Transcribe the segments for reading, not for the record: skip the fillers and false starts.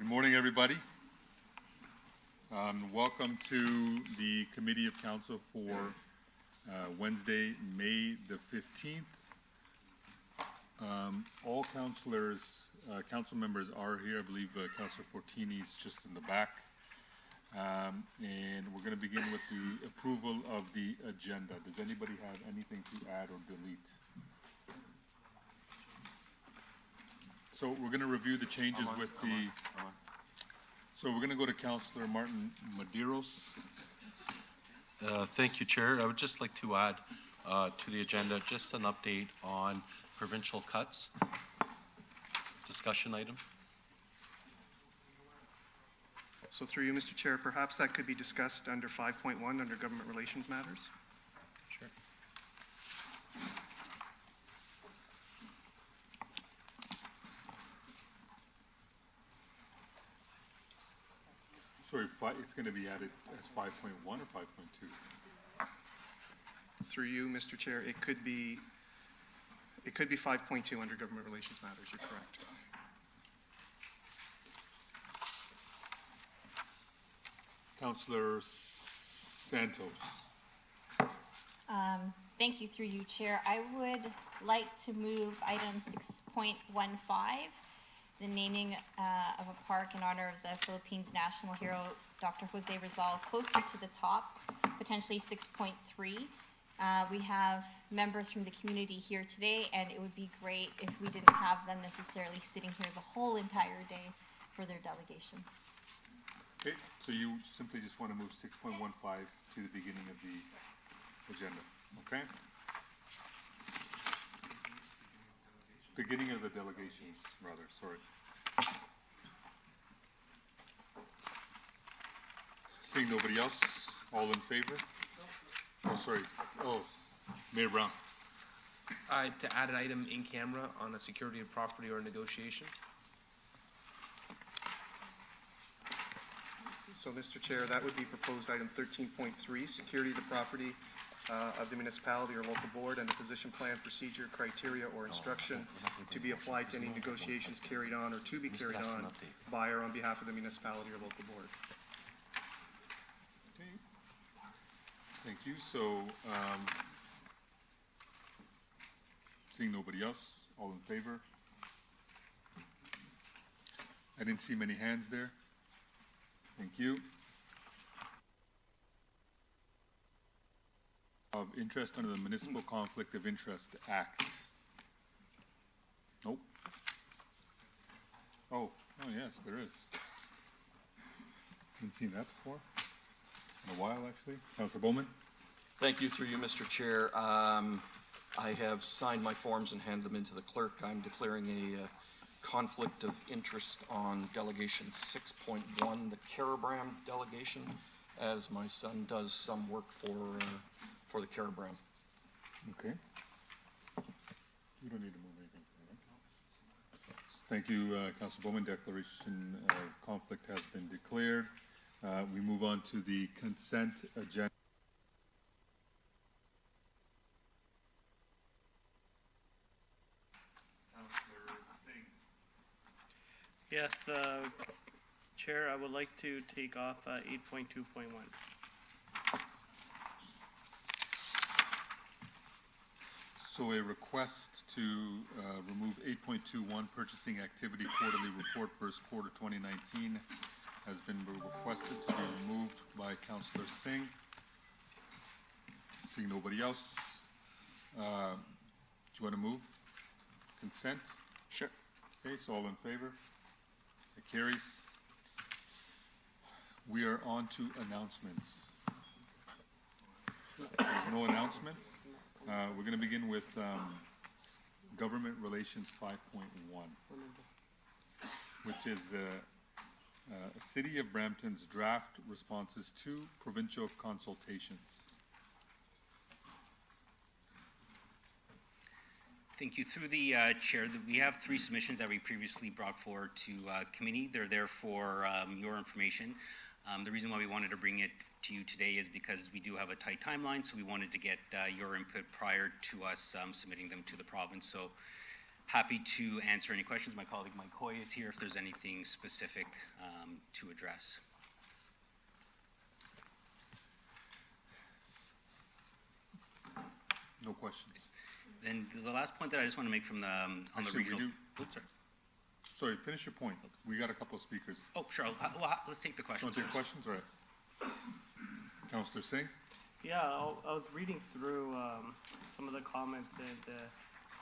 Good morning, everybody. Welcome to the Committee of Council for Wednesday, May the 15th. All council members are here. I believe Councilor Fortini is just in the back. And we're going to begin with the approval of the agenda. Does anybody have anything to add or delete? So we're going to review the changes with the... So we're going to go to Councilor Martin Medeiros. Thank you, Chair. I would just like to add to the agenda just an update on provincial cuts. Discussion item. So through you, Mr. Chair, perhaps that could be discussed under 5.1 under Government Relations Matters. Sure. Sorry, it's going to be added as 5.1 or 5.2? Through you, Mr. Chair, it could be 5.2 under Government Relations Matters. You're correct. Councilor Santos. Thank you, through you, Chair. I would like to move item 6.15, the naming of a park in honor of the Philippines national hero, Dr. Jose Rizal, closer to the top, potentially 6.3. We have members from the community here today, and it would be great if we didn't have them necessarily sitting here the whole entire day for their delegation. Okay, so you simply just want to move 6.15 to the beginning of the agenda, okay? Beginning of the delegations, rather, sorry. Seeing nobody else, all in favor? Oh, sorry. Oh, Mayor Brown. To add an item in camera on a security of property or negotiation. So, Mr. Chair, that would be proposed item 13.3, security of the property of the municipality or local board and the position plan, procedure, criteria, or instruction to be applied to any negotiations carried on or to be carried on by or on behalf of the municipality or local board. Okay. Thank you. So, seeing nobody else, all in favor? I didn't see many hands there. Thank you. Of interest under the Municipal Conflict of Interest Act. Nope. Oh, yes, there is. Haven't seen that before. In a while, actually. Councilor Bowman. Thank you, through you, Mr. Chair. I have signed my forms and handed them into the clerk. I'm declaring a conflict of interest on delegation 6.1, the Caribram delegation, as my son does some work for the Caribram. Okay. You don't need to move anything. Right? Thank you, Councilor Bowman. Declaration of conflict has been declared. We move on to the consent agenda. Councilor Singh. Yes, Chair, I would like to take off 8.2.1. So a request to remove 8.21 purchasing activity quarterly report first quarter 2019 has been requested to be removed by Councilor Singh. Seeing nobody else, do you want to move? Consent? Sure. Okay, so all in favor? It carries. We are on to announcements. There's no announcements. We're going to begin with Government Relations 5.1, which is City of Brampton's draft responses to provincial consultations. Thank you. Through the Chair, we have 3 submissions that we previously brought forward to committee. They're there for your information. The reason why we wanted to bring it to you today is because we do have a tight timeline, so we wanted to get your input prior to us submitting them to the province. So happy to answer any questions. My colleague Mike Hoy is here if there's anything specific to address. No questions. Then the last point that I just want to make from the, on the Actually, we regional. do- Oops, sorry. Sorry, finish your point. We got a couple of speakers. Oh, sure, let's take the Want questions. to take first. questions? All right. Councillor Singh? Yeah, I was reading through some of the comments, and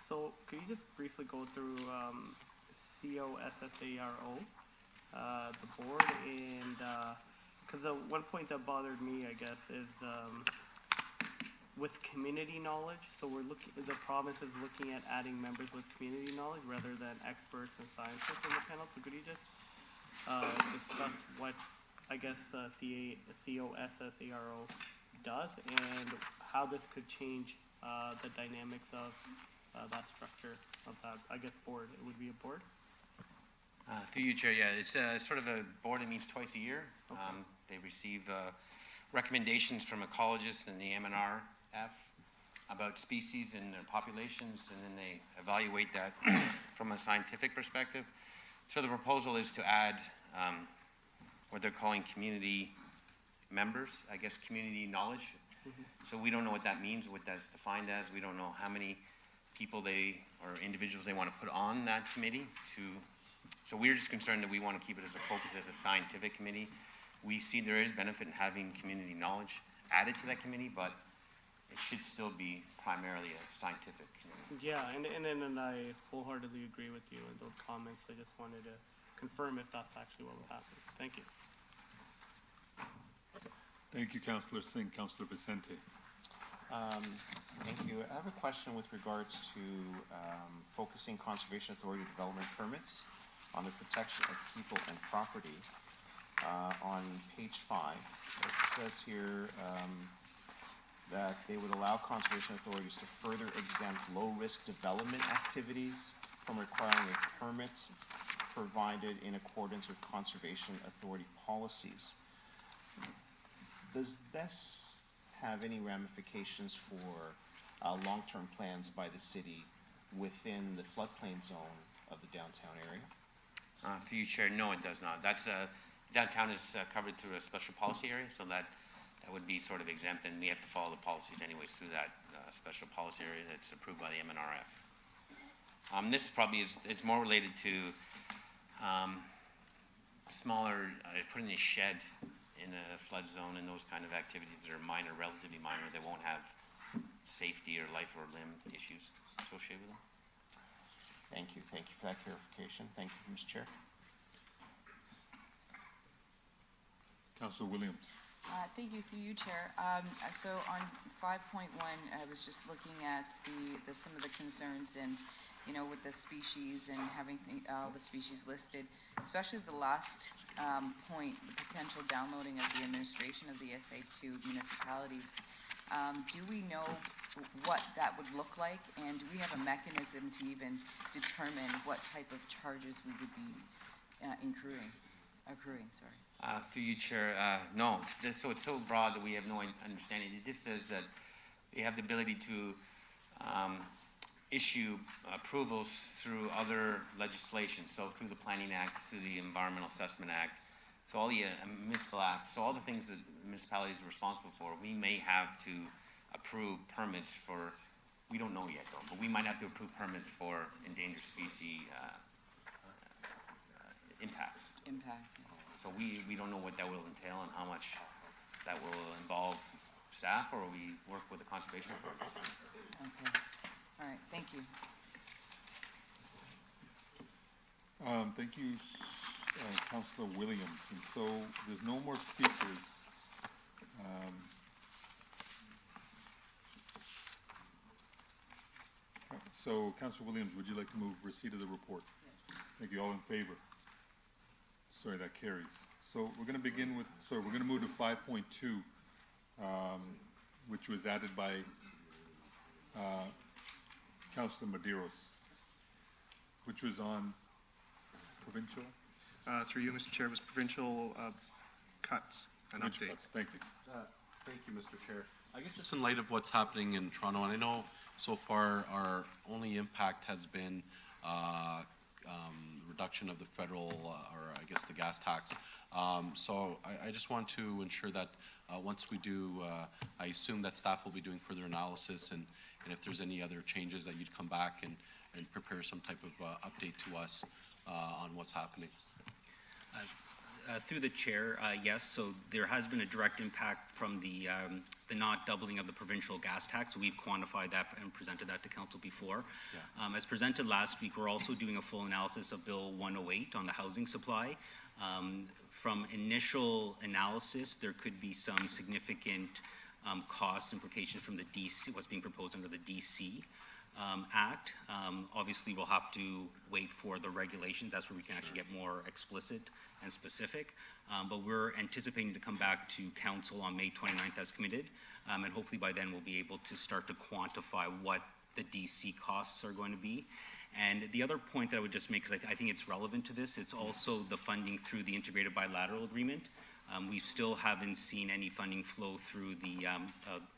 so could you just briefly go through COSSARO, the board, and because the one point that bothered me, I guess, is with community knowledge. So the province is looking at adding members with community knowledge rather than experts and scientists in the panel. So could you just discuss what, I guess, COSSARO does and how this could change the dynamics of that structure of that, I guess, board? It would be a board? Through you, Chair, yeah, it's sort of a board that meets twice a year. They receive recommendations from ecologists and the MNRF about species and their populations, and then they evaluate that from a scientific perspective. So the proposal is to add what they're calling community members, I guess community knowledge. So we don't know what that means, what that's defined as. We don't know how many people or individuals they want to put on that committee so we're just concerned that we want to keep it as a focus as a scientific committee. We see there is benefit in having community knowledge added to that committee, but it should still be primarily a scientific committee. Yeah, and I wholeheartedly agree with you in those comments. I just wanted to confirm if that's actually what was happening. Thank you. Thank you, Councillor Singh. Councillor Vicente. Thank you. I have a question with regards to focusing Conservation Authority development permits on the protection of people and property. On page 5, it says here that they would allow conservation authorities to further exempt low-risk development activities from requiring a permit provided in accordance with Conservation Authority policies. Does this have any ramifications for long-term plans by the city within the floodplain zone of the downtown area? Through you, Chair, no, it does not. Downtown is covered through a special policy area, so that would be sort of exempt, and we have to follow the policies anyways through that special policy area that's approved by the MNRF. This probably it's more related to smaller, putting a shed in a flood zone and those kind of activities that are minor, relatively minor, that won't have safety or life or limb issues associated with them. Thank you for that clarification. Thank you, Mr. Chair. Councillor Williams. Thank you, through you, Chair. So on 5.1, I was just looking at some of the concerns and, with the species and having all the species listed, especially the last point, the potential downloading of the administration of the SA to municipalities. Do we know what that would look like, and do we have a mechanism to even determine what type of charges we would be accruing? Through you, Chair, no. So it's so broad that we have no understanding. It just says that they have the ability to issue approvals through other legislation, so through the Planning Act, through the Environmental Assessment Act, so all the municipal acts, so all the things that municipalities are responsible for, we may have to approve permits for, we don't know yet though, but we might have to approve permits for endangered species impacts. So we don't know what that will entail and how much that will involve staff, or we work with the conservation authorities. Okay. All right. Thank you. Thank you, Councillor Williams. And so there's no more speakers. So, Councillor Williams, would you like to move receipt of the report? Thank you. All in favor? Sorry, that carries. So we're going to begin with, we're going to move to 5.2, which was added by Councillor Medeiros, which was on provincial? Through you, Mr. Chair, was provincial cuts and Provincial update. cuts. Thank you. Thank you, Mr. Chair. I guess just in light of what's happening in Toronto, and I know so far our only impact has been reduction of the federal, or I guess the gas tax. So I just want to ensure that once we do, I assume that staff will be doing further analysis, and if there's any other changes, that you'd come back and prepare some type of update to us on what's happening. Through the chair, yes, so there has been a direct impact from the not doubling of the provincial gas tax. We've quantified that and presented that to council before. Yeah. As presented last week, we're also doing a full analysis of Bill 108 on the housing supply. From initial analysis, there could be some significant cost implications from the DC, what's being proposed under the DC Act. Obviously, we'll have to wait for the regulations. That's where we can actually get more explicit and specific. But we're anticipating to come back to council on May 29th as committed. And hopefully by then we'll be able to start to quantify what the DC costs are going to be. And the other point that I would just make, because I think it's relevant to this, it's also the funding through the integrated bilateral agreement. We still haven't seen any funding flow through the,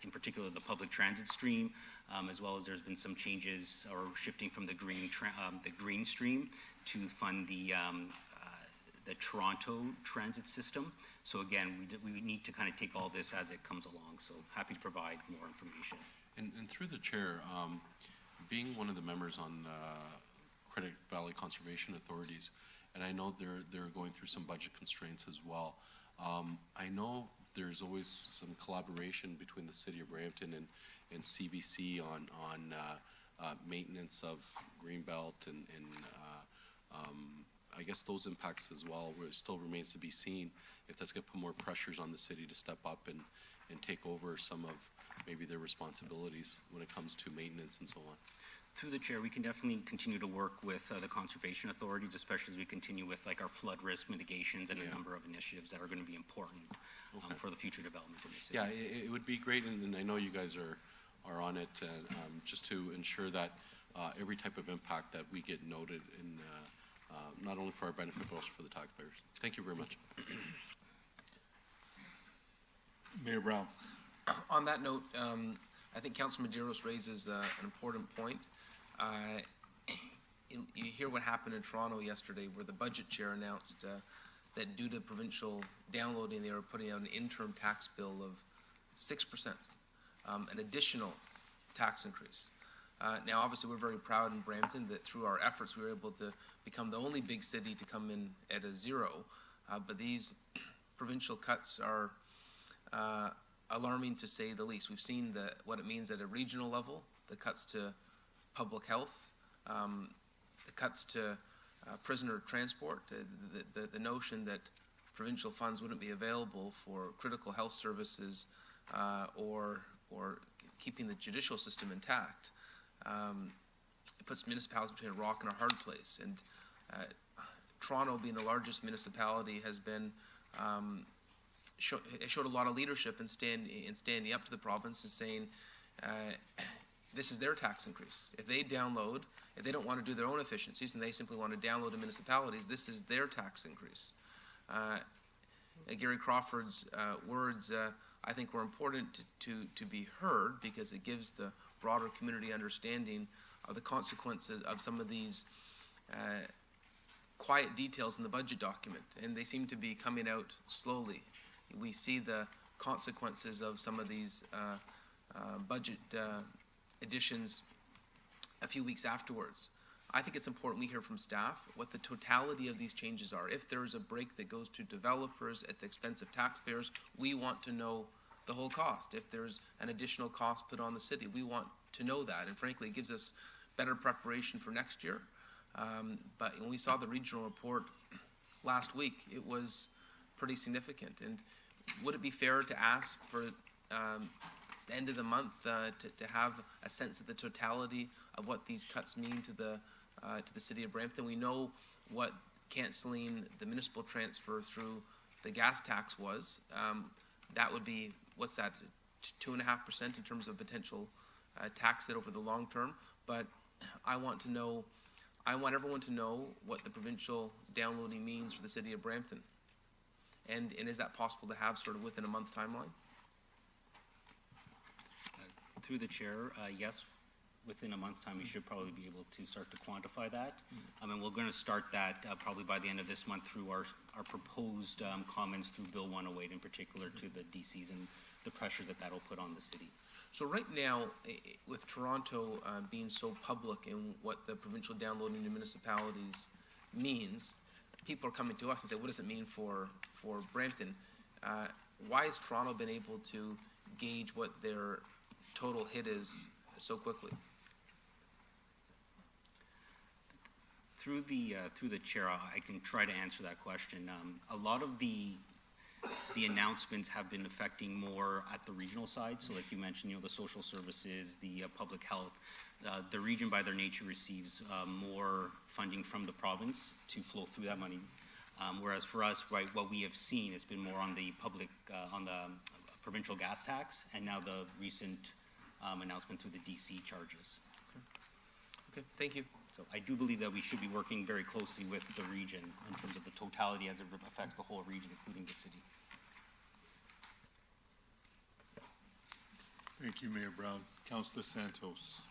in particular, the public transit stream, as well as there's been some changes or shifting from the green stream to fund the Toronto transit system. So again, we need to kind of take all this as it comes along. So happy to provide more information. And through the chair, being one of the members on Credit Valley Conservation Authorities, and I know they're going through some budget constraints as well. I know there's always some collaboration between the City of Brampton and CVC on maintenance of Greenbelt and I guess those impacts as well, where it still remains to be seen if that's going to put more pressures on the city to step up and take over some of maybe their responsibilities when it comes to maintenance and so on. Through the chair, we can definitely continue to work with the conservation authorities, especially as we continue with like our flood risk mitigations and a number of initiatives that are going to be important for the future development in the city. Yeah, it would be great, and I know you guys are on it, just to ensure that every type of impact that we get noted in, not only for our benefit, but also for the taxpayers. Thank you very much. Mayor Brown. On that note, I think Councilor Medeiros raises an important point. You hear what happened in Toronto yesterday, where the budget chair announced that due to provincial downloading, they were putting out an interim tax bill of 6%, an additional tax increase. Now, obviously, we're very proud in Brampton that through our efforts, we were able to become the only big city to come in at a zero. But these provincial cuts are alarming, to say the least. We've seen what it means at a regional level, the cuts to public health, the cuts to prisoner transport, the notion that provincial funds wouldn't be available for critical health services or keeping the judicial system intact. It puts municipalities between a rock and a hard place. And Toronto, being the largest municipality, has been showed a lot of leadership in standing up to the province and saying this is their tax increase. If they don't want to do their own efficiencies and they simply want to download the municipalities, this is their tax increase. Gary Crawford's words, I think, were important to be heard, because it gives the broader community understanding of the consequences of some of these quiet details in the budget document, and they seem to be coming out slowly. We see the consequences of some of these budget additions a few weeks afterwards. I think it's important we hear from staff what the totality of these changes are. If there's a break that goes to developers at the expense of taxpayers, we want to know the whole cost. If there's an additional cost put on the city, we want to know that. And frankly, it gives us better preparation for next year. But when we saw the regional report last week, it was pretty significant. And would it be fair to ask for the end of the month to have a sense of the totality of what these cuts mean to the city of Brampton? We know what canceling the municipal transfer through the gas tax was. That would be, what's that, 2.5% in terms of potential tax hit over the long term. But I want everyone to know what the provincial downloading means for the city of Brampton. And is that possible to have sort of within a month timeline? Through the chair, yes, within a month's time, we should probably be able to start to quantify that. And we're going to start that probably by the end of this month through our proposed comments through Bill 108 in particular to the DCs and the pressures that that'll put on the city. So right now, with Toronto being so public in what the provincial downloading to municipalities means, people are coming to us and say, what does it mean for Brampton? Why has Toronto been able to gauge what their total hit is so quickly? Through the chair, I can try to answer that question. A lot of the announcements have been affecting more at the regional side. So like you mentioned, the social services, the public health. The region by their nature receives more funding from the province to flow through that money. Whereas for us, right, what we have seen has been more on the public, on the provincial gas tax, and now the recent announcement through the DC charges. Okay, thank you. So I do believe that we should be working very closely with the region in terms of the totality as it affects the whole region, including the city. Thank you, Mayor Brown. Councillor Santos.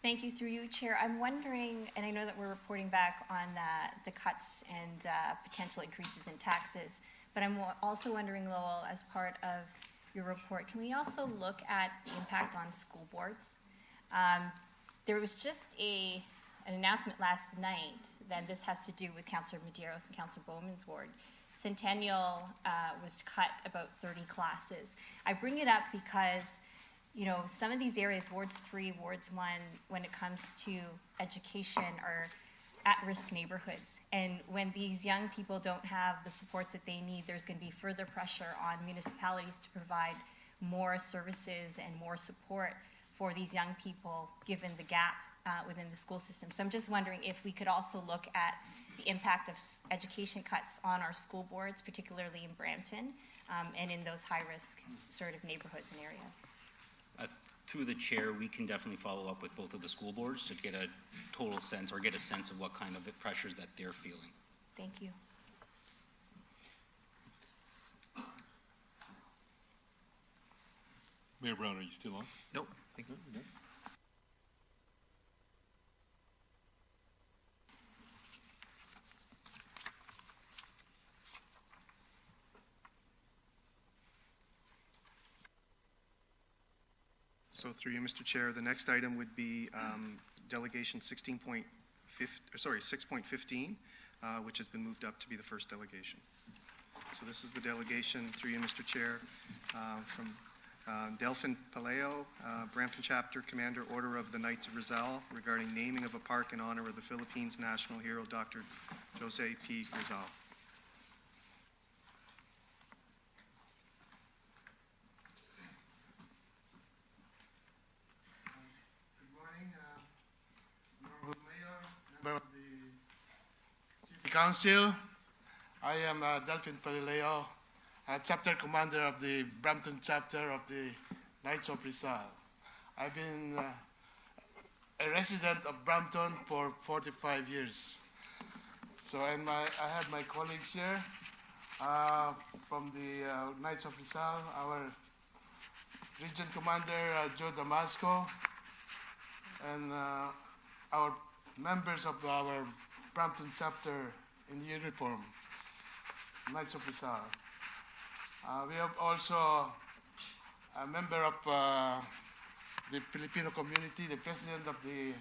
Thank you, through you, Chair. I'm wondering, and I know that we're reporting back on the cuts and potential increases in taxes, but I'm also wondering, Lowell, as part of your report, can we also look at the impact on school boards? There was just an announcement last night that this has to do with Councillor Medeiros and Councillor Bowman's ward. Centennial was cut about 30 classes. I bring it up because some of these areas, Wards 3, Wards 1, when it comes to education, are at-risk neighborhoods. And when these young people don't have the supports that they need, there's going to be further pressure on municipalities to provide more services and more support for these young people, given the gap within the school system. So I'm just wondering if we could also look at the impact of education cuts on our school boards, particularly in Brampton, and in those high-risk sort of neighborhoods and areas. Through the chair, we can definitely follow up with both of the school boards to get a total sense or get a sense of what kind of pressures that they're feeling. Thank you. Mayor Brown, are you still on? Nope, thank you. No? So through you, Mr. Chair, the next item would be delegation 6.15, which has been moved up to be the first delegation. So this is the delegation, through you, Mr. Chair, from Delphin Paleo, Brampton Chapter Commander, Order of the Knights of Rizal, regarding naming of a park in honor of the Philippines national hero, Dr. Jose P. Rizal. Member of the City Council. I am Delphin Palileo, Chapter Commander of the Brampton Chapter of the Knights of Rizal. I've been a resident of Brampton for 45 years. So, and I have my colleagues here from the Knights of Rizal, our Region Commander Joe Damasco, and our members of our Brampton chapter in uniform, Knights of Rizal. We have also a member of the Filipino community, the president of the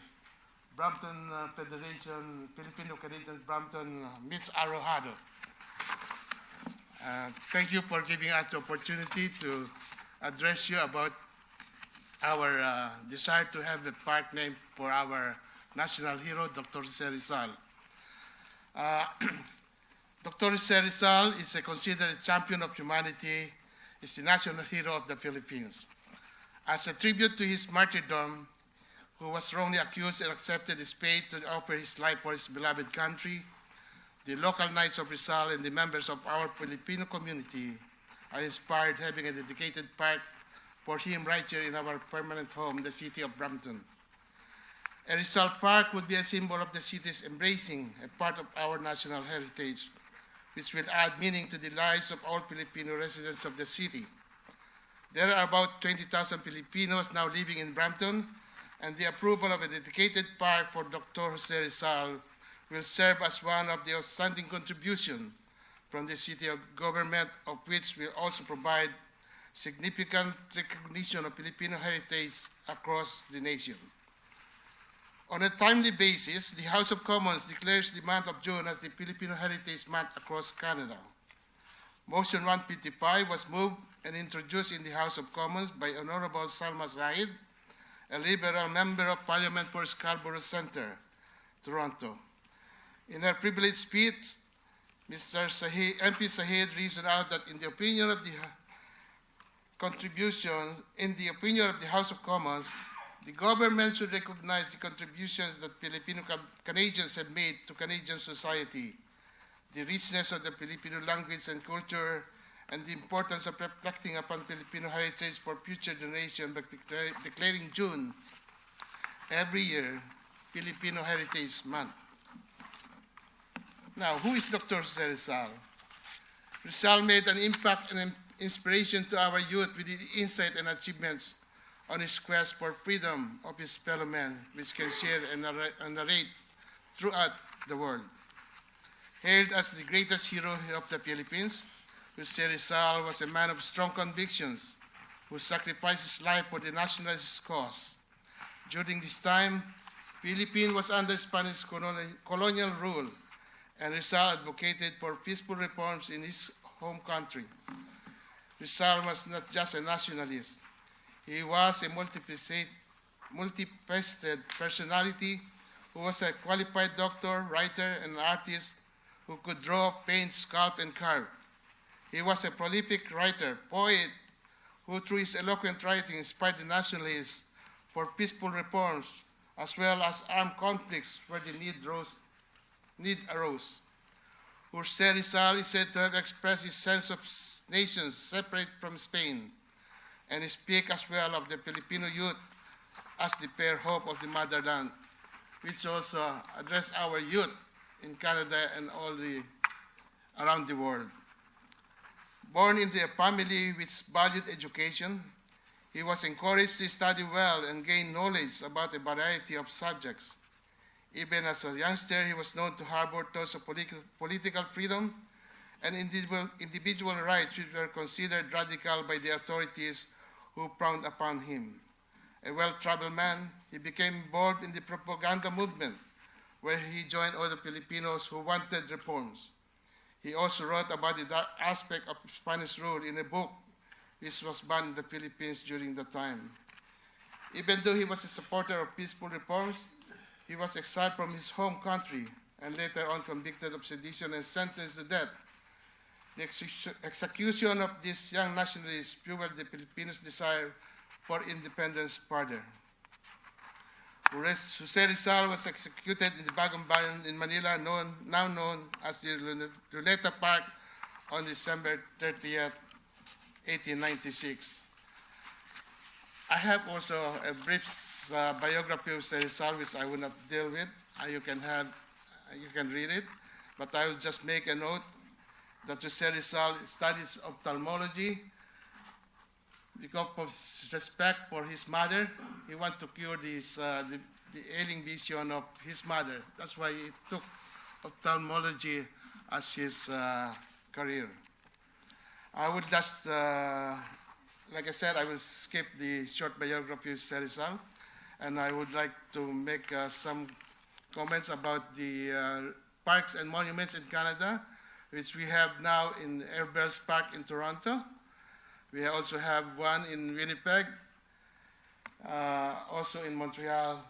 Brampton Federation, Filipino Canadians Brampton, Ms. Arojado. Thank you for giving us the opportunity to address you about our desire to have a park named for our national hero, Dr. Jose Rizal. Dr. Jose Rizal is considered a champion of humanity, is the national hero of the Philippines. As a tribute to his martyrdom, who was wrongly accused and accepted his fate to offer his life for his beloved country, the local Knights of Rizal and the members of our Filipino community are inspired, having a dedicated park for him right here in our permanent home, the city of Brampton. A Rizal Park would be a symbol of the city's embracing a part of our national heritage, which will add meaning to the lives of all Filipino residents of the city. There are about 20,000 Filipinos now living in Brampton, and the approval of a dedicated park for Dr. Jose Rizal will serve as one of the outstanding contributions from the city government, of which will also provide significant recognition of Filipino heritage across the nation. On a timely basis, the House of Commons declares the month of June as the Filipino Heritage Month across Canada. Motion 155 was moved and introduced in the House of Commons by Honorable Salma Zahid, a Liberal Member of Parliament for Scarborough Centre, Toronto. In her privileged speech, MP Zahid reasoned out that in the opinion of the House of Commons, the government should recognize the contributions that Filipino Canadians have made to Canadian society, the richness of the Filipino language and culture, and the importance of reflecting upon Filipino heritage for future generations by declaring June every year Filipino Heritage Month. Now, who is Dr. Jose Rizal? Rizal made an impact and inspiration to our youth with the insight and achievements on his quest for freedom of his fellow men, which can share and narrate throughout the world. Hailed as the greatest hero of the Philippines, Jose Rizal was a man of strong convictions who sacrificed his life for the nationalist cause. During this time, Philippines was under Spanish colonial rule, and Rizal advocated for peaceful reforms in his home country. Rizal was not just a nationalist. He was a multifaceted personality who was a qualified doctor, writer, and artist who could draw, paint, sculpt, and carve. He was a prolific writer, poet, who through his eloquent writing inspired the nationalists for peaceful reforms, as well as armed conflicts where the need arose. Jose Rizal is said to have expressed his sense of nations separate from Spain, and he speaks as well of the Filipino youth as the fair hope of the motherland, which also address our youth in Canada and around the world. Born into a family which valued education, he was encouraged to study well and gain knowledge about a variety of subjects. Even as a youngster, he was known to harbor thoughts of political freedom and individual rights which were considered radical by the authorities who frowned upon him. A well-traveled man, he became involved in the propaganda movement, where he joined other Filipinos who wanted reforms. He also wrote about the dark aspect of Spanish rule in a book which was banned in the Philippines during the time. Even though he was a supporter of peaceful reforms, he was exiled from his home country and later on convicted of sedition and sentenced to death. The execution of this young nationalist fueled the Filipinos' desire for independence further. Jose Rizal was executed in the Bagong Bayan in Manila, now known as the Luneta Park, on December 30th, 1896. I have also a brief biography of Jose Rizal, which I will not deal with. You can read it, but I will just make a note that Jose Rizal studies ophthalmology. Because of his respect for his mother, he wanted to cure the ailing vision of his mother. That's why he took ophthalmology as his career. I would just, like I said, I will skip the short biography of Jose Rizal, and I would like to make some comments about the parks and monuments in Canada, which we have now in Airbells Park in Toronto. We also have one in Winnipeg, also in Montreal,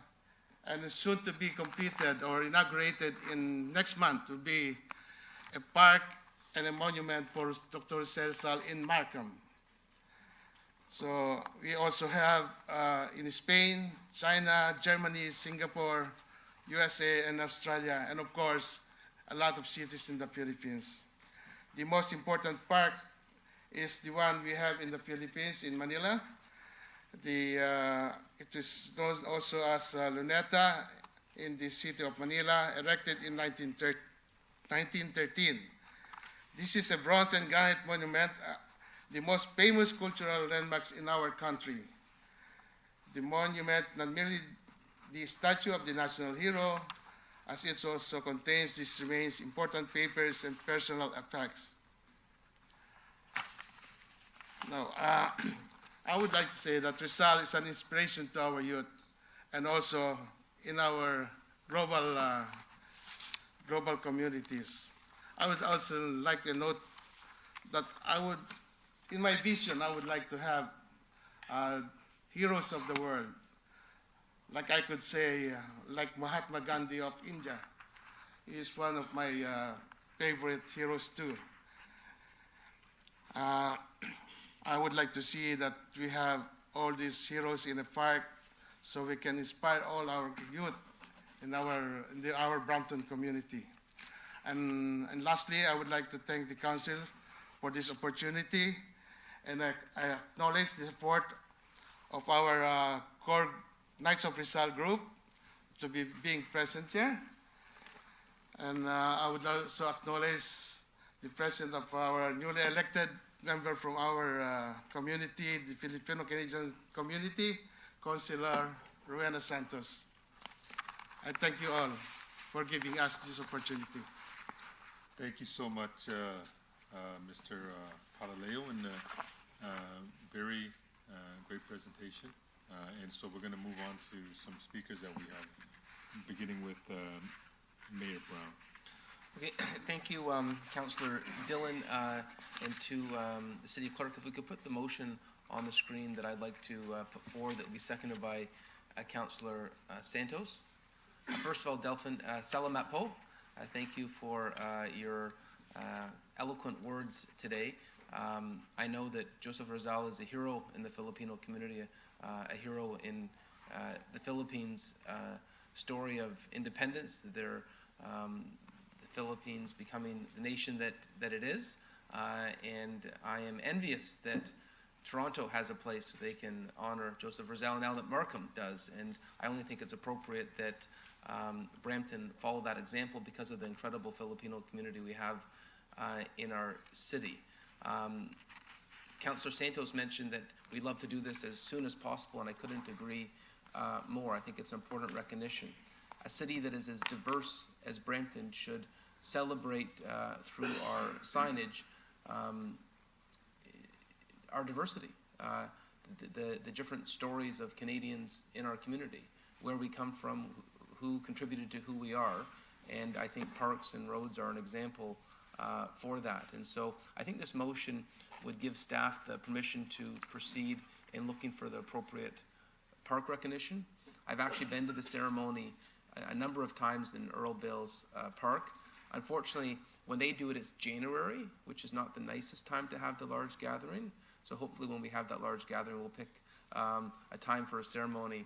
and it's soon to be completed or inaugurated in next month will be a park and a monument for Dr. Jose Rizal in Markham. So we also have in Spain, China, Germany, Singapore, USA, and Australia, and of course, a lot of cities in the Philippines. The most important park is the one we have in the Philippines, in Manila. It is known also as Luneta in the city of Manila, erected in 1913. This is a bronze and granite monument, the most famous cultural landmarks in our country. The monument not merely the statue of the national hero, as it also contains these remains, important papers, and personal effects. Now, I would like to say that Rizal is an inspiration to our youth and also in our global communities. I would also like to note that in my vision, I would like to have heroes of the world. Like I could say, like Mahatma Gandhi of India. He is one of my favorite heroes too. I would like to see that we have all these heroes in the park so we can inspire all our youth in our Brampton community. And lastly, I would like to thank the council for this opportunity, and I acknowledge the support of our core Knights of Rizal group to be being present here. And I would also acknowledge the presence of our newly elected member from our community, the Filipino-Canadian community, Councilor Rowena Santos. I thank you all for giving us this opportunity. Thank you so much, Mr. Palaleo, and very great presentation. And so we're going to move on to some speakers that we have, beginning with Mayor Brown. Okay, thank you, Councillor Dillon, and to the City Clerk. If we could put the motion on the screen that I'd like to put forward, that will be seconded by Councillor Santos. First of all, Delphin, Salamat po. Thank you for your eloquent words today. I know that Joseph Rizal is a hero in the Filipino community, a hero in the Philippines' story of independence, the Philippines becoming the nation that it is. And I am envious that Toronto has a place they can honor Joseph Rizal, now that Markham does. And I only think it's appropriate that Brampton follow that example because of the incredible Filipino community we have in our city. Councillor Santos mentioned that we'd love to do this as soon as possible, and I couldn't agree more. I think it's an important recognition. A city that is as diverse as Brampton should celebrate through our signage our diversity, the different stories of Canadians in our community, where we come from, who contributed to who we are, and I think parks and roads are an example for that. And so I think this motion would give staff the permission to proceed in looking for the appropriate park recognition. I've actually been to the ceremony a number of times in Earl Bales Park. Unfortunately, when they do it, it's January, which is not the nicest time to have the large gathering. So hopefully when we have that large gathering, we'll pick a time for a ceremony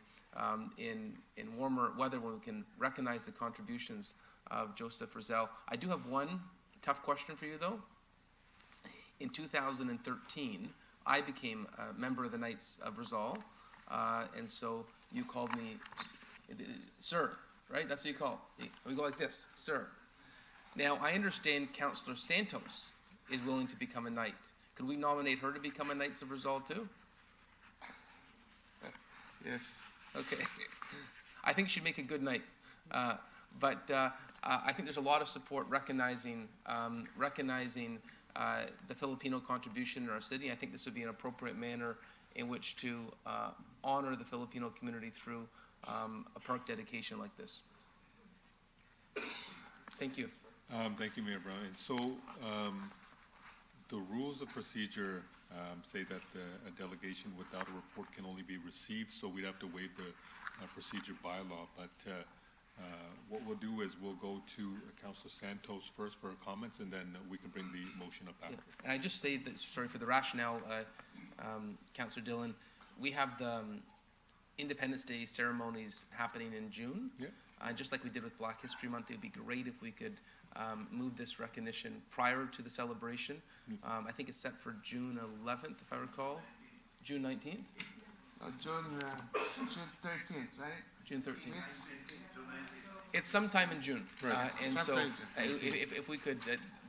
in warmer weather when we can recognize the contributions of Joseph Rizal. I do have one tough question for you, though. In 2013, I became a member of the Knights of Rizal, and so you called me sir, right? That's what you call me. We go like this, sir. Now, I understand Councillor Santos is willing to become a knight. Could we nominate her to become a Knights of Rizal too? Yes. Okay. I think she'd make a good knight. But I think there's a lot of support recognizing the Filipino contribution in our city. I think this would be an appropriate manner in which to honor the Filipino community through a park dedication like this. Thank you. Thank you, Mayor Brown. And so the rules of procedure say that a delegation without a report can only be received, so we'd have to waive the procedure bylaw. But what we'll do is we'll go to Councillor Santos first for her comments, and then we can bring the motion up after. Yeah. And I just say that, sorry, for the rationale, Councillor Dillon, we have the Independence Day ceremonies happening in June. Yeah. Just like we did with Black History Month, it would be great if we could move this recognition prior to the celebration. I think it's set for June 11th, if I recall. June 19th? June 13th, right? June 13th. It's sometime in June. Right. And so Sometime if we could,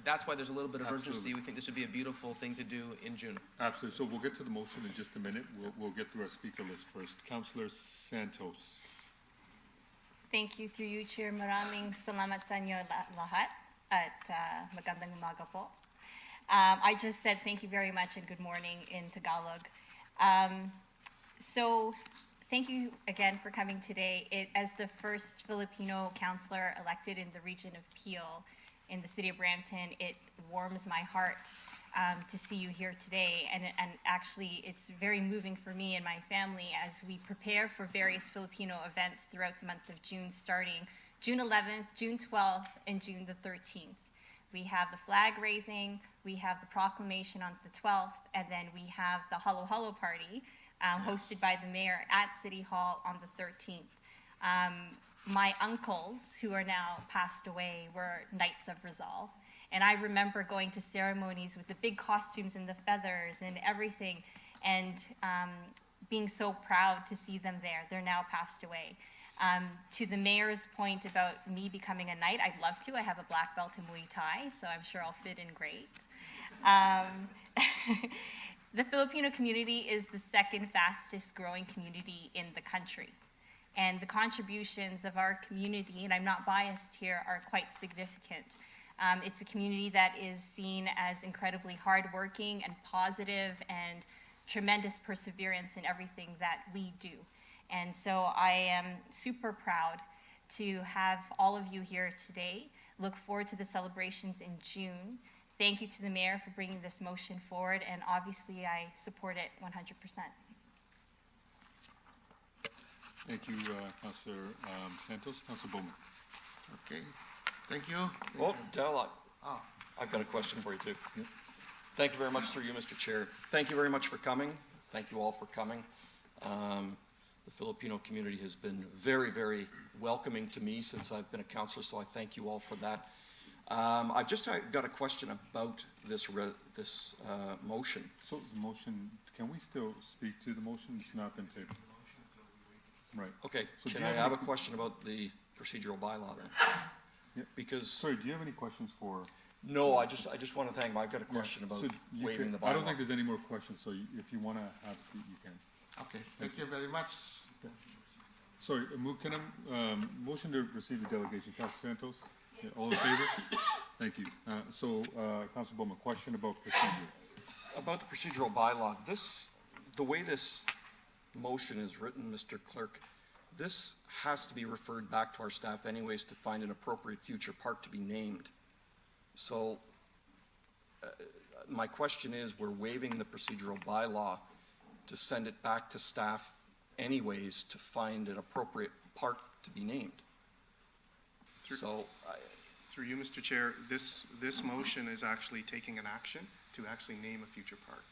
that's why there's a little bit of urgency. Absolutely. We think this would be a beautiful thing to do in June. Absolutely. So we'll get to the motion in just a minute. We'll get through our speaker list first. Councillor Santos. Thank you through you, Chair. Maraming salamat sa inyo lahat at magandang umaga po. I just said thank you very much and good morning in Tagalog. So thank you again for coming today. As the first Filipino councillor elected in the region of Peel in the city of Brampton, it warms my heart to see you here today. And actually, it's very moving for me and my family as we prepare for various Filipino events throughout the month of June, starting June 11th, June 12th, and June the 13th. We have the flag raising, we have the proclamation on the 12th, and then we have the Halo Halo party hosted by the mayor at City Hall on the 13th. My uncles, who are now passed away, were Knights of Rizal. And I remember going to ceremonies with the big costumes and the feathers and everything, and being so proud to see them there. They're now passed away. To the mayor's point about me becoming a knight, I'd love to. I have a black belt in Muay Thai, so I'm sure I'll fit in great. The Filipino community is the second fastest growing community in the country. And the contributions of our community, and I'm not biased here, are quite significant. It's a community that is seen as incredibly hardworking and positive and tremendous perseverance in everything that we do. And so I am super proud to have all of you here today. Look forward to the celebrations in June. Thank you to the mayor for bringing this motion forward, and obviously I support it 100%. Thank you, Councillor Santos. Councillor Bowman. Okay, thank you. Well, Del, I've got a question for you too. Thank you very much through you, Mr. Chair. Thank you very much for coming. Thank you all for coming. The Filipino community has been very, very welcoming to me since I've been a councillor, so I thank you all for that. I've just got a question about this motion. So the motion, can we still speak to the motion? It's not been tabled. Right. Okay, So can do I you have a any- question about the procedural bylaw then? Yeah. Because, Sorry, do you have any questions for? no, I just want to thank him. I've got a question about So you waiving can- the bylaw. I don't think there's any more questions, so if you want to have a seat, you can. Okay, thank you very much. Sorry, can I, motion to receive the delegation, Councilor Santos? Yeah, all in favor? Thank you. Councilor Bowman, question about procedure. About the procedural bylaw, the way this motion is written, Mr. Clerk, this has to be referred back to our staff anyways to find an appropriate future park to be named. So my question is, we're waiving the procedural bylaw to send it back to staff anyways to find an appropriate park to be named. So, Through you, Mr. Chair, this motion is actually taking an action to actually name a future park.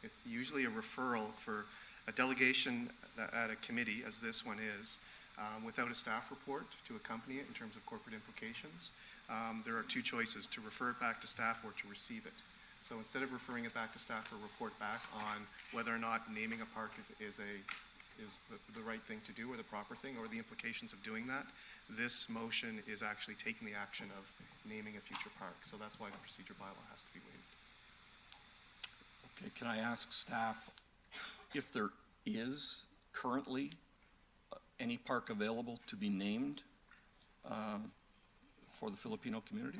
It's usually a referral for a delegation at a committee, as this one is, without a staff report to accompany it in terms of corporate implications. There are two choices: to refer it back to staff or to receive it. So instead of referring it back to staff for a report back on whether or not naming a park is the right thing to do or the proper thing or the implications of doing that, this motion is actually taking the action of naming a future park. So that's why the procedure bylaw has to be waived. okay, can I ask staff if there is currently any park available to be named for the Filipino community?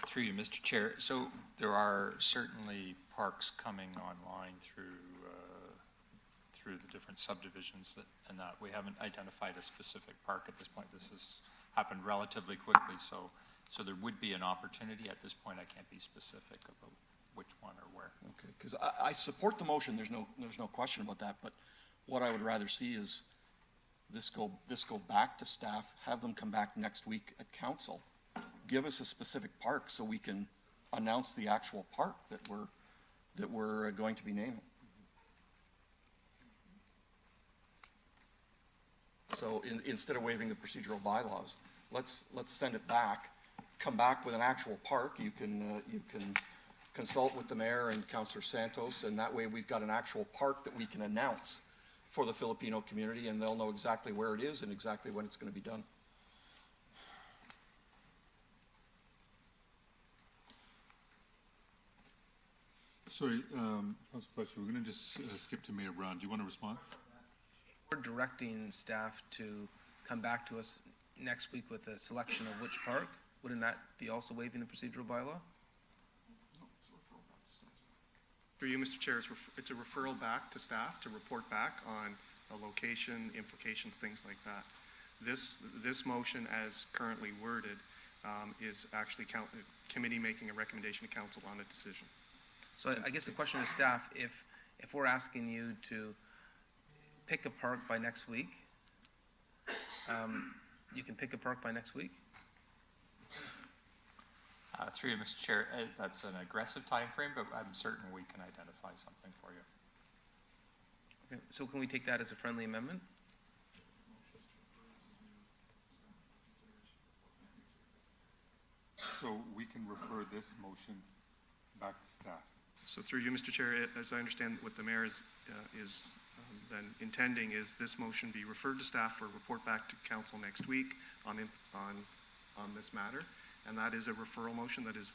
Through you, Mr. Chair. So there are certainly parks coming online through the different subdivisions and that we haven't identified a specific park at this point. This has happened relatively quickly, so there would be an opportunity. At this point, I can't be specific about which one or where. Okay, because I support the motion. There's no question about that. But what I would rather see is this go back to staff, have them come back next week at council, give us a specific park so we can announce the actual park that we're going to be naming. So instead of waiving the procedural bylaws, let's send it back, come back with an actual park. You can consult with the mayor and Councillor Santos, and that way we've got an actual park that we can announce for the Filipino community, and they'll know exactly where it is and exactly when it's going to be done. Sorry, Councilor Fletcher, we're going to just skip to Mayor Brown. Do you want to respond? We're directing staff to come back to us next week with a selection of which park. Wouldn't that be also waiving the procedural bylaw? Through you, Mr. Chair, it's a referral back to staff to report back on a location, implications, things like that. This motion, as currently worded, is actually committee making a recommendation to council on a decision. So I guess the question to staff, if we're asking you to pick a park by next week, you can pick a park by next week? Through you, Mr. Chair, that's an aggressive time frame, but I'm certain we can identify something for you. Okay, so can we take that as a friendly amendment? So we can refer this motion back to staff. So through you, Mr. Chair, as I understand what the mayor is then intending is this motion be referred to staff for a report back to council next week on this matter. And that is a referral motion that is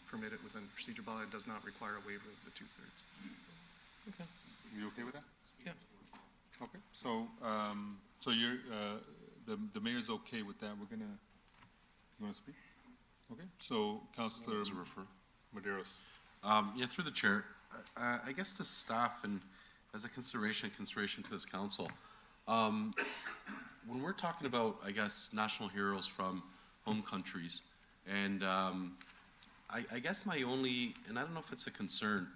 permitted within procedure bylaw. It does not require a waiver of the 2/3. Okay. You okay with that? Yeah. Okay, so, so you're, the mayor's okay with that. We're gonna, you wanna speak? Okay, so Councilor It's a refer. Maderos. Yeah, through the chair, I guess to staff and as a consideration to this council, when we're talking about, I guess, national heroes from home countries, and I guess my only, and I don't know if it's a concern,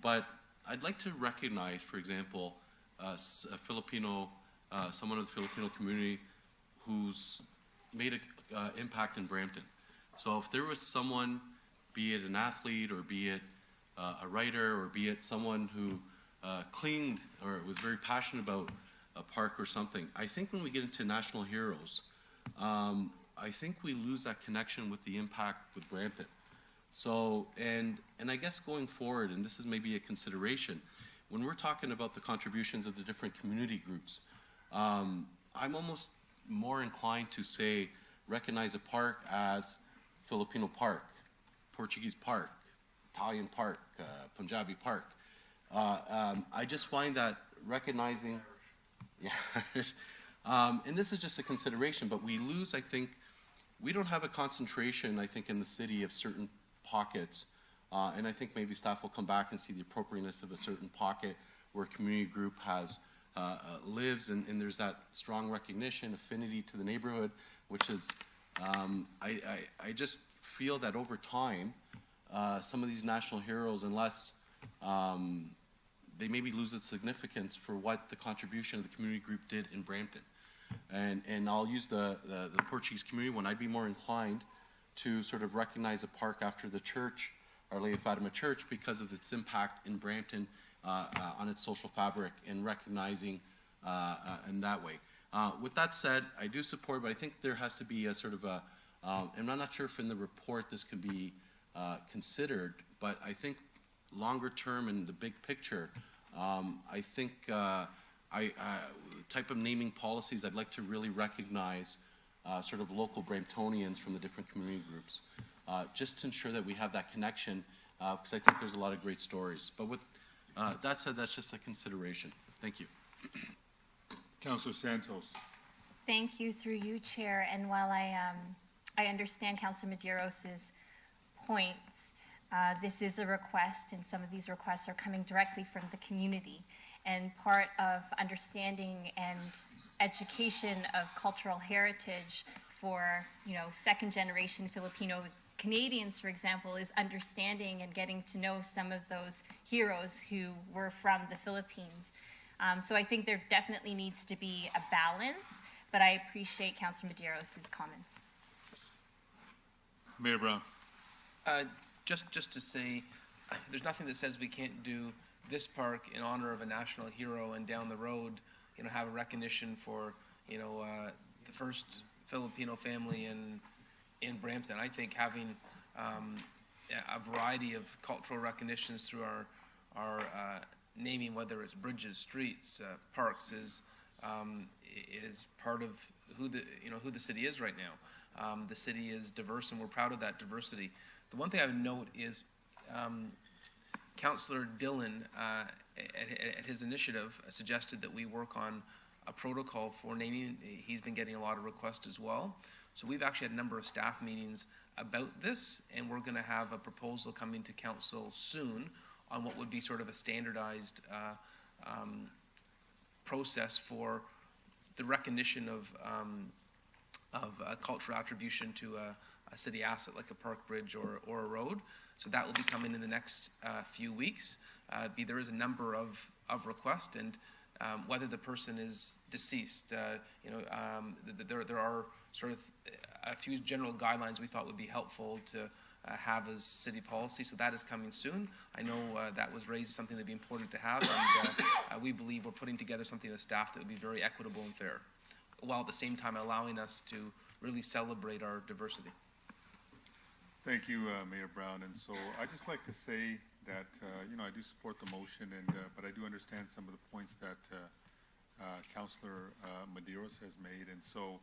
but I'd like to recognize, for example, a Filipino, someone of the Filipino community who's made an impact in Brampton. So if there was someone, be it an athlete or be it a writer or be it someone who cleaned or was very passionate about a park or something, I think when we get into national heroes, I think we lose that connection with the impact with Brampton. So, and I guess going forward, and this is maybe a consideration, when we're talking about the contributions of the different community groups, I'm almost more inclined to say, recognize a park as Filipino park, Portuguese park, Italian park, Punjabi park. I just find that recognizing, yeah, and this is just a consideration, but we lose, I think, we don't have a concentration, I think, in the city of certain pockets, and I think maybe staff will come back and see the appropriateness of a certain pocket where a community group has lives, and there's that strong recognition, affinity to the neighborhood, which is, I just feel that over time, some of these national heroes, unless they maybe lose its significance for what the contribution of the community group did in Brampton. And I'll use the Portuguese community one. I'd be more inclined to sort of recognize a park after the church, Our Lady of Fatima Church, because of its impact in Brampton on its social fabric and recognizing in that way. With that said, I do support, but I think there has to be a sort of a, and I'm not sure if in the report this can be considered, but I think longer term in the big picture, I think type of naming policies, I'd like to really recognize sort of local Bramptonians from the different community groups, just to ensure that we have that connection, because I think there's a lot of great stories. But with that said, that's just a consideration. Thank you. Councilor Santos. Thank you, through you, Chair. And while I understand Councilor Maderos' points, this is a request, and some of these requests are coming directly from the community. And part of understanding and education of cultural heritage for, second-generation Filipino Canadians, for example, is understanding and getting to know some of those heroes who were from the Philippines. So I think there definitely needs to be a balance, but I appreciate Councilor Maderos' comments. Mayor Brown. Just to say, there's nothing that says we can't do this park in honor of a national hero and down the road, have a recognition for, the first Filipino family in Brampton. I think having a variety of cultural recognitions through our naming, whether it's bridges, streets, parks, is part of who the city is right now. The city is diverse, and we're proud of that diversity. The one thing I would note is Councillor Dillon, at his initiative, suggested that we work on a protocol for naming. He's been getting a lot of requests as well. So we've actually had a number of staff meetings about this, and we're going to have a proposal coming to council soon on what would be sort of a standardized process for the recognition of cultural attribution to a city asset like a park, bridge, or a road. So that will be coming in the next few weeks. There is a number of requests, and whether the person is deceased, there are sort of a few general guidelines we thought would be helpful to have as city policy. So that is coming soon. I know that was raised as something that'd be important to have, and we believe we're putting together something with staff that would be very equitable and fair, while at the same time allowing us to really celebrate our diversity. Thank you, Mayor Brown. And so I'd just like to say that, I do support the motion, but I do understand some of the points that Councillor Medeiros has made. And so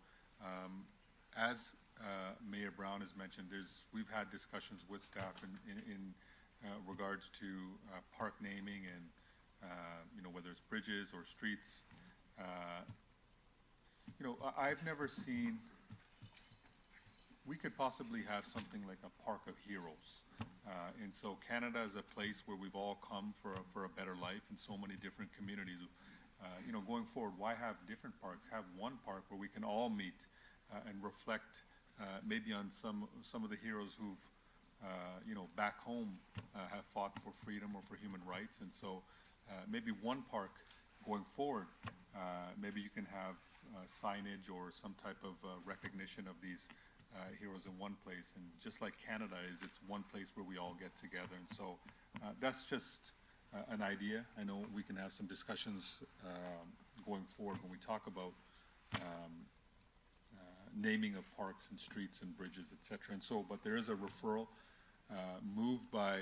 as Mayor Brown has mentioned, we've had discussions with staff in regards to park naming and, whether it's bridges or streets. I've never seen, we could possibly have something like a Park of Heroes. And so Canada is a place where we've all come for a better life in so many different communities. Going forward, why have different parks? Have one park where we can all meet and reflect maybe on some of the heroes who've, back home have fought for freedom or for human rights. And so maybe one park going forward, maybe you can have signage or some type of recognition of these heroes in one place. And just like Canada is, it's one place where we all get together. And so that's just an idea. I know we can have some discussions going forward when we talk about naming of parks and streets and bridges, et cetera. And so, but there is a referral moved by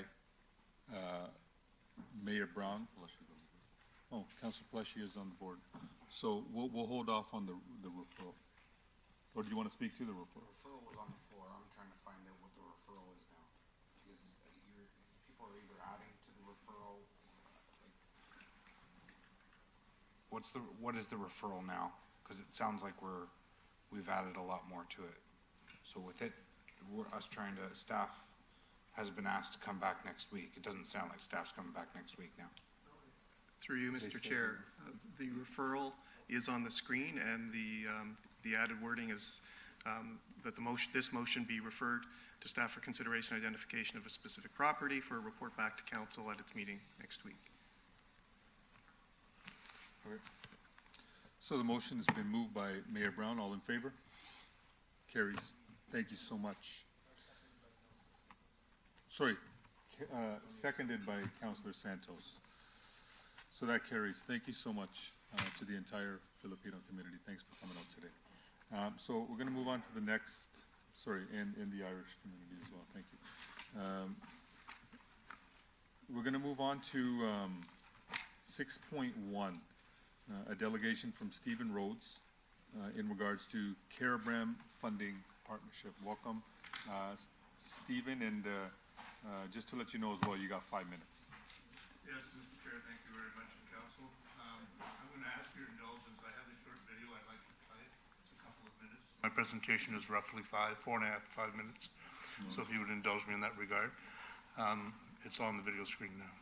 Mayor Brown. Oh, Councillor Pleshy is on the board. So we'll hold off on the referral. Or do you want to speak to the referral? The referral was on the floor. I'm trying to find out what the referral is now. Because people are either adding to the referral. What is the referral now? Because it sounds like we've added a lot more to it. So with it, staff has been asked to come back next week. It doesn't sound like staff's coming back next week now. Through you, Mr. Chair, the referral is on the screen, and the added wording is that this motion be referred to staff for consideration and identification of a specific property for a report back to council at its meeting next week. Okay. So the motion has been moved by Mayor Brown. All in favor? Carries. Thank you so much. Sorry, seconded by Councillor Santos. So that carries. Thank you so much to the entire Filipino community. Thanks for coming out today. So we're going to move on to the next, and the Irish community as well. Thank you. We're going to move on to 6.1, a delegation from Stephen Rhodes in regards to Caribram Funding Partnership. Welcome, Stephen, and just to let you know as well, you got 5 minutes. Yes, Mr. Chair, thank you very much, Council. I'm going to ask your indulgence. I have a short video I'd like to play. It's a couple of minutes. My presentation is roughly 4.5 to 5 minutes. So if you would indulge me in that regard. It's on the video screen now.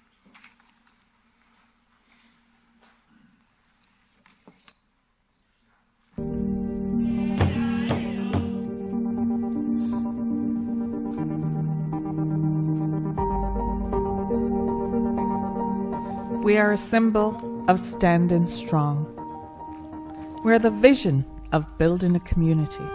We are a symbol of standing strong. We're the vision of building a community.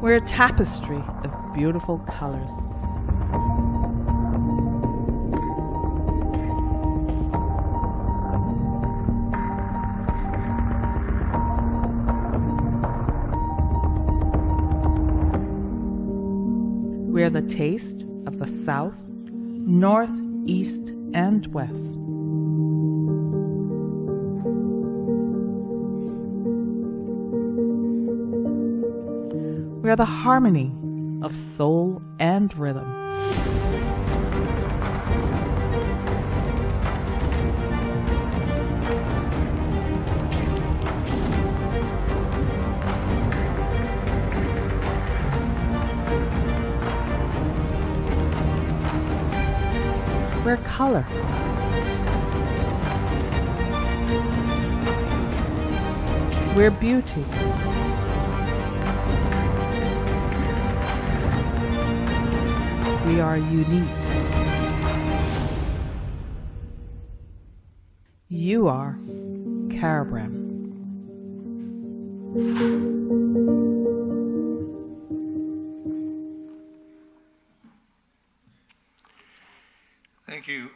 We're a tapestry of beautiful colors. We are the taste of the South north, east, and west. We are the harmony of soul and rhythm. We're color. We're beauty. We are unique. You are Caribram. Thank you,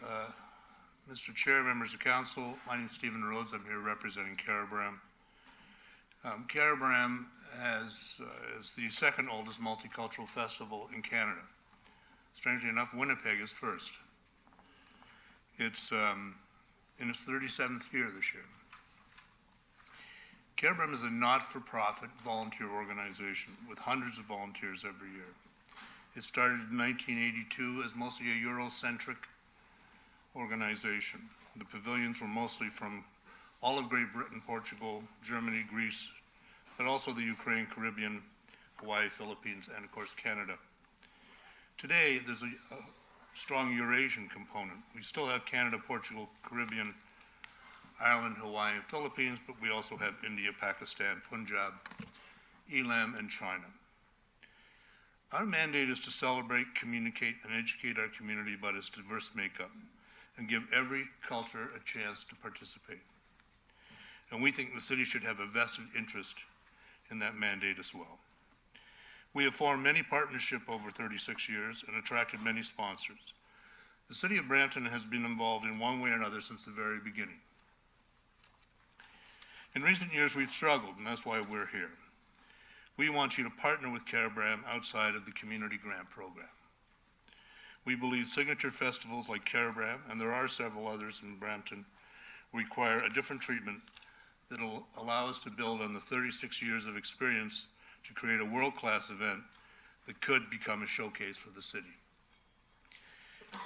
Mr. Chair, members of council. My name is Stephen Rhodes. I'm here representing Caribram. Caribram is the second oldest multicultural festival in Canada. Strangely enough, Winnipeg is first. It's in its 37th year this year. Caribram is a not-for-profit volunteer organization with hundreds of volunteers every year. It started in 1982 as mostly a Eurocentric organization. The pavilions were mostly from all of Great Britain, Portugal, Germany, Greece, but also the Ukraine, Caribbean, Hawaii, Philippines, and of course Canada. Today, there's a strong Eurasian component. We still have Canada, Portugal, Caribbean, Ireland, Hawaii, and Philippines, but we also have India, Pakistan, Punjab, Elam, and China. Our mandate is to celebrate, communicate, and educate our community about its diverse makeup and give every culture a chance to participate. And we think the city should have a vested interest in that mandate as well. We have formed many partnerships over 36 years and attracted many sponsors. The City of Brampton has been involved in one way or another since the very beginning. In recent years, we've struggled, and that's why we're here. We want you to partner with Caribram outside of the community grant program. We believe signature festivals like Caribram, and there are several others in Brampton, require a different treatment that will allow us to build on the 36 years of experience to create a world-class event that could become a showcase for the city.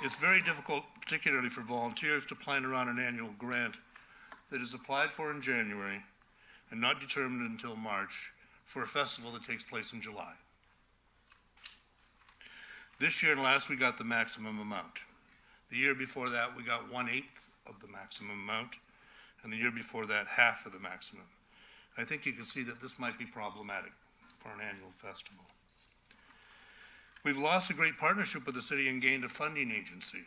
It's very difficult, particularly for volunteers, to plan around an annual grant that is applied for in January and not determined until March for a festival that takes place in July. This year and last, we got the maximum amount. The year before that, we got 1/8 of the maximum amount, and the year before that, half of the maximum. I think you can see that this might be problematic for an annual festival. We've lost a great partnership with the city and gained a funding agency.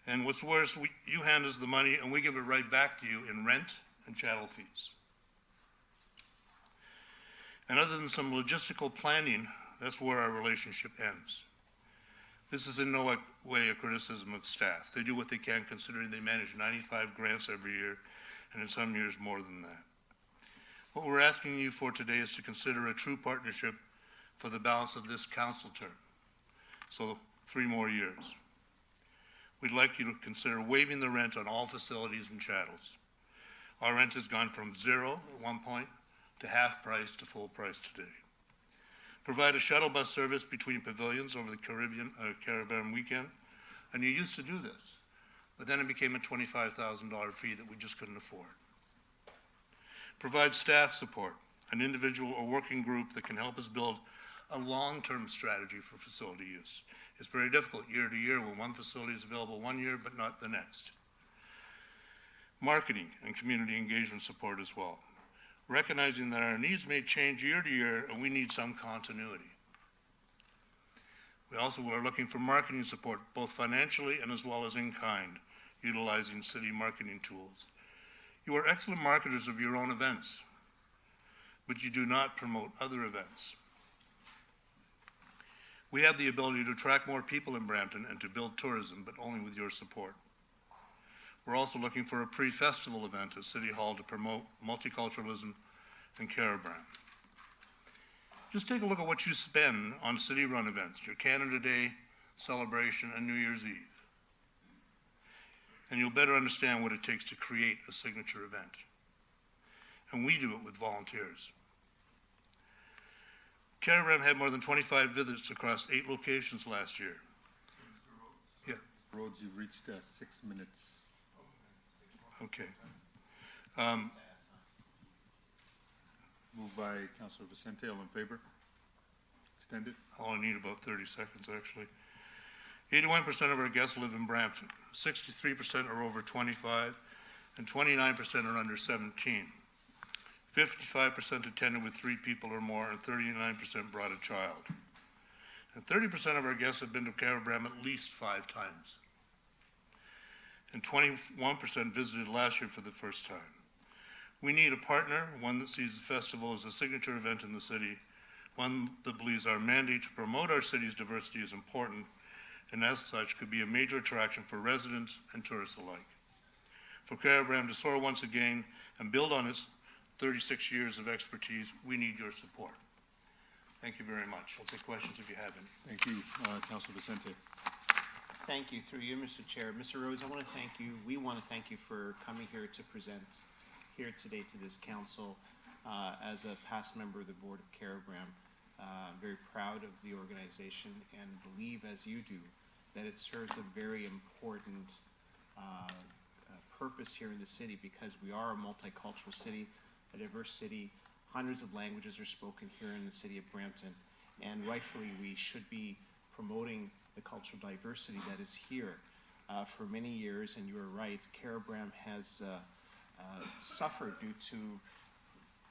And what's worse, you hand us the money and we give it right back to you in rent and chattel fees. And other than some logistical planning, that's where our relationship ends. This is in no way a criticism of staff. They do what they can, considering they manage 95 grants every year, and in some years more than that. What we're asking you for today is to consider a true partnership for the balance of this council term, so 3 more years. We'd like you to consider waiving the rent on all facilities and chattels. Our rent has gone from 0 at one point to half price to full price today. Provide a shuttle bus service between pavilions over the Caribbean weekend, and you used to do this, but then it became a $25,000 fee that we just couldn't afford. Provide staff support, an individual or working group that can help us build a long-term strategy for facility use. It's very difficult year to year when one facility is available one year but not the next. Marketing and community engagement support as well, recognizing that our needs may change year to year and we need some continuity. We also are looking for marketing support, both financially and as well as in kind, utilizing city marketing tools. You are excellent marketers of your own events, but you do not promote other events. We have the ability to attract more people in Brampton and to build tourism, but only with your support. We're also looking for a pre-festival event at City Hall to promote multiculturalism and Caribram. Just take a look at what you spend on city-run events, your Canada Day, celebration, and New Year's Eve. And you'll better understand what it takes to create a signature event. And we do it with volunteers. Caribram had more than 25 visits across 8 locations last year. Yeah. Rhodes, you've reached 6 minutes. Okay. Moved by Councilor Vicente, all in favor? Extended? I'll only need about 30 seconds, actually. 81% of our guests live in Brampton. 63% are over 25, and 29% are under 17. 55% attended with 3 people or more, and 39% brought a child. And 30% of our guests have been to Caribram at least 5 times. And 21% visited last year for the first time. We need a partner, one that sees the festival as a signature event in the city, one that believes our mandate to promote our city's diversity is important, and as such could be a major attraction for residents and tourists alike. For Caribram to soar once again and build on its 36 years of expertise, we need your support. Thank you very much. I'll take questions if you have any. Thank you, Councilor Vicente. Thank you. Through you, Mr. Chair. Mr. Rhodes, I want to thank you. We want to thank you for coming here to present here today to this council. As a past member of the Board of Caribram, I'm very proud of the organization and believe, as you do, that it serves a very important purpose here in the city because we are a multicultural city, a diverse city. Hundreds of languages are spoken here in the city of Brampton, and rightfully we should be promoting the cultural diversity that is here. For many years, and you are right, Caribram has suffered due to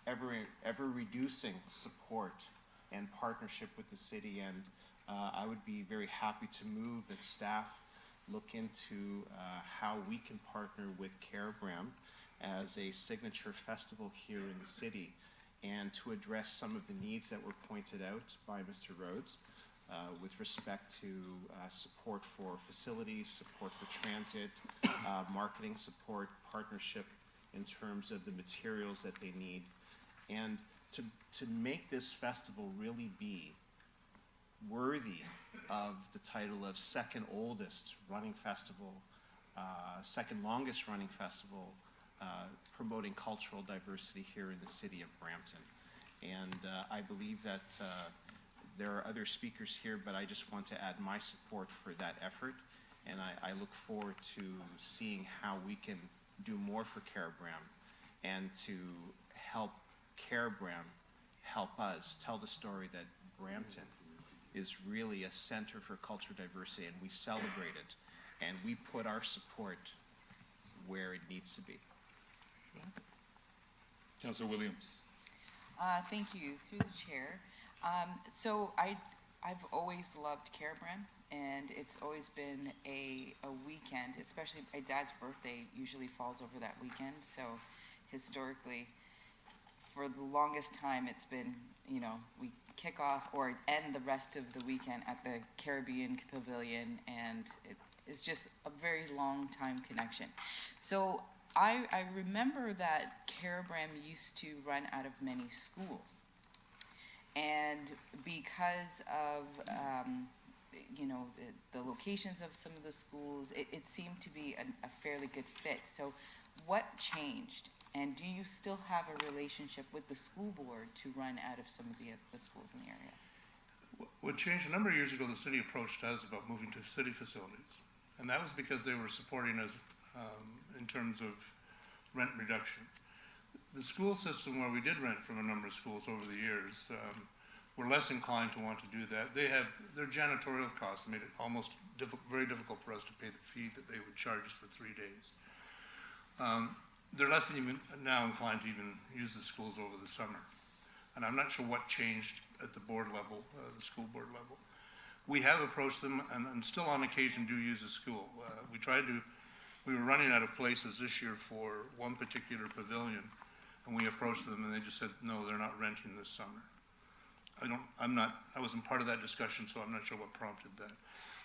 ever reducing support and partnership with the city, and I would be very happy to move that staff look into how we can partner with Caribram as a signature festival here in the city and to address some of the needs that were pointed out by Mr. Rhodes with respect to support for facilities, support for transit, marketing support, partnership in terms of the materials that they need, and to make this festival really be worthy of the title of second oldest running festival, second longest running festival, promoting cultural diversity here in the city of Brampton. And I believe that there are other speakers here, but I just want to add my support for that effort. And I look forward to seeing how we can do more for Caribram and to help Caribram help us tell the story that Brampton is really a center for cultural diversity, and we celebrate it, and we put our support where it needs to be. Councilor Williams. Thank you, through the chair. So I've always loved Caribram, and it's always been a weekend, especially my dad's birthday usually falls over that weekend, so historically, for the longest time, it's been, you know, we kick off or end the rest of the weekend at the Caribbean Pavilion, and it's just a very long time connection. So I remember that Caribram used to run out of many schools, and because of you know, the locations of some of the schools, it seemed to be a fairly good fit. So what changed? And do you still have a relationship with the school board to run out of some of the schools in the area? What changed, a number of years ago, the city approached us about moving to city facilities. And that was because they were supporting us in terms of rent reduction. The school system, where we did rent from a number of schools over the years, were less inclined to want to do that. They have their janitorial costs made it almost very difficult for us to pay the fee that they would charge us for 3 days. They're less even now inclined to even use the schools over the summer. And I'm not sure what changed at the board level, the school board level. We have approached them and still on occasion do use the school. We were running out of places this year for one particular pavilion, and we approached them and they just said, no, they're not renting this summer. I wasn't part of that discussion, so I'm not sure what prompted that.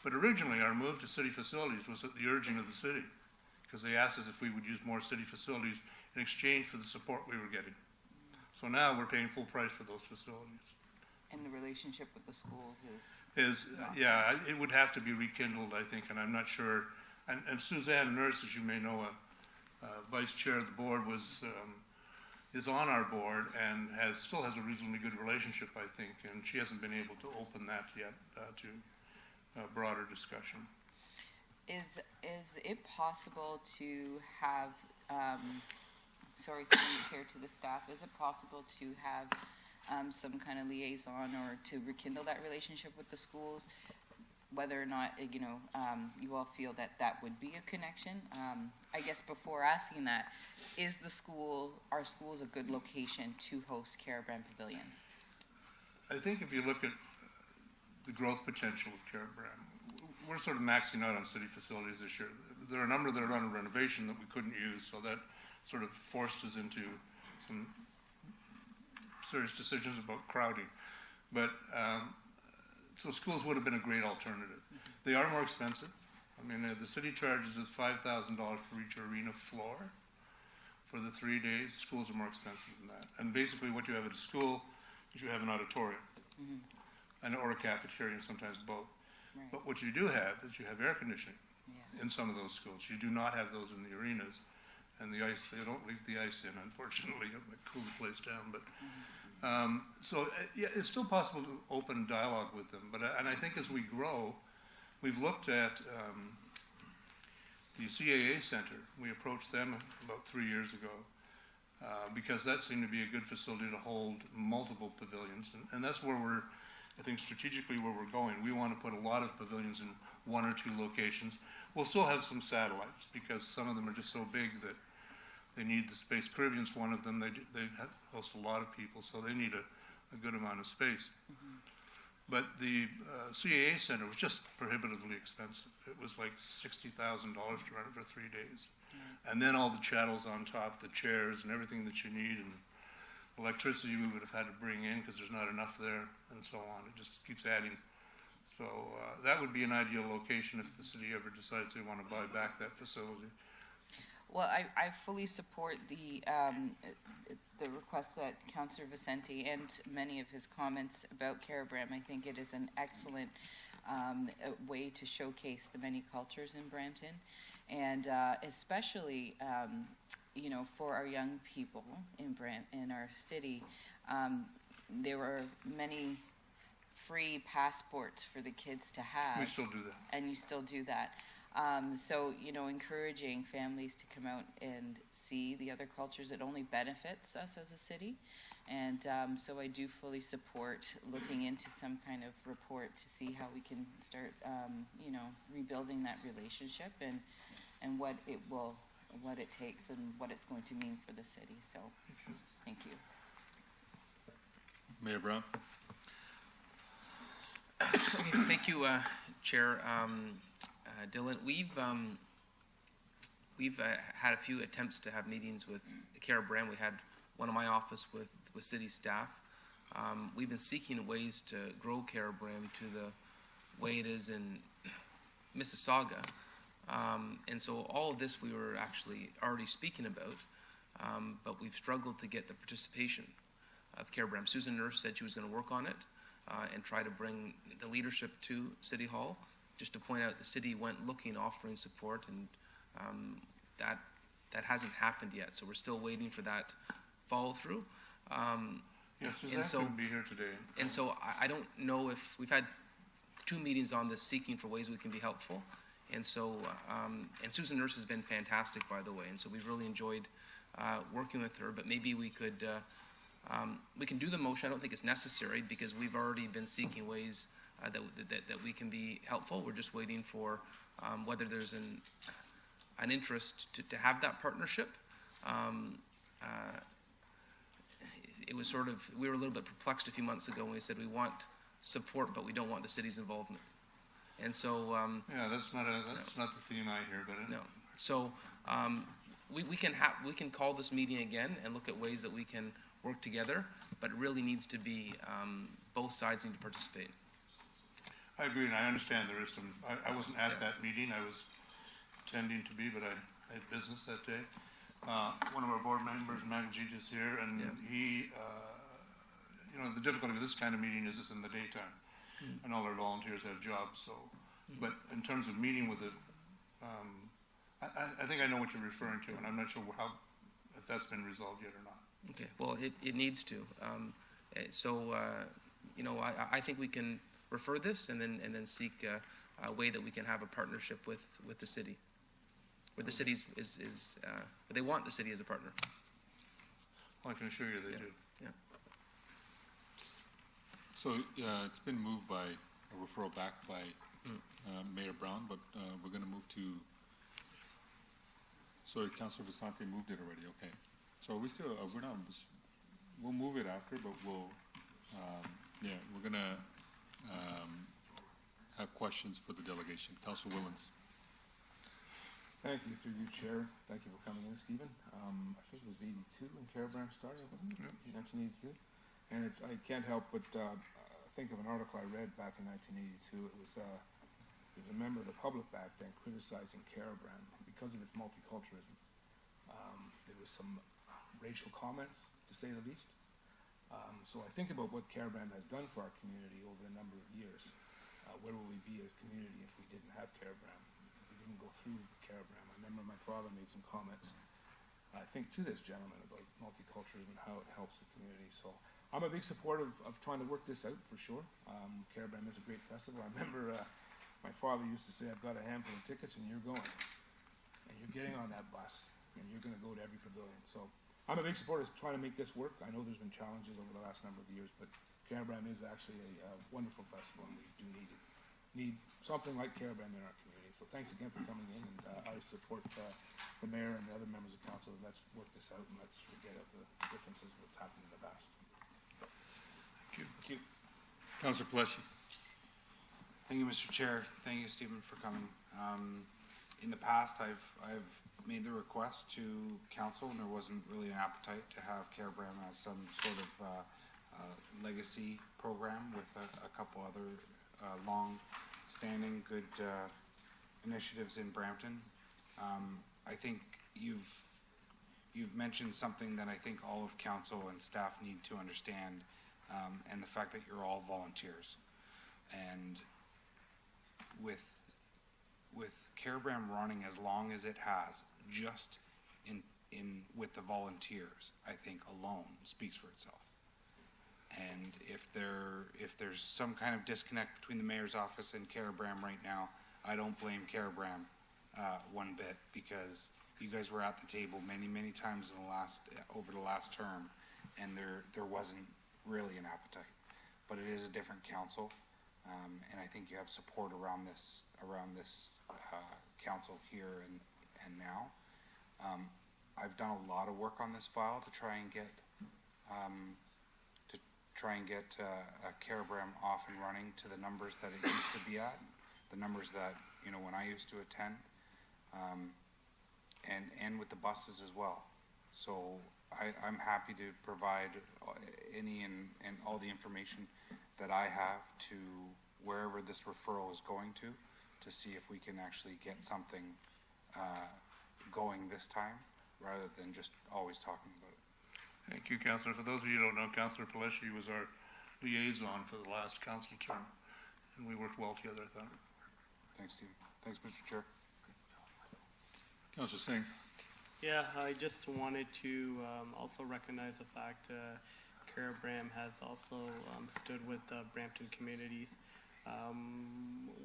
But originally our move to city facilities was at the urging of the city, because they asked us if we would use more city facilities in exchange for the support we were getting. So now we're paying full price for those facilities. And the relationship with the schools is? Yeah, it would have to be rekindled, I think, and I'm not sure. And Suzanne Nurse, as you may know, vice chair of the board, is on our board and still has a reasonably good relationship, I think, and she hasn't been able to open that yet to broader discussion. Is it possible to have, sorry, through you, Chair, to the staff, is it possible to have some kind of liaison or to rekindle that relationship with the schools, whether or not, you all feel that that would be a connection? I guess before asking that, are schools a good location to host Caribram Pavilions? I think if you look at the growth potential of Caribram, we're sort of maxing out on city facilities this year. There are a number that are under renovation that we couldn't use, so that sort of forced us into some serious decisions about crowding. But so schools would have been a great alternative. They are more expensive. I mean, the city charges us $5,000 for each arena floor for the 3 days. Schools are more expensive than that. And basically what you have at a school is you have an auditorium or a cafeteria, and sometimes both. Right. But what you do have is you have air conditioning in some of those schools. You do not have those in the arenas. And the ice, they don't leave the ice in, unfortunately. It might cool the place down. But so yeah, it's still possible to open dialogue with them. But and I think as we grow, we've looked at the CAA Center. We approached them about 3 years ago because that seemed to be a good facility to hold multiple pavilions. And that's where I think strategically where we're going. We want to put a lot of pavilions in 1 or 2 locations. We'll still have some satellites because some of them are just so big that they need the space. Caribbean's one of them. They host a lot of people, so they need a good amount of space. But the CAA Center was just prohibitively expensive. It was like $60,000 to run it for 3 days. And then all the chattels on top, the chairs and everything that you need, and electricity we would have had to bring in because there's not enough there, and so on. It just keeps adding. So that would be an ideal location if the city ever decides they want to buy back that facility. Well, I fully support the request that Councillor Vicente and many of his comments about Caribram. I think it is an excellent way to showcase the many cultures in Brampton, and especially for our young people in our city. There were many free passports for the kids to have. We still do that. And you still do that. So, encouraging families to come out and see the other cultures, it only benefits us as a city. And so I do fully support looking into some kind of report to see how we can start, rebuilding that relationship and what it takes and what it's going to mean for the city. So, thank you. Mayor Brown. Okay, thank you, Chair. Dylan, we've had a few attempts to have meetings with Caribram. We had one in my office with city staff. We've been seeking ways to grow Caribram to the way it is in Mississauga. And so all of this we were actually already speaking about, but we've struggled to get the participation of Caribram. Susan Nurse said she was going to work on it and try to bring the leadership to City Hall. Just to point out, the city went looking, offering support, and that hasn't happened yet. So we're still waiting for that follow through. Suzanne couldn't be here today. And so I don't know if we've had 2 meetings on this, seeking for ways we can be helpful. And so, and Susan Nurse has been fantastic, by the way. And so we've really enjoyed working with her. But maybe we could do the motion. I don't think it's necessary because we've already been seeking ways that we can be helpful. We're just waiting for whether there's an interest to have that partnership. It was we were a little bit perplexed a few months ago when we said we want support, but we don't want the city's involvement. And so that's not the theme I hear, but no. So we can call this meeting again and look at ways that we can work together, but it really needs to be both sides need to participate. I agree, and I understand there is some. I wasn't at that meeting. I was intending to be, but I had business that day. One of our board members, Magajij, is here, and you know, the difficulty with this kind of meeting is it's in the daytime, and all our volunteers have jobs, so, but in terms of meeting with it, I think I know what you're referring to, and I'm not sure if that's been resolved yet or not. Okay, well, it needs to. You know, I think we can refer this and then seek a way that we can have a partnership with the city, where the city they want the city as a partner. Well, I can assure you they do. Yeah. So, it's been moved by, a referral back by Mayor Brown, but we're gonna move to, sorry, Councilor Vicente moved it already, okay. So we still, we're not, we'll move it after, but we'll, yeah, we're gonna have questions for the delegation. Councilor Willens. Thank you, through you, Chair. Thank you for coming in, Stephen. I think it was 82 when Carabram started, wasn't it? 1982. And I can't help but think of an article I read back in 1982. It was there's a member of the public back then criticizing Carabram because of its multiculturalism. There was some racial comments, to say the least. So I think about what Carabram has done for our community over a number of years. Where would we be as a community if we didn't have Carabram? If we didn't go through Carabram? I remember my father made some comments, I think, to this gentleman about multiculturalism and how it helps the community. So I'm a big supporter of trying to work this out, for sure. Carabram is a great festival. I remember my father used to say, I've got a handful of tickets and you're going. And you're getting on that bus and you're going to go to every pavilion. So I'm a big supporter of trying to make this work. I know there's been challenges over the last number of years, but Carabram is actually a wonderful festival, and we do need something like Carabram in our community. So thanks again for coming in, and I support the mayor and the other members of council. Let's work this out and let's forget of the differences of what's happened in the past. Thank you. Thank you. Councilor Pelletier. Thank you, Mr. Chair. Thank you, Stephen, for coming. In the past, I've made the request to council, and there wasn't really an appetite to have Carabram as some sort of legacy program with a couple other long-standing good initiatives in Brampton. I think you've mentioned something that I think all of council and staff need to understand, and the fact that you're all volunteers. And with Carabram running as long as it has, just with the volunteers, I think alone speaks for itself. And if there's some kind of disconnect between the mayor's office and Carabram right now, I don't blame Carabram one bit, because you guys were at the table many times over the last term, and there wasn't really an appetite. But it is a different council, and I think you have support around this council here and now. I've done a lot of work on this file to try and get Carabram off and running to the numbers that it used to be at, the numbers that, you know, when I used to attend, and with the buses as well. So I'm happy to provide any and all the information that I have to wherever this referral is going to see if we can actually get something going this time, rather than just always talking about it. Thank you, Councillor. For those of you who don't know, Councillor Pelletier was our liaison for the last council term, and we worked well together, I thought. Thanks, Steve. Thanks, Mr. Chair. Councillor Singh. Yeah, I just wanted to also recognize the fact Carabram has also stood with Brampton communities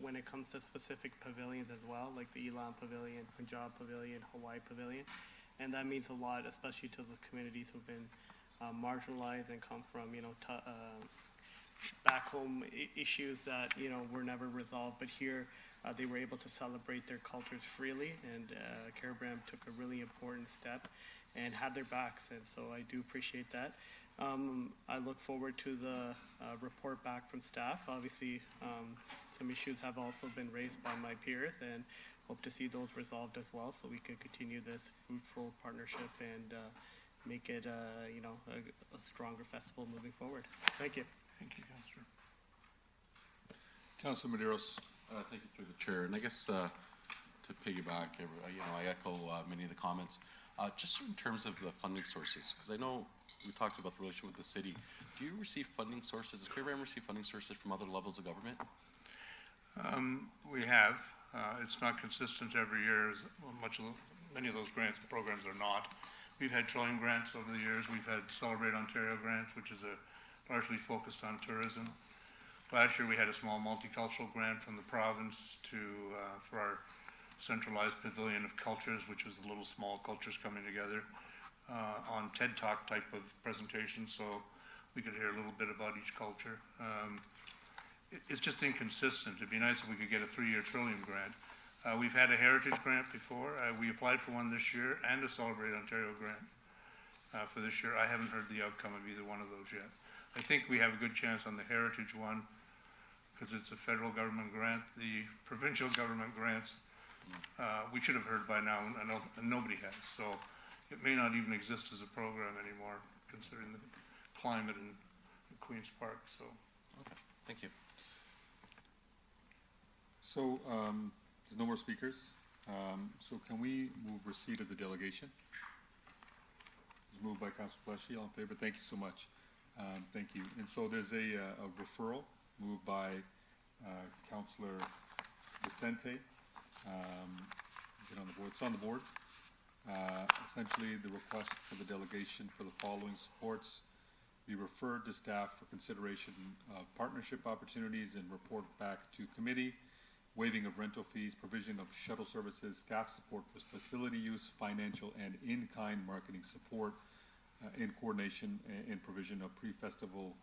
when it comes to specific pavilions as well, like the Elan Pavilion, Punjab Pavilion, Hawaii Pavilion. And that means a lot, especially to the communities who've been marginalized and come from, you know, back home issues that, you know, were never resolved. But here, they were able to celebrate their cultures freely, and Carabram took a really important step and had their backs, and so I do appreciate that. I look forward to the report back from staff. Obviously, some issues have also been raised by my peers, and hope to see those resolved as well, so we can continue this fruitful partnership and make it, you know, a stronger festival moving forward. Thank you. Thank you, Councillor. Councillor Medeiros. Thank you, through the chair. And I guess to piggyback, you know, I echo many of the comments. Just in terms of the funding sources, because I know we talked about the relationship with the city. Do you receive funding sources, does Caribram receive funding sources from other levels of government? We have. It's not consistent every year, as many of those grants and programs are not. We've had Trillium grants over the years. We've had Celebrate Ontario grants, which is largely focused on tourism. Last year, we had a small multicultural grant from the province for our centralized pavilion of cultures, which was the little small cultures coming together on TED Talk type of presentation, so we could hear a little bit about each culture. It's just inconsistent. It'd be nice if we could get a 3-year Trillium grant. We've had a Heritage grant before. We applied for one this year and a Celebrate Ontario grant for this year. I haven't heard the outcome of either one of those yet. I think we have a good chance on the Heritage one because it's a federal government grant. The provincial government grants, we should have heard by now, and nobody has. So it may not even exist as a program anymore, considering the climate in Queen's Park. So, okay, thank you. So, there's no more speakers. So can we move receipt of the delegation? It's moved by Councilor Pleshy. All in favor? Thank you so much. Thank you. And so there's a referral moved by Councilor Vicente. Is it on the board? It's on the board. Essentially, the request for the delegation for the following supports be referred to staff for consideration of partnership opportunities and report back to committee. Waiving of rental fees, provision of shuttle services, staff support for facility use, financial and in-kind marketing support, in coordination and provision of pre-festival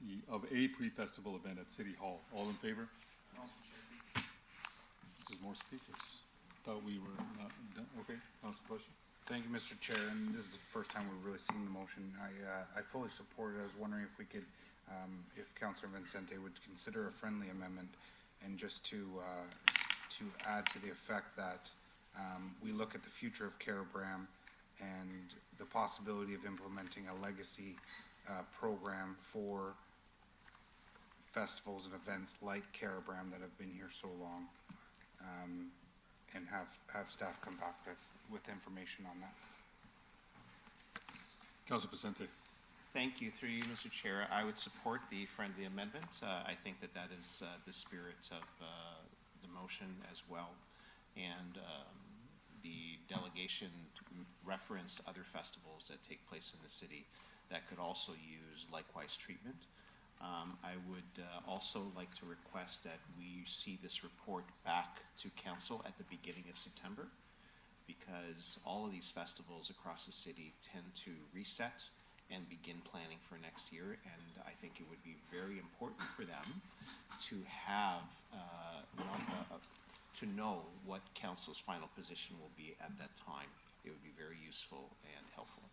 event at City Hall. All in favor? There's more speakers. Thought we were not done. Okay, Councilor Pleshy. Thank you, Mr. Chair, and this is the first time we've really seen the motion. I fully support it. I was wondering if we could, if Councilor Vicente would consider a friendly amendment, and just to add to the effect that we look at the future of Caribram and the possibility of implementing a legacy program for festivals and events like Caribram that have been here so long, and have staff come back with information on that. Councilor Vicente. Thank you. Through you, Mr. Chair, I would support the friendly amendment. I think that is the spirit of the motion as well. And the delegation referenced other festivals that take place in the city that could also use likewise treatment. I would also like to request that we see this report back to council at the beginning of September, because all of these festivals across the city tend to reset and begin planning for next year, and I think it would be very important for them to have, to know what council's final position will be at that time. It would be very useful and helpful.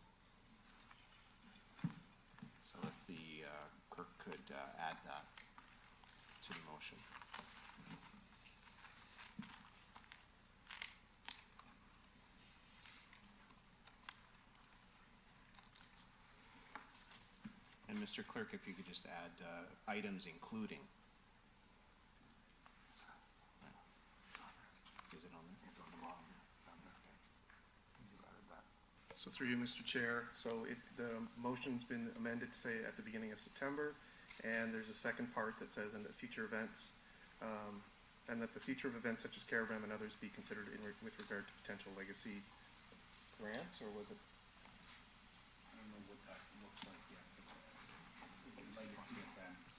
So if the clerk could add that to the motion. And Mr. Clerk, if you could just add items including. Is it on there? So through you, Mr. Chair, so the motion's been amended to say at the beginning of September, and there's a second part that says in the future events, and that the future of events such as Caribram and others be considered with regard to potential legacy grants, or was it? I don't know what that looks like yet. Legacy events.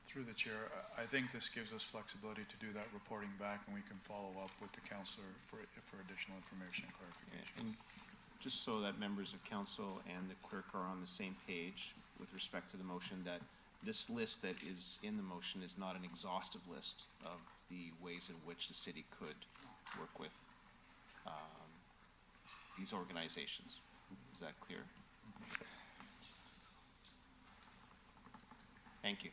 Through the chair, I think this gives us flexibility to do that reporting back, and we can follow up with the councillor for additional information and clarification. And just so that members of council and the clerk are on the same page with respect to the motion, that this list that is in the motion is not an exhaustive list of the ways in which the city could work with these organizations. Is that clear? Thank you.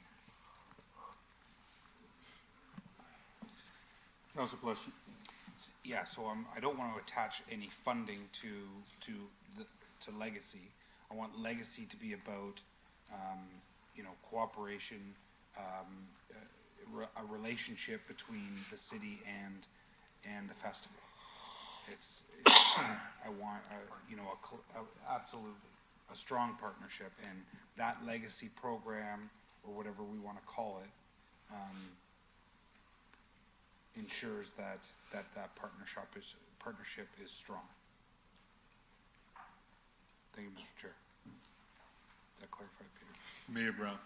Councilor Pleshy. Yeah, so I don't want to attach any funding to legacy. I want legacy to be about, cooperation, a relationship between the city and the festival. I want, absolutely, a strong partnership, and that legacy program, or whatever we want to call it, ensures that partnership is strong. Thank you, Mr. Chair. Does that clarify, Peter? Mayor Brown.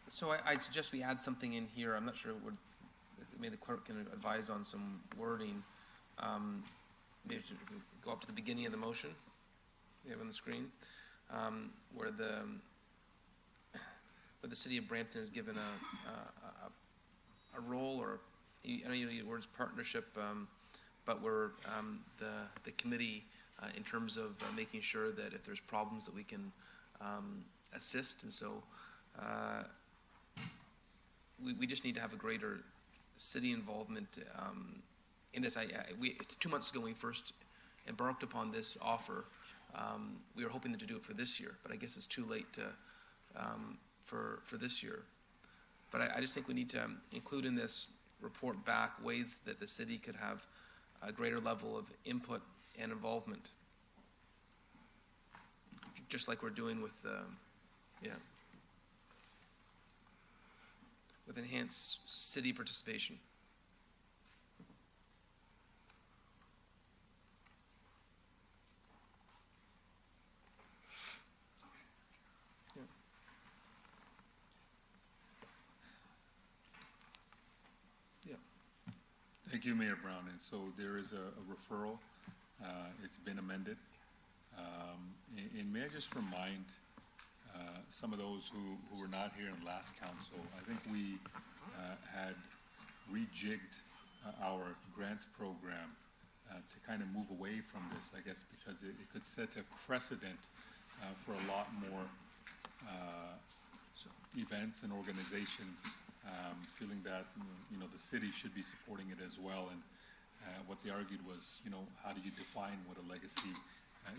So I suggest we add something in here. I'm not sure maybe the clerk can advise on some wording. Maybe to go up to the beginning of the motion we have on the screen, where the city of Brampton is given a role, or I know you use the words partnership, but we're the committee in terms of making sure that if there's problems that we can assist, and so we just need to have a greater city involvement in this. 2 months ago when we first embarked upon this offer, we were hoping to do it for this year, but I guess it's too late for this year. But I just think we need to include in this report back ways that the city could have a greater level of input and involvement, just like we're doing with with enhanced city participation. Thank you, Mayor Brown. And so there is a referral. It's been amended. And may I just remind some of those who were not here in last council, I think we had rejigged our grants program to kind of move away from this, I guess, because it could set a precedent for a lot more events and organizations feeling that the city should be supporting it as well. And what they argued was, how do you define what a legacy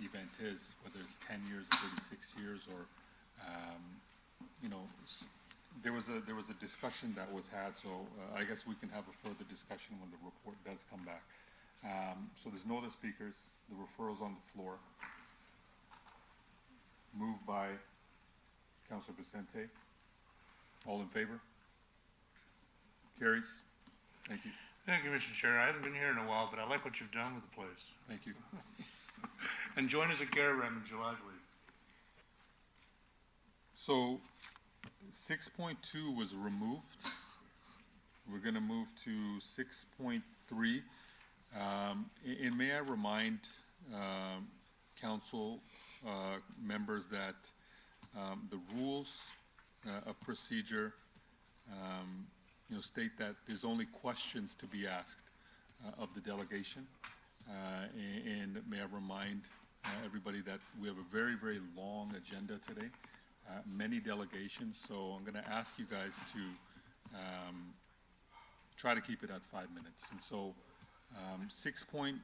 event is, whether it's 10 years, 36 years, or there was a discussion that was had. So I guess we can have a further discussion when the report does come back. So there's no other speakers. The referral's on the floor. Moved by Councilor Vicente. All in favor? Carries. Thank you. Thank you, Mr. Chair. I haven't been here in a while, but I like what you've done with the place. Thank you. And join us at Caravan in July, please. So 6.2 was removed. We're going to move to 6.3. And may I remind council members that the rules of procedure state that there's only questions to be asked of the delegation. And may I remind everybody that we have a very, very long agenda today, many delegations, so I'm going to ask you guys to try to keep it at 5 minutes. And so 6.3,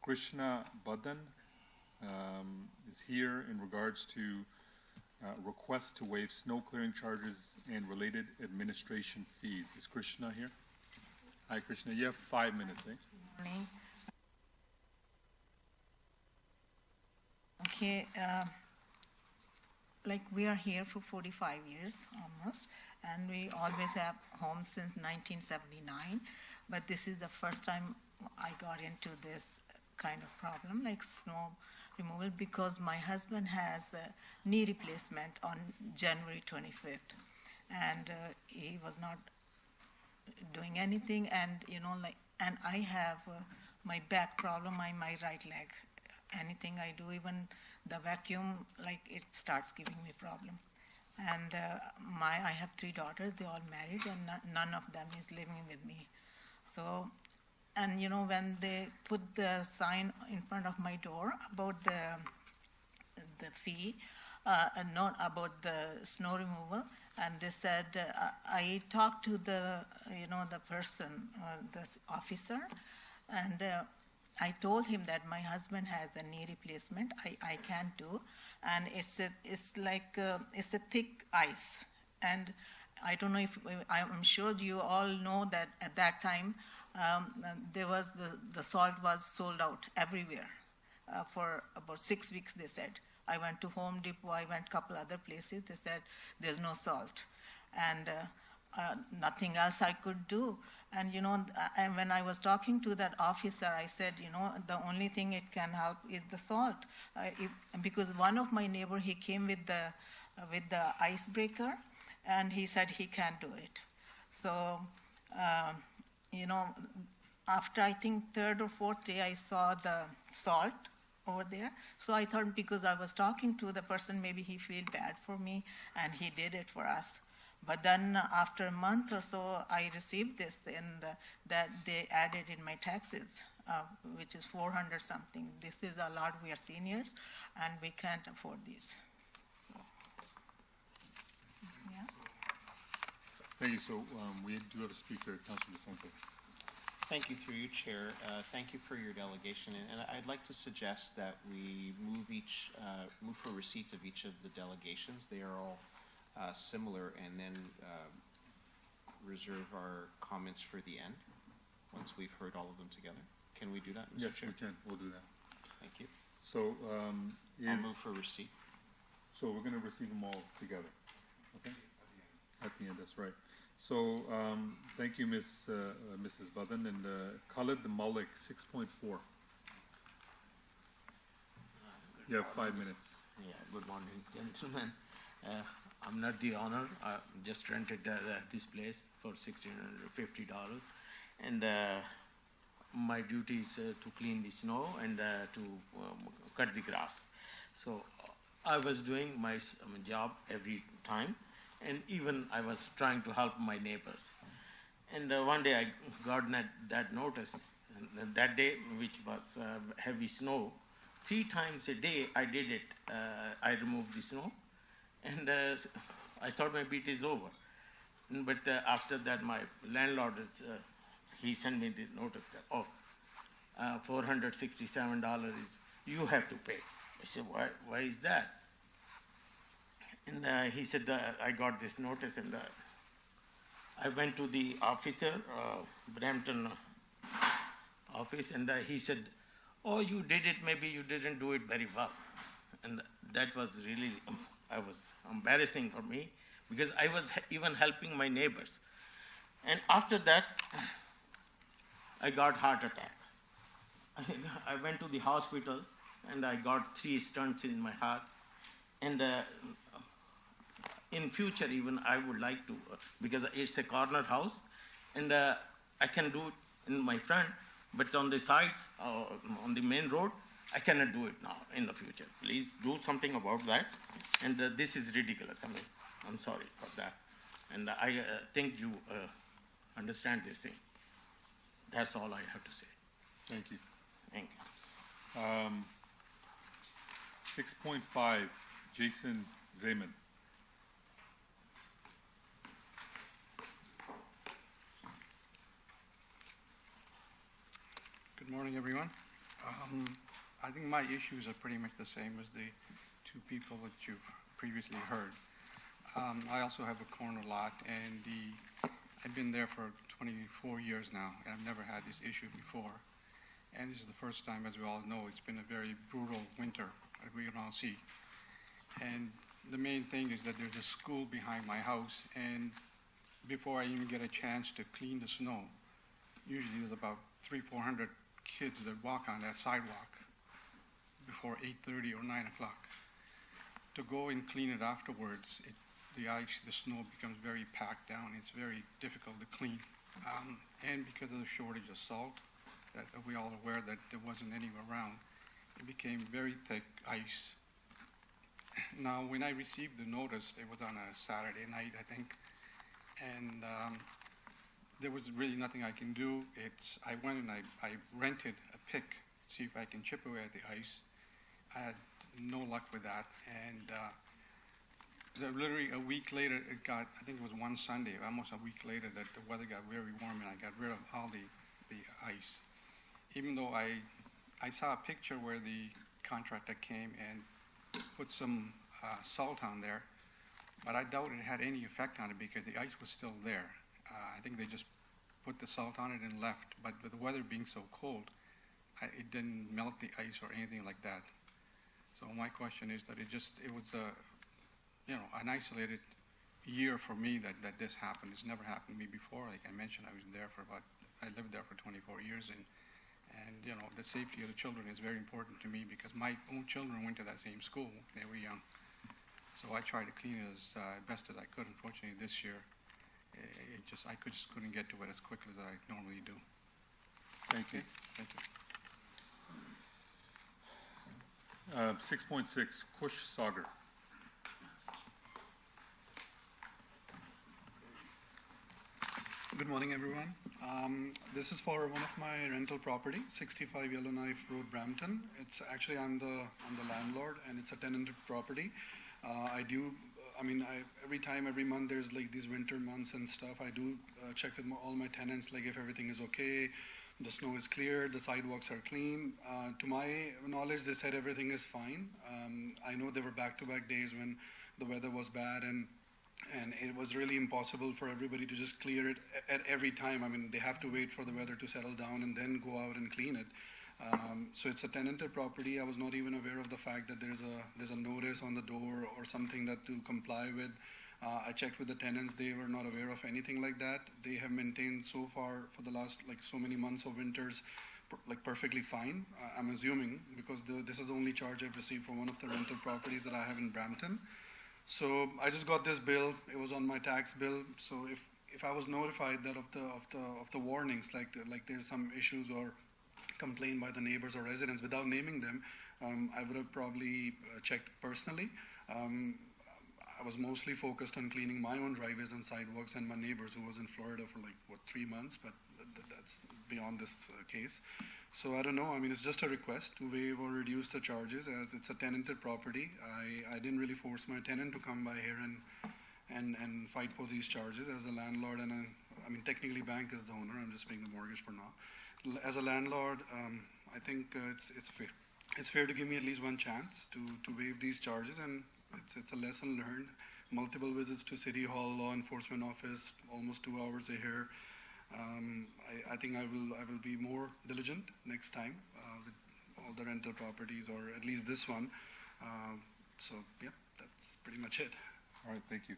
Krishna Badan is here in regards to request to waive snow clearing charges and related administration fees. Is Krishna here? Hi, Krishna. You have 5 minutes, eh? Morning. Okay, like we are here for 45 years almost, and we always have homes since 1979, but this is the first time I got into this kind of problem, like snow removal, because my husband has a knee replacement on January 25th, and he was not doing anything, and and I have my back problem, my right leg. Anything I do, even the vacuum, like it starts giving me problem. And I have 3 daughters, they all married, and none of them is living with me. So, and when they put the sign in front of my door about the fee, not about the snow removal, and they said, I talked to the, the person, this officer, and I told him that my husband has a knee replacement. I can't do, and it's a thick ice, and I don't know if I'm sure you all know that at that time there was the salt was sold out everywhere for about 6 weeks. They said. I went to Home Depot. I went a couple other places. They said there's no salt, and nothing else I could do. And and when I was talking to that officer, I said, the only thing it can help is the salt, because one of my neighbor, he came with the icebreaker, and he said he can't do it. So, after I think third or fourth day, I saw the salt over there. So I thought, because I was talking to the person, maybe he feel bad for me, and he did it for us. But then after a month or so, I received this, and that they added in my taxes, which is 400 something. This is a lot. We are seniors, and we can't afford these. So, yeah. Thank you. So we do have a speaker, Councilor Vicente. Thank you, through you, Chair. Thank you for your delegation, and I'd like to suggest that we move for receipt of each of the delegations. They are all similar, and then reserve our comments for the end, once we've heard all of them together. Can we do that, Mr. Yes, Chair? we can. We'll do that. Thank you. So, I'll move for receipt. So we're going to receive them all together, okay? At the end, that's right. So, thank you, Mrs. Badan, and Khalid Malik, 6.4. You have 5 minutes. Yeah, good morning, gentlemen. I'm not the owner. I just rented this place for $1,650, and my duty is to clean the snow and to cut the grass. So I was doing my job every time, and even I was trying to help my neighbors. And one day I got that notice, and that day, which was heavy snow, 3 times a day I did it. I removed the snow, and I thought maybe it is over. But after that, my landlord, he sent me the notice that, $467 is you have to pay. I said, why is that? And he said, I got this notice, and I went to the officer, Brampton office, and he said, oh, you did it, maybe you didn't do it very well. And that was really, was embarrassing for me, because I was even helping my neighbors. And after that, I got heart attack. I went to the hospital, and I got 3 stents in my heart. And in future, even I would like to, because it's a corner house, and I can do it in my front, but on the sides, on the main road, I cannot do it now in the future. Please do something about that. And this is ridiculous. I'm sorry for that. And I think you understand this thing. That's all I have to say. Thank you. Thank you. 6.5, Jason Zeman. Good morning, everyone. I think my issues are pretty much the same as the 2 people that you've previously heard. I also have a corner lot, and I've been there for 24 years now, and I've never had this issue before. And this is the first time, as we all know, it's been a very brutal winter that we can all see. And the main thing is that there's a school behind my house, and before I even get a chance to clean the snow, usually there's about 300-400 kids that walk on that sidewalk before 8:30 or 9 o'clock. To go and clean it afterwards, the snow becomes very packed down. It's very difficult to clean. And because of the shortage of salt, that we all aware that there wasn't any around, it became very thick ice. Now, when I received the notice, it was on a Saturday night, I think, and there was really nothing I can do. I went and I rented a pick to see if I can chip away at the ice. I had no luck with that, and literally a week later, I think it was one Sunday, almost a week later, that the weather got very warm, and I got rid of all the ice. Even though I I saw a picture where the contractor came and put some salt on there, but I doubt it had any effect on it because the ice was still there. I think they just put the salt on it and left, but with the weather being so cold, it didn't melt the ice or anything like that. So my question is that it was an isolated year for me that this happened. It's never happened to me before. Like I mentioned, I lived there for 24 years, and the safety of the children is very important to me because my own children went to that same school. They were young. So I tried to clean it as best as I could. Unfortunately, this year, I just couldn't get to it as quickly as I normally do. Thank you. Thank you. 6.6, Kush Sagar. Good morning, everyone. This is for one of my rental property, 65 Yellowknife Road, Brampton. It's actually I'm the landlord, and it's a tenanted property. Every month there's like these winter months and stuff. I do check with all my tenants, like if everything is okay, the snow is clear, the sidewalks are clean. To my knowledge, they said everything is fine. I know there were back-to-back days when the weather was bad and it was really impossible for everybody to just clear it at every time. I mean, they have to wait for the weather to settle down and then go out and clean it. So it's a tenanted property. I was not even aware of the fact that there's a notice on the door or something that to comply with. I checked with the tenants. They were not aware of anything like that. They have maintained so far for the last so many months of winters perfectly fine. I'm assuming because this is the only charge I've received for one of the rental properties that I have in Brampton. So I just got this bill. It was on my tax bill. So if I was notified that of the warnings, like there's some issues or complaint by the neighbors or residents without naming them, I would have probably checked personally. I was mostly focused on cleaning my own driveways and sidewalks and my neighbors who was in Florida for 3 months, but that's beyond this case. So I don't know. I mean, it's just a request to waive or reduce the charges as it's a tenanted property. I didn't really force my tenant to come by here and fight for these charges as a landlord, and technically bank is the owner. I'm just paying the mortgage for now. As a landlord, I think it's fair. It's fair to give me at least one chance to waive these charges, and it's a lesson learned. Multiple visits to City Hall, law enforcement office, almost 2 hours a year. I think I will be more diligent next time with all the rental properties, or at least this one. So yeah, that's pretty much it. All right, thank you.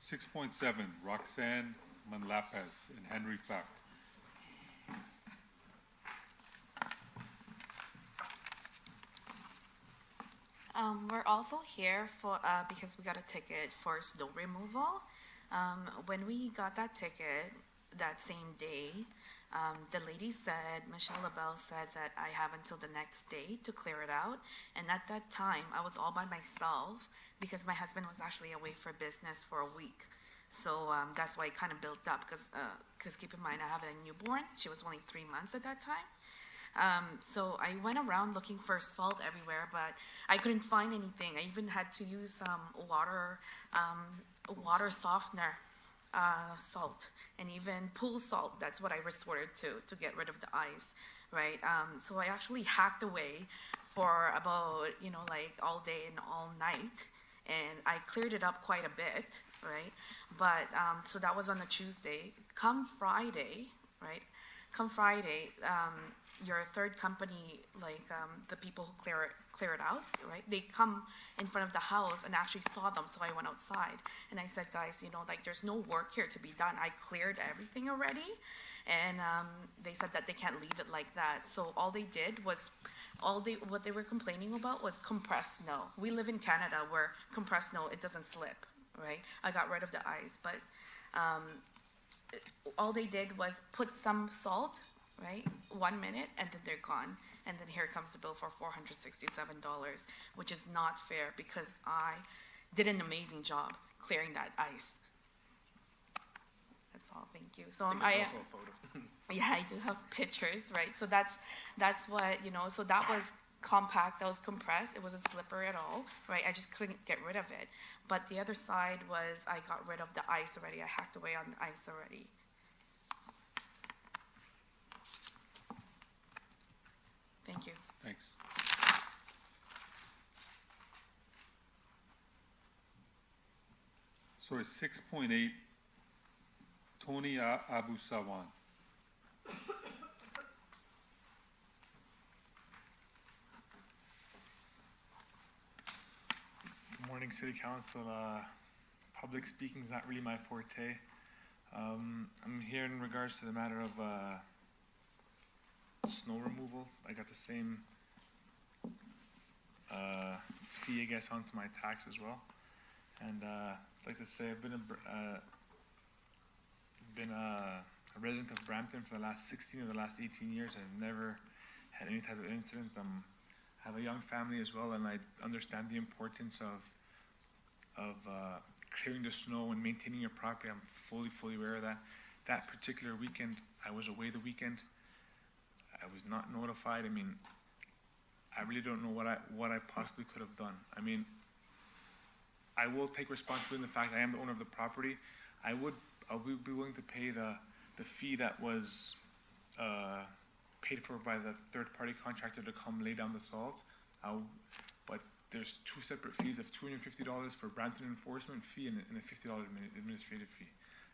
6.7, Roxanne Manlapez and Henry Fact. We're also here for because we got a ticket for snow removal. When we got that ticket that same day, the lady said, Michelle LaBelle said that I have until the next day to clear it out. And at that time, I was all by myself because my husband was actually away for business for a week. So that's why it kind of built up because keep in mind, I have a newborn. She was only 3 months at that time. So I went around looking for salt everywhere, but I couldn't find anything. I even had to use water softener salt, and even pool salt. That's what I resorted to get rid of the ice, right? So I actually hacked away for about, all day and all night, and I cleared it up quite a bit, right? But, so that was on a Tuesday. Come Friday, your third company, the people who clear it out, right? They come in front of the house and actually saw them, so I went outside and I said, guys, there's no work here to be done. I cleared everything already, and they said that they can't leave it like that. So all they did was, what they were complaining about was compressed snow. We live in Canada where compressed snow, it doesn't slip, right? I got rid of the ice, but all they did was put some salt, right? 1 minute, and then they're gone. And then here comes the bill for $467, which is not fair because I did an amazing job clearing that ice. That's all. Thank you. So yeah, I do have pictures, right? So that's what, so that was compact, that was compressed. It wasn't slippery at all, right? I just couldn't get rid of it. But the other side was I got rid of the ice already. I hacked away on the ice already. Thanks. So it's 6.8, Tony Abu Sawan. Good morning, City Council. Public speaking is not really my forte. I'm here in regards to the matter of snow removal. I got the same fee, I guess, onto my tax as well. And I'd like to say I've been a resident of Brampton for the last 16 or the last 18 years. I've never had any type of incident. I have a young family as well, and I understand the importance of clearing the snow and maintaining your property. I'm fully aware of that. That particular weekend, I was away the weekend. I was not notified. I mean, I really don't know what I possibly could have done. I mean, I will take responsibility in the fact I am the owner of the property. I'll be willing to pay the fee that was paid for by the third-party contractor to come lay down the salt. But there's two separate fees of $250 for Brampton enforcement fee and a $50 administrative fee.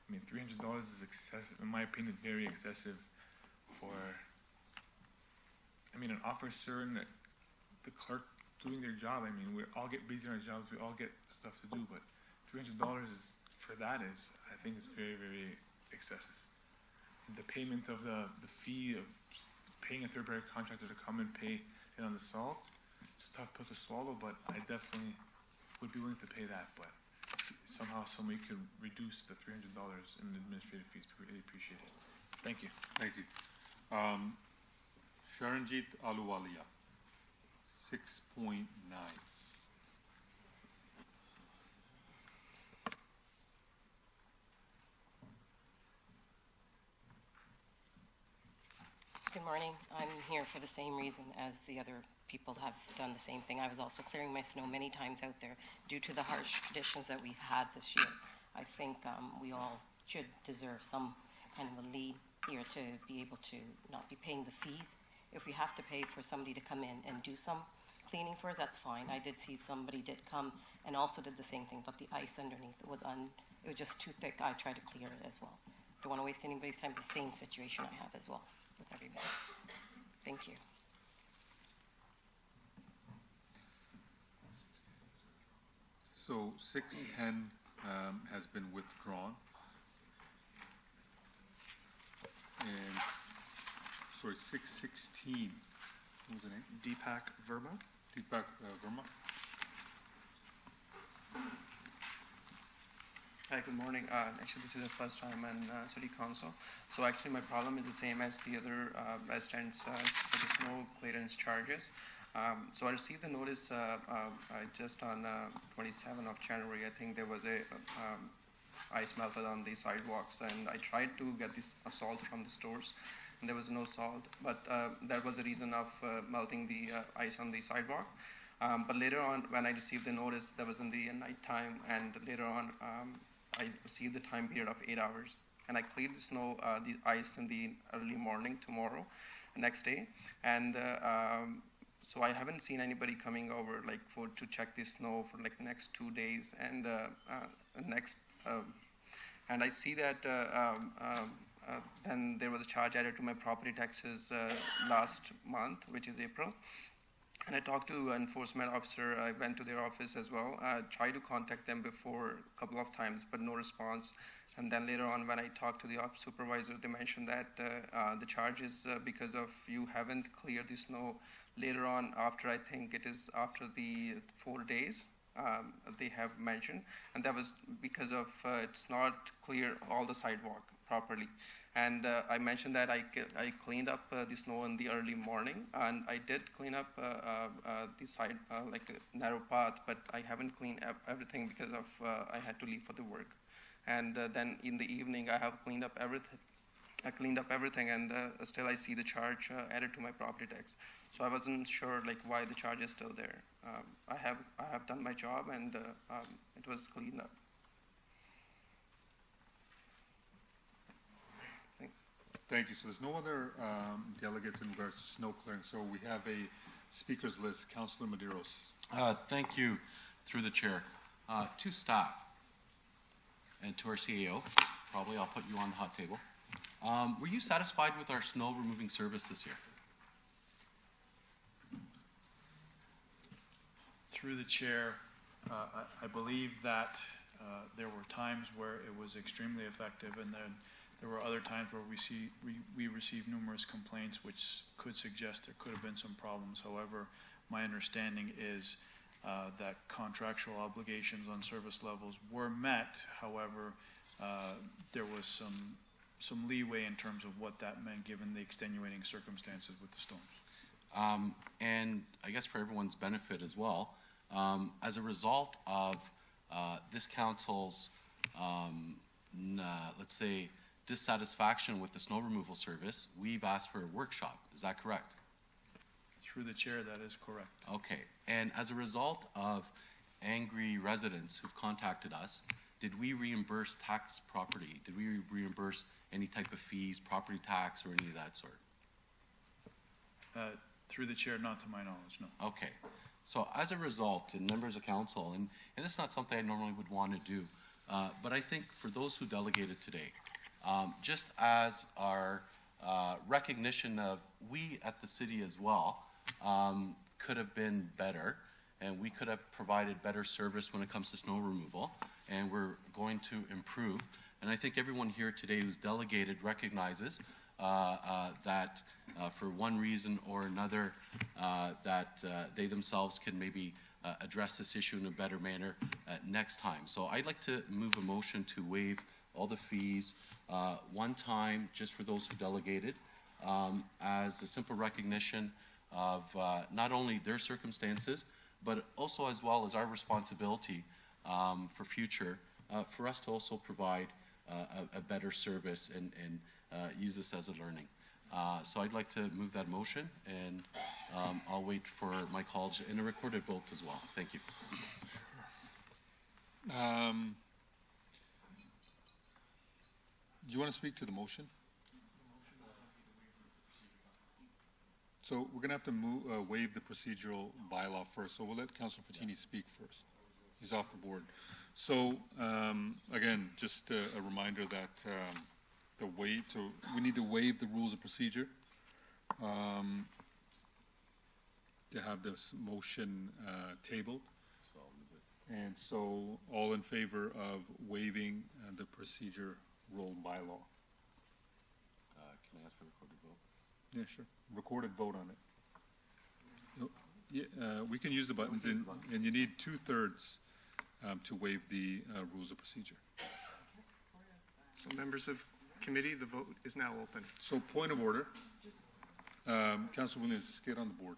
I mean, $300 is excessive, in my opinion, very excessive for, I mean, an officer and the clerk doing their job. I mean, we all get busy on our jobs, we all get stuff to do, but $300 for that is, I think, is very excessive. The payment of the fee of paying a third-party contractor to come and pay it on the salt, it's a tough pill to swallow, but I definitely would be willing to pay that. But somehow somebody could reduce the $300 in administrative fees, we really appreciate it. Thank you. Thank you. Sharanjit Aluwalia, 6.9. Good morning. I'm here for the same reason as the other people have done the same thing. I was also clearing my snow many times out there due to the harsh conditions that we've had this year. I think we all should deserve some kind of a lead here to be able to not be paying the fees. If we have to pay for somebody to come in and do some cleaning for us, that's fine. I did see somebody did come and also did the same thing, but the ice underneath it was just too thick. I tried to clear it as well. Don't want to waste anybody's time. The same situation I have as well with everybody. Thank you. So 610 has been withdrawn. And, sorry, 616. What was the name? Deepak Verma. Deepak Verma. Hi, good morning. Actually, this is the first time in City Council. So actually, my problem is the same as the other residents for the snow clearance charges. So I received the notice just on 27th of January. I think there was a ice melted on the sidewalks, and I tried to get this salt from the stores, and there was no salt. But that was the reason of melting the ice on the sidewalk. But later on, when I received the notice, that was in the night time, and later on, I received the time period of 8 hours. And I cleared the snow, the ice in the early morning tomorrow, next day. And so I haven't seen anybody coming over to check the snow for next 2 days. And and I see that then there was a charge added to my property taxes last month, which is April. And I talked to an enforcement officer. I went to their office as well. I tried to contact them before a couple of times, but no response. And then later on, when I talked to the ops supervisor, they mentioned that the charge is because of you haven't cleared the snow. Later on, after I think it is after the 4 days, they have mentioned, and that was because of it's not clear all the sidewalk properly. And I mentioned that I cleaned up the snow in the early morning, and I did clean up the side, like a narrow path, but I haven't cleaned up everything because of I had to leave for the work. And then in the evening, I have cleaned up everything. I cleaned up everything, and still I see the charge added to my property tax. So I wasn't sure why the charge is still there. I have done my job, and it was cleaned up. Thanks. Thank you. So there's no other delegates in regards to snow clearing. So we have Speakers list, Councilor Maderos. Thank you, through the chair. To staff and to our CEO, probably I'll put you on the hot table. Were you satisfied with our snow removing service this year? Through the chair, I believe that there were times where it was extremely effective, and then there were other times where we received numerous complaints which could suggest there could have been some problems. However, my understanding is that contractual obligations on service levels were met. However, there was some leeway in terms of what that meant given the extenuating circumstances with the storms. And I guess for everyone's benefit as well, as a result of this council's, let's say, dissatisfaction with the snow removal service, we've asked for a workshop. Is that correct? Through the chair, that is correct. Okay. And as a result of angry residents who've contacted us, did we reimburse tax property? Did we reimburse any type of fees, property tax, or any of that sort? Through the chair, not to my knowledge, no. Okay. So as a result, and members of council, and this is not something I normally would want to do, but I think for those who delegated today, just as our recognition of we at the city as well could have been better, and we could have provided better service when it comes to snow removal, and we're going to improve. And I think everyone here today who's delegated recognizes that for one reason or another that they themselves can maybe address this issue in a better manner next time. So I'd like to move a motion to waive all the fees one time just for those who delegated as a simple recognition of not only their circumstances, but also as well as our responsibility for future for us to also provide a better service and use this as a learning. So I'd like to move that motion, and I'll wait for my colleagues in a recorded vote as well. Thank you. Do you want to speak to the motion? So we're going to have to waive the procedural bylaw first. So we'll let Councilor Fatini speak first. He's off the board. So again, just a reminder that we need to waive the rules of procedure to have this motion tabled. And so all in favor of waiving the procedure rule bylaw? Can I ask for a recorded vote? Yeah, sure. Recorded vote on it. No, yeah, we can use the buttons, and you need 2/3 to waive the rules of procedure. So members of committee, the vote is now open. So point of order. Councilor Williams, get on the board.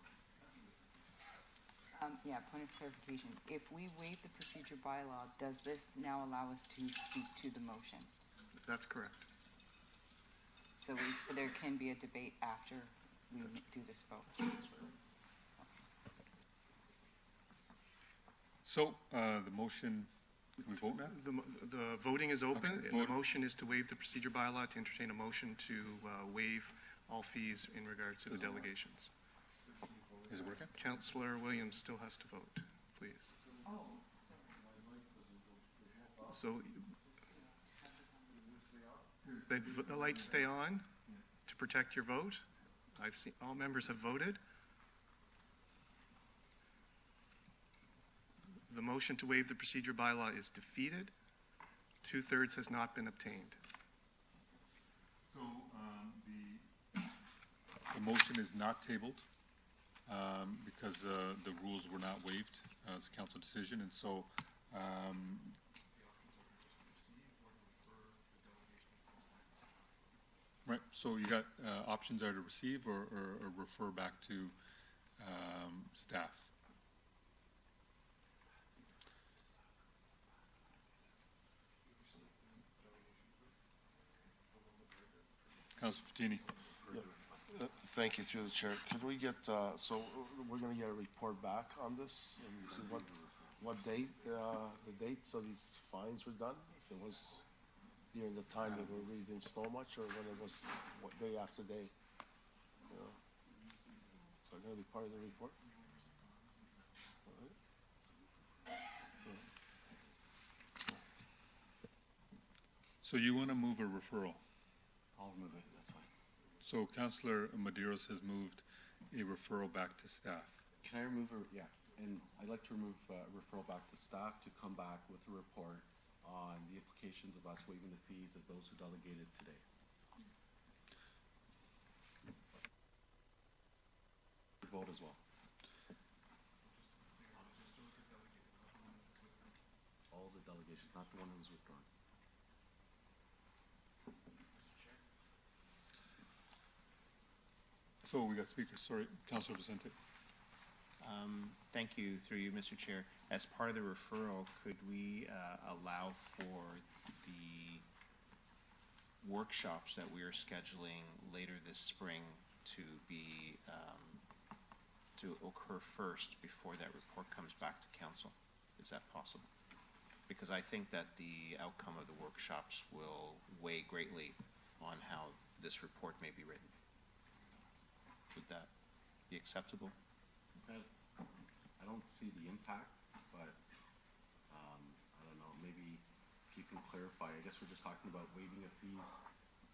Yeah, point of clarification. If we waive the procedure bylaw, does this now allow us to speak to the motion? That's correct. So there can be a debate after we do this vote? So the motion, can we vote now? The voting is open. Okay, And the motion is to waive the procedure bylaw, to entertain a motion to waive all fees in regards to the delegations. Is it working? Councillor Williams still has to vote, please. So the lights stay on to protect your vote. I've seen, all members have voted. The motion to waive the procedure bylaw is defeated. 2/3 has not been obtained. So the motion is not tabled because the rules were not waived as a council decision, and so right. So you got options are to receive or refer back to staff. Councilor Fatini. Thank you, through the chair. Can we get, so we're gonna get a report back on this and see what date, the date, so these fines were done? If it was during the time that we really didn't snow much, or when it was, what, day after day? You know? So I'm gonna be part of the report? All right. So you want to move a referral? I'll move it, that's fine. So Councillor Maderos has moved a referral back to staff. Can I remove, and I'd like to remove referral back to staff to come back with a report on the implications of us waiving the fees of those who delegated today. Vote as well. All the delegations, not the one who was withdrawn. So we got speakers, sorry, Councillor Vicente. Thank you, through you, Mr. Chair. As part of the referral, could we allow for the workshops that we are scheduling later this spring to be, to occur first before that report comes back to council? Is that possible? Because I think that the outcome of the workshops will weigh greatly on how this report may be written. Would that be acceptable? I don't see the impact, but, I don't know, maybe if you can clarify, I guess we're just talking about waiving of fees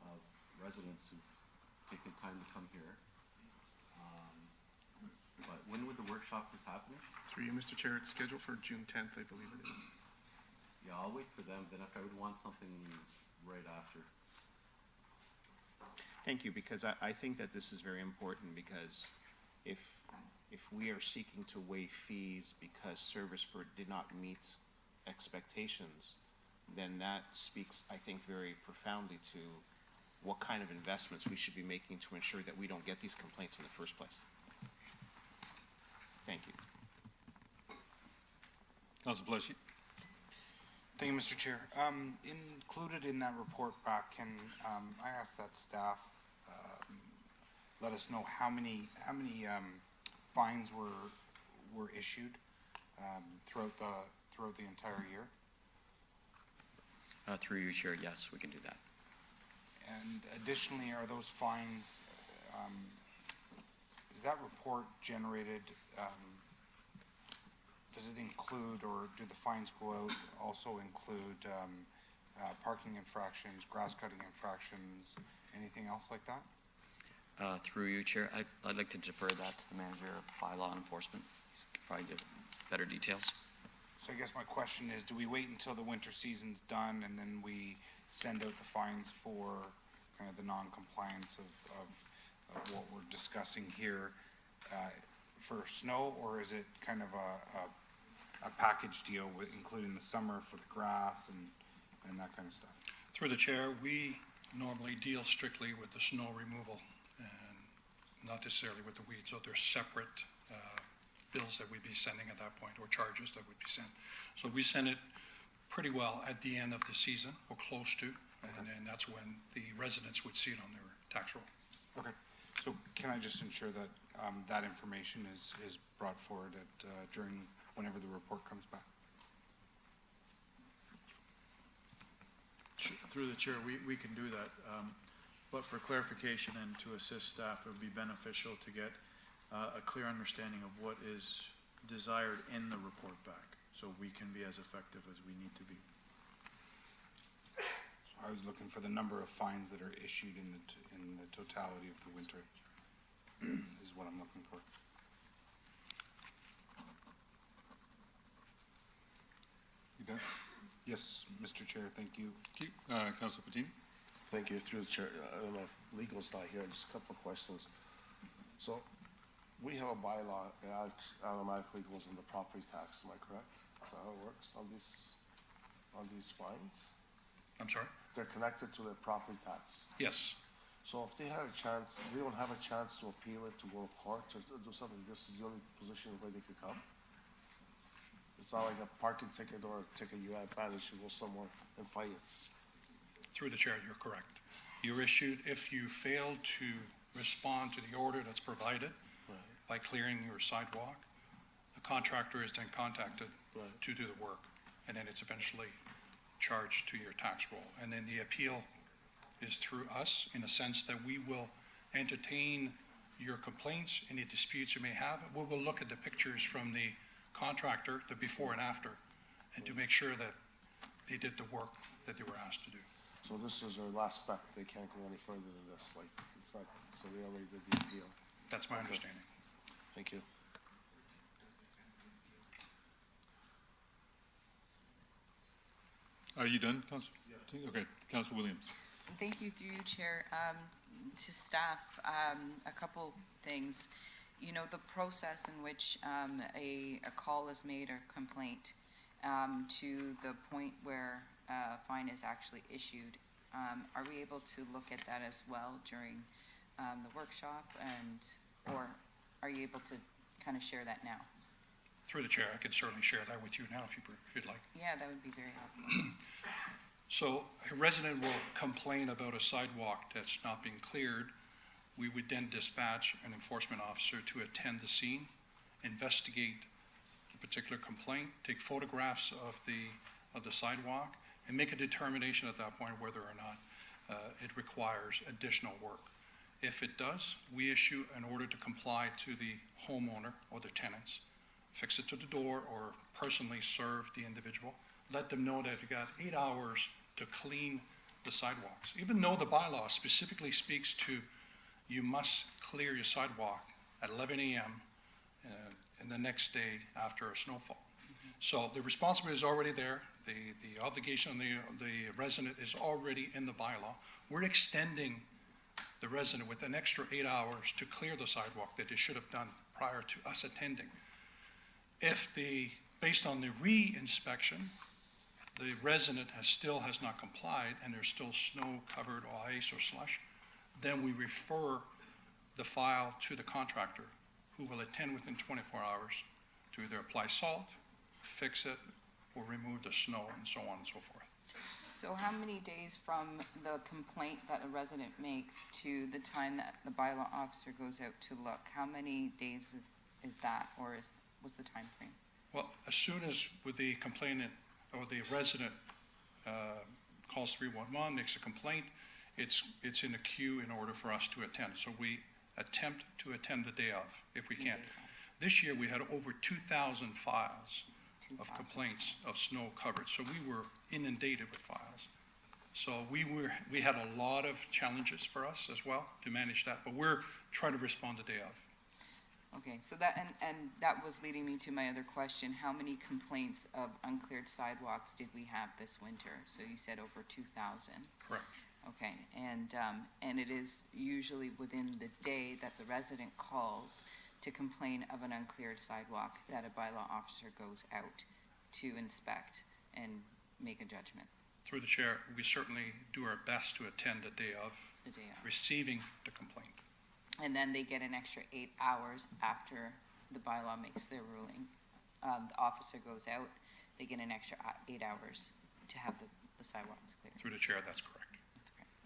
of residents who've taken time to come here. But when would the workshop is happening? Through you, Mr. Chair, it's scheduled for June 10th, I believe it is. Yeah, I'll wait for them, then if I would want something right after. Thank you, because I think that this is very important, because if we are seeking to waive fees because Serviceburg did not meet expectations, then that speaks, I think, very profoundly to what kind of investments we should be making to ensure that we don't get these complaints in the first place. Thank you. Councillor Pleshy. Thank you, Mr. Chair. Included in that report back, can I ask that staff let us know how many fines were issued throughout the entire year? Through your chair, yes, we can do that. And additionally, are those fines, is that report generated, does it include, or do the fines go out also include parking infractions, grass cutting infractions, anything else like that? Through you, Chair, I'd like to defer that to the manager of bylaw enforcement. He's probably give better details. So I guess my question is, do we wait until the winter season's done and then we send out the fines for kind of the non-compliance of what we're discussing here for snow, or is it kind of a package deal with including the summer for the grass and that kind of stuff? Through the chair, we normally deal strictly with the snow removal and not necessarily with the weeds. So there's separate bills that we'd be sending at that point, or charges that would be sent. So we send it pretty well at the end of the season, or close to, and then that's when the residents would see it on their tax roll. Okay. So can I just ensure that that information is brought forward at during whenever the report comes back? Through the chair, we can do that. But for clarification and to assist staff, it would be beneficial to get a clear understanding of what is desired in the report back, so we can be as effective as we need to be. So I was looking for the number of fines that are issued in the totality of the winter is what I'm looking for. You done? Yes, Mr. Chair, thank you. Thank you. Councillor Fatini. Thank you, through the chair. I don't know if legal's not here, just a couple of questions. So, we have a bylaw, it automatically goes in the property tax, am I correct? Is that how it works on these fines? I'm sorry? They're connected to their property tax. Yes. So if they had a chance, they don't have a chance to appeal it, to go to court, to do something, this is the only position where they could come? It's not like a parking ticket or a ticket you have bad, you should go somewhere and fight it. Through the chair, you're correct. You're issued, if you fail to respond to the order that's provided by clearing your sidewalk, the contractor is then contacted to do the work, and then it's eventually charged to your tax roll. And then the appeal is through us, in a sense that we will entertain your complaints, any disputes you may have. We will look at the pictures from the contractor, the before and after, and to make sure that they did the work that they were asked to do. So this is our last step, they can't go any further than this, like, it's not, so they already did the appeal. That's my understanding. Thank you. Are you done, Councillor? Okay, Councillor Williams. Thank you, through you, Chair. To staff, a couple things. You know, the process in which a call is made or complaint to the point where a fine is actually issued, are we able to look at that as well during the workshop, or are you able to kind of share that now? Through the chair, I could certainly share that with you now if you'd like. Yeah, that would be very helpful. So a resident will complain about a sidewalk that's not being cleared. We would then dispatch an enforcement officer to attend the scene, investigate the particular complaint, take photographs of the sidewalk, and make a determination at that point whether or not it requires additional work. If it does, we issue an order to comply to the homeowner or the tenants, fix it to the door, or personally serve the individual. Let them know that you've got 8 hours to clean the sidewalks. Even though the bylaw specifically speaks to you must clear your sidewalk at 11 a.m. And the next day after a snowfall. So the responsibility is already there. The obligation on the resident is already in the bylaw. We're extending the resident with an extra 8 hours to clear the sidewalk that they should have done prior to us attending. If based on the re-inspection, the resident still has not complied and there's still snow covered or ice or slush, then we refer the file to the contractor, who will attend within 24 hours to either apply salt, fix it, or remove the snow, and so on and so forth. So how many days from the complaint that a resident makes to the time that the bylaw officer goes out to look? How many days is that, or what's the time frame? Well, as soon as with the complainant or the resident calls 311, makes a complaint, it's in a queue in order for us to attend. So we attempt to attend the day of, if we can. This year, we had over 2,000 files of complaints of snow covered. So we were inundated with files. So we had a lot of challenges for us as well to manage that, but we're trying to respond the day of. Okay, so that, and that was leading me to my other question. How many complaints of uncleared sidewalks did we have this winter? So you said over 2,000. Correct. Okay, and it is usually within the day that the resident calls to complain of an uncleared sidewalk that a bylaw officer goes out to inspect and make a judgment. Through the chair, we certainly do our best to attend the day of receiving the complaint. And then they get an extra 8 hours after the bylaw makes their ruling. The officer goes out, they get an extra 8 hours to have the sidewalks cleared. Through the chair, that's correct.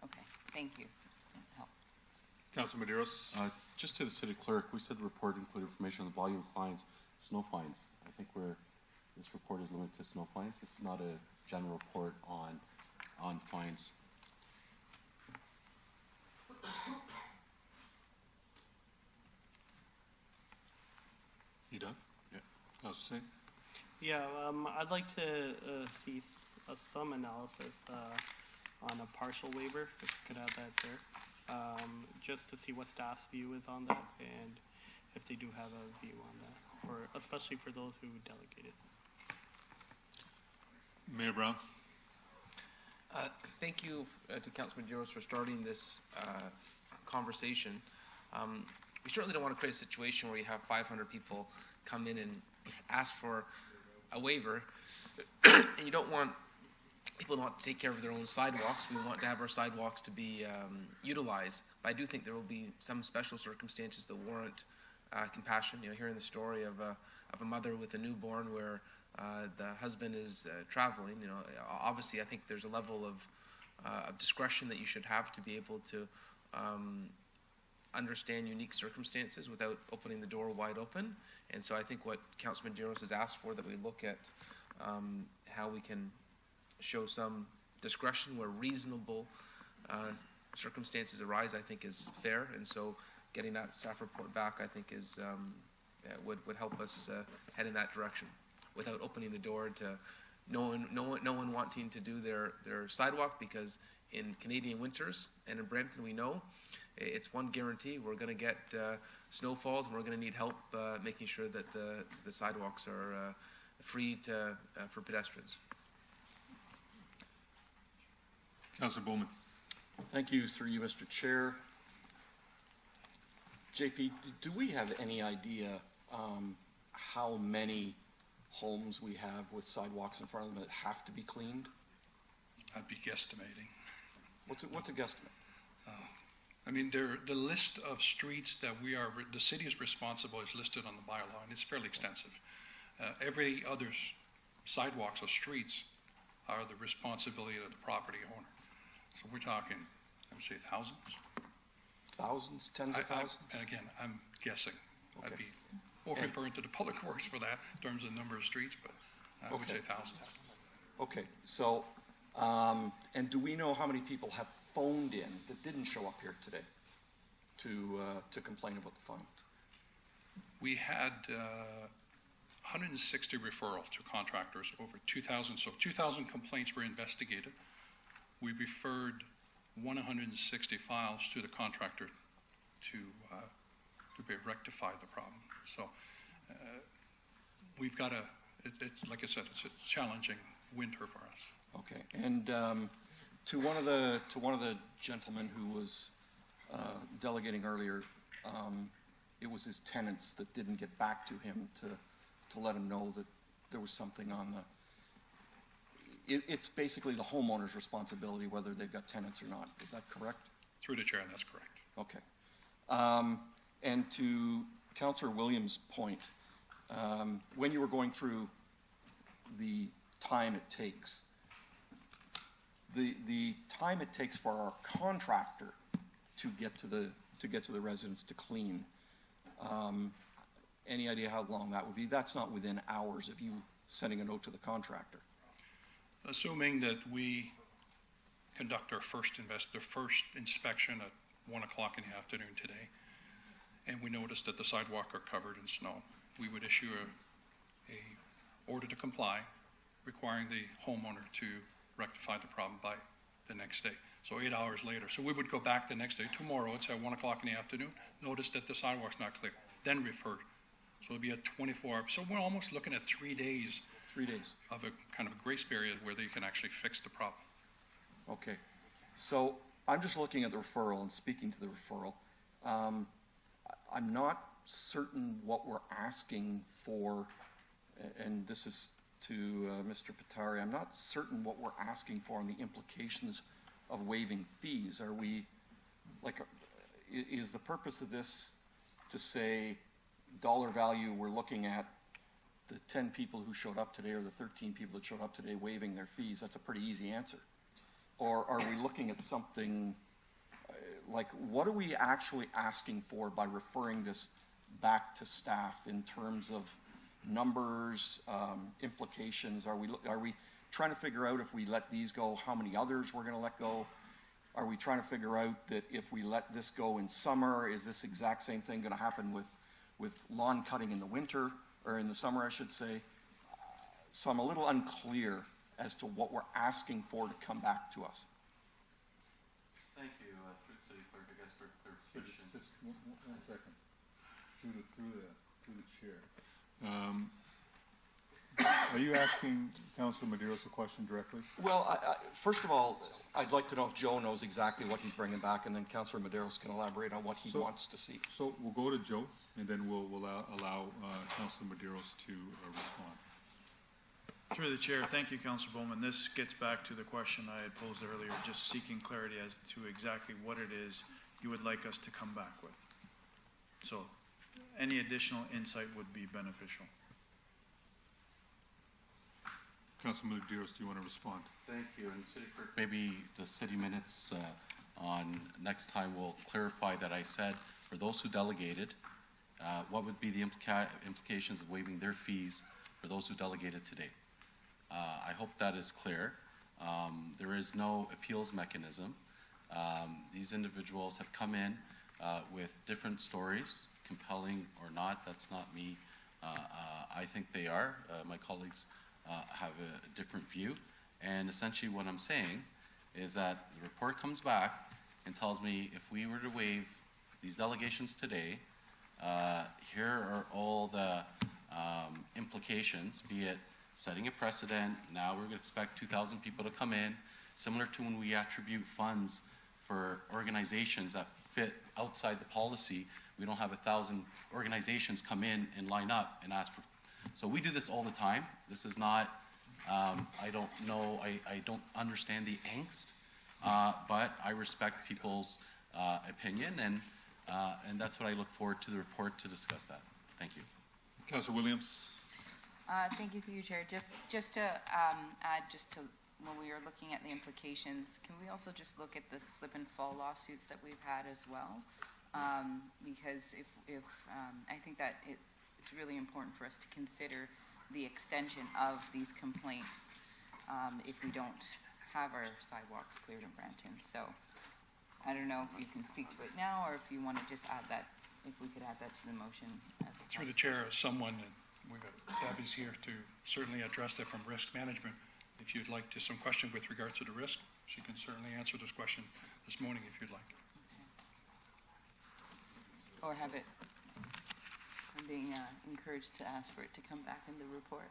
Okay, thank you. Help. Councilor Medeiros. Just to the city clerk, we said the report included information on the volume of fines, snow fines. I think this report is limited to snow fines. This is not a general report on fines. You done? Yeah. Councilor Singh. Yeah, I'd like to see some analysis on a partial waiver, if you could add that there, just to see what staff's view is on that, and if they do have a view on that, especially for those who delegated. Mayor Brown. Thank you to Councilman Medeiros for starting this conversation. We certainly don't want to create a situation where you have 500 people come in and ask for a waiver, and you don't want people not to take care of their own sidewalks. We want to have our sidewalks to be utilized, but I do think there will be some special circumstances that warrant compassion. You know, hearing the story of a mother with a newborn where the husband is traveling, you know, obviously I think there's a level of discretion that you should have to be able to understand unique circumstances without opening the door wide open. And so I think what Councilman Medeiros has asked for, that we look at how we can show some discretion where reasonable circumstances arise, I think is fair. And so getting that staff report back, I think is, would help us head in that direction without opening the door to no one wanting to do their sidewalk, because in Canadian winters and in Brampton, we know it's one guarantee: we're going to get snowfalls, and we're going to need help making sure that the sidewalks are free for pedestrians. Councillor Bowman. Thank you, through you, Mr. Chair. JP, do we have any idea how many homes we have with sidewalks in front of them that have to be cleaned? I'd be guesstimating. What's a guesstimate? I mean, the list of streets that the city is responsible is listed on the bylaw, and it's fairly extensive. Every other sidewalks or streets are the responsibility of the property owner. So we're talking, I would say, thousands. Thousands, tens of thousands? And again, I'm guessing. Okay. I'd be more referring to the public works for that in terms of number of streets, but I would say thousands. Okay, so, and do we know how many people have phoned in that didn't show up here today to complain about the fines? We had 160 referrals to contractors, over 2,000. So 2,000 complaints were investigated. We referred 160 files to the contractor to rectify the problem. So we've got it's like I said, it's a challenging winter for us. Okay, and to one of the gentlemen who was delegating earlier, it was his tenants that didn't get back to him to let him know that there was something on the. It's basically the homeowner's responsibility whether they've got tenants or not. Is that correct? Through the chair, that's correct. Okay. And to Councillor Williams' point, when you were going through the time it takes, the time it takes for our contractor to get to the residents to clean, any idea how long that would be? That's not within hours of you sending a note to the contractor. Assuming that we conduct our first inspection at 1 o'clock in the afternoon today, and we notice that the sidewalk are covered in snow, we would issue a order to comply, requiring the homeowner to rectify the problem by the next day. So 8 hours later. So we would go back the next day, tomorrow, it's at 1 o'clock in the afternoon, notice that the sidewalk's not clear, then refer. So it'll be a 24-hour. So we're almost looking at 3 days. 3 days. Of a kind of a grace period where they can actually fix the problem. Okay. So I'm just looking at the referral and speaking to the referral. I'm not certain what we're asking for, and this is to Mr. Patari, I'm not certain what we're asking for and the implications of waiving fees. Are we, like, is the purpose of this to say dollar value, we're looking at the 10 people who showed up today or the 13 people that showed up today waiving their fees? That's a pretty easy answer. Or are we looking at something like, what are we actually asking for by referring this back to staff in terms of numbers, implications? Are we trying to figure out, if we let these go, how many others we're going to let go? Are we trying to figure out that if we let this go in summer, is this exact same thing going to happen with lawn cutting in the winter, or in the summer, I should say? So I'm a little unclear as to what we're asking for to come back to us. Thank you, through the city clerk, I guess, for clarification. Just one second. Through the chair. Are you asking Councillor Medeiros a question directly? Well, first of all, I'd like to know if Joe knows exactly what he's bringing back, and then Councillor Medeiros can elaborate on what he wants to see. So we'll go to Joe, and then we'll allow Councillor Medeiros to respond. Through the chair, thank you, Councillor Bowman. This gets back to the question I had posed earlier, just seeking clarity as to exactly what it is you would like us to come back with. So any additional insight would be beneficial. Councillor Medeiros, do you want to respond? Thank you. And City Clerk, maybe the city minutes on next time will clarify that I said for those who delegated, what would be the implications of waiving their fees for those who delegated today. I hope that is clear. There is no appeals mechanism. These individuals have come in, with different stories, compelling or not, that's not me. I think they are. My colleagues have a different view. And essentially what I'm saying is that the report comes back and tells me if we were to waive these delegations today, here are all the implications, be it setting a precedent. Now we're going to expect 2,000 people to come in, similar to when we attribute funds for organizations that fit outside the policy. We don't have 1,000 organizations come in and line up and ask for. So we do this all the time. This is not, I don't know, I don't understand the angst, but I respect people's opinion, and that's what I look forward to the report to discuss that. Thank you. Councilor Williams. Thank you through you, Chair. Just to add, just to when we are looking at the implications, can we also just look at the slip and fall lawsuits that we've had as well? Because if I think that it's really important for us to consider the extension of these complaints if we don't have our sidewalks cleared in Brampton. So I don't know if you can speak to it now, or if you want to just add that, if we could add that to the motion as Through the chair, as someone, and we've got Gabby's here to certainly address that from risk management. If you'd like to, some question with regards to the risk, she can certainly answer this question this morning if you'd like. Or have it, I'm being encouraged to ask for it to come back in the report.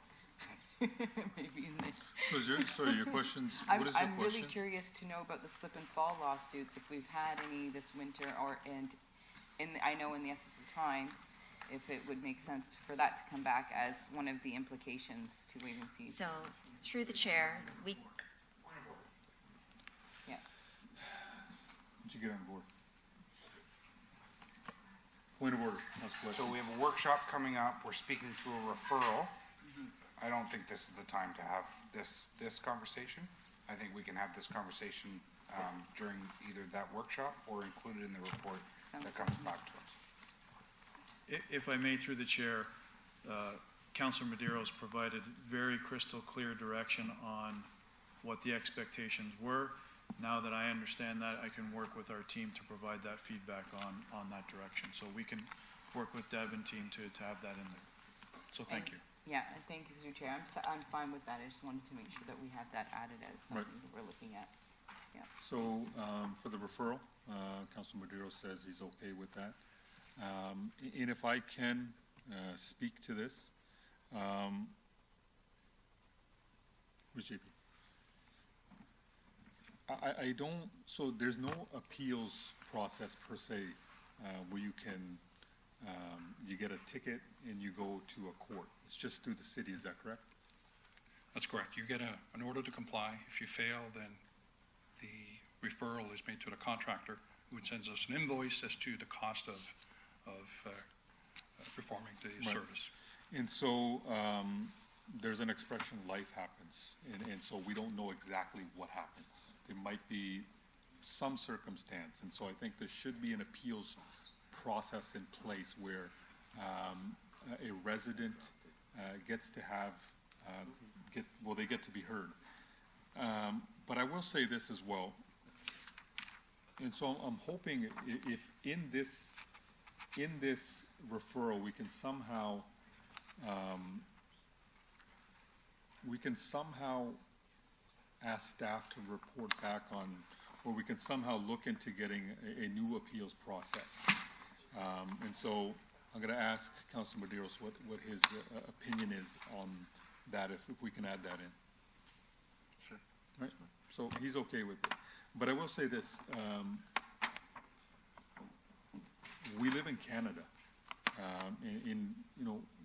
Maybe in the. So your questions, what is your question? I'm really curious to know about the slip and fall lawsuits, if we've had any this winter, or, and I know in the essence of time, if it would make sense for that to come back as one of the implications to waiving fees. So, through the chair, we. Yeah. Did you get on board? Point of order, Councilor So Weston. we have a workshop coming up. We're speaking to a referral. I don't think this is the time to have this conversation. I think we can have this conversation during either that workshop or included in the report that comes back to us. If I may, through the chair, Councilor Medeiros provided very crystal clear direction on what the expectations were. Now that I understand that, I can work with our team to provide that feedback on that direction. So we can work with Deb and team to have that in there. So thank you. Yeah, and thank you, through Chair. I'm fine with that. I just wanted to make sure that we had that added as something that we're looking at. Yeah. So for the referral, Councilor Madero says he's okay with that. And if I can speak to this, who's JP? I don't, so there's no appeals process per se where you can, you get a ticket and you go to a court. It's just through the city, is that correct? That's correct. You get an order to comply. If you fail, then the referral is made to the contractor, who sends us an invoice as to the cost of performing the service. And so there's an expression, life happens, and so we don't know exactly what happens. There might be some circumstance, and so I think there should be an appeals process in place where a resident gets to have, they get to be heard. But I will say this as well, and so I'm hoping if in this referral we can somehow ask staff to report back on, or we can somehow look into getting a new appeals process. And so I'm going to ask Councilor Medeiros what his opinion is on that, if we can add that in. Sure. Right? So he's okay with it. But I will say this, we live in Canada.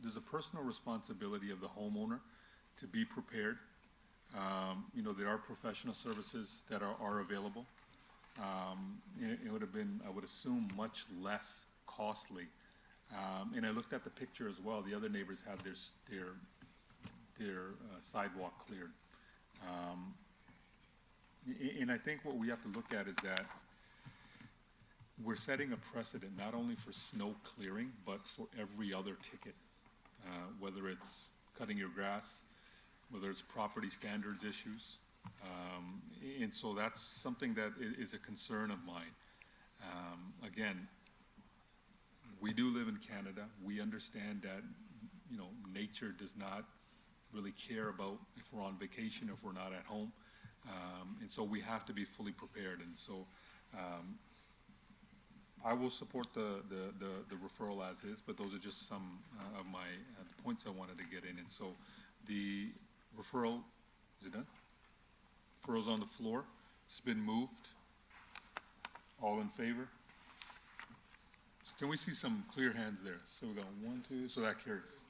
There's a personal responsibility of the homeowner to be prepared. There are professional services that are available. It would have been, I would assume, much less costly. And I looked at the picture as well. The other neighbors had their sidewalk cleared. And I think what we have to look at is that we're setting a precedent not only for snow clearing, but for every other ticket, whether it's cutting your grass, whether it's property standards issues. And so that's something that is a concern of mine. Again, we do live in Canada. We understand that, you know, nature does not really care about if we're on vacation, if we're not at home. And so we have to be fully prepared. And so I will support the referral as is, but those are just some of my the points I wanted to get in. And so the referral, is it done? Referral's on the floor. It's been moved. All in favor? So can we see some clear hands there? So we got 1, 2, so that carries.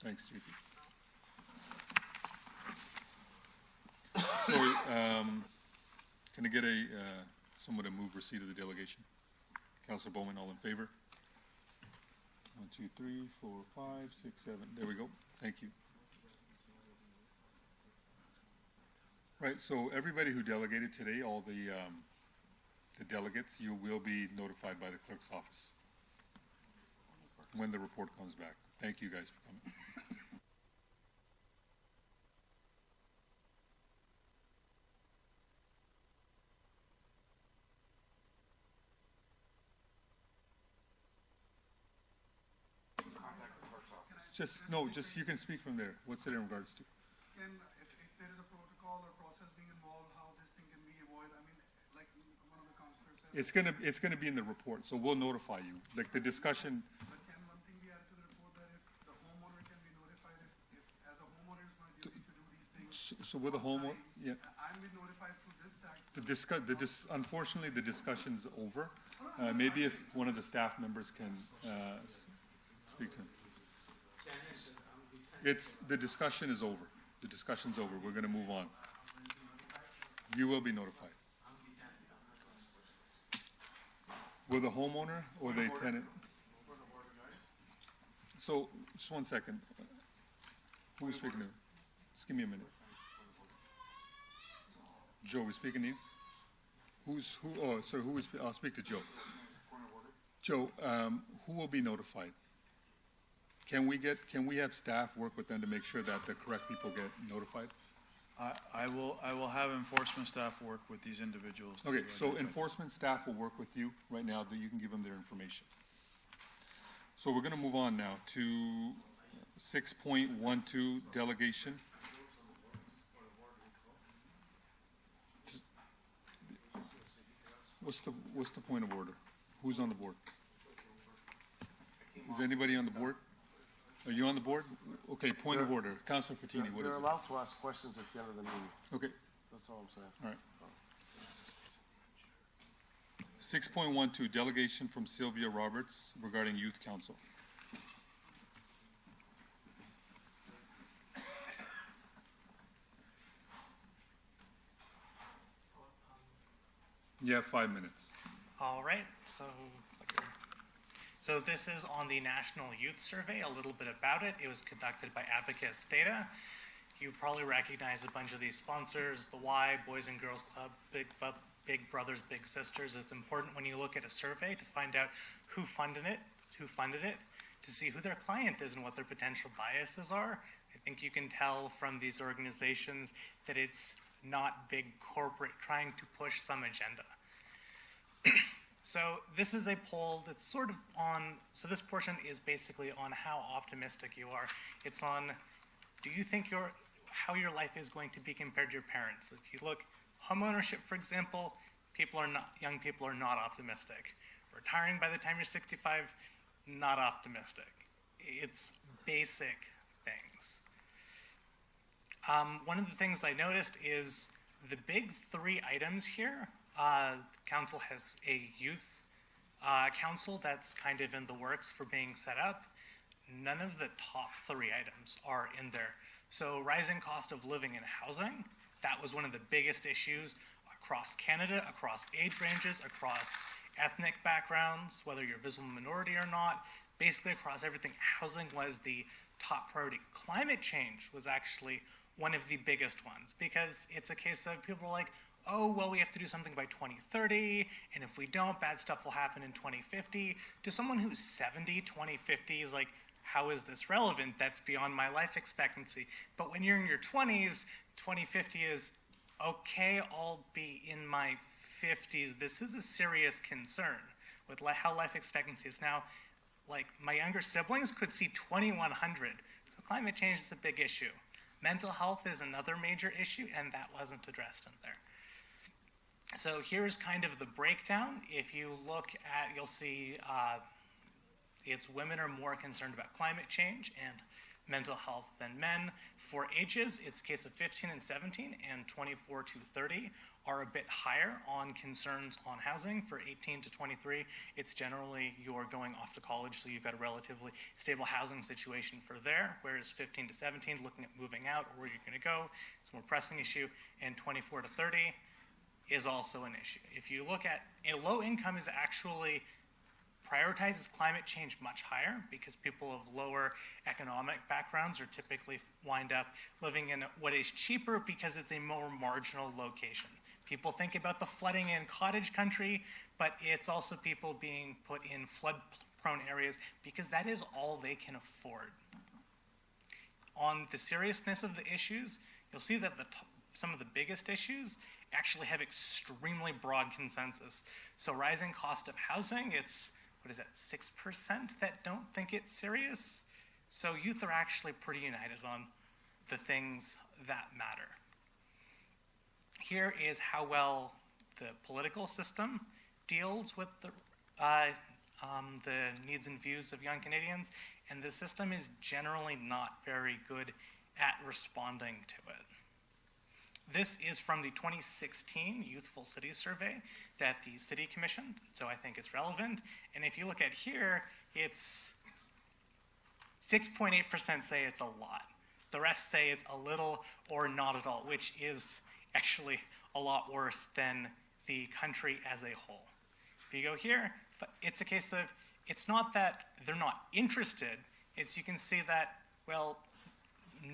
Thanks, JP. So, can I get someone to move receipt of the delegation? Councilor Bowman, all in favor? 1, 2, 3, 4, 5, 6, 7. There we go. Thank you. Right, so everybody who delegated today, all the delegates, you will be notified by the clerk's office when the report comes back. Thank you guys for coming. Just you can speak from there. What's it in regards to? Can, if there is a protocol or process being involved, how this thing can be avoided? I mean, like one of the councilors said. It's gonna be in the report, so we'll notify you. Like the discussion. But can one thing be added to the report that if the homeowner can be notified if as a homeowner it's my duty to do these things? So with the homeowner, yeah. I'm being notified through this tax. Unfortunately, the discussion's over. Maybe if one of the staff members can speak to him. The discussion is over. The discussion's over. We're going to move on. You will be notified. Will the homeowner or the tenant? So, just 1 second. Who are we speaking to? Just give me a minute. Joe, we speaking to you? Who is, I'll speak to Joe. Joe, who will be notified? Can we have staff work with them to make sure that the correct people get notified? I will have enforcement staff work with these individuals. Okay, so enforcement staff will work with you right now, that you can give them their information. So we're gonna move on now to 6.12, delegation. What's the point of order? Who's on the board? Is anybody on the board? Are you on the board? Okay, point of order. Councilor Fatini, what is They're it? allowed to ask questions at the end of the meeting. Okay, That's all I'm saying. all right. 6.12, delegation from Sylvia Roberts regarding youth council. You have 5 minutes. All right, so this is on the National Youth Survey, a little bit about it. It was conducted by Abacus Data. You probably recognize a bunch of these sponsors, the Y, Boys and Girls Club, Big Brothers, Big Sisters. It's important when you look at a survey to find out who funded it, to see who their client is and what their potential biases are. I think you can tell from these organizations that it's not big corporate trying to push some agenda. So this is a poll that's sort of on, so this portion is basically on how optimistic you are. It's on, do you think how your life is going to be compared to your parents? If you look, homeownership, for example, young people are not optimistic. Retiring by the time you're 65, not optimistic. It's basic things. One of the things I noticed is the big 3 items here. Council has a youth council that's kind of in the works for being set up. None of the top 3 items are in there. So rising cost of living and housing, that was one of the biggest issues across Canada, across age ranges, across ethnic backgrounds, whether you're a visible minority or not, basically across everything. Housing was the top priority. Climate change was actually one of the biggest ones, because it's a case of people are like, oh, well, we have to do something by 2030, and if we don't, bad stuff will happen in 2050. To someone who's 70, 2050 is like, how is this relevant? That's beyond my life expectancy. But when you're in your 20s, 2050 is, okay, I'll be in my 50s. This is a serious concern. with how life expectancy is now, like my younger siblings could see 2100. So climate change is a big issue. Mental health is another major issue, and that wasn't addressed in there. So here's kind of the breakdown. If you look at, you'll see it's women are more concerned about climate change and mental health than men. For ages, it's a case of 15 and 17, and 24 to 30 are a bit higher on concerns on housing. For 18 to 23, it's generally you're going off to college, so you've got a relatively stable housing situation for there, whereas 15 to 17, looking at moving out or where you're going to go, it's a more pressing issue, and 24 to 30 is also an issue. If you look at a low income is actually prioritizes climate change much higher because people of lower economic backgrounds are typically wind up living in what is cheaper because it's a more marginal location. People think about the flooding in cottage country, but it's also people being put in flood-prone areas because that is all they can afford. On the seriousness of the issues, you'll see that some of the biggest issues actually have extremely broad consensus. So rising cost of housing, it's, 6% that don't think it's serious? So youth are actually pretty united on the things that matter. Here is how well the political system deals with the needs and views of young Canadians, and the system is generally not very good at responding to it. This is from the 2016 Youthful Cities Survey that the city commissioned, so I think it's relevant. And if you look at here, it's 6.8% say it's a lot. The rest say it's a little or not at all, which is actually a lot worse than the country as a whole. If you go here, but it's a case of, it's not that they're not interested, it's you can see that, well,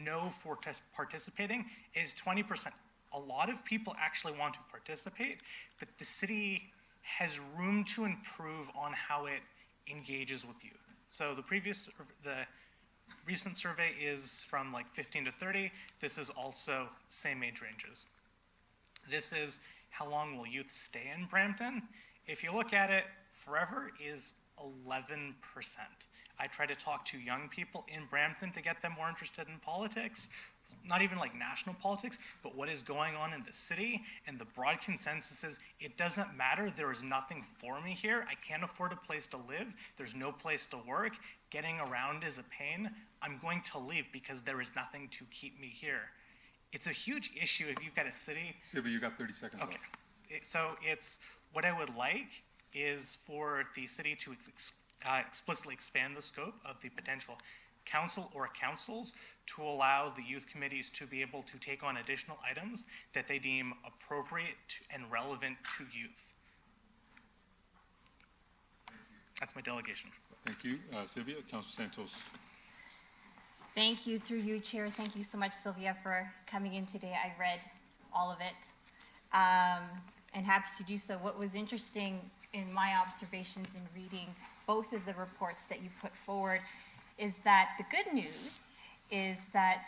no for participating is 20%. A lot of people actually want to participate, but the city has room to improve on how it engages with youth. So the recent survey is from like 15 to 30. This is also same age ranges. This is how long will youth stay in Brampton? If you look at it, forever is 11%. I try to talk to young people in Brampton to get them more interested in politics, not even like national politics, but what is going on in the city, and the broad consensus is it doesn't matter, there is nothing for me here, I can't afford a place to live, there's no place to work, getting around is a pain, I'm going to leave because there is nothing to keep me here. It's a huge issue if you've got a city. Sylvia, you got 30 seconds left. So it's, what I would like is for the city to explicitly expand the scope of the potential council or councils to allow the youth committees to be able to take on additional items that they deem appropriate and relevant to youth. That's my delegation. Thank you. Sylvia, Councilor Santos. Thank you, through you, Chair. Thank you so much, Sylvia, for coming in today. I read all of it and happy to do so. What was interesting in my observations in reading both of the reports that you put forward is that the good news is that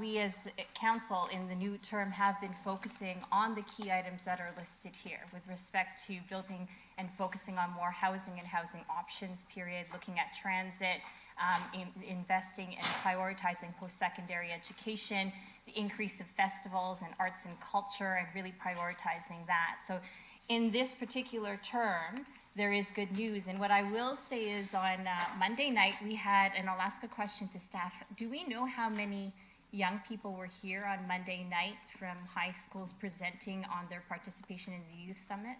we as council in the new term have been focusing on the key items that are listed here with respect to building and focusing on more housing and housing options, period, looking at transit, investing and prioritizing post-secondary education, the increase of festivals and arts and culture, and really prioritizing that. So in this particular term, there is good news. And what I will say is on Monday night, we had, and I'll ask a question to staff, do we know how many young people were here on Monday night from high schools presenting on their participation in the Youth Summit?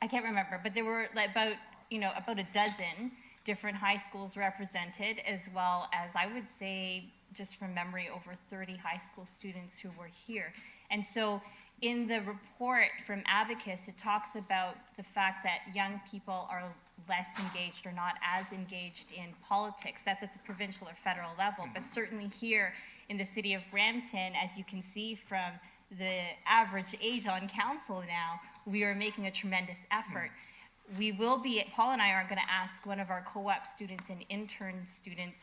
I can't remember, but there were like about a dozen different high schools represented, as well as, I would say, just from memory, over 30 high school students who were here. And so in the report from Abacus, it talks about the fact that young people are less engaged or not as engaged in politics. That's at the provincial or federal level. But certainly here in the city of Brampton, as you can see from the average age on council now, we are making a tremendous effort. We will be, Paul and I are going to ask one of our co-op students and intern students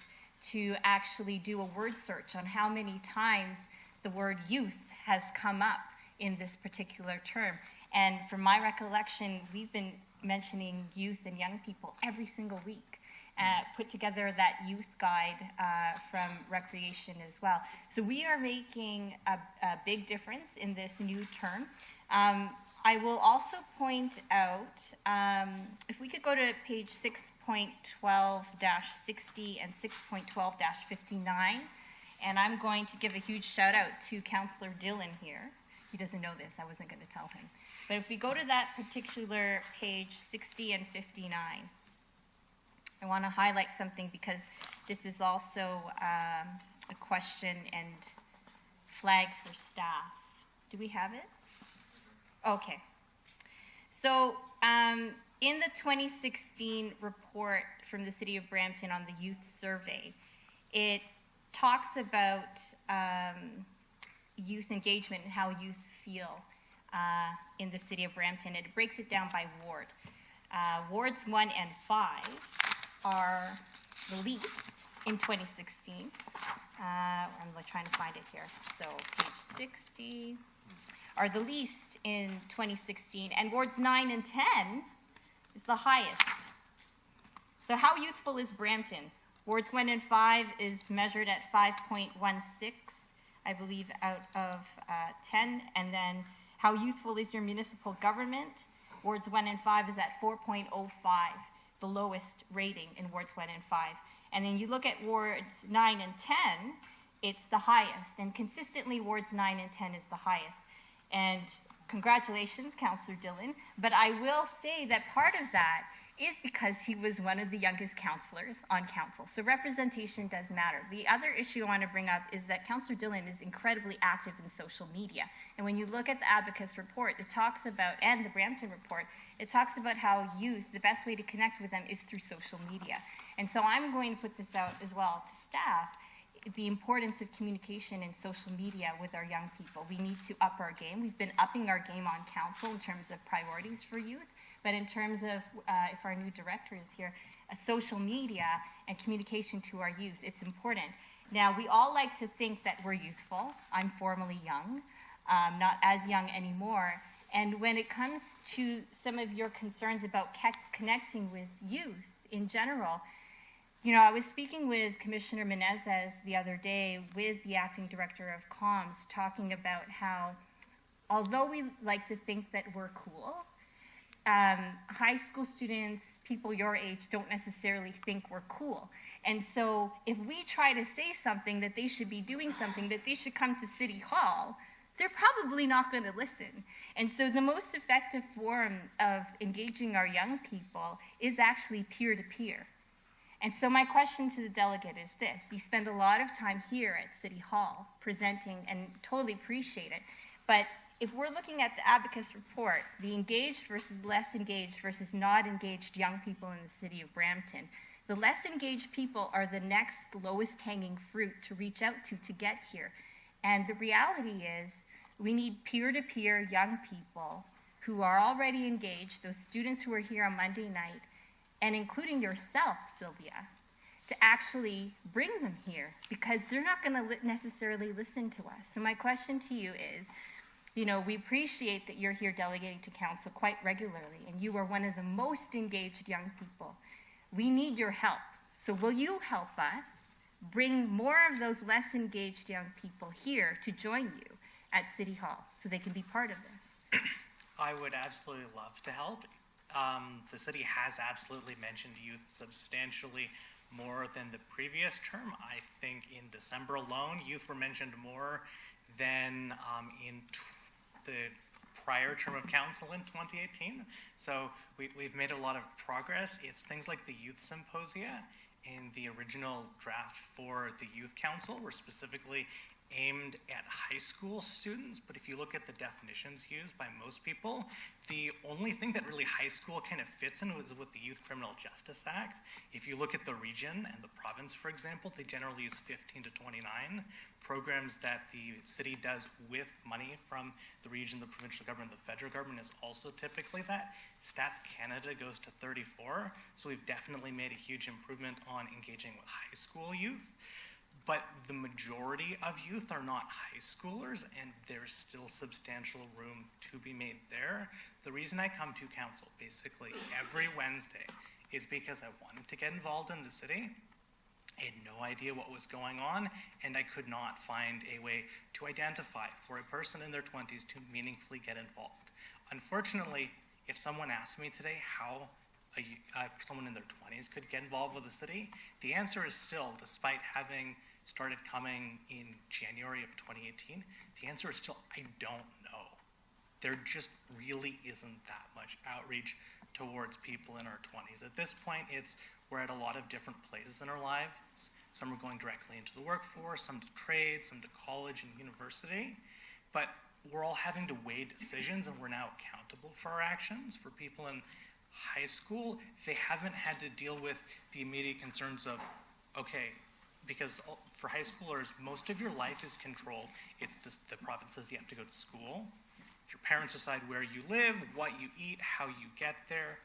to actually do a word search on how many times the word youth has come up in this particular term. And from my recollection, we've been mentioning youth and young people every single week. Put together that youth guide from Recreation as well. So we are making a big difference in this new term. I will also point out, if we could go to page 6.12-60 and 6.12-59, and I'm going to give a huge shout out to Councillor Dillon here. He doesn't know this, I wasn't going to tell him. But if we go to that particular page 60 and 59, I want to highlight something because this is also a question and flag for staff. Do we have it? Okay. So in the 2016 report from the City of Brampton on the youth survey, it talks about youth engagement and how youth feel in the City of Brampton. It breaks it down by ward. Wards 1 and 5 are the least in 2016. I'm trying to find it here. So page 60 are the least in 2016, and wards 9 and 10 is the highest. So how youthful is Brampton? Wards 1 and 5 is measured at 5.16, I believe, out of 10. And then how youthful is your municipal government? Wards 1 and 5 is at 4.05, the lowest rating in wards 1 and 5. And then you look at wards 9 and 10, it's the highest. And consistently, wards 9 and 10 is the highest. And congratulations, Councillor Dillon. But I will say that part of that is because he was one of the youngest councillors on council. So representation does matter. The other issue I want to bring up is that Councillor Dillon is incredibly active in social media. And when you look at the Abacus report, it talks about, and the Brampton report, it talks about how youth, the best way to connect with them is through social media. And so I'm going to put this out as well to staff, the importance of communication and social media with our young people. We need to up our game. We've been upping our game on council in terms of priorities for youth, but in terms of, if our new director is here, social media and communication to our youth, it's important. Now, we all like to think that we're youthful. I'm formerly young, not as young anymore. And when it comes to some of your concerns about connecting with youth in general, you know, I was speaking with Commissioner Menezes the other day with the acting director of comms, talking about how, although we like to think that we're cool, high school students, people your age, don't necessarily think we're cool. And so if we try to say something that they should be doing something, that they should come to City Hall, they're probably not going to listen. And so the most effective form of engaging our young people is actually peer-to-peer. And so my question to the delegate is this. You spend a lot of time here at City Hall presenting, and totally appreciate it. But if we're looking at the Abacus report, the engaged versus less engaged versus not engaged young people in the City of Brampton, the less engaged people are the next lowest hanging fruit to reach out to get here. And the reality is we need peer-to-peer young people who are already engaged, those students who are here on Monday night, and including yourself, Sylvia, to actually bring them here, because they're not going to necessarily listen to us. So my question to you is, you know, we appreciate that you're here delegating to council quite regularly, and you are one of the most engaged young people. We need your help. So will you help us bring more of those less engaged young people here to join you at City Hall so they can be part of this? I would absolutely love to help. The city has absolutely mentioned youth substantially more than the previous term. I think in December alone, youth were mentioned more than in the prior term of council in 2018. So we've made a lot of progress. It's things like the youth symposia in the original draft for the youth council were specifically aimed at high school students, but if you look at the definitions used by most people, the only thing that really high school kind of fits in is with the Youth Criminal Justice Act. If you look at the region and the province, for example, they generally use 15 to 29. Programs that the city does with money from the region, the provincial government, the federal government is also typically that. Stats Canada goes to 34, so we've definitely made a huge improvement on engaging with high school youth. but the majority of youth are not high schoolers, and there's still substantial room to be made there. The reason I come to council basically every Wednesday is because I wanted to get involved in the city. I had no idea what was going on, and I could not find a way to identify for a person in their 20s to meaningfully get involved. Unfortunately, if someone asked me today how someone in their 20s could get involved with the city, the answer is still, despite having started coming in January of 2018, the answer is still, I don't know. There just really isn't that much outreach towards people in our 20s. At this point, we're at a lot of different places in our lives. Some are going directly into the workforce, some to trade, some to college and university. But we're all having to weigh decisions, and we're now accountable for our actions. For people in high school, they haven't had to deal with the immediate concerns of, okay, because for high schoolers, most of your life is controlled. It's the province says you have to go to school. Your parents decide where you live, what you eat, how you get there.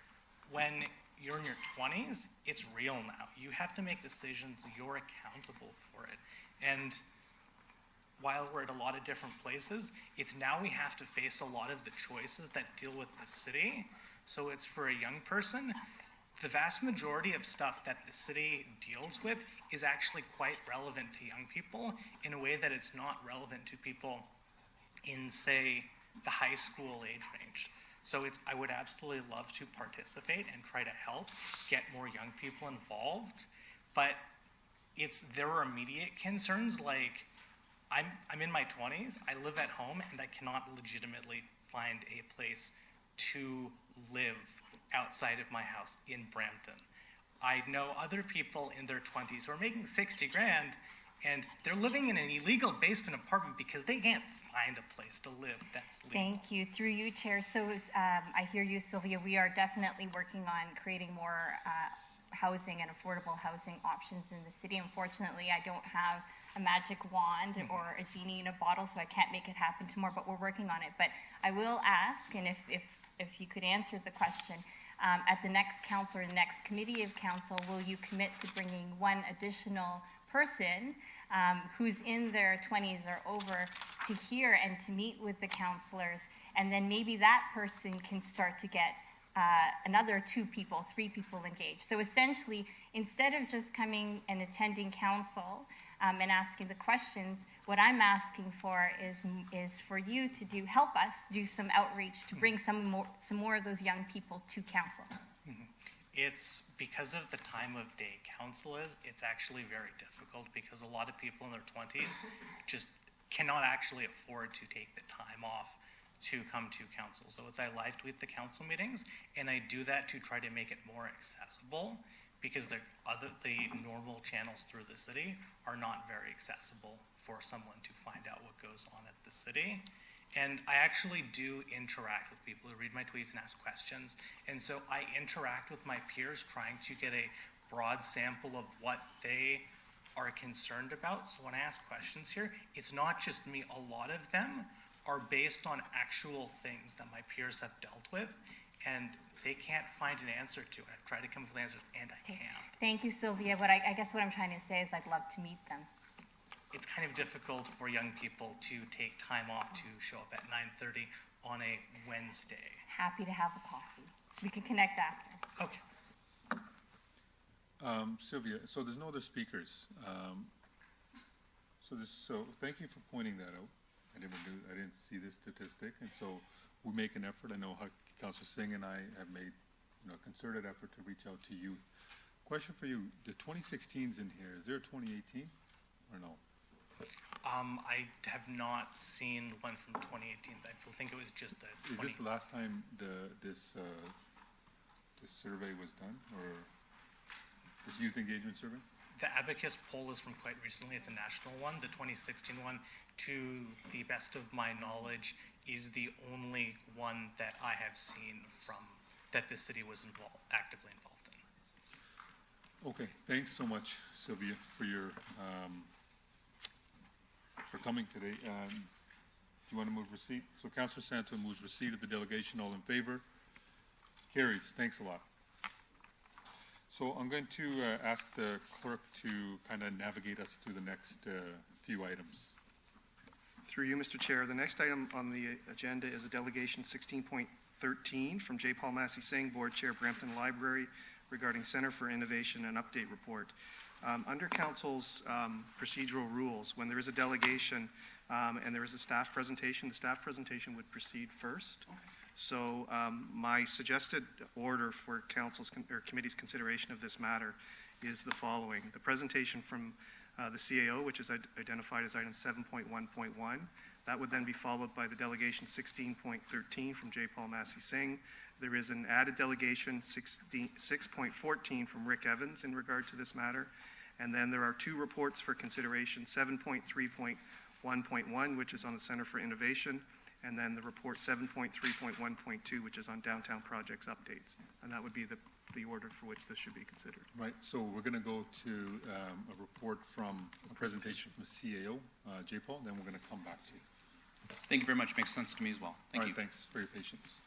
When you're in your 20s, it's real now. You have to make decisions. You're accountable for it. And while we're at a lot of different places, it's now we have to face a lot of the choices that deal with the city. So it's for a young person, the vast majority of stuff that the city deals with is actually quite relevant to young people in a way that it's not relevant to people in, say, the high school age range. So I would absolutely love to participate and try to help get more young people involved. But there are immediate concerns like, I'm in my 20s, I live at home, and I cannot legitimately find a place to live outside of my house in Brampton. I know other people in their 20s who are making 60 grand, and they're living in an illegal basement apartment because they can't find a place to live that's legal. Thank you. Through you, Chair. So I hear you, Sylvia. We are definitely working on creating more housing and affordable housing options in the city. Unfortunately, I don't have a magic wand or a genie in a bottle, so I can't make it happen tomorrow, but we're working on it. But I will ask, and if you could answer the question, at the next council or the next committee of council, will you commit to bringing one additional person who's in their 20s or over to hear and to meet with the councillors, and then maybe that person can start to get another 2 people, 3 people engaged. So essentially, instead of just coming and attending council and asking the questions, what I'm asking for is for you to help us do some outreach to bring some more of those young people to council. It's because of the time of day council is, it's actually very difficult because a lot of people in their 20s just cannot actually afford to take the time off to come to council. So I live tweet the council meetings, and I do that to try to make it more accessible because the normal channels through the city are not very accessible for someone to find out what goes on at the city. And I actually do interact with people who read my tweets and ask questions. And so I interact with my peers trying to get a broad sample of what they are concerned about. So when I ask questions here, it's not just me. A lot of them are based on actual things that my peers have dealt with, and they can't find an answer to it. I've tried to come up with answers, and I can't. Thank you, Sylvia. I guess what I'm trying to say is I'd love to meet them. It's kind of difficult for young people to take time off to show up at 9:30 on a Wednesday. Happy to have a coffee. We can connect after. Okay. Sylvia, so there's no other speakers. So thank you for pointing that out. I didn't see this statistic, and so we make an effort. I know Councillor Singh and I have made a concerted effort to reach out to youth. Question for you: the 2016's in here. Is there a 2018 or no? I have not seen one from 2018. I think it was just the. Is this the last time this survey was done, or this youth engagement survey? The Abacus poll is from quite recently. It's a national one. The 2016 one, to the best of my knowledge, is the only one that I have seen that the city was actively involved in. Okay, thanks so much, Sylvia, for your for coming today. Do you want to move receipt? So Councillor Santo moves receipt of the delegation. All in favor? Carries. Thanks a lot. So I'm going to ask the clerk to kind of navigate us through the next few items. Through you, Mr. Chair, the next item on the agenda is a delegation 16.13 from J. Paul Massey Singh, Board Chair, Brampton Library, regarding Center for Innovation and Update Report. Under Council's procedural rules, when there is a delegation and there is a staff presentation, the staff presentation would proceed first. So my suggested order for Council's or Committee's consideration of this matter is the following. The presentation from the CAO, which is identified as item 7.1.1. That would then be followed by the delegation 16.13 from J. Paul Massey Singh. There is an added delegation 6.14 from Rick Evans in regard to this matter. And then there are two reports for consideration, 7.3.1.1, which is on the Center for Innovation, and then the report 7.3.1.2, which is on downtown projects updates. And that would be the order for which this should be considered. Right, so we're going to go to a report from a presentation from the CAO, J. Paul, then we're going to come back to you. Thank you very much. Makes sense to me as well. Thank you. All right, thanks for your patience.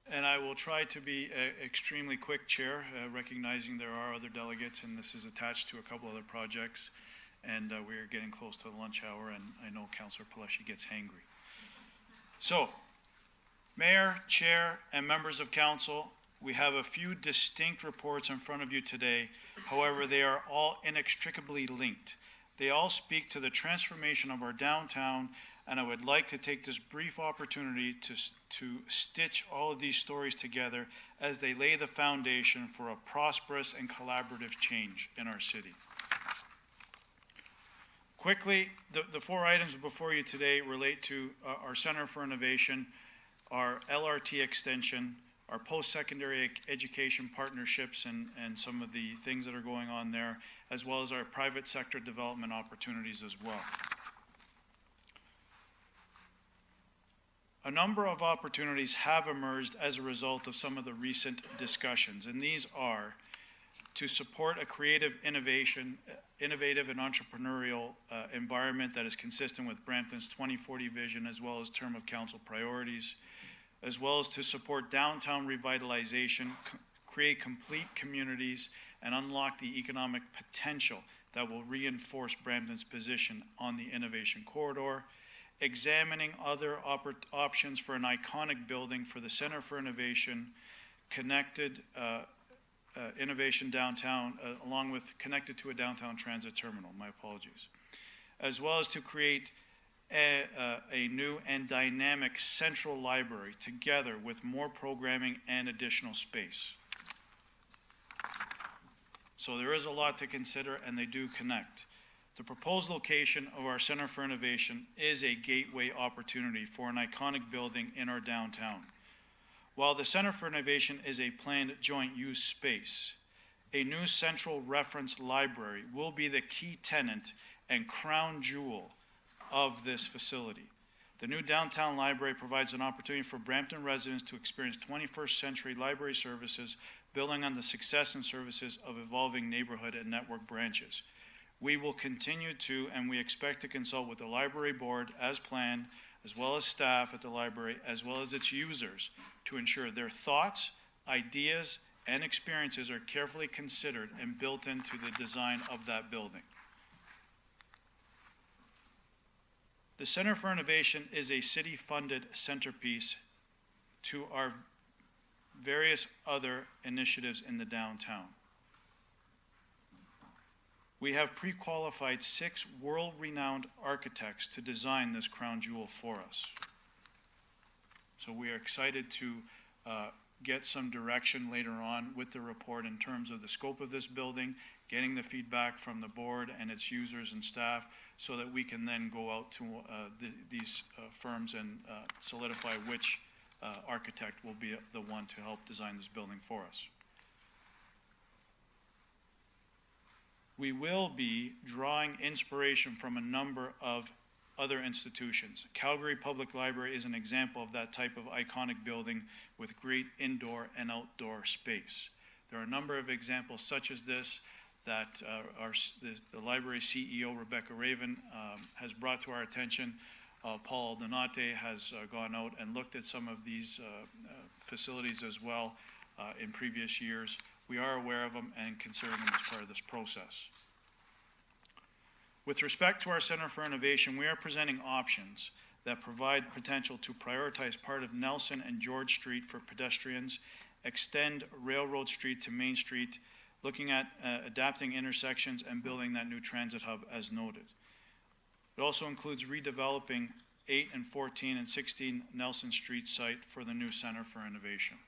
And I will try to be extremely quick, Chair, recognizing there are other delegates, and this is attached to a couple other projects, and we are getting close to the lunch hour, and I know Councillor Paleshi gets hangry. So, Mayor, Chair, and members of Council, we have a few distinct reports in front of you today. However, they are all inextricably linked. They all speak to the transformation of our downtown, and I would like to take this brief opportunity to stitch all of these stories together as they lay the foundation for a prosperous and collaborative change in our city. Quickly, the four items before you today relate to our Center for Innovation, our LRT extension, our post-secondary education partnerships and some of the things that are going on there, as well as our private sector development opportunities as well. A number of opportunities have emerged as a result of some of the recent discussions, and these are to support a creative, innovative and entrepreneurial environment that is consistent with Brampton's 2040 vision as well as term of council priorities, as well as to support downtown revitalization, create complete communities, and unlock the economic potential that will reinforce Brampton's position on the innovation corridor, examining other options for an iconic building for the Center for Innovation, connected innovation downtown, along with connected to a downtown transit terminal, my apologies, as well as to create a new and dynamic central library together with more programming and additional space. So there is a lot to consider, and they do connect. The proposed location of our Center for Innovation is a gateway opportunity for an iconic building in our downtown. While the Center for Innovation is a planned joint use space, a new central reference library will be the key tenant and crown jewel of this facility. The new downtown library provides an opportunity for Brampton residents to experience 21st century library services, building on the success and services of evolving neighborhood and network branches. We will continue to, and we expect to consult with the library board as planned, as well as staff at the library, as well as its users, to ensure their thoughts, ideas, and experiences are carefully considered and built into the design of that building. The Center for Innovation is a city-funded centerpiece to our various other initiatives in the downtown. We have pre-qualified 6 world-renowned architects to design this crown jewel for us. So we are excited to get some direction later on with the report in terms of the scope of this building, getting the feedback from the board and its users and staff so that we can then go out to these firms and solidify which architect will be the one to help design this building for us. We will be drawing inspiration from a number of other institutions. Calgary Public Library is an example of that type of iconic building with great indoor and outdoor space. There are a number of examples such as this that the library CEO, Rebecca Raven, has brought to our attention. Paul Donate has gone out and looked at some of these facilities as well in previous years. We are aware of them and considering them as part of this process. With respect to our Center for Innovation, we are presenting options that provide potential to prioritize part of Nelson and George Street for pedestrians, extend Railroad Street to Main Street, looking at adapting intersections and building that new transit hub as noted. It also includes redeveloping 8 and 14 and 16 Nelson Street site for the new Center for Innovation.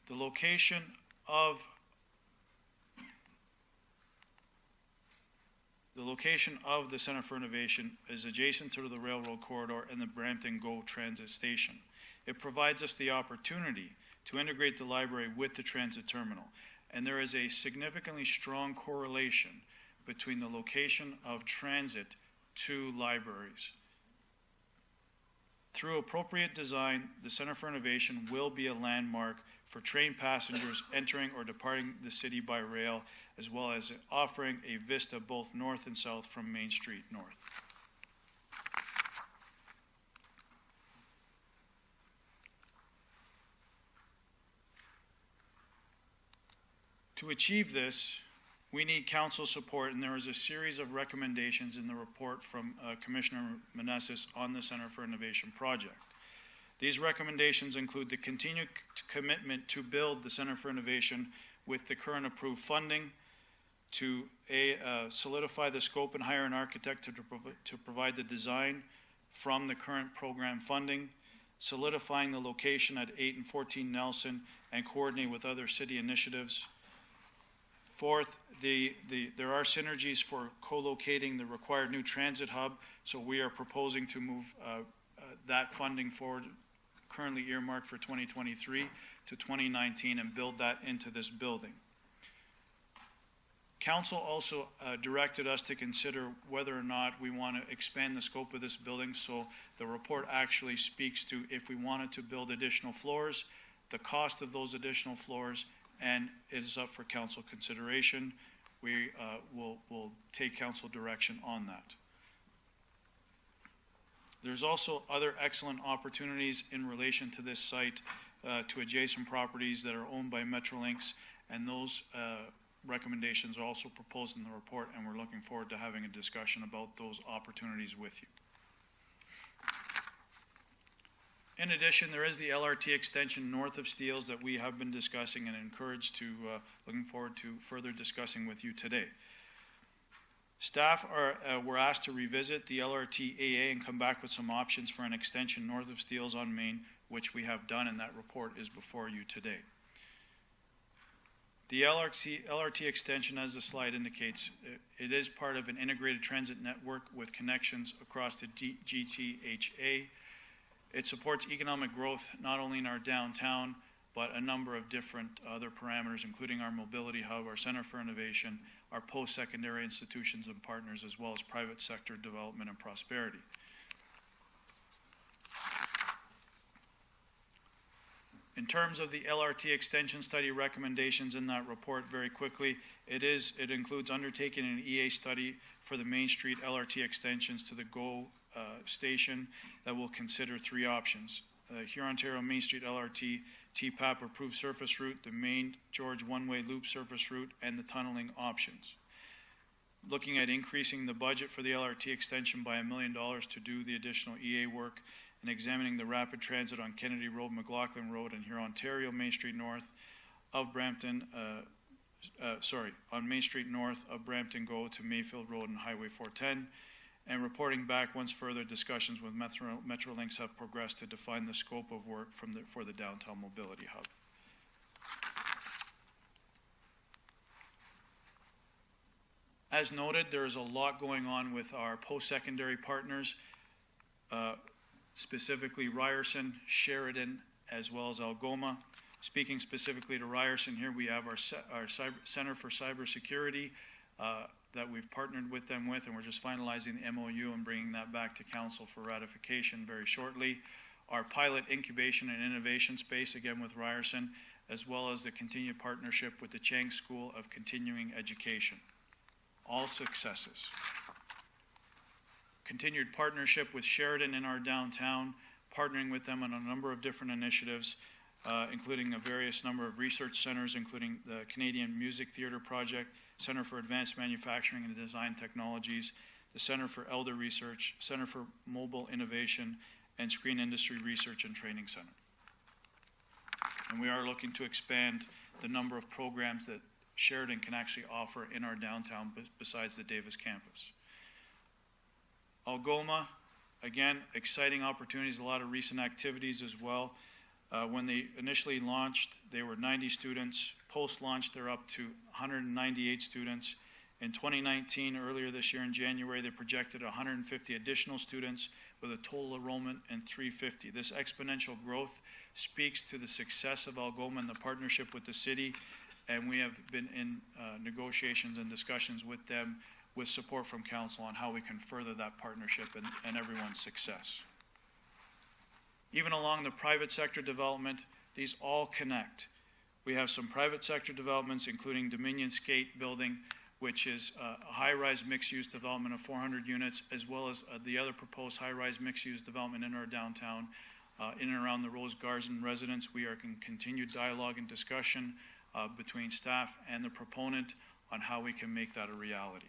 The location of the Center for Innovation is adjacent to the railroad corridor and the Brampton GO transit station. It provides us the opportunity to integrate the library with the transit terminal, and there is a significantly strong correlation between the location of transit to libraries. Through appropriate design, the Center for Innovation will be a landmark for train passengers entering or departing the city by rail, as well as offering a vista both north and south from Main Street North. To achieve this, we need council support, and there is a series of recommendations in the report from Commissioner Meneses on the Center for Innovation project. These recommendations include the continued commitment to build the Center for Innovation with the current approved funding, to solidify the scope and hire an architect to provide the design from the current program funding, solidifying the location at 8 and 14 Nelson, and coordinate with other city initiatives. Fourth, there are synergies for co-locating the required new transit hub, so we are proposing to move that funding forward, currently earmarked for 2023 to 2019, and build that into this building. Council also directed us to consider whether or not we want to expand the scope of this building, so the report actually speaks to if we wanted to build additional floors, the cost of those additional floors, and it is up for council consideration. We will take council direction on that. There's also other excellent opportunities in relation to this site to adjacent properties that are owned by Metrolinx, and those recommendations are also proposed in the report, and we're looking forward to having a discussion about those opportunities with you. In addition, there is the LRT extension north of Steeles that we have been discussing and looking forward to further discussing with you today. Staff were asked to revisit the LRT AA and come back with some options for an extension north of Steeles on Main, which we have done, and that report is before you today. The LRT extension, as the slide indicates, it is part of an integrated transit network with connections across the GTHA. It supports economic growth not only in our downtown, but a number of different other parameters, including our mobility hub, our Center for Innovation, our post-secondary institutions and partners, as well as private sector development and prosperity. In terms of the LRT extension study recommendations in that report, very quickly, it includes undertaking an EA study for the Main Street LRT extensions to the GO station that will consider 3 options. Hurontario Main Street LRT TPAP approved surface route, the Main George one-way loop surface route, and the tunneling options. Looking at increasing the budget for the LRT extension by $1 million to do the additional EA work, and examining the rapid transit on Kennedy Road, McLaughlin Road, and Hurontario Main Street north of Brampton, on Main Street north of Brampton GO to Mayfield Road and Highway 410, and reporting back once further discussions with Metrolinx have progressed to define the scope of work for the downtown mobility hub. As noted, there is a lot going on with our post-secondary partners, specifically Ryerson, Sheridan, as well as Algoma. Speaking specifically to Ryerson, here we have our Center for Cybersecurity that we've partnered with them with, and we're just finalizing the MOU and bringing that back to council for ratification very shortly. our pilot incubation and innovation space, again with Ryerson, as well as the continued partnership with the Chang School of Continuing Education. All successes. Continued partnership with Sheridan in our downtown, partnering with them on a number of different initiatives, including a various number of research centers, including the Canadian Music Theatre Project, Center for Advanced Manufacturing and Design Technologies, the Center for Elder Research, Center for Mobile Innovation, and Screen Industry Research and Training Center. And we are looking to expand the number of programs that Sheridan can actually offer in our downtown besides the Davis campus. Algoma, again, exciting opportunities, a lot of recent activities as well. When they initially launched, they were 90 students. Post-launch, they're up to 198 students. In 2019, earlier this year in January, they projected 150 additional students with a total enrollment in 350. This exponential growth speaks to the success of Algoma and the partnership with the city, and we have been in negotiations and discussions with them with support from council on how we can further that partnership and everyone's success. Even along the private sector development, these all connect. We have some private sector developments, including Dominion Skate Building, which is a high-rise mixed-use development of 400 units, as well as the other proposed high-rise mixed-use development in our downtown, in and around the Rose Garden residence. We are in continued dialogue and discussion between staff and the proponent on how we can make that a reality.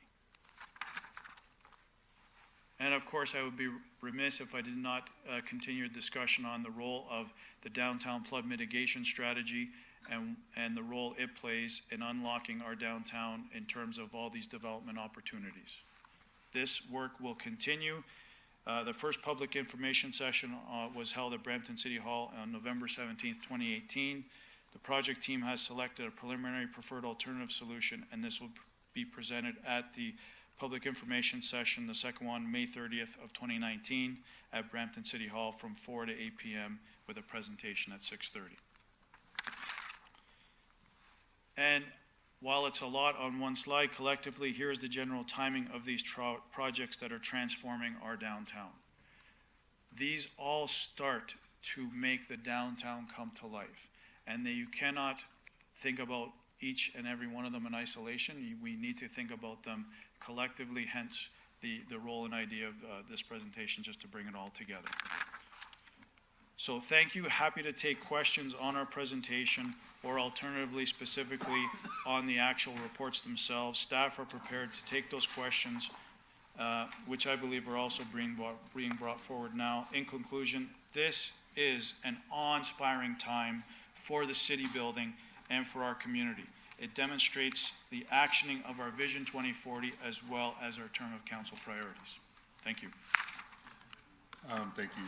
And of course, I would be remiss if I did not continue a discussion on the role of the downtown flood mitigation strategy and the role it plays in unlocking our downtown in terms of all these development opportunities. This work will continue. The first public information session was held at Brampton City Hall on November 17th, 2018. The project team has selected a preliminary preferred alternative solution, and this will be presented at the public information session, the second one, May 30th of 2019 at Brampton City Hall from 4 to 8 p.m. with a presentation at 6:30. And while it's a lot on one slide, collectively, here's the general timing of these projects that are transforming our downtown. These all start to make the downtown come to life, and you cannot think about each and every one of them in isolation. We need to think about them collectively, hence the role and idea of this presentation, just to bring it all together. So thank you. Happy to take questions on our presentation or alternatively specifically on the actual reports themselves. Staff are prepared to take those questions, which I believe are also being brought forward now. In conclusion, this is an awe-inspiring time for the city building and for our community. It demonstrates the actioning of our Vision 2040 as well as our term of council priorities. Thank you. Thank you,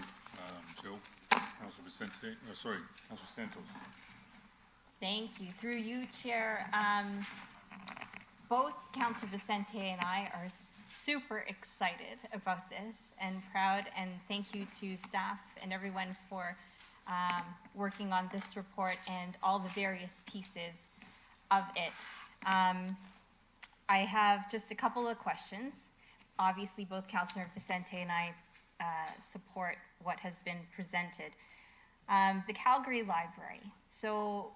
Joe. Councilor Vicente, Councilor Santos. Thank you. Through you, Chair, both Councilor Vicente and I are super excited about this and proud, and thank you to staff and everyone for working on this report and all the various pieces of it. I have just a couple of questions. Obviously, both Councilor Vicente and I support what has been presented. The Calgary Library. So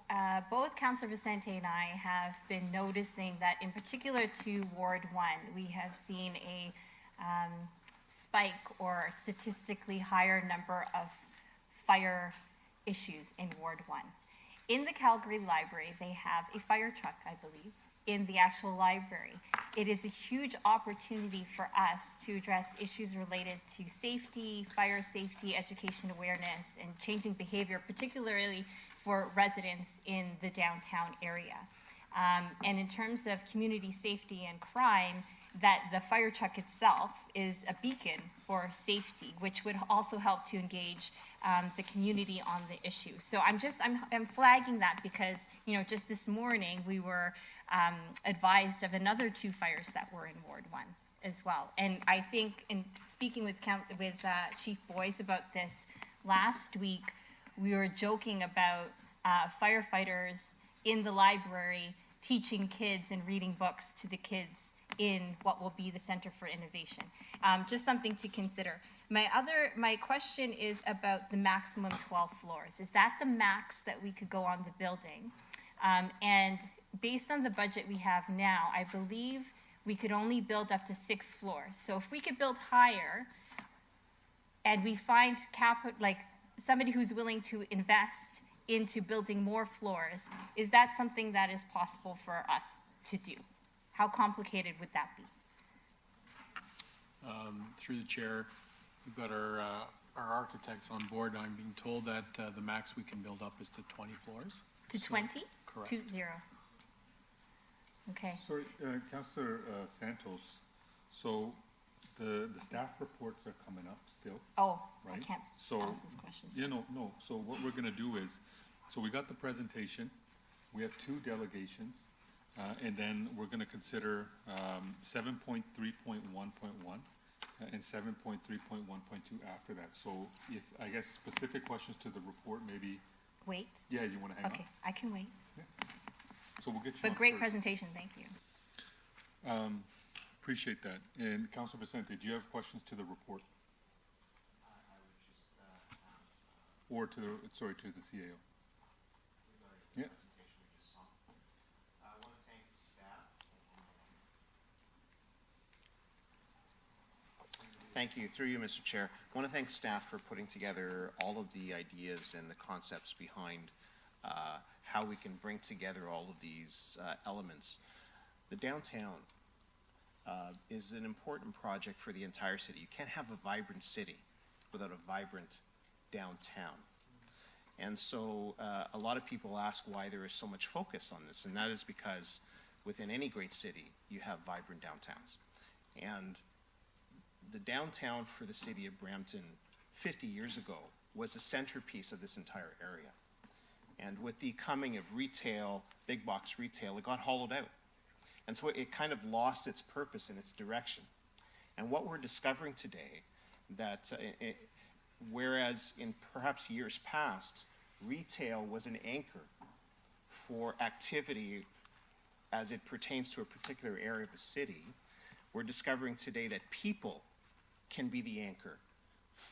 both Councilor Vicente and I have been noticing that in particular to Ward 1, we have seen a spike or statistically higher number of fire issues in Ward 1. In the Calgary Library, they have a fire truck, I believe, in the actual library. It is a huge opportunity for us to address issues related to safety, fire safety, education awareness, and changing behavior, particularly for residents in the downtown area. And in terms of community safety and crime, that the fire truck itself is a beacon for safety, which would also help to engage the community on the issue. So I'm flagging that because, just this morning we were advised of another 2 fires that were in Ward 1 as well. And I think in speaking with Chief Boyce about this last week, we were joking about firefighters in the library teaching kids and reading books to the kids in what will be the Center for Innovation. Just something to consider. My question is about the maximum 12 floors. Is that the max that we could go on the building? And based on the budget we have now, I believe we could only build up to 6 floors. So if we could build higher and we find somebody who's willing to invest into building more floors, is that something that is possible for us to do? How complicated would that be? Through the chair, we've got our architects on board. I'm being told that the max we can build up is to 20 floors. To 20? Correct. 20. Okay. Sorry, Councillor Santos, so the staff reports are coming up still. Oh, I right? can't So, ask these questions. No. So what we're gonna do is, so we got the presentation, we have 2 delegations, and then we're gonna consider 7.3.1.1 and 7.3.1.2 after that. So if, I guess, specific questions to the report, maybe, Wait. yeah, you wanna hang on? Okay, I can wait. So we'll get you But on great first. presentation, thank you. Appreciate that. And Councilor Vicente, do you have questions to the report? Or to, sorry, to the CAO? Yeah. Thank you. Through you, Mr. Chair. I want to thank staff for putting together all of the ideas and the concepts behind how we can bring together all of these elements. The downtown is an important project for the entire city. You can't have a vibrant city without a vibrant downtown. And so a lot of people ask why there is so much focus on this, and that is because within any great city, you have vibrant downtowns. And the downtown for the city of Brampton 50 years ago was the centerpiece of this entire area. And with the coming of retail, big box retail, it got hollowed out. And so it kind of lost its purpose and its direction. And what we're discovering today, that whereas in perhaps years past, retail was an anchor for activity as it pertains to a particular area of the city, we're discovering today that people can be the anchor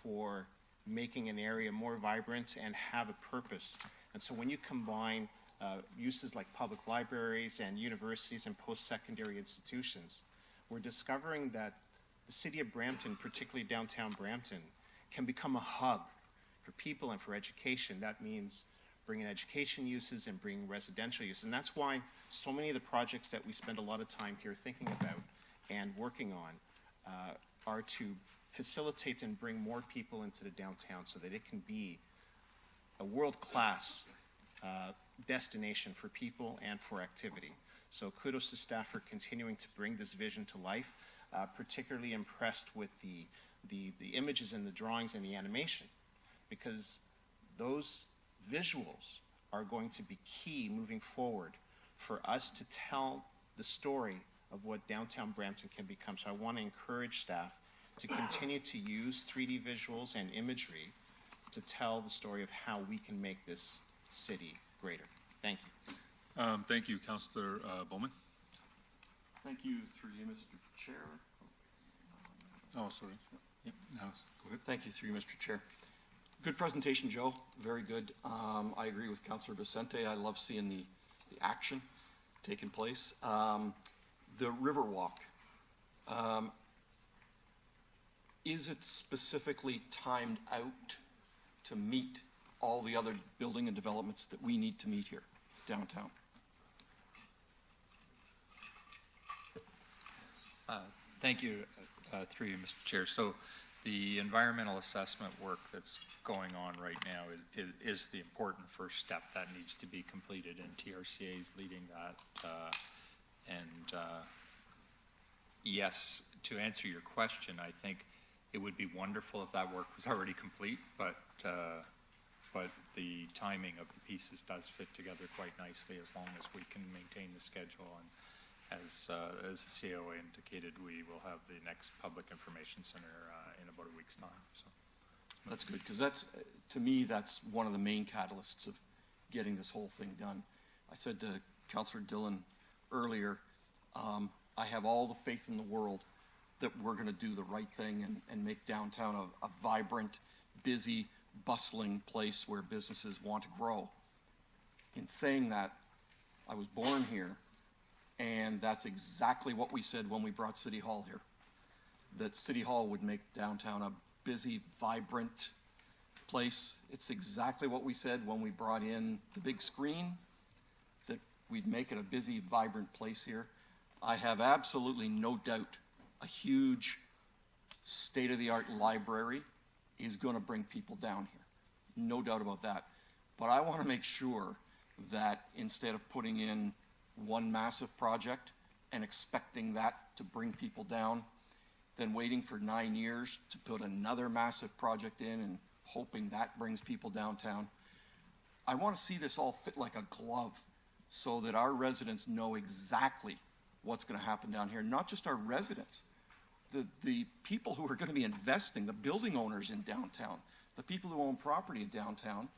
for making an area more vibrant and have a purpose. And so when you combine uses like public libraries and universities and post-secondary institutions, we're discovering that the city of Brampton, particularly downtown Brampton, can become a hub for people and for education. That means bringing education uses and bringing residential uses. And that's why so many of the projects that we spend a lot of time here thinking about and working on are to facilitate and bring more people into the downtown so that it can be a world-class destination for people and for activity. So kudos to staff for continuing to bring this vision to life. Particularly impressed with the images and the drawings and the animation, because those visuals are going to be key moving forward for us to tell the story of what downtown Brampton can become. So I want to encourage staff to continue to use 3D visuals and imagery to tell the story of how we can make this city greater. Thank you. Thank you, Councillor Bowman. Thank you, through you, Mr. Chair. Oh, sorry. Yep. No, go ahead. Thank you, through you, Mr. Chair. Good presentation, Joe. Very good. I agree with Councillor Vicente. I love seeing the action taking place. The Riverwalk. Is it specifically timed out to meet all the other building and developments that we need to meet here downtown? Thank you, through you, Mr. Chair. So the environmental assessment work that's going on right now is the important first step that needs to be completed, and TRCA is leading that. Yes, to answer your question, I think it would be wonderful if that work was already complete, but the timing of the pieces does fit together quite nicely as long as we can maintain the schedule. And as the COA indicated, we will have the next public information center in about a week's time. So that's good, because that's, to me, that's one of the main catalysts of getting this whole thing done. I said to Councillor Dillon earlier, I have all the faith in the world that we're gonna do the right thing and make downtown a vibrant, busy, bustling place where businesses want to grow. In saying that, I was born here, and that's exactly what we said when we brought City Hall here. That City Hall would make downtown a busy, vibrant place. It's exactly what we said when we brought in the big screen, that we'd make it a busy, vibrant place here. I have absolutely no doubt a huge state-of-the-art library is going to bring people down here. No doubt about that. But I want to make sure that instead of putting in one massive project and expecting that to bring people down, then waiting for 9 years to put another massive project in and hoping that brings people downtown. I want to see this all fit like a glove so that our residents know exactly what's going to happen down here. Not just our residents, the people who are going to be investing, the building owners in downtown, the people who own property in downtown,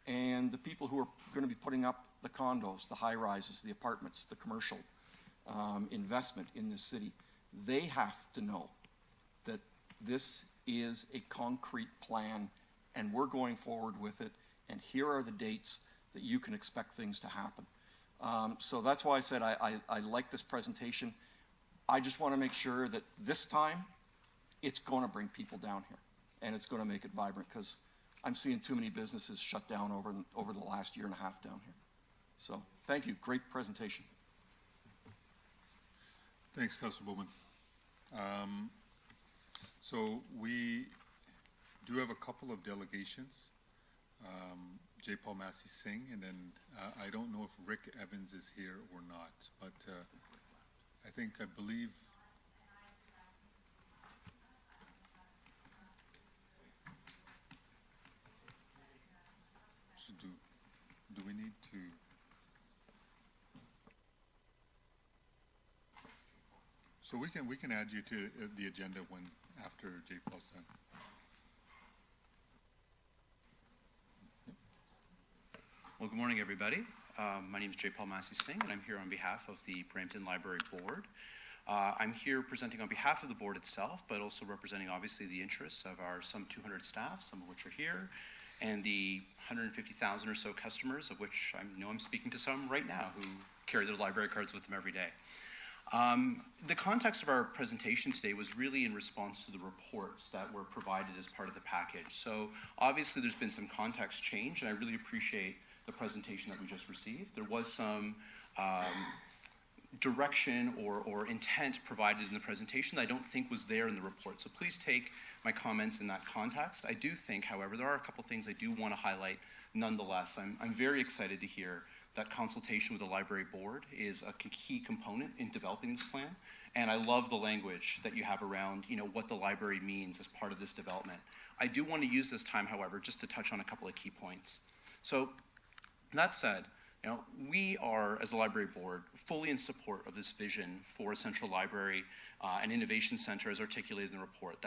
and the people who are going to be putting up the condos, the high rises, the apartments, the commercial investment in this city. They have to know that this is a concrete plan and we're going forward with it, and here are the dates that you can expect things to happen. So that's why I said I like this presentation. I just want to make sure that this time it's going to bring people down here and it's going to make it vibrant, because I'm seeing too many businesses shut down over the last year and a half down here. So thank you. Great presentation. Thanks, Councilor Bowman. So we do have a couple of delegations. J. Paul Massey Singh, and then I don't know if Rick Evans is here or not, but I believe so do we need to? So we can add you to the agenda when after J. Paul's done. Well, good morning, everybody. My name is J. Paul Massey Singh, and I'm here on behalf of the Brampton Library Board. I'm here presenting on behalf of the board itself, but also representing obviously the interests of our some 200 staff, some of which are here, and the 150,000 or so customers, of which I know I'm speaking to some right now who carry their library cards with them every day. The context of our presentation today was really in response to the reports that were provided as part of the package. So obviously there's been some context change, and I really appreciate the presentation that we just received. There was some direction or intent provided in the presentation that I don't think was there in the report. So please take my comments in that context. I do think, however, there are a couple things I do want to highlight nonetheless. I'm very excited to hear that consultation with the library board is a key component in developing this plan. And I love the language that you have around, what the library means as part of this development. I do want to use this time, however, just to touch on a couple of key points. So that said, we are, as a library board, fully in support of this vision for a central library and innovation center as articulated in the report.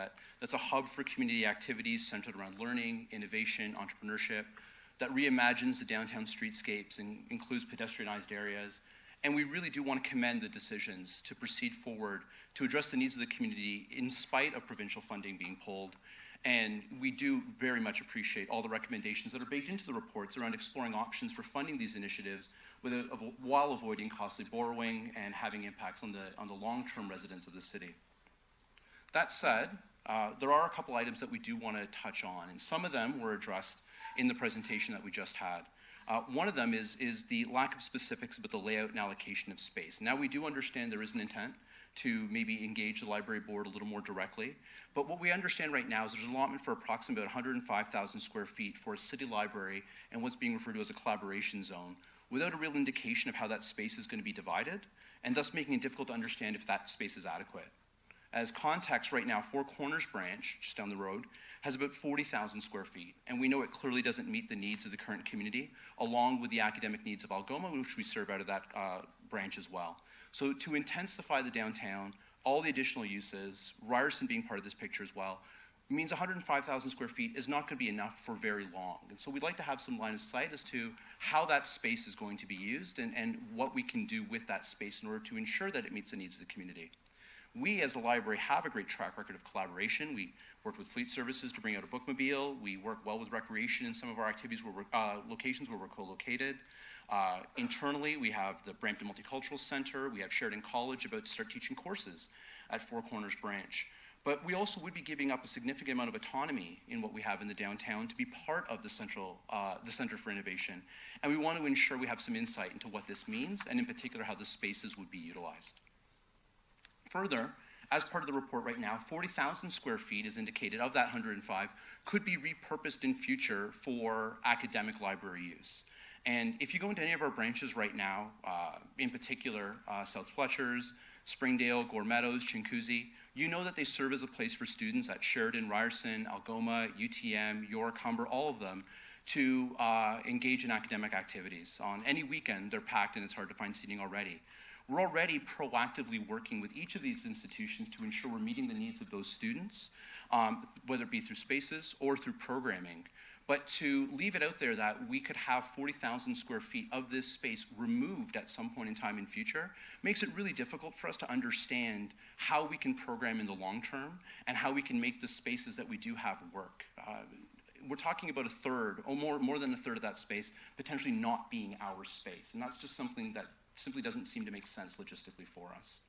That's a hub for community activities centered around learning, innovation, entrepreneurship, that reimagines the downtown streetscapes and includes pedestrianized areas. And we really do want to commend the decisions to proceed forward to address the needs of the community in spite of provincial funding being pulled. And we do very much appreciate all the recommendations that are baked into the reports around exploring options for funding these initiatives while avoiding costly borrowing and having impacts on the long-term residents of the city. That said, there are a couple items that we do want to touch on, and some of them were addressed in the presentation that we just had. One of them is the lack of specifics about the layout and allocation of space. Now, we do understand there is an intent to maybe engage the library board a little more directly, but what we understand right now is there's an allotment for approximately 105,000 square feet for a city library and what's being referred to as a collaboration zone, without a real indication of how that space is going to be divided, and thus making it difficult to understand if that space is adequate. As context, right now, Four Corners branch, just down the road, has about 40,000 square feet, and we know it clearly doesn't meet the needs of the current community, along with the academic needs of Algoma, which we serve out of that branch as well. So to intensify the downtown, all the additional uses, Ryerson being part of this picture as well, means 105,000 square feet is not going to be enough for very long. And so we'd like to have some line of sight as to how that space is going to be used and what we can do with that space in order to ensure that it meets the needs of the community. We, as a library, have a great track record of collaboration. We worked with Fleet Services to bring out a bookmobile. We work well with recreation in some of our activities where we're, locations where we're co-located. Internally, we have the Brampton Multicultural Center. We have Sheridan College about to start teaching courses at Four Corners Branch. But we also would be giving up a significant amount of autonomy in what we have in the downtown to be part of the Center for Innovation. And we want to ensure we have some insight into what this means, and in particular, how the spaces would be utilized. Further, as part of the report right now, 40,000 square feet is indicated of that 105 could be repurposed in future for academic library use. And if you go into any of our branches right now, in particular South Fletcher's, Springdale, Gore Meadows, Chinguacousy, you know that they serve as a place for students at Sheridan, Ryerson, Algoma, UTM, York, Humber, all of them, to engage in academic activities. On any weekend, they're packed and it's hard to find seating already. We're already proactively working with each of these institutions to ensure we're meeting the needs of those students, whether it be through spaces or through programming. But to leave it out there that we could have 40,000 square feet of this space removed at some point in time in future makes it really difficult for us to understand how we can program in the long term and how we can make the spaces that we do have work. We're talking about a third, or more than a third of that space potentially not being our space. And that's just something that simply doesn't seem to make sense logistically for us.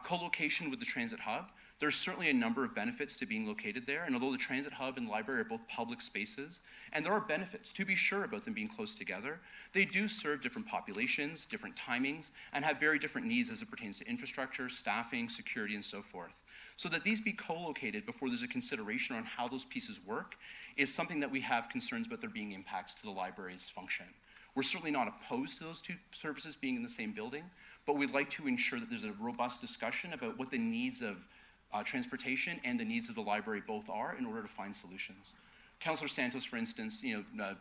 Co-location with the transit hub. There's certainly a number of benefits to being located there, and although the transit hub and library are both public spaces, and there are benefits, to be sure, about them being close together, they do serve different populations, different timings, and have very different needs as it pertains to infrastructure, staffing, security, and so forth. So that these be co-located before there's a consideration on how those pieces work is something that we have concerns about there being impacts to the library's function. We're certainly not opposed to those two services being in the same building, but we'd like to ensure that there's a robust discussion about what the needs of transportation and the needs of the library both are in order to find solutions. Councillor Santos, for instance,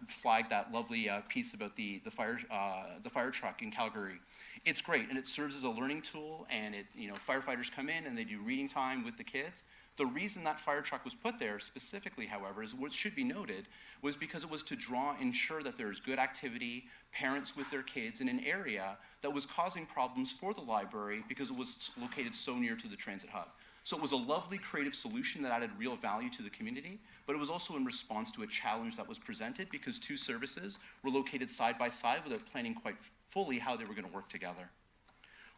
flagged that lovely piece about the fire truck in Calgary. It's great, and it serves as a learning tool, and firefighters come in and they do reading time with the kids. The reason that fire truck was put there specifically, however, is what should be noted, was because it was to ensure that there's good activity, parents with their kids in an area that was causing problems for the library because it was located so near to the transit hub. So it was a lovely creative solution that added real value to the community, but it was also in response to a challenge that was presented because two services were located side by side without planning quite fully how they were going to work together.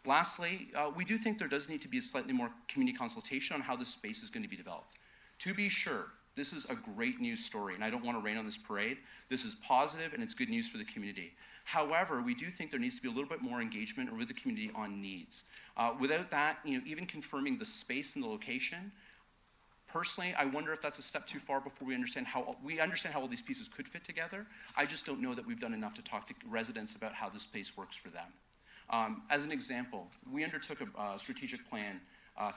Lastly, we do think there does need to be a slightly more community consultation on how this space is going to be developed. To be sure, this is a great news story, and I don't want to rain on this parade. This is positive, and it's good news for the community. However, we do think there needs to be a little bit more engagement with the community on needs. Without that, even confirming the space and the location, personally, I wonder if that's a step too far before we understand how all these pieces could fit together. I just don't know that we've done enough to talk to residents about how the space works for them. As an example, we undertook a strategic plan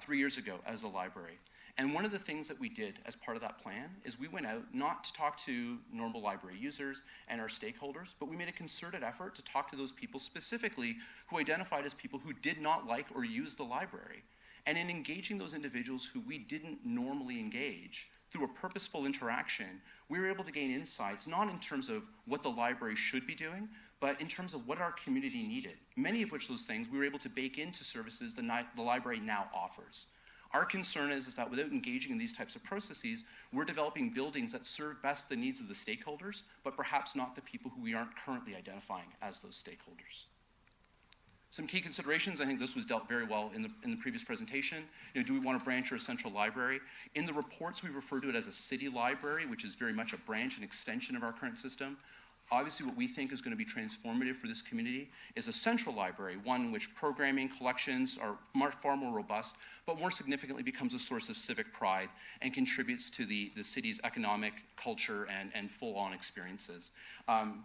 3 years ago as a library. And one of the things that we did as part of that plan is we went out not to talk to normal library users and our stakeholders, but we made a concerted effort to talk to those people specifically who identified as people who did not like or use the library. And in engaging those individuals who we didn't normally engage, through a purposeful interaction, we were able to gain insights, not in terms of what the library should be doing, but in terms of what our community needed. Many of which those things we were able to bake into services the library now offers. Our concern is that without engaging in these types of processes, we're developing buildings that serve best the needs of the stakeholders, but perhaps not the people who we aren't currently identifying as those stakeholders. Some key considerations, I think this was dealt very well in the previous presentation. Do we want a branch or a central library? In the reports, we refer to it as a city library, which is very much a branch and extension of our current system. Obviously, what we think is going to be transformative for this community is a central library, one in which programming, collections are far more robust, but more significantly becomes a source of civic pride and contributes to the city's economic, culture, and full-on experiences.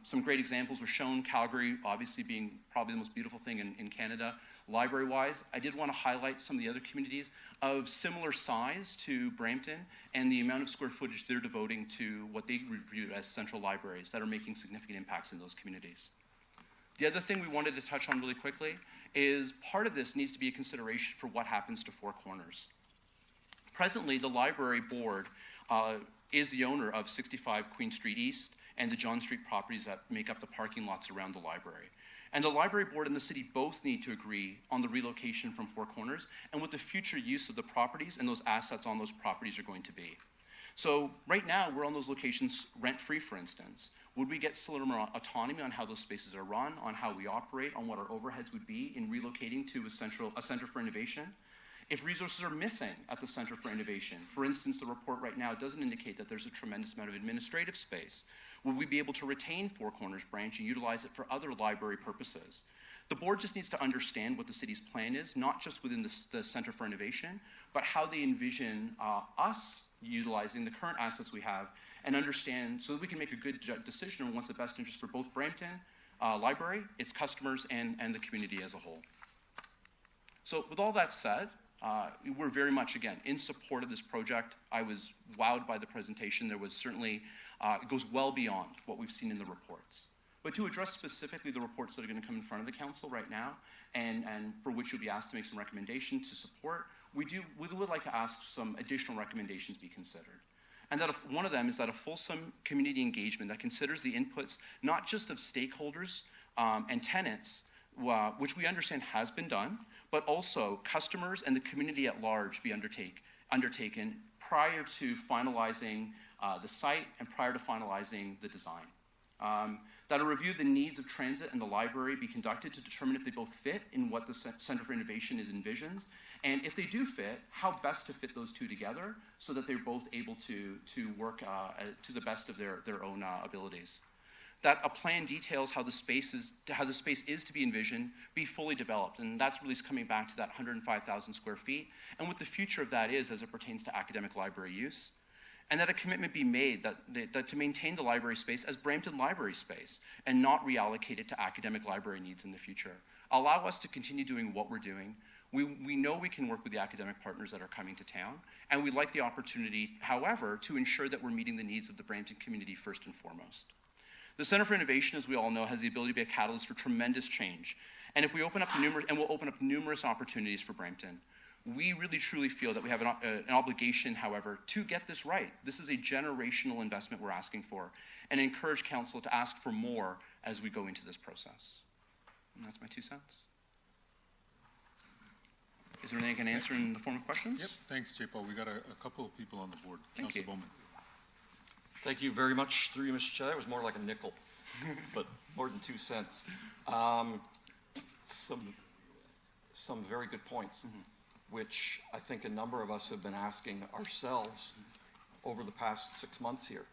Some great examples were shown, Calgary obviously being probably the most beautiful thing in Canada. Library-wise, I did want to highlight some of the other communities of similar size to Brampton and the amount of square footage they're devoting to what they review as central libraries that are making significant impacts in those communities. The other thing we wanted to touch on really quickly is part of this needs to be a consideration for what happens to Four Corners. Presently, the library board is the owner of 65 Queen Street East and the John Street properties that make up the parking lots around the library. And the library board and the city both need to agree on the relocation from Four Corners and what the future use of the properties and those assets on those properties are going to be. So right now, we're on those locations rent-free, for instance. Would we get some more autonomy on how those spaces are run, on how we operate, on what our overheads would be in relocating to a center for innovation? If resources are missing at the Center for Innovation, for instance, the report right now doesn't indicate that there's a tremendous amount of administrative space, will we be able to retain Four Corners branch and utilize it for other library purposes? The board just needs to understand what the city's plan is, not just within the Center for Innovation, but how they envision us utilizing the current assets we have and understand so that we can make a good decision on what's the best interest for both Brampton Library, its customers, and the community as a whole. So with all that said, we're very much, again, in support of this project. I was wowed by the presentation. There was certainly, it goes well beyond what we've seen in the reports. But to address specifically the reports that are going to come in front of the council right now, and for which you'll be asked to make some recommendations to support, we would like to ask some additional recommendations be considered. And that one of them is that a fulsome community engagement that considers the inputs not just of stakeholders and tenants, which we understand has been done, but also customers and the community at large be undertaken prior to finalizing the site and prior to finalizing the design. That a review of the needs of transit and the library be conducted to determine if they both fit in what the Center for Innovation is envisions, and if they do fit, how best to fit those two together so that they're both able to work to the best of their own abilities. That a plan details how the space is to be envisioned, be fully developed, and that's really coming back to that 105,000 square feet, and what the future of that is as it pertains to academic library use. And that a commitment be made that to maintain the library space as Brampton Library space and not reallocate it to academic library needs in the future. Allow us to continue doing what we're doing. We know we can work with the academic partners that are coming to town, and we'd like the opportunity, however, to ensure that we're meeting the needs of the Brampton community first and foremost. The Center for Innovation, as we all know, has the ability to be a catalyst for tremendous change. And if we open up we'll open up numerous opportunities for Brampton. We really truly feel that we have an obligation, however, to get this right. This is a generational investment we're asking for, and encourage council to ask for more as we go into this process. And that's my 2 cents. Is there anything I can answer in the form of questions? Yep, thanks, J. Paul. We got a couple of people on the board. Thank you. Bowman. Thank you very much, through you, Mr. Chair. That was more like a nickel, but more than 2 cents. Some very good points, which I think a number of us have been asking ourselves over the past 6 months here.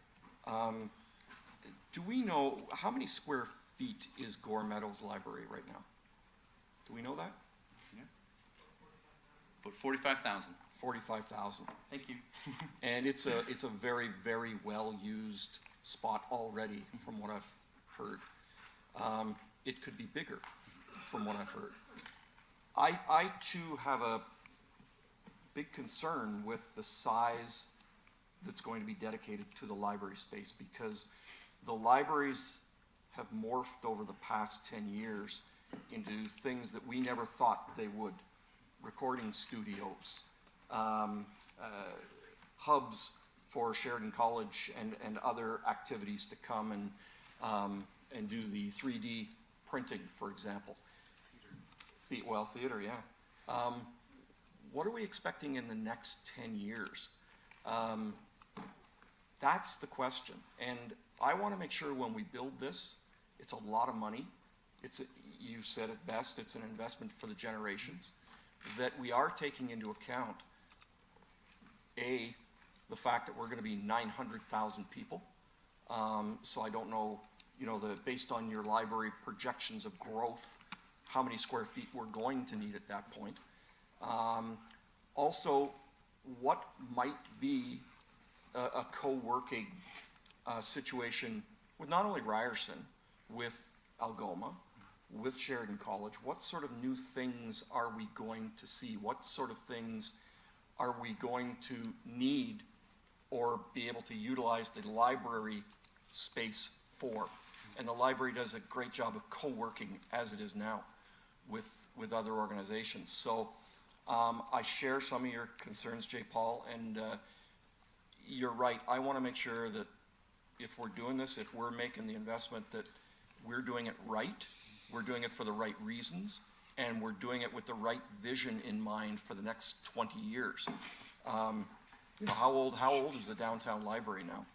Do we know how many square feet is Gore Meadows Library right now? Do we know that? Yeah. About 45,000. 45,000. Thank you. And it's a very, very well-used spot already, from what I've heard. It could be bigger, from what I've heard. I too have a big concern with the size that's going to be dedicated to the library space, because the libraries have morphed over the past 10 years into things that we never thought they would. Recording studios, hubs for Sheridan College and other activities to come and do the 3D printing, for example. Theater, yeah. What are we expecting in the next 10 years? That's the question. And I want to make sure when we build this, it's a lot of money. You said it best, it's an investment for the generations. That we are taking into account, the fact that we're going to be 900,000 people. So I don't know, based on your library projections of growth, how many square feet we're going to need at that point. Also, what might be a co-working situation with not only Ryerson, with Algoma, with Sheridan College? What sort of new things are we going to see? What sort of things are we going to need or be able to utilize the library space for? And the library does a great job of co-working as it is now with other organizations. So I share some of your concerns, J. Paul, and you're right. I want to make sure that if we're doing this, if we're making the investment, that we're doing it right, we're doing it for the right reasons, and we're doing it with the right vision in mind for the next 20 years. You know, how old is the downtown library now?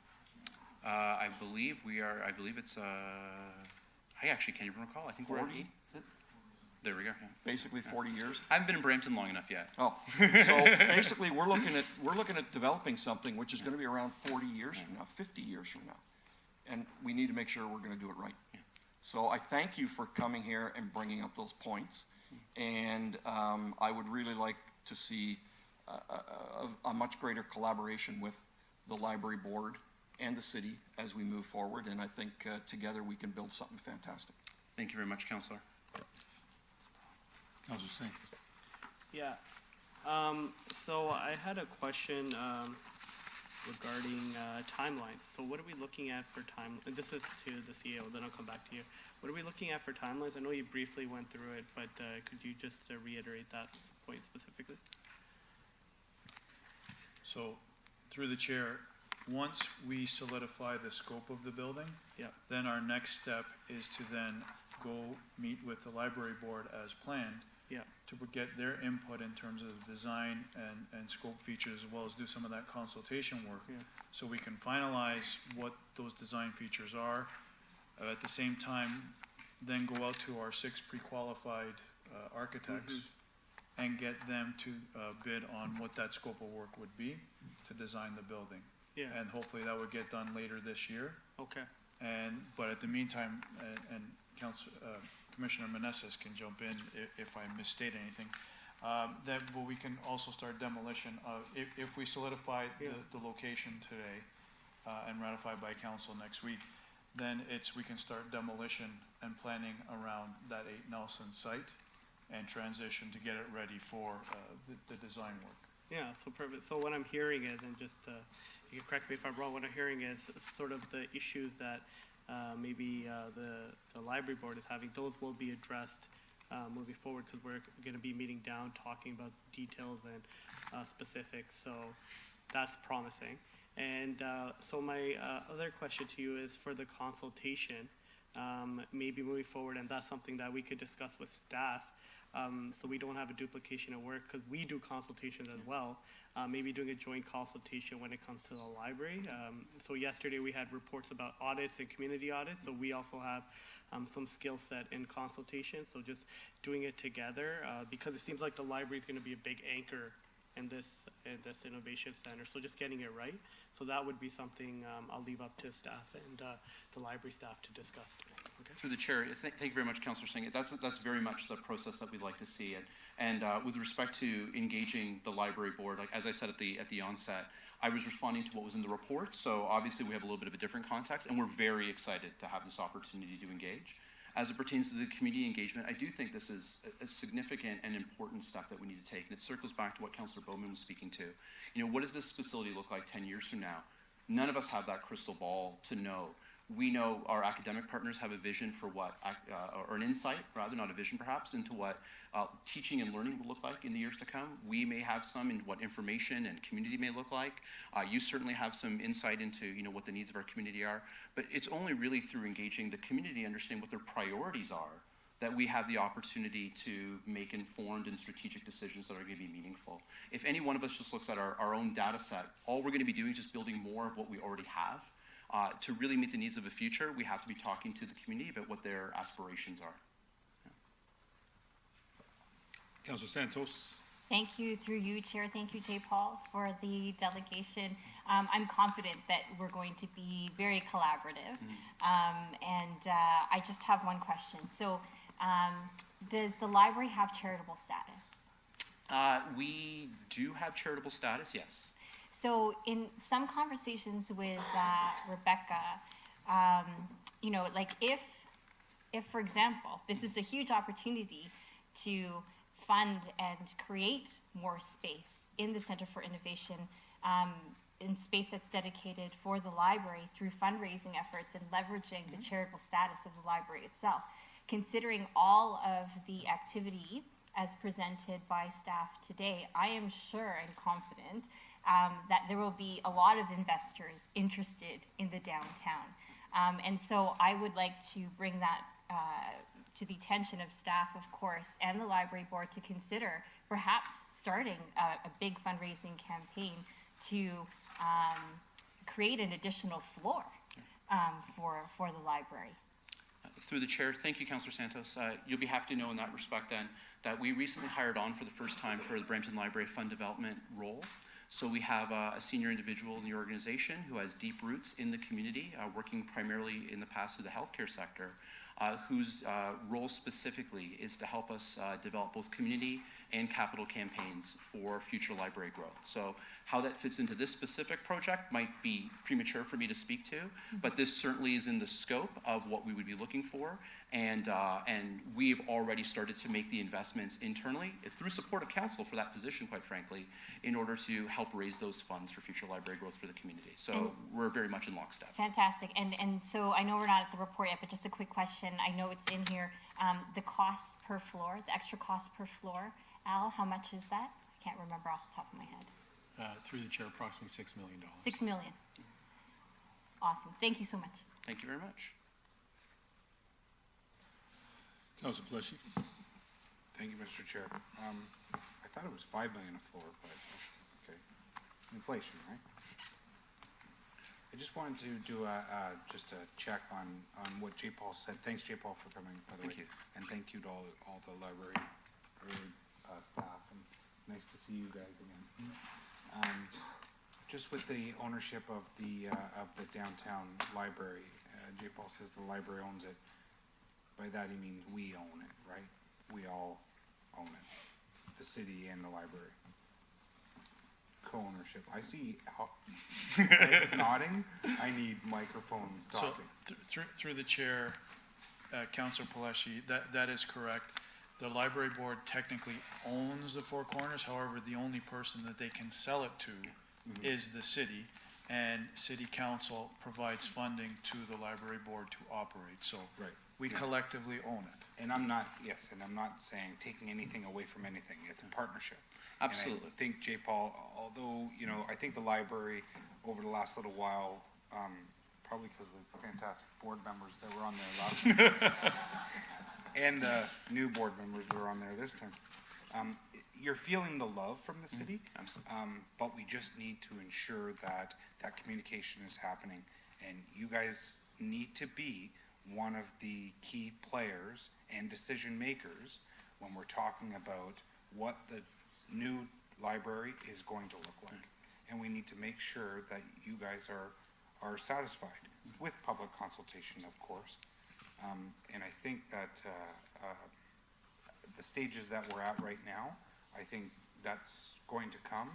I believe it's, I actually can't even recall. I think we're at 40? 8. There we go. Yeah. Basically 40 years? I haven't been in Brampton long enough yet. Oh, so basically we're looking at developing something which is going to be around 40 years from now, 50 years from now. And we need to make sure we're going to do it right. Yeah. So I thank you for coming here and bringing up those points. And I would really like to see a much greater collaboration with the library board and the city as we move forward. And I think together we can build something fantastic. Thank you very much, Councillor. Councillor Singh. Yeah. So I had a question regarding timelines. So what are we looking at for time? This is to the CEO, then I'll come back to you. What are we looking at for timelines? I know you briefly went through it, but could you just reiterate that point specifically? So, through the chair, once we solidify the scope of the building, Yeah. then our next step is to then go meet with the library board as planned, Yeah. to get their input in terms of design and scope features, as well as do some of that consultation work. Yeah. So we can finalize what those design features are. At the same time, then go out to our 6 pre-qualified architects and get them to bid on what that scope of work would be to design the building. Yeah. And hopefully that would get done later this year. Okay. But at the meantime, and Commissioner Meneses can jump in if I misstate anything, that we can also start demolition. If we solidify the location today and ratified by council next week, then we can start demolition and planning around that 8 Nelson site and transition to get it ready for the design work. Yeah, so perfect. So what I'm hearing is, and just, you can correct me if I'm wrong, what I'm hearing is sort of the issues that maybe the library board is having, those will be addressed moving forward, because we're going to be meeting down, talking about details and specifics, so that's promising. And so my other question to you is for the consultation, maybe moving forward, and that's something that we could discuss with staff, so we don't have a duplication of work, because we do consultations as well. Maybe doing a joint consultation when it comes to the library. So yesterday we had reports about audits and community audits, so we also have some skill set in consultation. So just doing it together, because it seems like the library is going to be a big anchor in this innovation center. So just getting it right. So that would be something I'll leave up to staff and the library staff to discuss today. Okay. Through the chair, thank you very much, Councillor Singh. That's very much the process that we'd like to see. And with respect to engaging the library board, like as I said at the onset, I was responding to what was in the report. So obviously we have a little bit of a different context, and we're very excited to have this opportunity to engage. As it pertains to the community engagement, I do think this is a significant and important step that we need to take. And it circles back to what Councillor Bowman was speaking to. You know, what does this facility look like 10 years from now? None of us have that crystal ball to know. We know our academic partners have a vision for what, or an insight, rather, not a vision perhaps, into what teaching and learning will look like in the years to come. We may have some in what information and community may look like. You certainly have some insight into, you know, what the needs of our community are. But it's only really through engaging the community, understanding what their priorities are, that we have the opportunity to make informed and strategic decisions that are going to be meaningful. If any one of us just looks at our own data set, all we're going to be doing is just building more of what we already have. To really meet the needs of the future, we have to be talking to the community about what their aspirations are. Yeah. Councillor Santos. Thank you, through you, Chair. Thank you, Jay Paul, for the delegation. I'm confident that we're going to be very collaborative. I just have one question. So, does the library have charitable status? We do have charitable status, yes. So in some conversations with Rebecca, you know, like if, for example, this is a huge opportunity to fund and create more space in the Center for Innovation, in space that's dedicated for the library through fundraising efforts and leveraging the charitable status of the library itself. Considering all of the activity as presented by staff today, I am sure and confident that there will be a lot of investors interested in the downtown. And so I would like to bring that to the attention of staff, of course, and the library board to consider perhaps starting a big fundraising campaign to create an additional floor for the library. Through the chair, thank you, Councillor Santos. You'll be happy to know in that respect then that we recently hired on for the first time for the Brampton Library Fund Development role. So we have a senior individual in the organization who has deep roots in the community, working primarily in the past of the healthcare sector, whose role specifically is to help us develop both community and capital campaigns for future library growth. So how that fits into this specific project might be premature for me to speak to, but this certainly is in the scope of what we would be looking for. And we've already started to make the investments internally through support of council for that position, quite frankly, in order to help raise those funds for future library growth for the community. So we're very much in lockstep. Fantastic. And so I know we're not at the report yet, but just a quick question. I know it's in here. The cost per floor, the extra cost per floor. Al, how much is that? I can't remember off the top of my head. Through the chair, approximately $6 million. $6 million. Awesome. Thank you so much. Thank you very much. Councilor Pleshy. Thank you, Mr. Chair. I thought it was $5 million a floor, but okay. Inflation, right? I just wanted to do just a check on what J. Paul said. Thanks, J. Paul, for coming, by the way. Thank you. And thank you to all the library staff. And it's nice to see you guys again. Just with the ownership of the downtown library, J. Paul says the library owns it. By that he means we own it, right? We all own it, the city and the library. Co-ownership. I see nodding. I need microphones So, talking. through the chair, Councillor Palashi, that is correct. The library board technically owns the Four Corners. However, the only person that they can sell it to is the city, and city council provides funding to the library board to operate. So we collectively own it. And I'm not saying taking anything away from anything. It's a partnership. Absolutely. And I think, J. Paul, although, I think the library over the last little while, probably because of the fantastic board members that were on there last and the new board members that are on there this time, you're feeling the love from the city. But we just need to ensure that that communication is happening. And you guys need to be one of the key players and decision makers when we're talking about what the new library is going to look like. And we need to make sure that you guys are satisfied with public consultation, of course. And I think that the stages that we're at right now, I think that's going to come.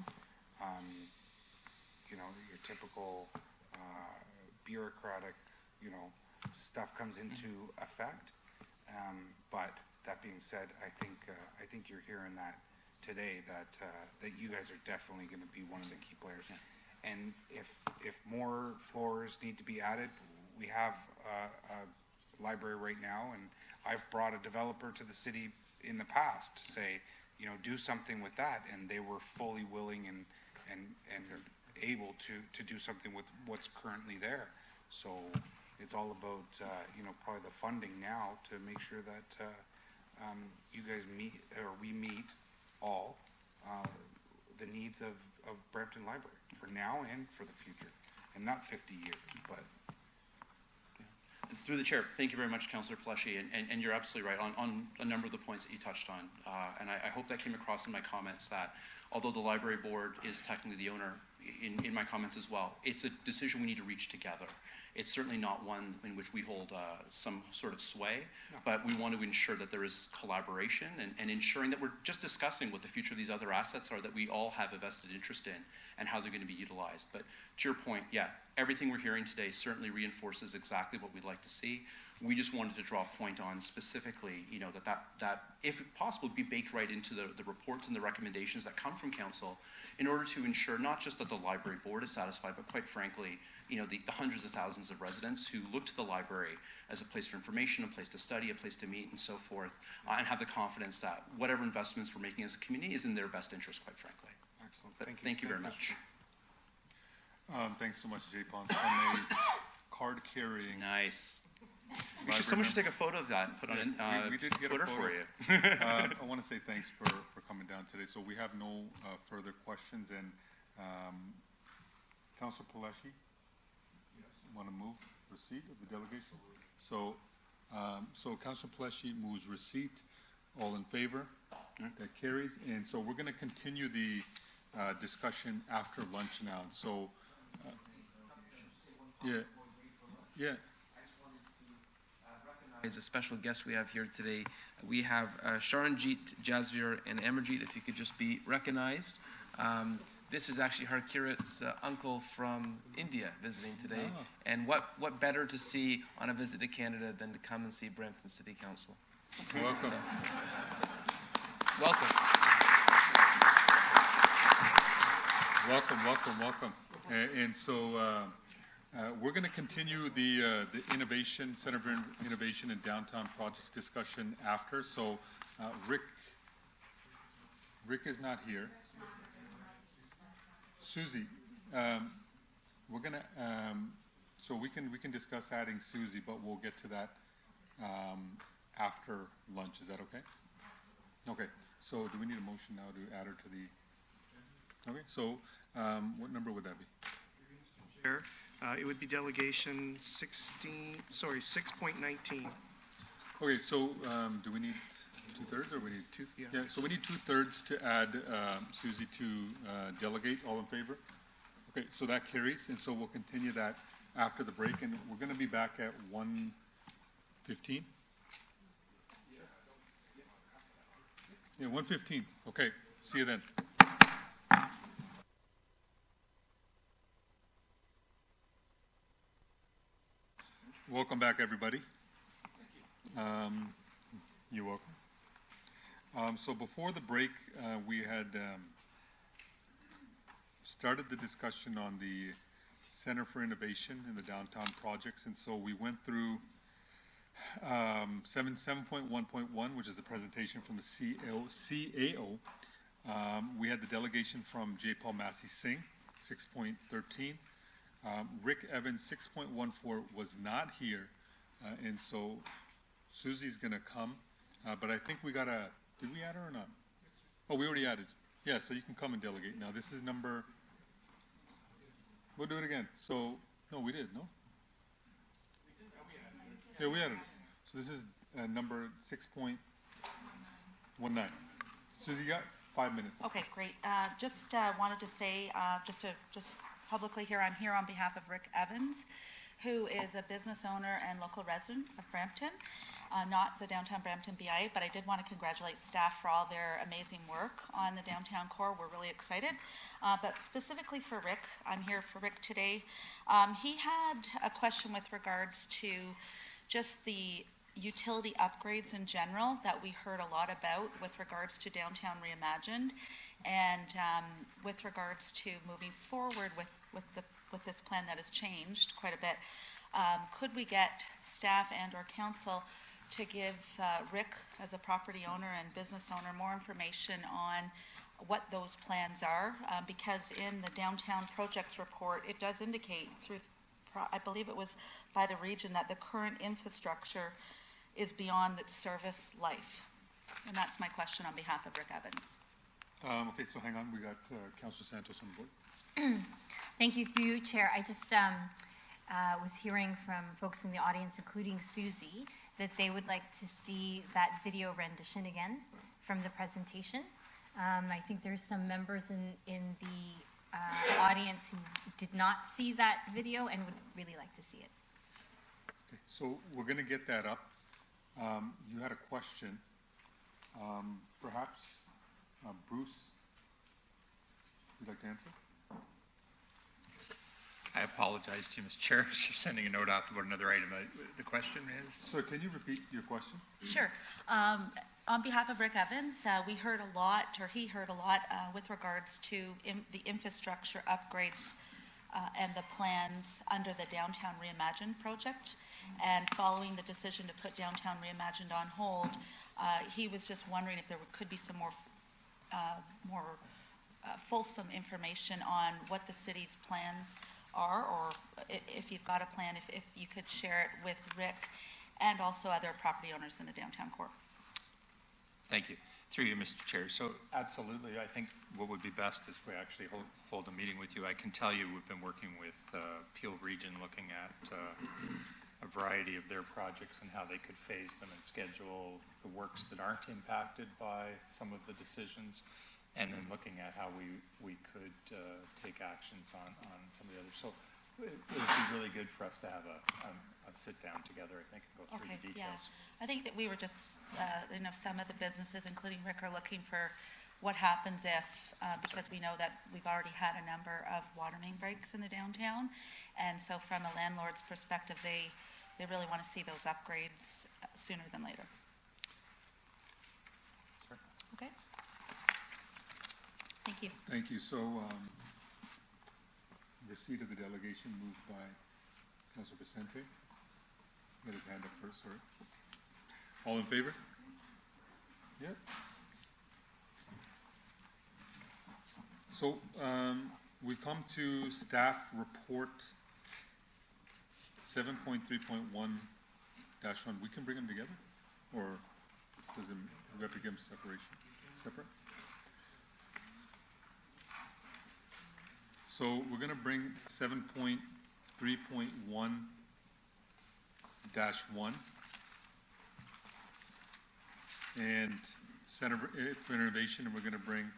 Your typical bureaucratic, stuff comes into effect. But that being said, I think you're hearing that today, that you guys are definitely going to be one of the key players. And if more floors need to be added, we have a library right now, and I've brought a developer to the city in the past to say, do something with that, and they were fully willing and able to do something with what's currently there. So it's all about probably the funding now to make sure that you guys we meet all the needs of Brampton Library for now and for the future, and not 50 years, but. Through the chair, thank you very much, Councillor Palashi, and you're absolutely right on a number of the points that you touched on. And I hope that came across in my comments that although the library board is technically the owner, in my comments as well, it's a decision we need to reach together. It's certainly not one in which we hold some sort of sway, but we want to ensure that there is collaboration and ensuring that we're just discussing what the future of these other assets are that we all have a vested interest in and how they're going to be utilized. But to your point, everything we're hearing today certainly reinforces exactly what we'd like to see. We just wanted to draw a point on specifically, that if possible, be baked right into the reports and the recommendations that come from council in order to ensure not just that the library board is satisfied, but quite frankly, the hundreds of thousands of residents who look to the library as a place for information, a place to study, a place to meet, and so forth, and have the confidence that whatever investments we're making as a community is in their best interest, quite frankly. Excellent. But thank you very much. Thanks so much, Jay Pons, from a card-carrying. Nice. Library Someone should take member. a photo of that and put it on We did get a Twitter photo. for you. I want to say thanks for coming down today. So we have no further questions, and Councilor Palashi? Want to move receipt of the delegation? So, Councilor Palashi moves receipt. All in favor? That carries. And so we're going to continue the discussion after lunch now. So, yeah. As a special guest we have here today, we have Sharanjit Jasvir and Amarjeet, if you could just be recognized. This is actually Harkirat's uncle from India visiting today. Oh. And what better to see on a visit to Canada than to come and see Brampton City Council? Welcome. Welcome. Welcome. And so we're going to continue the innovation, Center for Innovation and Downtown Projects discussion after. So Rick is not here. Susie, we're going to, so we can discuss adding Susie, but we'll get to that after lunch. Is that okay? Okay. So do we need a motion now to add her to the? Okay. So what number would that be? Chair, it would be delegation 6.19. Okay. So do we need 2/3 or we need two? Yeah. So we need 2/3 to add Susie to delegate. All in favor? Okay. So that carries, and so we'll continue that after the break, and we're going to be back at 1:15. Yeah, 1:15. Okay, see you then. Welcome back, everybody. You're welcome. So before the break, we had started the discussion on the Center for Innovation in the Downtown Projects, and so we went through 7.1.1, which is the presentation from the CAO. We had the delegation from J. Paul Massey Singh, 6.13. Rick Evans, 6.14, was not here, and so Susie's going to come, but I think we got to, did we add her or not? Oh, we already added. Yeah, so you can come and delegate. Now, this is number, we'll do it again. So, no, we did, no? Yeah, we added it. So this is number 6.19. Susie, you got 5 minutes. Okay, great. Just wanted to say, just publicly here, I'm here on behalf of Rick Evans, who is a business owner and local resident of Brampton, not the downtown Brampton BIA, but I did want to congratulate staff for all their amazing work on the downtown core. We're really excited. But specifically for Rick, I'm here for Rick today. He had a question with regards to just the utility upgrades in general that we heard a lot about with regards to Downtown Reimagined, and with regards to moving forward with this plan that has changed quite a bit. Could we get staff and or council to give Rick, as a property owner and business owner, more information on what those plans are? Because in the downtown projects report, it does indicate through, I believe it was by the region, that the current infrastructure is beyond its service life. And that's my question on behalf of Rick Evans. Okay, so hang on. We got Councilor Santos on the board. Thank you, through you, Chair. I just was hearing from folks in the audience, including Susie, that they would like to see that video rendition again from the presentation. I think there's some members in the audience who did not see that video and would really like to see it. Okay, so we're going to get that up. You had a question. Perhaps Bruce, would you like to answer? I apologize to you, Mr. Chair. I was just sending a note out about another item. The question is? So can you repeat your question? Sure. On behalf of Rick Evans, he heard a lot with regards to the infrastructure upgrades and the plans under the Downtown Reimagined project. And following the decision to put Downtown Reimagined on hold, he was just wondering if there could be some more fulsome information on what the city's plans are, or if you've got a plan, if you could share it with Rick and also other property owners in the downtown core. Thank you. Through you, Mr. Chair. So absolutely, I think what would be best is we actually hold a meeting with you. I can tell you we've been working with Peel Region, looking at a variety of their projects and how they could phase them and schedule the works that aren't impacted by some of the decisions, and then looking at how we could take actions on some of the others. So it would be really good for us to have a sit down together, I think, and go through the details. Yeah. I think that we were just, some of the businesses, including Rick, are looking for what happens if, because we know that we've already had a number of water main breaks in the downtown. And so from a landlord's perspective, they really want to see those upgrades sooner than later. Sure. Okay. Thank you. Thank you. So, receipt of the delegation moved by Councilor Vicente. Get his hand up first, sorry. All in favor? Yep. So, we come to staff report 7.3.1-1. We can bring them together? Or does it, we have to give them separate? So we're gonna bring 7.3.1-1 and Center for Innovation, and we're gonna bring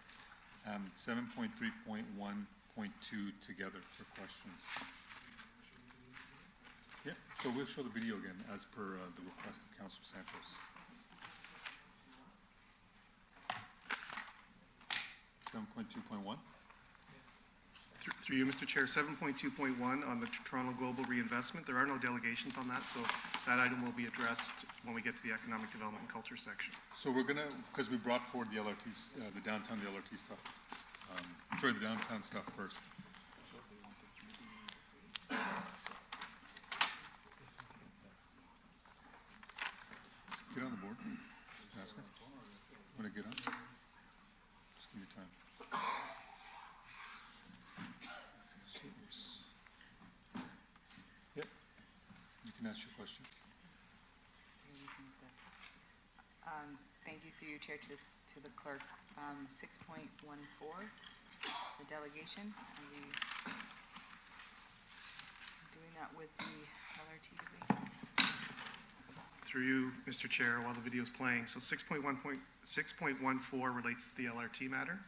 7.3.1.2 together for questions. Yeah, so we'll show the video again as per the request of Councilor Santos. 7.2.1. Through you, Mr. Chair, 7.2.1 on the Toronto Global Reinvestment. There are no delegations on that, so that item will be addressed when we get to the Economic Development and Culture section. So we're gonna, because we brought forward the LRTs, the downtown, the LRT stuff. The downtown stuff first. Get on the board. Ask her. Want to get on? Just give me time. Yep. You can ask your question. Thank you through your chair to the clerk. 6.14, the delegation. Are we doing that with the LRT debate? Through you, Mr. Chair, while the video is playing. So 6.14 relates to the LRT matter.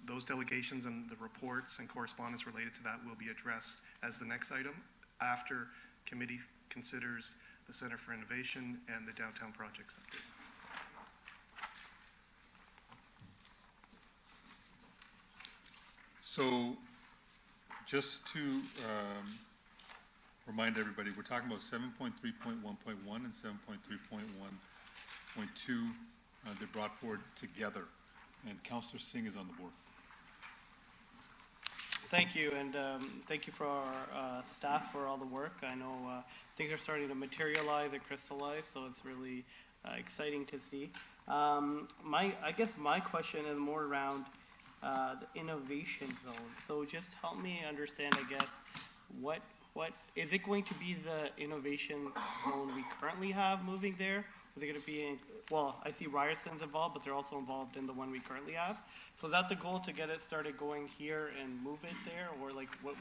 Those delegations and the reports and correspondence related to that will be addressed as the next item after committee considers the Center for Innovation and the downtown projects update. So, just to remind everybody, we're talking about 7.3.1.1 and 7.3.1.2. They're brought forward together, and Councillor Singh is on the board. Thank you, and thank you for our staff for all the work. I know things are starting to materialize and crystallize, so it's really exciting to see. I guess my question is more around the innovation zone. So just help me understand, I guess, what is it going to be the innovation zone we currently have moving there? Is it going to be well, I see Ryerson's involved, but they're also involved in the one we currently have. So is that the goal, to get it started going here and move it there, or like what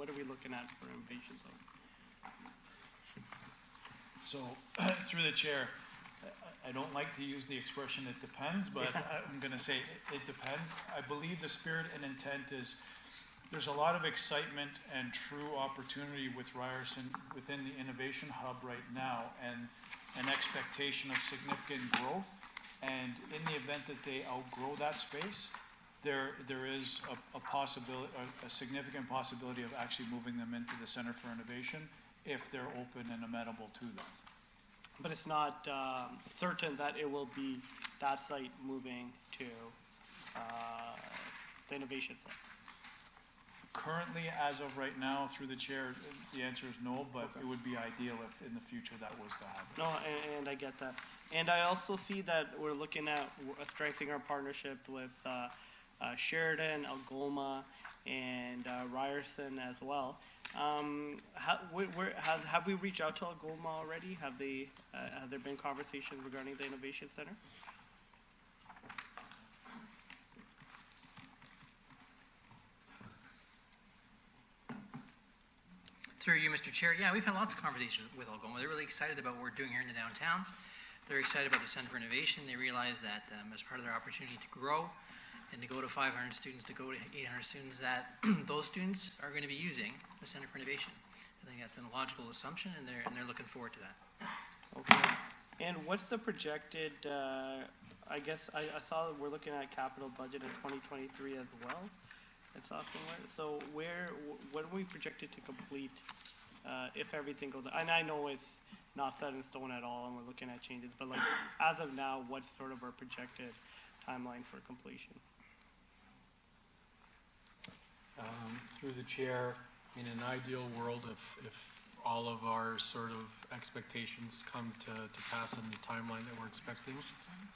are we looking at for innovation zone? So, through the chair, I don't like to use the expression "it depends," but I'm going to say it depends. I believe the spirit and intent is there's a lot of excitement and true opportunity with Ryerson within the Innovation Hub right now, and an expectation of significant growth. And in the event that they outgrow that space, there is a possibility, a significant possibility of actually moving them into the Center for Innovation if they're open and amenable to that. But it's not certain that it will be that site moving to the innovation site. Currently, as of right now, through the chair, the answer is no, but it would be ideal if in the future that was to happen. No, and I get that. And I also see that we're looking at strengthening our partnership with Sheridan, Algoma, and Ryerson as well. Have we reached out to Algoma already? Have there been conversations regarding the Innovation Center? Through you, Mr. Chair. Yeah, we've had lots of conversations with Algoma. They're really excited about what we're doing here in the downtown. They're excited about the Center for Innovation. They realize that as part of their opportunity to grow and to go to 500 students, to go to 800 students, that those students are going to be using the Center for Innovation. I think that's a logical assumption, and they're looking forward to that. Okay. And what's the projected, I guess, I saw that we're looking at capital budget in 2023 as well. It's awesome. So what are we projected to complete if everything goes? And I know it's not set in stone at all, and we're looking at changes. But like as of now, what's sort of our projected timeline for completion? Through the chair, in an ideal world, if all of our sort of expectations come to pass in the timeline that we're expecting,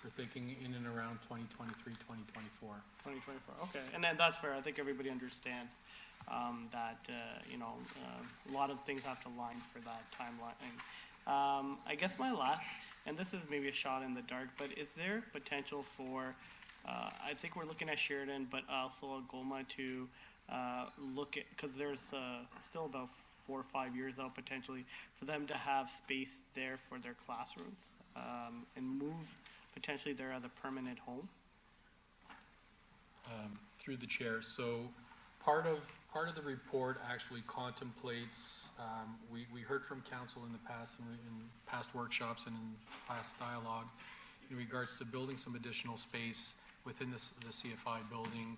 we're thinking in and around 2023, 2024. 2024, okay. And then that's fair. I think everybody understands that, a lot of things have to line for that timeline. And I guess my last, and this is maybe a shot in the dark, but is there potential for, I think we're looking at Sheridan, but also Algoma to look at, because there's still about 4 or 5 years out potentially, for them to have space there for their classrooms and move potentially there as a permanent home? Through the chair, so part of the report actually contemplates, we heard from council in the past, in past workshops and in past dialogue, in regards to building some additional space within the CFI building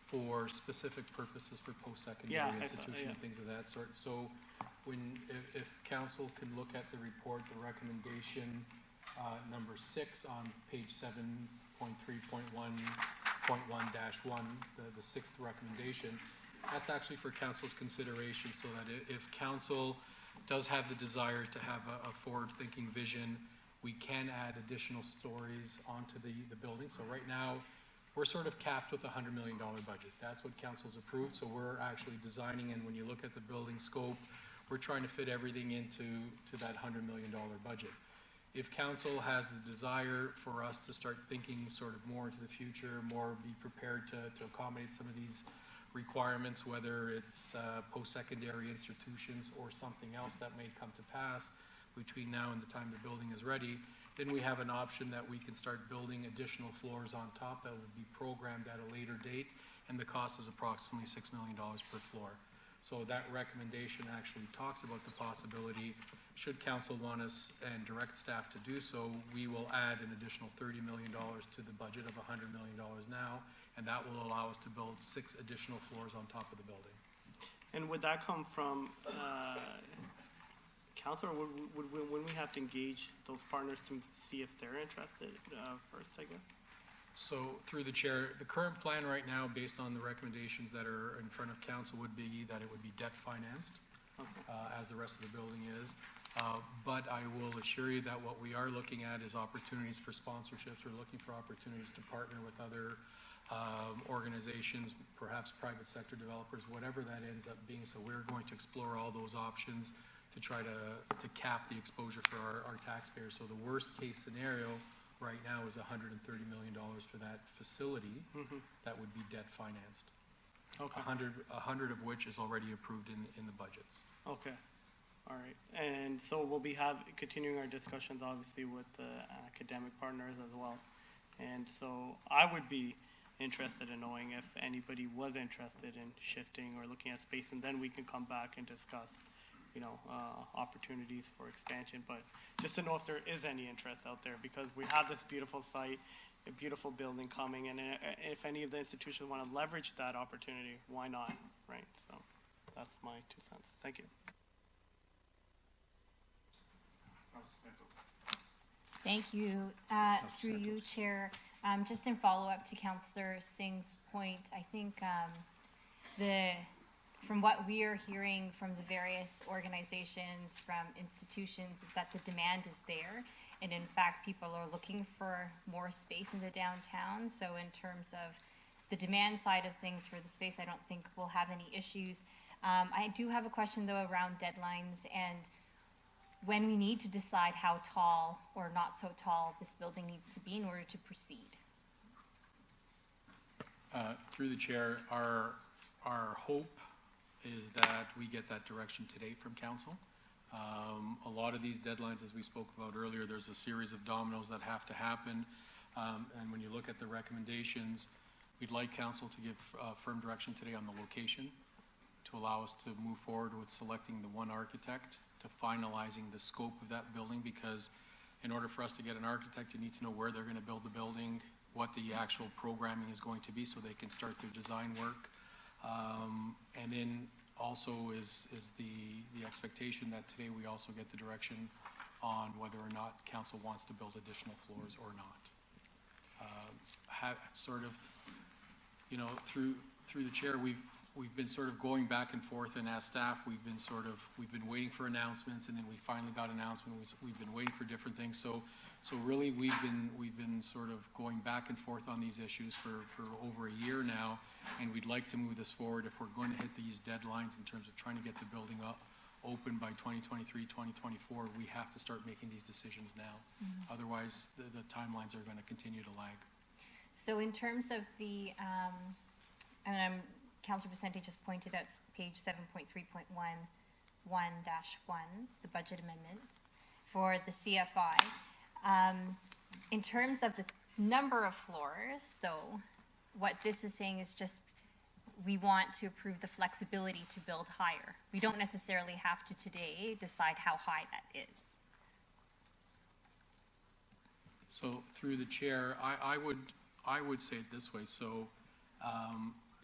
for specific purposes for post-secondary institution and things of that sort. So if council can look at the report, the recommendation number 6 on page 7.3.1.1-1, the 6th recommendation, that's actually for council's consideration, so that if council does have the desire to have a forward-thinking vision, we can add additional stories onto the building. So right now, we're sort of capped with a $100 million budget. That's what council's approved, so we're actually designing, and when you look at the building scope, we're trying to fit everything into that $100 million budget. If council has the desire for us to start thinking sort of more into the future, more be prepared to accommodate some of these requirements, whether it's post-secondary institutions or something else that may come to pass between now and the time the building is ready, then we have an option that we can start building additional floors on top that would be programmed at a later date, and the cost is approximately $6 million per floor. So that recommendation actually talks about the possibility, should council want us and direct staff to do so, we will add an additional $30 million to the budget of $100 million now, and that will allow us to build 6 additional floors on top of the building. And would that come from council, or would we have to engage those partners to see if they're interested first, I guess? So through the chair, the current plan right now, based on the recommendations that are in front of council, would be that it would be debt financed, as the rest of the building is. But I will assure you that what we are looking at is opportunities for sponsorships. We're looking for opportunities to partner with other organizations, perhaps private sector developers, whatever that ends up being. So we're going to explore all those options to try to cap the exposure for our taxpayers. So the worst case scenario right now is $130 million for that facility that would be debt financed. Okay. 100 of which is already approved in the budgets. Okay. All right. And so we'll be continuing our discussions, obviously, with the academic partners as well. And so I would be interested in knowing if anybody was interested in shifting or looking at space, and then we can come back and discuss, opportunities for expansion. But just to know if there is any interest out there, because we have this beautiful site, a beautiful building coming, and if any of the institutions want to leverage that opportunity, why not, right? So that's my 2 cents. Thank you. Thank you. Through you, Chair, just in follow-up to Councillor Singh's point, I think from what we are hearing from the various organizations, from institutions, is that the demand is there. And in fact, people are looking for more space in the downtown. So in terms of the demand side of things for the space, I don't think we'll have any issues. I do have a question though around deadlines and when we need to decide how tall or not so tall this building needs to be in order to proceed. Through the chair, our hope is that we get that direction today from council. A lot of these deadlines, as we spoke about earlier, there's a series of dominoes that have to happen. And when you look at the recommendations, we'd like council to give firm direction today on the location to allow us to move forward with selecting the one architect, to finalizing the scope of that building, because in order for us to get an architect, you need to know where they're going to build the building, what the actual programming is going to be so they can start their design work. And then also is the expectation that today we also get the direction on whether or not council wants to build additional floors or not. Through the chair, we've been sort of going back and forth, and as staff, we've been waiting for announcements, and then we finally got announcements. We've been waiting for different things. So really, we've been sort of going back and forth on these issues for over a year now, and we'd like to move this forward. If we're going to hit these deadlines in terms of trying to get the building open by 2023, 2024, we have to start making these decisions now. Mm-hmm. Otherwise, the timelines are going to continue to lag. So in terms of the, Councilor Vicente just pointed out page 7.3.11-1, the budget amendment for the CFI. In terms of the number of floors, though, what this is saying is just we want to approve the flexibility to build higher. We don't necessarily have to today decide how high that is. So through the chair, I would say it this way. So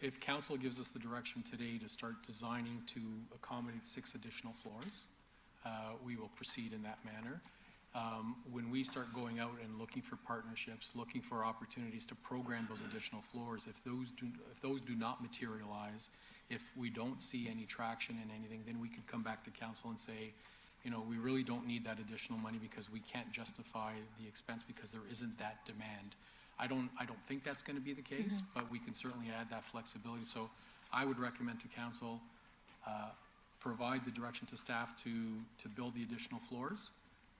if council gives us the direction today to start designing to accommodate 6 additional floors, we will proceed in that manner. When we start going out and looking for partnerships, looking for opportunities to program those additional floors, if those do not materialize, if we don't see any traction in anything, then we could come back to council and say, we really don't need that additional money because we can't justify the expense because there isn't that demand. I don't think that's going to be the case, Mm-hmm. but we can certainly add that flexibility. So I would recommend to council provide the direction to staff to build the additional floors,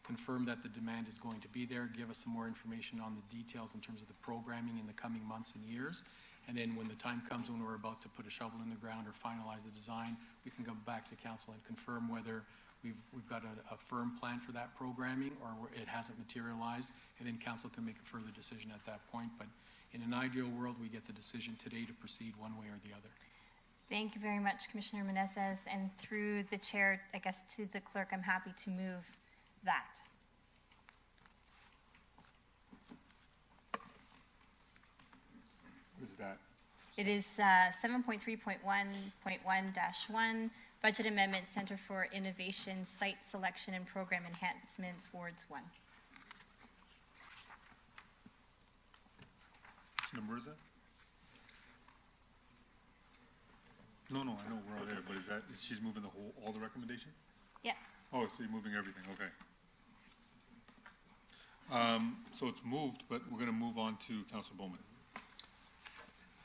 confirm that the demand is going to be there, give us some more information on the details in terms of the programming in the coming months and years. And then when the time comes when we're about to put a shovel in the ground or finalize the design, we can come back to council and confirm whether we've got a firm plan for that programming or it hasn't materialized, and then council can make a further decision at that point. But in an ideal world, we get the decision today to proceed one way or the other. Thank you very much, Commissioner Menezes. And through the chair, I guess to the clerk, I'm happy to move that. What is that? It is 7.3.1.1-1, Budget Amendment, Center for Innovation, Site Selection and Program Enhancements, Wards 1. Which number is that? No, I know we're all there, but she's moving all the recommendation? Yeah. Oh, so you're moving everything, okay. So it's moved, but we're gonna move on to Councilor Bowman.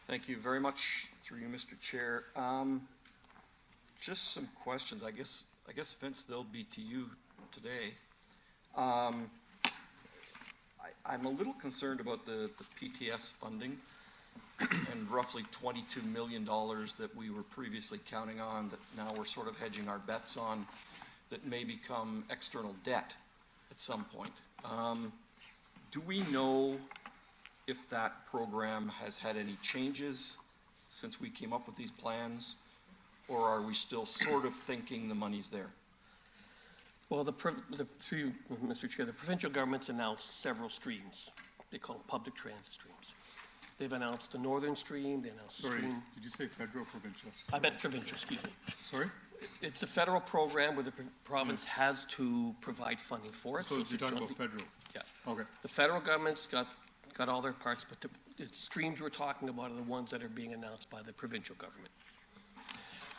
Thank you very much, through you, Mr. Chair. Just some questions. I guess Vince, they'll be to you today. I'm a little concerned about the PTS funding and roughly $22 million that we were previously counting on that now we're sort of hedging our bets on that may become external debt at some point. Do we know if that program has had any changes since we came up with these plans, or are we still sort of thinking the money's there? Well, through Mr. Chair, the provincial government's announced several streams. They call them public transit streams. They've announced the Northern Stream, they announced the Sorry, stream. did you say federal or provincial? I meant provincial, excuse me. Sorry? It's a federal program where the province has to provide funding for it. So it's you're a talking joint- about federal? Yeah. Okay. The federal government's got all their parts, but the streams we're talking about are the ones that are being announced by the provincial government.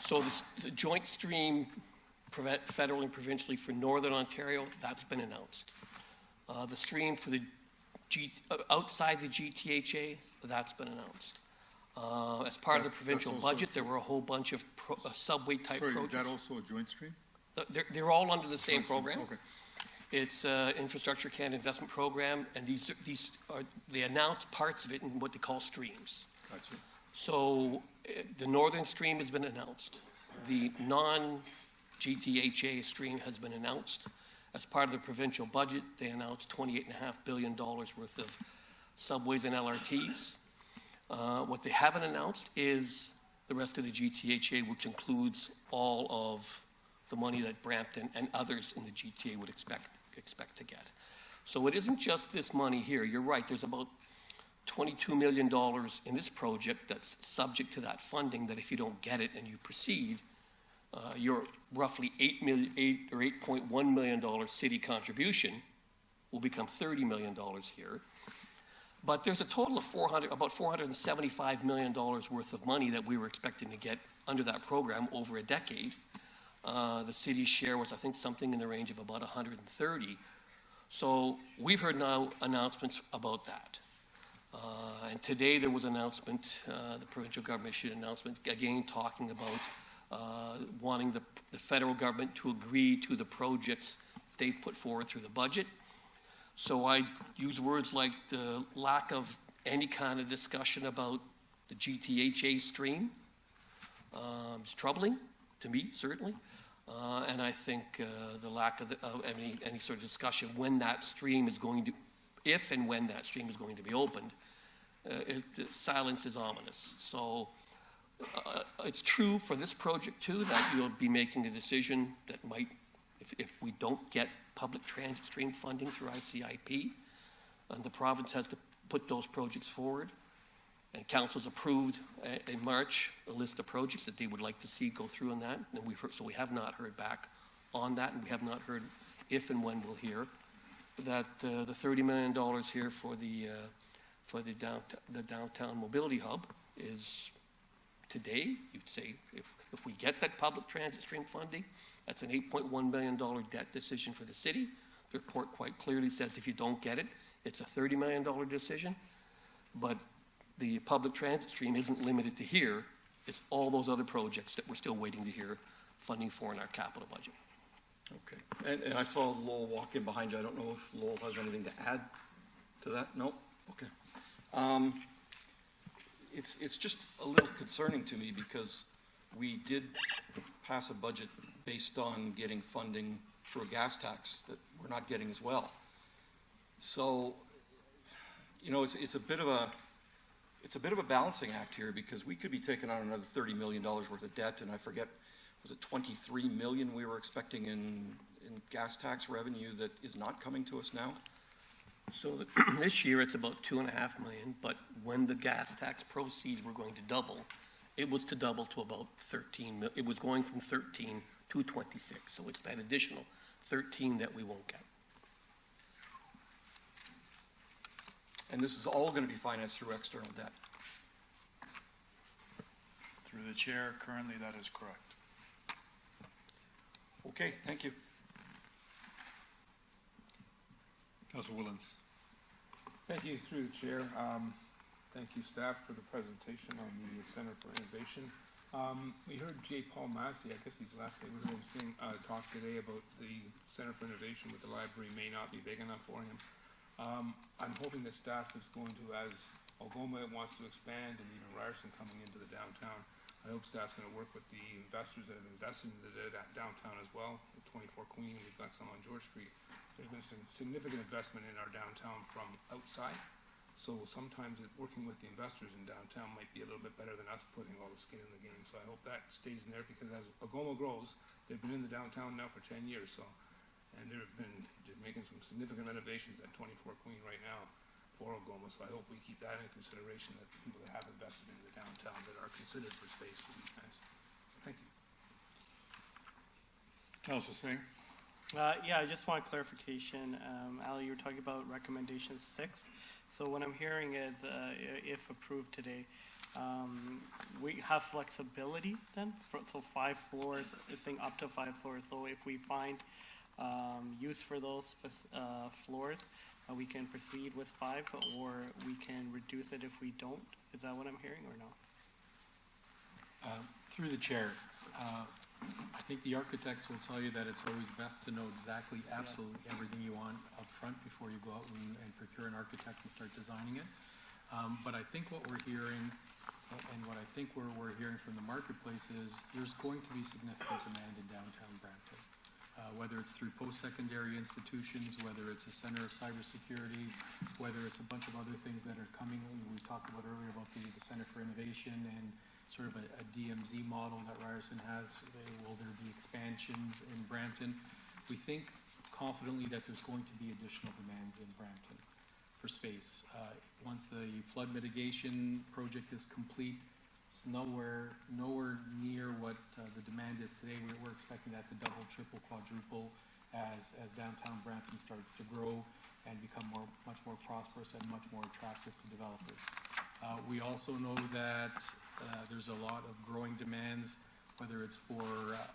So the joint stream, federally and provincially for Northern Ontario, that's been announced. The stream for the outside the GTHA, that's been announced. As part of the That's provincial also- budget, there were a whole bunch of subway-type Sorry, is projects. that also a joint stream? They're all under the same Joint stream, program. Okay. It's Infrastructure Canada Investment Program, and these are, they announce parts of it in what they call streams. Gotcha. So the northern stream has been announced. The non-GTHA stream has been announced. As part of the provincial budget, they announced $28.5 billion worth of subways and LRTs. What they haven't announced is the rest of the GTHA, which includes all of the money that Brampton and others in the GTA would expect to get. So it isn't just this money here. You're right, there's about $22 million in this project that's subject to that funding, that if you don't get it and you proceed, your roughly $8.1 million city contribution will become $30 million here. But there's a total of about $475 million worth of money that we were expecting to get under that program over a decade. The city's share was, I think, something in the range of about 130. So we've heard now announcements about that. And today there was an announcement, the provincial government issued an announcement, again talking about wanting the federal government to agree to the projects they put forward through the budget. So I use words like the lack of any kind of discussion about the GTHA stream. It's troubling to me, certainly. And I think the lack of any sort of discussion when that stream is going to, if and when that stream is going to be opened, silence is ominous. So it's true for this project too, that you'll be making a decision that might, if we don't get public transit stream funding through ICIP, and the province has to put those projects forward. And council's approved in March a list of projects that they would like to see go through on that. And so we have not heard back on that, and we have not heard if and when we'll hear that the $30 million here for the downtown mobility hub is today. You'd say if we get that public transit stream funding, that's an $8.1 billion debt decision for the city. The report quite clearly says if you don't get it, it's a $30 million decision. But the public transit stream isn't limited to here. It's all those other projects that we're still waiting to hear funding for in our capital budget. Okay. And I saw Lowell walk in behind you. I don't know if Lowell has anything to add to that? No? Okay. It's just a little concerning to me because we did pass a budget based on getting funding through a gas tax that we're not getting as well. So, you know, it's a bit of a balancing act here because we could be taking on another $30 million worth of debt, and I forget, was it 23 million we were expecting in gas tax revenue that is not coming to us now? So this year it's about $2.5 million, but when the gas tax proceeds were going to double, it was to double to about 13 million. It was going from 13 to 26, so it's that additional 13 that we won't get. And this is all going to be financed through external debt. Through the chair, currently that is correct. Okay, thank you. Councilor Willens. Thank you, through the chair. Thank you, staff, for the presentation on the Center for Innovation. We heard J. Paul Massey, I guess he's left, we heard him talk today about the Center for Innovation with the library may not be big enough for him. I'm hoping that staff is going to, as Algoma wants to expand and even Ryerson coming into the downtown, I hope staff's going to work with the investors that have invested in the downtown as well. At 24 Queen, we've got some on George Street. There's been some significant investment in our downtown from outside. So sometimes working with the investors in downtown might be a little bit better than us putting all the skin in the game. So I hope that stays in there because as Algoma grows, they've been in the downtown now for 10 years. So, and they're making some significant renovations at 24 Queen right now for Algoma. So I hope we keep that in consideration, that the people that have invested in the downtown that are considered for space for these guys. Thank you. Councilor Singh. Yeah, I just want clarification. Ali, you were talking about recommendation 6. So what I'm hearing is, if approved today, we have flexibility then? So 5 floors, it's saying up to 5 floors. So if we find use for those floors, we can proceed with 5, or we can reduce it if we don't. Is that what I'm hearing, or no? Through the chair, I think the architects will tell you that it's always best to know exactly absolutely everything you want up front before you go out and procure an architect and start designing it. But I think what we're hearing, and what I think we're hearing from the marketplace is there's going to be significant demand in downtown Brampton. Whether it's through post-secondary institutions, whether it's a center of cybersecurity, whether it's a bunch of other things that are coming. We talked about earlier about the Center for Innovation and sort of a DMZ model that Ryerson has. Will there be expansions in Brampton? We think confidently that there's going to be additional demands in Brampton for space. Once the flood mitigation project is complete, it's nowhere near what the demand is today. We're expecting that to double, triple, quadruple as downtown Brampton starts to grow and become much more prosperous and much more attractive to developers. We also know that there's a lot of growing demands, whether it's for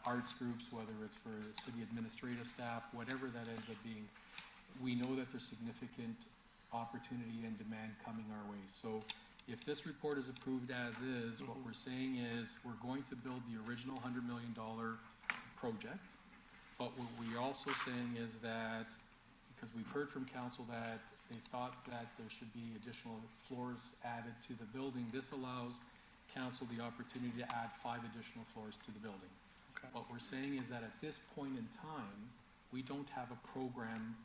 arts groups, whether it's for city administrative staff, whatever that ends up being. We know that there's significant opportunity and demand coming our way. So if this report is approved as is, what we're saying is we're going to build the original $100 million project. But what we're also saying is that, because we've heard from council that they thought that there should be additional floors added to the building, this allows council the opportunity to add 5 additional floors to the building. Okay. What we're saying is that at this point in time, we don't have a program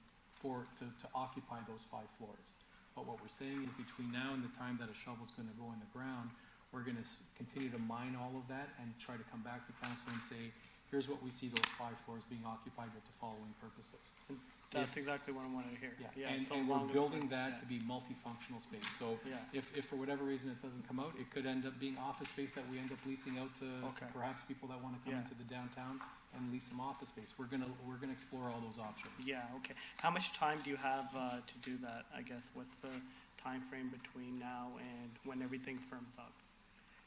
to occupy those 5 floors. But what we're saying is between now and the time that a shovel's going to go in the ground, we're going to continue to mine all of that and try to come back to council and say, here's what we see those 5 floors being occupied with the following purposes. That's exactly what I wanted to hear. Yeah, and we're building that to be multifunctional space. So if for whatever reason it doesn't come out, it could end up being office space that we end up leasing out to perhaps people that want to come into the downtown and lease some office space. We're gonna explore all those options. Yeah, okay. How much time do you have to do that, I guess? What's the time frame between now and when everything firms up?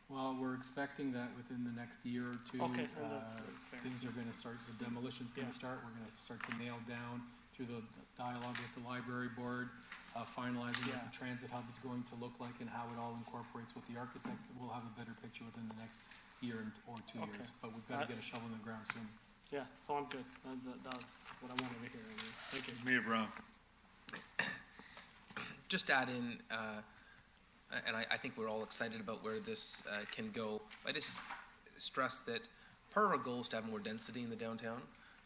Well, we're expecting that within the next year or two, things are gonna start, the demolition's gonna start. We're gonna start to nail down through the dialogue with the library board, finalizing what the transit hub is going to look like and how it all incorporates with the architect. We'll have a better picture within the next year or 2 years, but we've got to get a shovel in the ground soon. Yeah, so I'm good. That was what I wanted to hear. Thank you. Mayor Brown. Just add in, and I think we're all excited about where this can go. I just stress that part of our goal is to have more density in the downtown,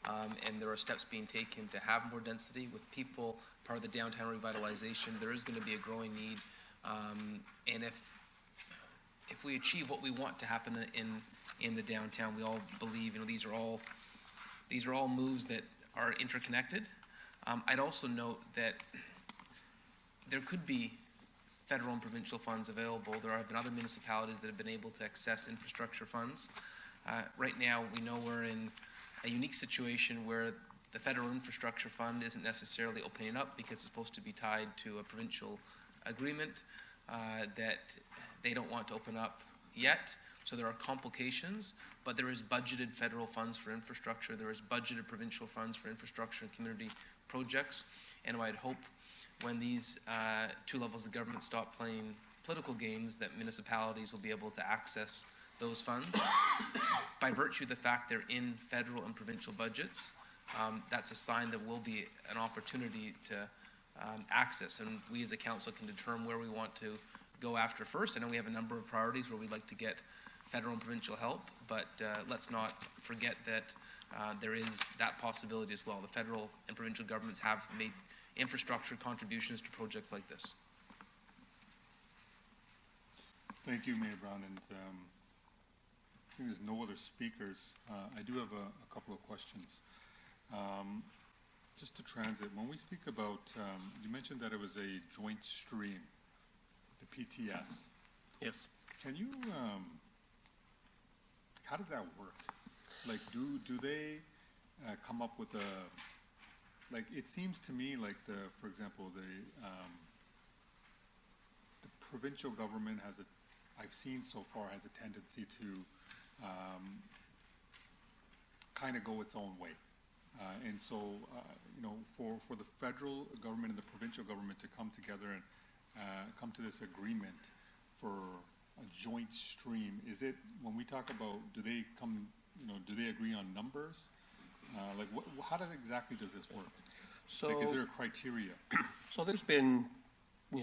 and there are steps being taken to have more density with people. Part of the downtown revitalization, there is going to be a growing need, and if we achieve what we want to happen in the downtown, we all believe, these are all moves that are interconnected. I'd also note that there could be federal and provincial funds available. There have been other municipalities that have been able to access infrastructure funds. Right now, we know we're in a unique situation where the federal infrastructure fund isn't necessarily opening up because it's supposed to be tied to a provincial agreement that they don't want to open up yet. So there are complications, but there is budgeted federal funds for infrastructure. There is budgeted provincial funds for infrastructure and community projects. And I'd hope when these 2 levels of government stop playing political games that municipalities will be able to access those funds. By virtue of the fact they're in federal and provincial budgets, that's a sign that will be an opportunity to access, and we as a council can determine where we want to go after first. I know we have a number of priorities where we'd like to get federal and provincial help, but let's not forget that there is that possibility as well. The federal and provincial governments have made infrastructure contributions to projects like this. Thank you, Mayor Brown, and I think there's no other speakers. I do have a couple of questions. Just to transit, when we speak about, you mentioned that it was a joint stream, the PTS. Yes. Can you, how does that work? Like, do they come up with like, it seems to me like for example, the provincial government I've seen so far has a tendency to kind of go its own way. And so, for the federal government and the provincial government to come together and come to this agreement for a joint stream, is it, when we talk about, do they come, do they agree on numbers? Like, how exactly does this work? Like, is there a criteria? So there's been,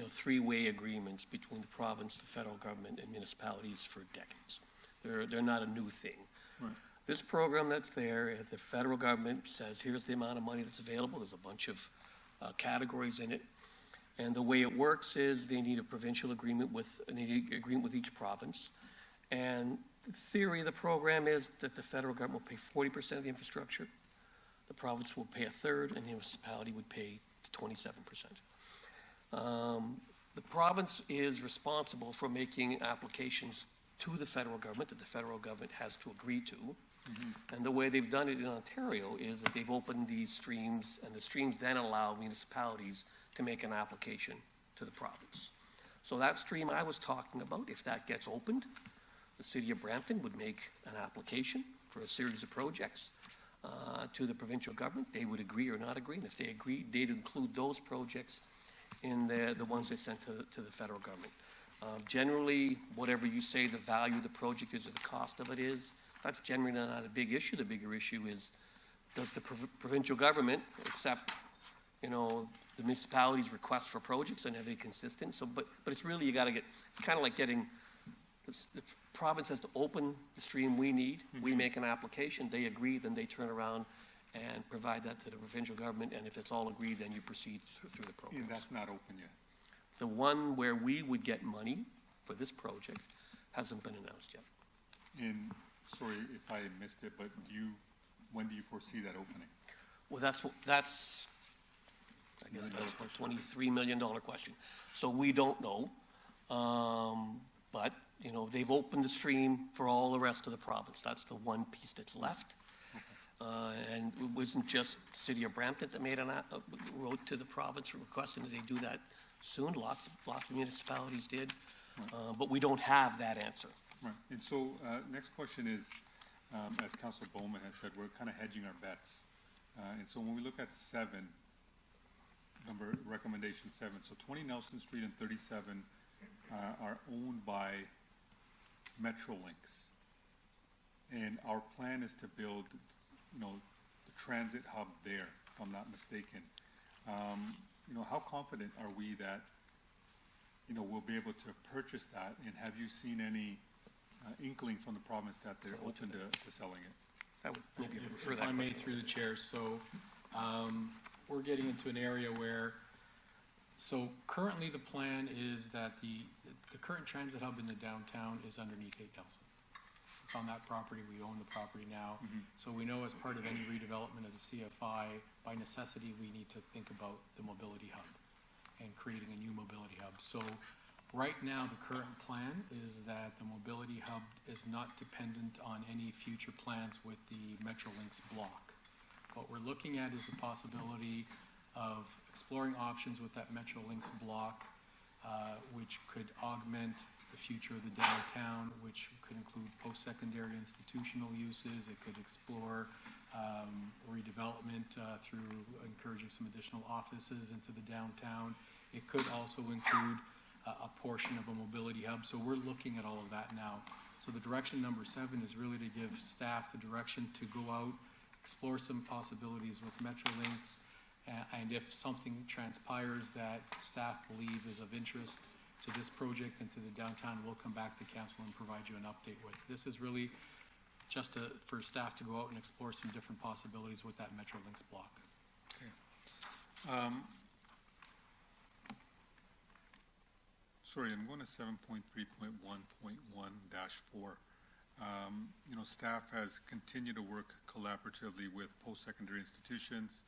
three-way agreements between the province, the federal government, and municipalities for decades. They're not a new thing. Right. This program that's there, the federal government says, here's the amount of money that's available. There's a bunch of categories in it. And the way it works is they need a provincial agreement with each province. And the theory of the program is that the federal government will pay 40% of the infrastructure, the province will pay a third, and the municipality would pay 27%. The province is responsible for making applications to the federal government that the federal government has to agree to. Mm-hmm. And the way they've done it in Ontario is that they've opened these streams, and the streams then allow municipalities to make an application to the province. So that stream I was talking about, if that gets opened, the city of Brampton would make an application for a series of projects to the provincial government. They would agree or not agree, and if they agree, they'd include those projects in the ones they sent to the federal government. Generally, whatever you say the value of the project is or the cost of it is, that's generally not a big issue. The bigger issue is, does the provincial government accept, the municipality's request for projects, and are they consistent? So, but it's really, it's kind of like getting, the province has to open the stream we need. Mm-hmm. We make an application, they agree, then they turn around and provide that to the provincial government, and if it's all agreed, then you proceed through the program. And that's not open yet? The one where we would get money for this project hasn't been announced yet. And, sorry if I missed it, but when do you foresee that opening? Well, that's I guess that's a $23 million question. So we don't know, but, they've opened the stream for all the rest of the province. That's the one piece that's left. And it wasn't just the city of Brampton that made wrote to the province requesting that they do that soon. Lots of municipalities did, but we don't have that answer. Right. And so, next question is, as Councilor Bowman has said, we're kind of hedging our bets. And so when we look at recommendation 7, so 20 Nelson Street and 37 are owned by Metrolinx. And our plan is to build, the transit hub there, if I'm not mistaken. How confident are we that, we'll be able to purchase that? And have you seen any inkling from the province that they're open to selling it? I would maybe refer If that I may, question. through the chair, so we're getting into an area where, so currently the plan is that the current transit hub in the downtown is underneath 8 Nelson. It's on that property, we own the property now. Mm-hmm. So we know as part of any redevelopment of the CFI, by necessity, we need to think about the mobility hub and creating a new mobility hub. So right now, the current plan is that the mobility hub is not dependent on any future plans with the Metrolinx block. What we're looking at is the possibility of exploring options with that Metrolinx block, which could augment the future of the downtown, which could include post-secondary institutional uses. It could explore redevelopment through encouraging some additional offices into the downtown. It could also include a portion of a mobility hub. So we're looking at all of that now. So the direction number 7 is really to give staff the direction to go out, explore some possibilities with Metrolinx, and if something transpires that staff believe is of interest to this project and to the downtown, we'll come back to council and provide you an update with. This is really just for staff to go out and explore some different possibilities with that Metrolinx block. Okay. Sorry, I'm going to 7.3.1.1-4. Staff has continued to work collaboratively with post-secondary institutions.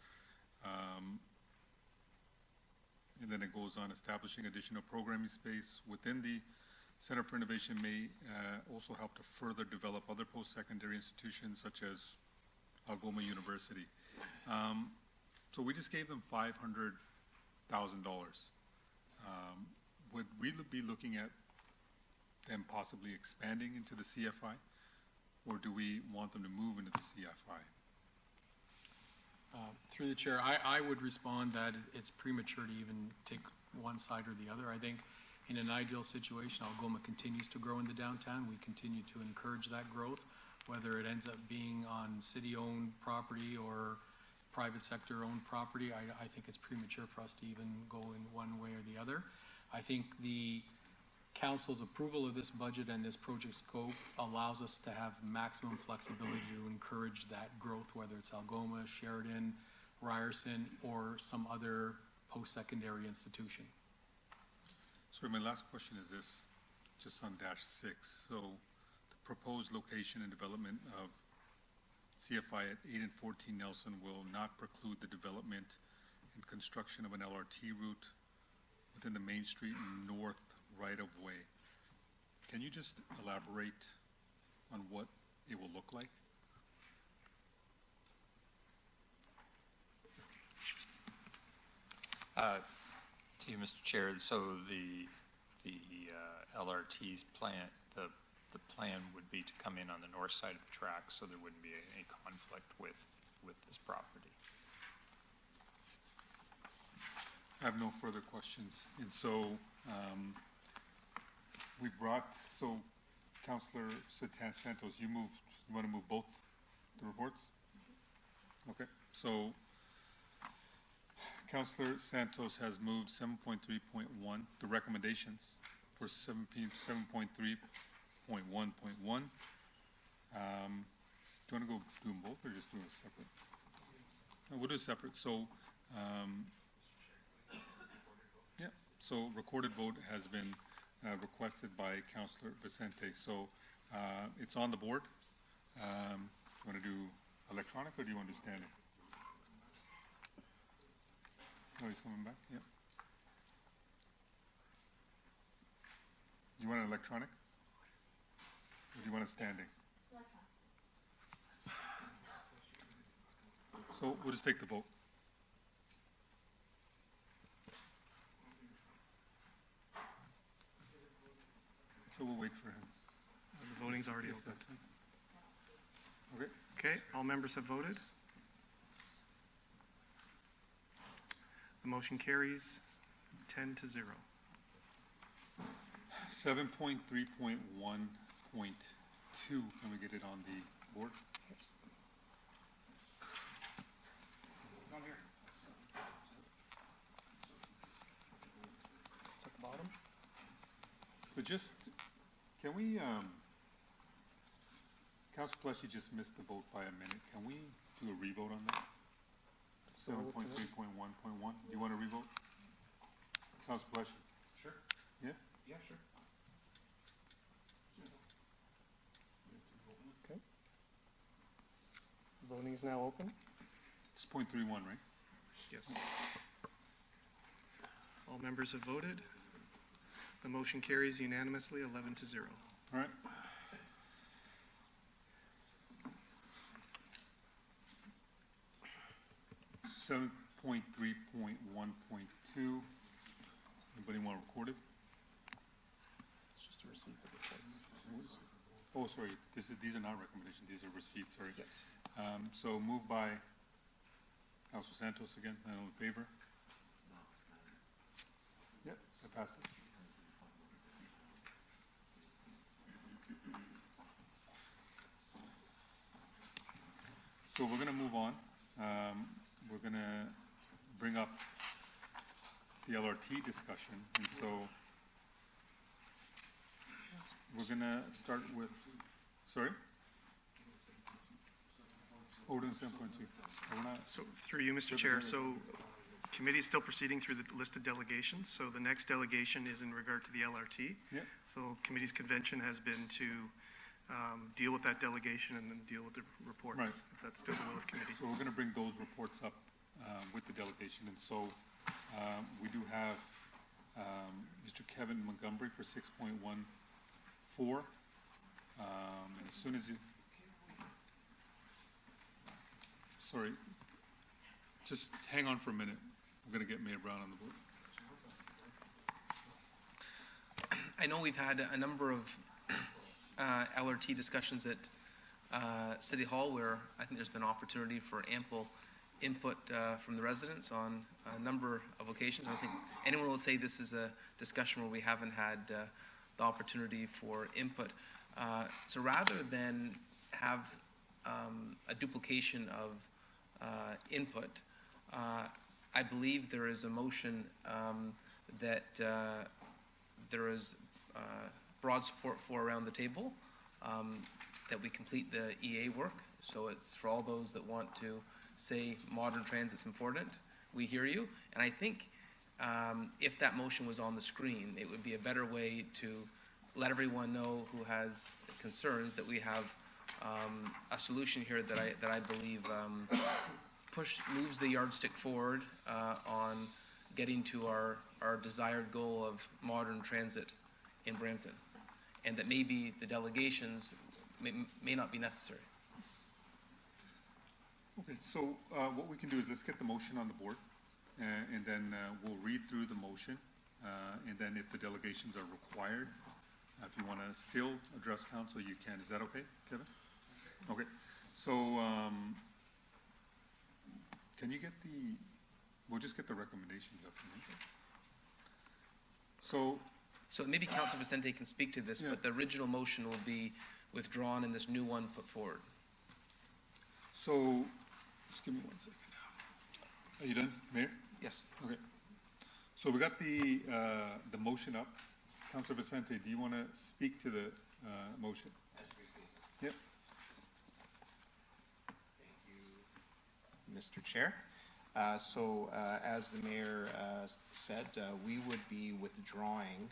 And then it goes on, establishing additional programming space within the Center for Innovation may also help to further develop other post-secondary institutions such as Algoma University. So we just gave them $500,000. Would we be looking at them possibly expanding into the CFI, or do we want them to move into the CFI? Through the chair, I would respond that it's premature to even take one side or the other. I think In an ideal situation, Algoma continues to grow in the downtown. We continue to encourage that growth, whether it ends up being on city-owned property or private sector-owned property. I think it's premature for us to even go in one way or the other. I think the council's approval of this budget and this project scope allows us to have maximum flexibility to encourage that growth, whether it's Algoma, Sheridan, Ryerson, or some other post-secondary institution. So my last question is this, just on -6. So the proposed location and development of CFI at 8 and 14 Nelson will not preclude the development and construction of an LRT route within the Main Street North right-of-way. Can you just elaborate on what it will look like? To you, Mr. Chair, so the LRT's plan, the plan would be to come in on the north side of the track, so there wouldn't be any conflict with this property. I have no further questions. And so we brought, so Councillor Santos, you want to move both the reports? Okay, so Councillor Santos has moved 7.3.1, the recommendations for 7.3.1.1. Do you want to go do them both or just do them separate? No, we'll do it separate. So, yeah, so recorded vote has been requested by Councillor Vicente. So it's on the board. Do you want to do electronic or do you want to do standing? Oh, he's coming back, yeah. Do you want an electronic? Or do you want a standing? So we'll just take the vote. So we'll wait for him. The voting's already If open. that's it. Okay. Okay, all members have voted. The motion carries 10-0. 7.3.1.2, can we get it on the board? Down here. It's at the bottom. So just, can we, Councilor Pleshy just missed the vote by a minute. Can we do a revote on that? 7.3.1.1, do you want to revote? Councilor Pleshy? Sure. Yeah? Yeah, sure. Okay. Voting is now open. It's 0.31, right? Yes. All members have voted. The motion carries unanimously, 11-0. All right. Seven point 3.1.2. Anybody want to record it? It's just a receipt of the report. Oh, sorry, these are not recommendations, these are receipts, sorry. So moved by Councilor Santos again, and all in favor? Yep, that passes. So we're gonna move on. We're gonna bring up the LRT discussion, and so we're gonna start with, sorry? Oh, we're doing 7.2. So through you, Mr. Chair, so committee is still proceeding through the listed delegations. So the next delegation is in regard to the LRT. Yeah. So committee's convention has been to deal with that delegation and then deal with the reports, Right. if that's still the will of committee. So we're gonna bring those reports up with the delegation, and so we do have Mr. Kevin Montgomery for 6.14. As soon as you, sorry, just hang on for a minute. We're gonna get Mayor Brown on the board. I know we've had a number of LRT discussions at City Hall where I think there's been opportunity for ample input from the residents on a number of occasions. I don't think anyone will say this is a discussion where we haven't had the opportunity for input. So rather than have a duplication of input, I believe there is a motion that there is broad support for around the table, that we complete the EA work. So it's for all those that want to say modern transit's important. We hear you. And I think if that motion was on the screen, it would be a better way to let everyone know who has concerns that we have a solution here that I believe moves the yardstick forward on getting to our desired goal of modern transit in Brampton, and that maybe the delegations may not be necessary. Okay, so what we can do is let's get the motion on the board, and then we'll read through the motion, and then if the delegations are required, if you want to still address council, you can. Is that okay, Kevin? Okay, so can you get we'll just get the recommendations up here. So maybe Councilor Vicente can speak to this, but the original motion will be withdrawn and this new one put forward. So, just give me 1 second. Are you done, Mayor? Yes. Okay. So we got the motion up. Councilor Vicente, do you want to speak to the motion? Yep. Mr. Chair. So as the mayor said, we would be withdrawing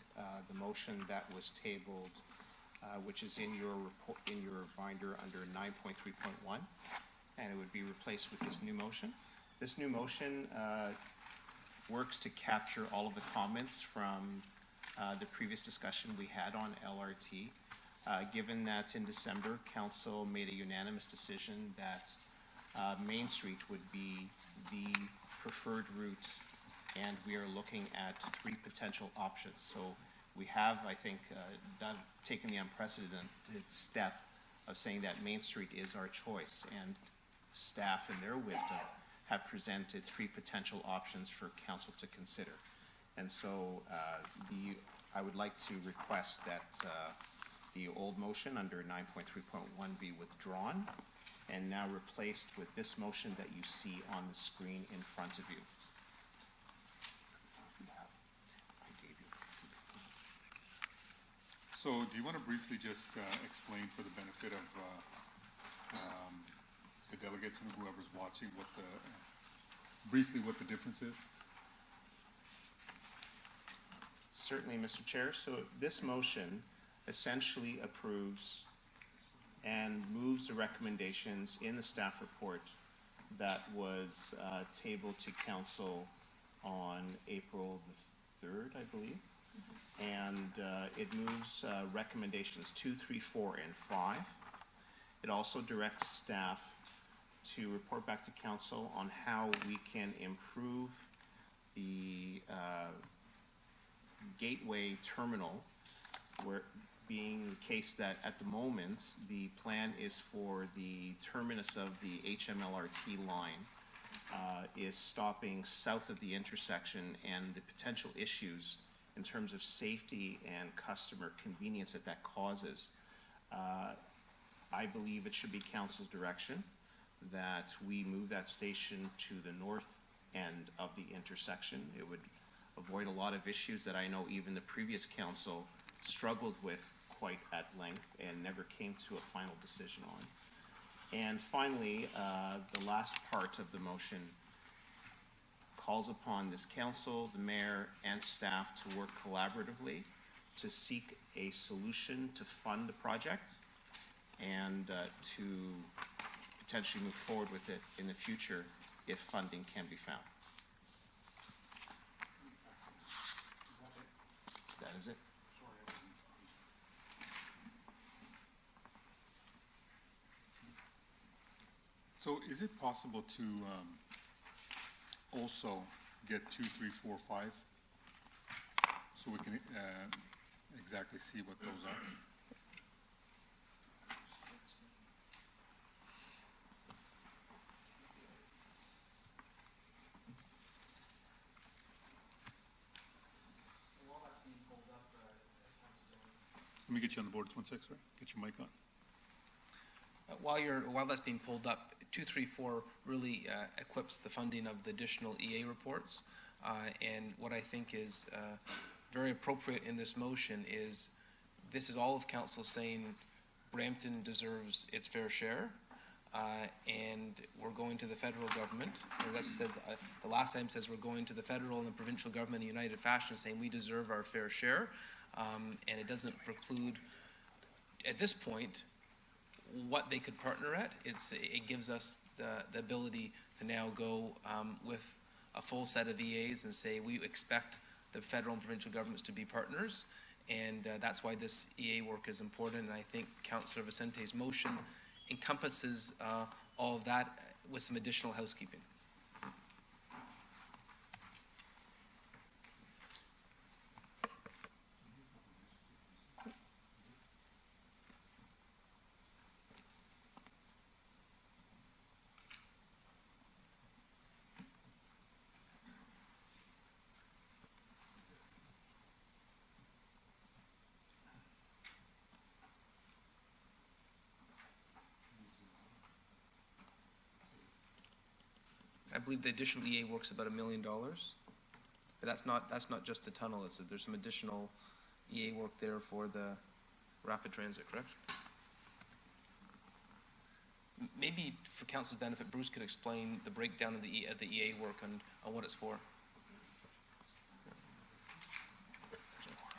the motion that was tabled, which is in your report, in your binder under 9.3.1, and it would be replaced with this new motion. This new motion works to capture all of the comments from the previous discussion we had on LRT. Given that in December, council made a unanimous decision that Main Street would be the preferred route, and we are looking at 3 potential options. So we have, I think, taken the unprecedented step of saying that Main Street is our choice, and staff in their wisdom have presented 3 potential options for council to consider. And so I would like to request that the old motion under 9.3.1 be withdrawn and now replaced with this motion that you see on the screen in front of you. So do you want to briefly just explain for the benefit of the delegates and whoever's watching briefly what the difference is? Certainly, Mr. Chair. So this motion essentially approves and moves the recommendations in the staff report that was tabled to council on April the 3rd, I believe. And it moves recommendations 2, 3, 4, and 5. It also directs staff to report back to council on how we can improve the Gateway Terminal, where being the case that at the moment the plan is for the terminus of the HMLRT line is stopping south of the intersection, and the potential issues in terms of safety and customer convenience that causes. I believe it should be council's direction that we move that station to the north end of the intersection. It would avoid a lot of issues that I know even the previous council struggled with quite at length and never came to a final decision on. And finally, the last part of the motion calls upon this council, the mayor, and staff to work collaboratively to seek a solution to fund the project and to potentially move forward with it in the future if funding can be found. That is it. So is it possible to also get 2, 3, 4, 5 so we can exactly see what those are? Let me get you on the board, 1 sec, sorry, get your mic on. While that's being pulled up, 234 really equips the funding of the additional EA reports. And what I think is very appropriate in this motion is, this is all of council saying Brampton deserves its fair share. And we're going to the federal government, or that's what it says, the last time it says we're going to the federal and the provincial government in united fashion, saying we deserve our fair share. And it doesn't preclude, at this point, what they could partner at. It gives us the ability to now go with a full set of EAs and say we expect the federal and provincial governments to be partners, and that's why this EA work is important. And I think Councillor Vicente's motion encompasses all of that with some additional housekeeping. I believe the additional EA work's about $1 million, but that's not just the tunnel. There's some additional EA work there for the rapid transit, correct? Maybe for council's benefit, Bruce could explain the breakdown of the EA work and what it's for.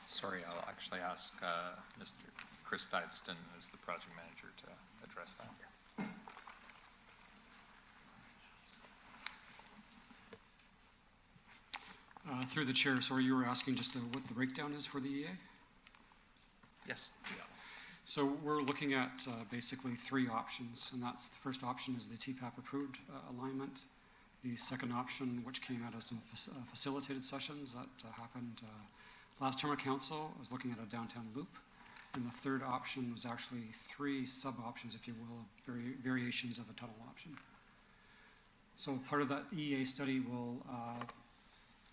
Sorry, I'll actually ask Mr. Chris Stuyvesant, who's the project manager, to address that. Through the chair, sorry, you were asking just what the breakdown is for the EA? Yes. Yeah. So we're looking at basically 3 options, and that's the first option is the TPAP approved alignment. The second option, which came out of some facilitated sessions that happened last term of council, was looking at a downtown loop. And the third option was actually 3 sub-options, if you will, variations of a tunnel option. So part of that EA study will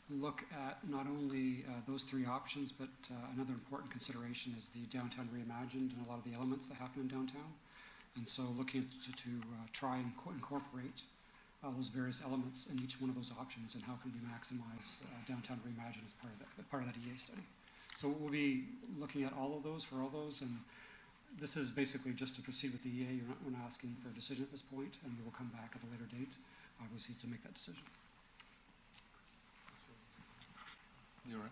look at not only those 3 options, but another important consideration is the downtown reimagined and a lot of the elements that happen in downtown. And so looking to try and incorporate those various elements in each one of those options and how can we maximize downtown reimagined as part of that EA study. So we'll be looking at all of those for all those, and this is basically just to proceed with the EA. We're not asking for a decision at this point, and we will come back at a later date, obviously, to make that decision. You all right?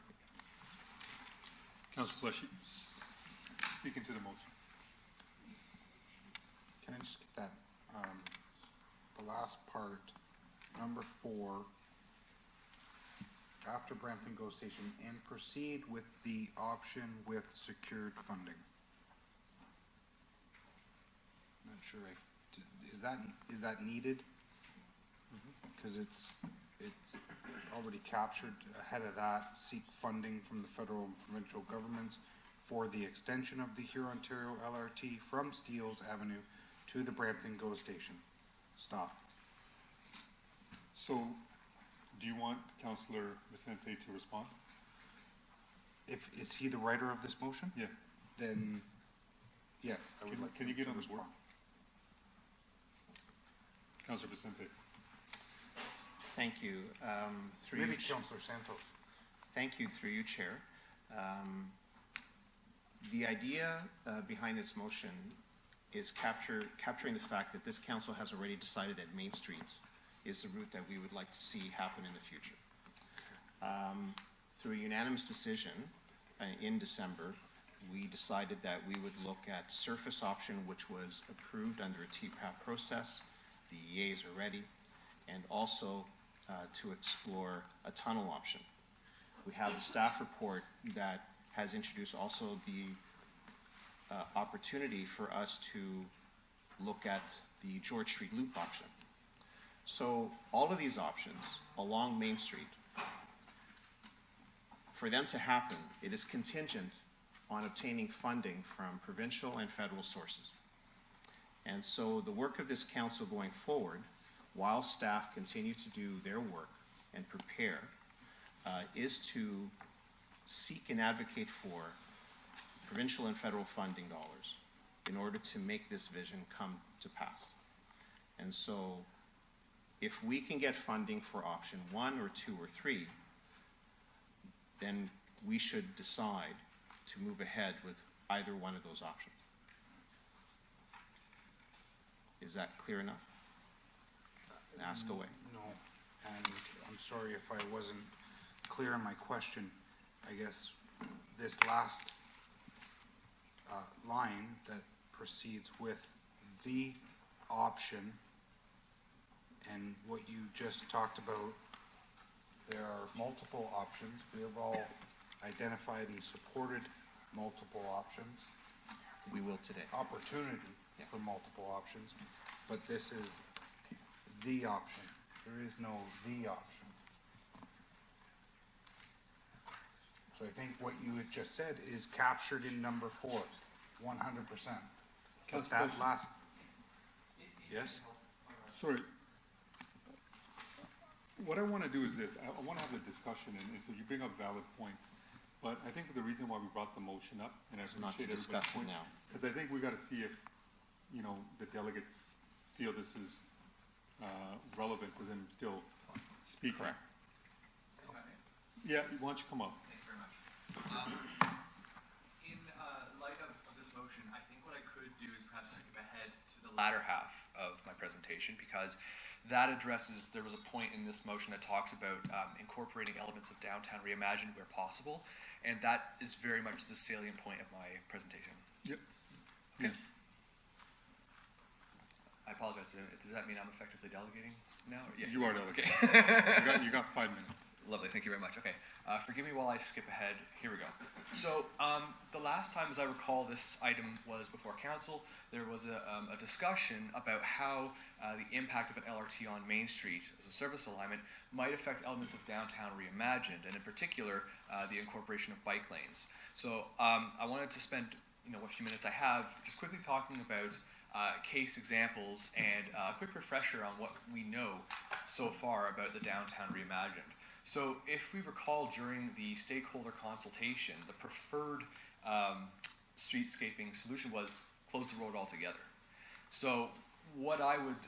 Councilor Fleshy, speaking to the motion. Can I just get that, the last part, number 4, after Brampton GO Station, and proceed with the option with secured funding? I'm not sure is that needed? Because it's already captured ahead of that, seek funding from the federal and provincial governments for the extension of the Hurontario LRT from Steeles Avenue to the Brampton GO Station. Stop. So, do you want Councillor Vicente to respond? Is he the writer of this motion? Yeah. Then, yes, I would like Can you get to on the board? respond. Councillor Vicente. Thank you. Maybe Councillor Santos. Thank you, through you, Chair. The idea behind this motion is capturing the fact that this council has already decided that Main Street is the route that we would like to see happen in the future. Through a unanimous decision in December, we decided that we would look at surface option, which was approved under a TPAP process. The EAs are ready, and also to explore a tunnel option. We have a staff report that has introduced also the opportunity for us to look at the George Street Loop option. So all of these options along Main Street, for them to happen, it is contingent on obtaining funding from provincial and federal sources. And so the work of this council going forward, while staff continue to do their work and prepare, is to seek and advocate for provincial and federal funding dollars in order to make this vision come to pass. And so if we can get funding for option 1 or 2 or 3, then we should decide to move ahead with either one of those options. Is that clear enough? Ask away. No, and I'm sorry if I wasn't clear in my question. I guess this last line that proceeds with the option and what you just talked about, there are multiple options. We have all identified and supported multiple options. We will today. Opportunity for multiple options, but this is the option. There is no the option. So I think what you had just said is captured in number 4, 100%. But that last, yes? Sorry. What I want to do is this. I want to have a discussion, and so you bring up valid points. But I think the reason why we brought the motion up, and I not to appreciate discuss everybody's point, it now. because I think we got to see if, you know, the delegates feel this is relevant to them still speaking. Correct. Yeah, why don't you come up? Thank you very much. In light of this motion, I think what I could do is perhaps skip ahead to the latter half of my presentation, because that addresses, there was a point in this motion that talks about incorporating elements of downtown reimagined where possible, and that is very much the salient point of my presentation. Yep. Okay. I apologize. Does that mean I'm effectively delegating now? Yeah. You are delegating. Okay. You got 5 minutes. Lovely, thank you very much. Okay, forgive me while I skip ahead. Here we go. So the last time, as I recall, this item was before council. There was a discussion about how the impact of an LRT on Main Street as a service alignment might affect elements of downtown reimagined, and in particular, the incorporation of bike lanes. So I wanted to spend a few minutes I have just quickly talking about case examples and a quick refresher on what we know so far about the downtown reimagined. So if we recall, during the stakeholder consultation, the preferred streetscaping solution was close the road altogether. So what I would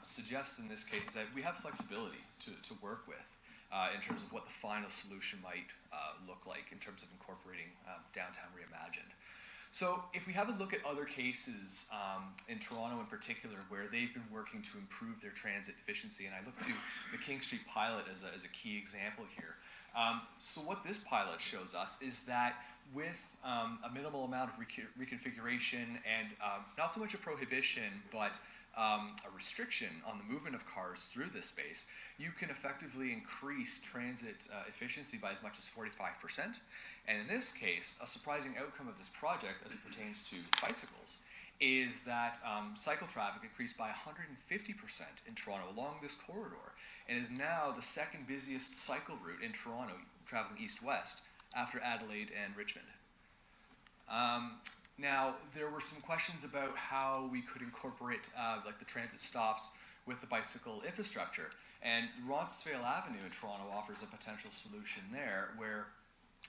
suggest in this case is that we have flexibility to work with in terms of what the final solution might look like in terms of incorporating downtown reimagined. So if we have a look at other cases in Toronto in particular where they've been working to improve their transit efficiency, and I look to the King Street pilot as a key example here. So what this pilot shows us is that with a minimal amount of reconfiguration and not so much a prohibition, but a restriction on the movement of cars through this space, you can effectively increase transit efficiency by as much as 45%. And in this case, a surprising outcome of this project as it pertains to bicycles is that cycle traffic increased by 150% in Toronto along this corridor, and is now the second busiest cycle route in Toronto, traveling east-west, after Adelaide and Richmond. Now, there were some questions about how we could incorporate like the transit stops with the bicycle infrastructure, and Roncesvalles Avenue in Toronto offers a potential solution there where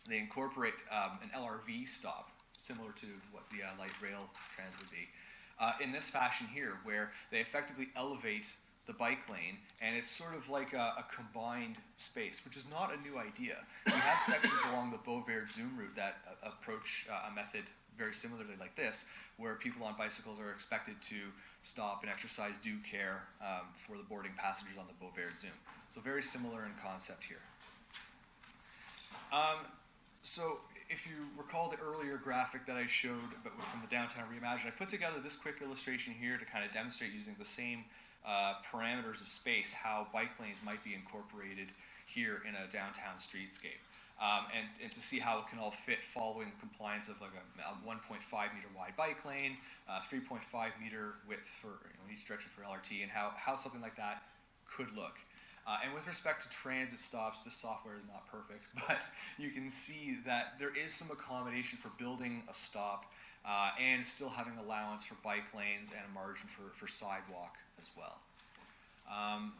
they incorporate an LRV stop, similar to what the light rail transit would be, in this fashion here, where they effectively elevate the bike lane, and it's sort of like a combined space, which is not a new idea. We have sections along the Beauvert Zoom route that approach a method very similarly like this, where people on bicycles are expected to stop and exercise due care for the boarding passengers on the Beauvert Zoom. So very similar in concept here. So if you recall the earlier graphic that I showed but from the Downtown Reimagined, I put together this quick illustration here to kind of demonstrate using the same parameters of space how bike lanes might be incorporated here in a downtown streetscape. And to see how it can all fit following the compliance of like a 1.5 meter wide bike lane, 3.5 meter width for in each direction for LRT, and how something like that could look. And with respect to transit stops, this software is not perfect, but you can see that there is some accommodation for building a stop and still having allowance for bike lanes and a margin for sidewalk as well.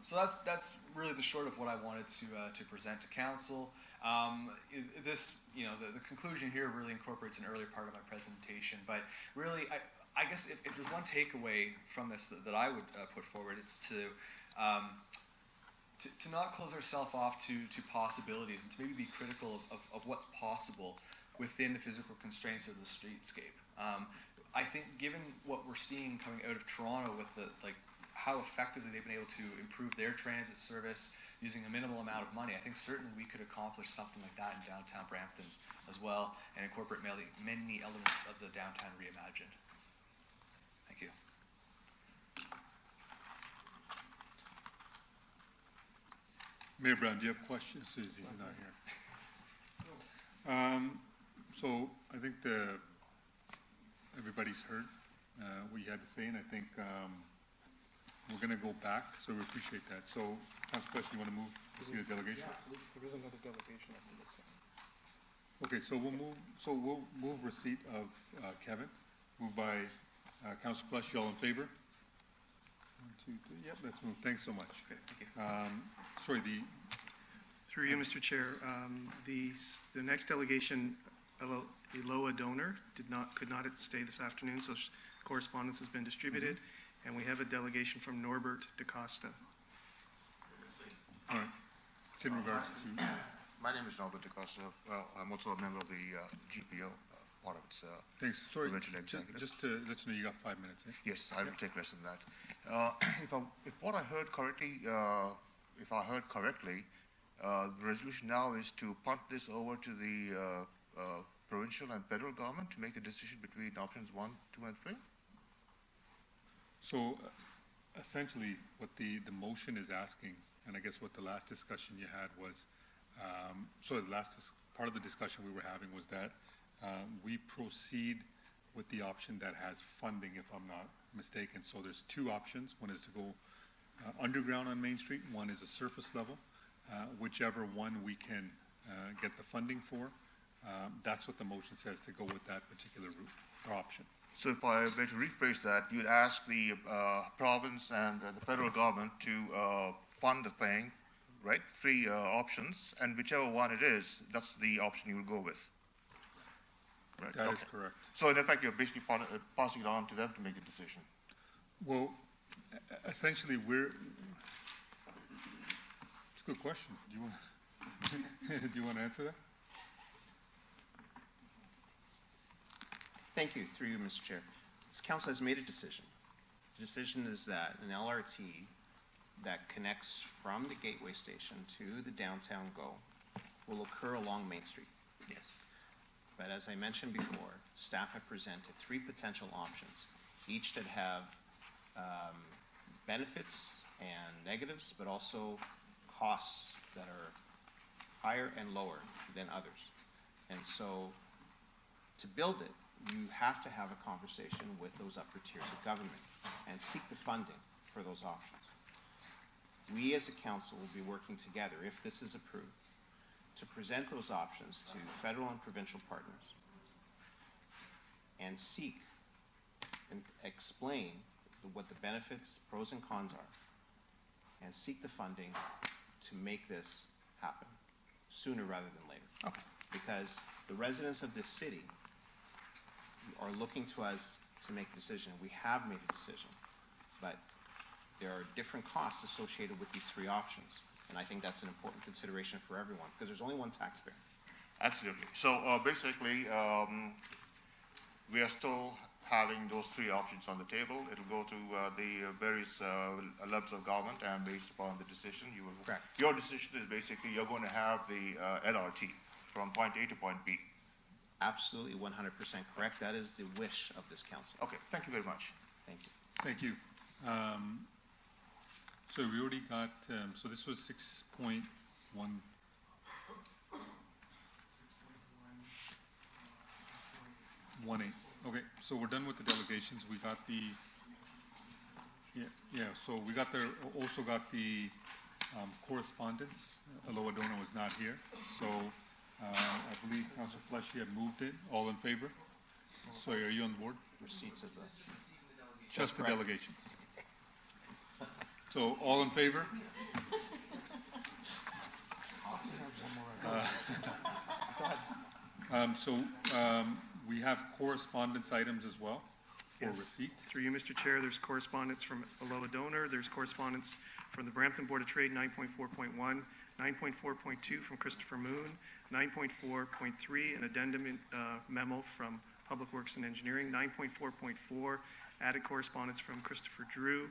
So that's really the short of what I wanted to present to council. This, the conclusion here really incorporates an earlier part of my presentation, but really, I guess if there's one takeaway from this that I would put forward, it's to not close ourselves off to possibilities and to maybe be critical of what's possible within the physical constraints of the streetscape. I think given what we're seeing coming out of Toronto with how effectively they've been able to improve their transit service using a minimal amount of money, I think certainly we could accomplish something like that in downtown Brampton as well and incorporate many elements of the downtown reimagined. Thank you. Mayor Brown, do you have questions? He's not here. So I think everybody's heard what you had to say, and I think we're going to go back, so we appreciate that. So, Councilor Quest, you want to move to see the delegation? Yeah, there is another delegation after this one. Okay, so we'll move receipt of Kevin. Moved by Councilor Plush. You all in favor? 1, 2, 3. Yep, let's move. Thanks so much. Okay, thank you. Sorry, Through you, Mr. Chair, the next delegation, Eloa Donor, could not stay this afternoon, so correspondence has been distributed, and we have a delegation from Norbert DaCosta. All right. It's in regards to... My name is Norbert DaCosta. Well, I'm also a member of the GPO, part of its Thanks. Sorry, provincial executive. just to let you know, you got 5 minutes, eh? Yes, I will take less than that. If what I heard correctly, if I heard correctly, the resolution now is to punt this over to the provincial and federal government to make the decision between options 1, 2, and 3? So essentially, what the motion is asking, and I guess what the last discussion you had was, part of the discussion we were having was that we proceed with the option that has funding, if I'm not mistaken. So there's two options. One is to go underground on Main Street. One is a surface level. Whichever one we can get the funding for, that's what the motion says, to go with that particular route or option. So if I were to rephrase that, you'd ask the province and the federal government to fund the thing, right? 3 options, and whichever one it is, that's the option you will go with. Right? That is correct. So in effect, you're basically passing it on to them to make the decision. Well, essentially, it's a good question. Do you want to answer that? Thank you, through you, Mr. Chair. This council has made a decision. The decision is that an LRT that connects from the Gateway Station to the downtown GO will occur along Main Street. Yes. But as I mentioned before, staff have presented 3 potential options, each that have benefits and negatives, but also costs that are higher and lower than others. And so to build it, you have to have a conversation with those upper tiers of government and seek the funding for those options. We as a council will be working together, if this is approved, to present those options to federal and provincial partners and seek and explain what the benefits, pros and cons are, and seek the funding to make this happen sooner rather than later. Okay. Because the residents of this city are looking to us to make a decision. We have made a decision, but there are different costs associated with these 3 options. And I think that's an important consideration for everyone, because there's only one taxpayer. Absolutely. So basically, we are still having those 3 options on the table. It'll go to the various levels of government, and based upon the decision, you will. Correct. Your decision is basically you're going to have the LRT from point A to point B. Absolutely, 100% correct. That is the wish of this council. Okay, thank you very much. Thank you. Thank you. So we already got, so this was 6.1. 1.8. Okay, so we're done with the delegations. We got the, so we got also got the correspondence. Eloa Donor was not here. So I believe Councilor Fleshy had moved it. All in favor? So are you on board? Receipts of the... Just for delegations. So all in favor? We have correspondence items as well for Yes. receipt. Through you, Mr. Chair, there's correspondence from Aloha Donor, there's correspondence from the Brampton Board of Trade, 9.4.1, 9.4.2 from Christopher Moon, 9.4.3, an addendum memo from Public Works and Engineering, 9.4.4, added correspondence from Christopher Drew,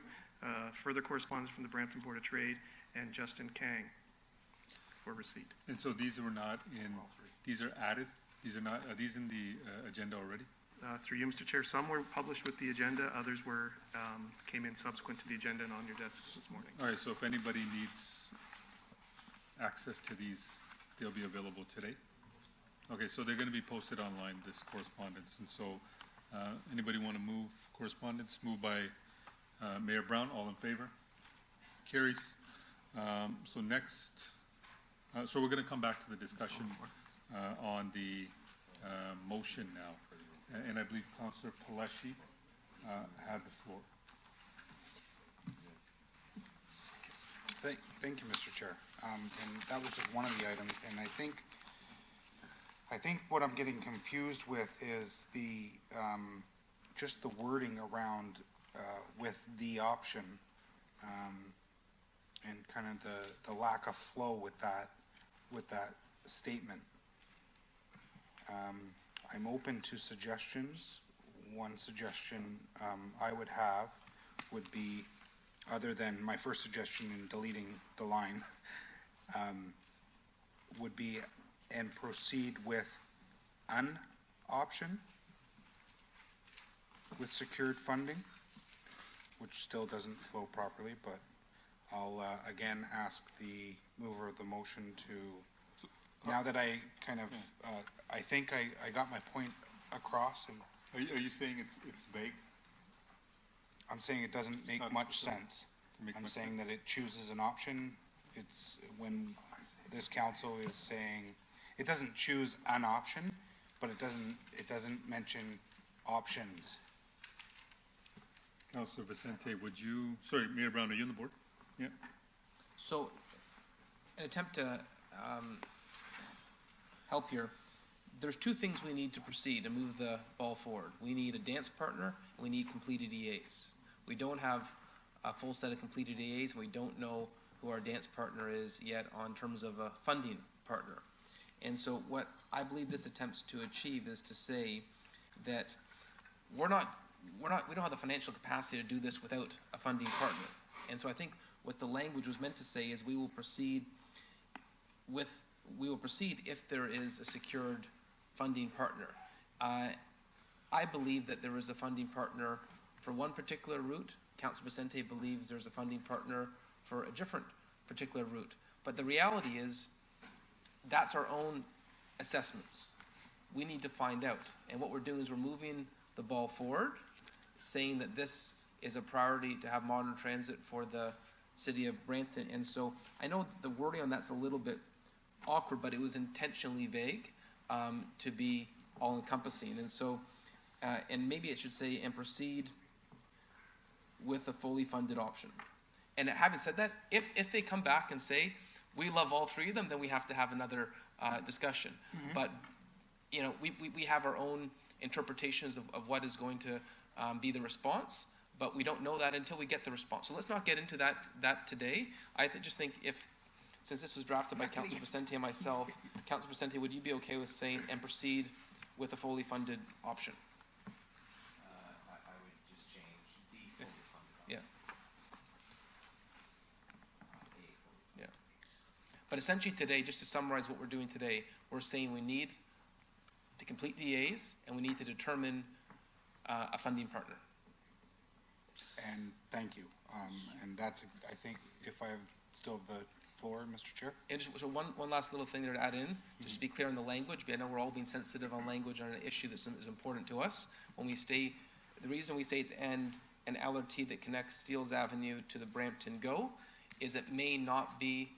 further correspondence from the Brampton Board of Trade, and Justin Kang for receipt. And so these were not in, these are added? These are not, are these in the agenda already? Through you, Mr. Chair, some were published with the agenda, others were, came in subsequent to the agenda and on your desks this morning. All right, so if anybody needs access to these, they'll be available today? Okay, so they're going to be posted online, this correspondence. And so, anybody want to move correspondence? Moved by Mayor Brown, all in favor? Carries. So next, so we're going to come back to the discussion on the motion now. And I believe Councillor Paleshi had the floor. Thank you, Mr. Chair. And that was just one of the items, and I think what I'm getting confused with is the, just the wording around, with the option, and kind of the lack of flow with that statement. I'm open to suggestions. One suggestion I would have would be, other than my first suggestion in deleting the line, would be and proceed with an option with secured funding, which still doesn't flow properly, but I'll again ask the mover of the motion to, now that I kind of, I think I got my point across. And Are you saying it's vague? I'm saying it doesn't make much sense. I'm saying that it chooses an option. It's when this council is saying, it doesn't choose an option, but it doesn't mention options. Councillor Vicente, would you, sorry, Mayor Brown, are you on the board? Yeah. So, an attempt to help here, there's two things we need to proceed and move the ball forward. We need a dance partner, and we need completed EAs. We don't have a full set of completed EAs, and we don't know who our dance partner is yet on terms of a funding partner. And so what I believe this attempts to achieve is to say that we don't have the financial capacity to do this without a funding partner. And so I think what the language was meant to say is we will proceed if there is a secured funding partner. I believe that there is a funding partner for one particular route. Councilor Vicente believes there's a funding partner for a different particular route. But the reality is that's our own assessments. We need to find out. And what we're doing is we're moving the ball forward, saying that this is a priority to have modern transit for the city of Brampton. And so I know the wording on that's a little bit awkward, but it was intentionally vague to be all-encompassing. And so, and maybe it should say, and proceed with a fully funded option. And having said that, if they come back and say, we love all three of them, then we have to have another discussion. Mm-hmm. But, you know, we have our own interpretations of what is going to be the response, but we don't know that until we get the response. So let's not get into that today. I just think since this was drafted by Councilor Vicente and myself, Councilor Vicente, would you be okay with saying, and proceed with a fully funded option? I would just change the fully funded. Yeah. Yeah. But essentially today, just to summarize what we're doing today, we're saying we need to complete the EAs and we need to determine a funding partner. And thank you. And that's, I think, if I have still have the floor, Mr. Chair. And just, so one last little thing there to add in, just to be clear on the language. I know we're all being sensitive on language on an issue that is important to us. When we say, the reason we say at the end, an LRT that connects Steeles Avenue to the Brampton GO is it may not be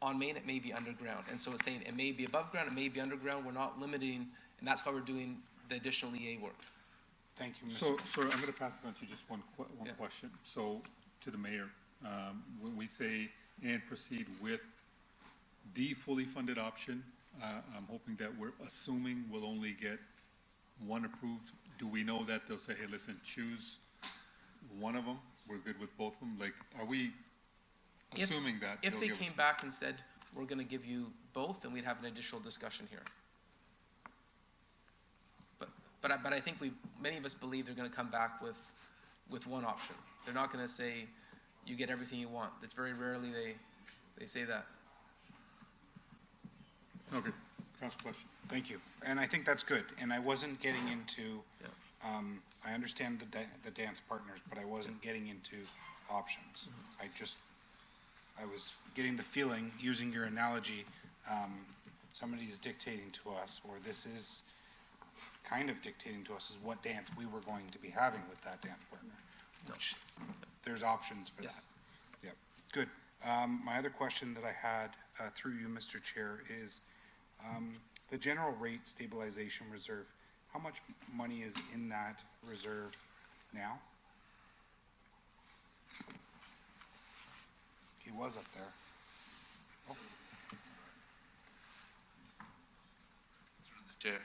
on main, it may be underground. And so it's saying it may be above ground, it may be underground. We're not limiting, and that's why we're doing the additional EA work. Thank you, Mr. So I'm going to pass it on to just one question. So to the mayor, when we say and proceed with the fully funded option. I'm hoping that we're assuming we'll only get one approved. Do we know that they'll say, hey, listen, choose one of them? We're good with both of them? Like, are we assuming that? If they'll they give us- came back and said, we're gonna give you both, then we'd have an additional discussion here. But I think many of us believe they're gonna come back with one option. They're not gonna say, you get everything you want. It's very rarely they say that. Okay, Council question. Thank you. And I think that's good. And I wasn't getting into, I understand the dance partners, but I wasn't getting into options. I was getting the feeling, using your analogy, somebody is dictating to us, or this is kind of dictating to us, is what dance we were going to be having with that dance partner. Which, there's options for that. Yep, good. My other question that I had, through you, Mr. Chair, is the general rate stabilization reserve. How much money is in that reserve now? He was up there. Oh. Chair.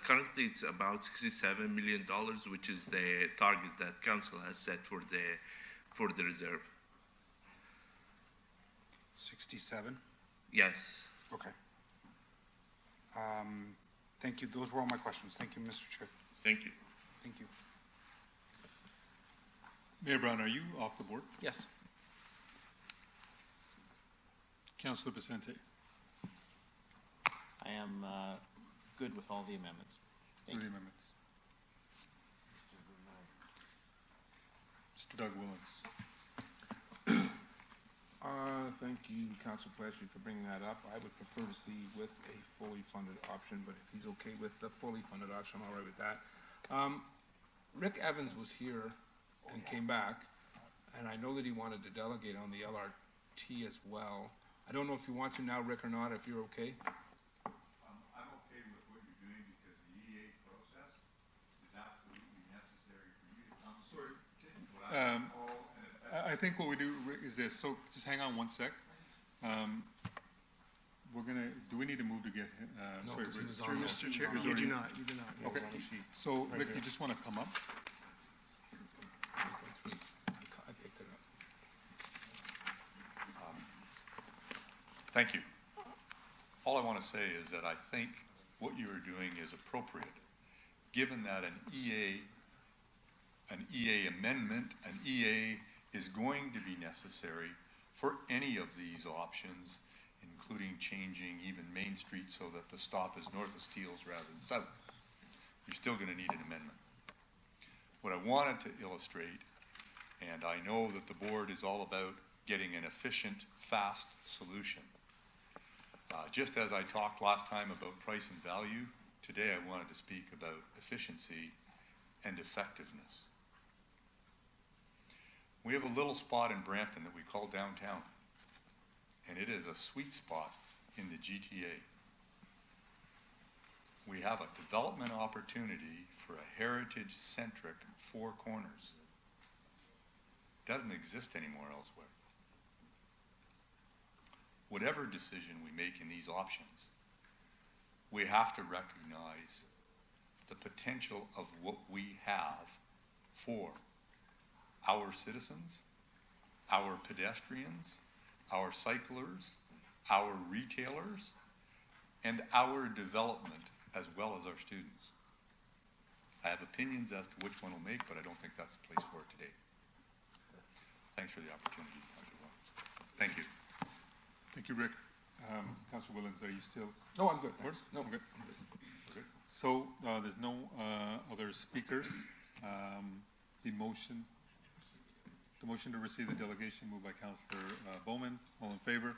Currently it's about $67 million, which is the target that council has set for the reserve. 67? Yes. Okay. Thank you. Those were all my questions. Thank you, Mr. Chair. Thank you. Thank you. Mayor Brown, are you off the board? Yes. Councilor Vicente. I am good with all the amendments. Thank you. Amendments. Mr. Doug Willens. Thank you, Council Palacio, for bringing that up. I would prefer to see with a fully funded option, but if he's okay with the fully funded option, I'm all right with that. Rick Evans was here and came back, and I know that he wanted to delegate on the LRT as well. I don't know if you want to now, Rick, or not, if you're okay. I'm okay with what you're doing because the EA process is absolutely necessary for you to come. Sorry. I think what we do Rick, is this, so just hang on one sec. Do we need to move to get, No, sorry, because he Rick. was on Mr. Chair, He's you do already- not, you do not. Okay, so Rick, you just want to come up? I picked it up. Thank you. All I want to say is that I think what you are doing is appropriate, given that an EA amendment, an EA is going to be necessary for any of these options, including changing even Main Street so that the stop is north of Steeles rather than south. You're still going to need an amendment. What I wanted to illustrate, and I know that the board is all about getting an efficient, fast solution. Just as I talked last time about price and value, today I wanted to speak about efficiency and effectiveness. We have a little spot in Brampton that we call downtown, and it is a sweet spot in the GTA. We have a development opportunity for a heritage-centric Four Corners. Doesn't exist anymore elsewhere. Whatever decision we make in these options, we have to recognize the potential of what we have for our citizens, our pedestrians, our cyclers, our retailers, and our development as well as our students. I have opinions as to which one we'll make, but I don't think that's the place for it today. Thanks for the opportunity, Councilor Willens. Thank you. Thank you, Rick. Councilor Willens, are you still? No, I'm good. Thanks. No. Okay. Good. So, there's no other speakers. The motion to receive the delegation moved by Councilor Bowman. All in favor?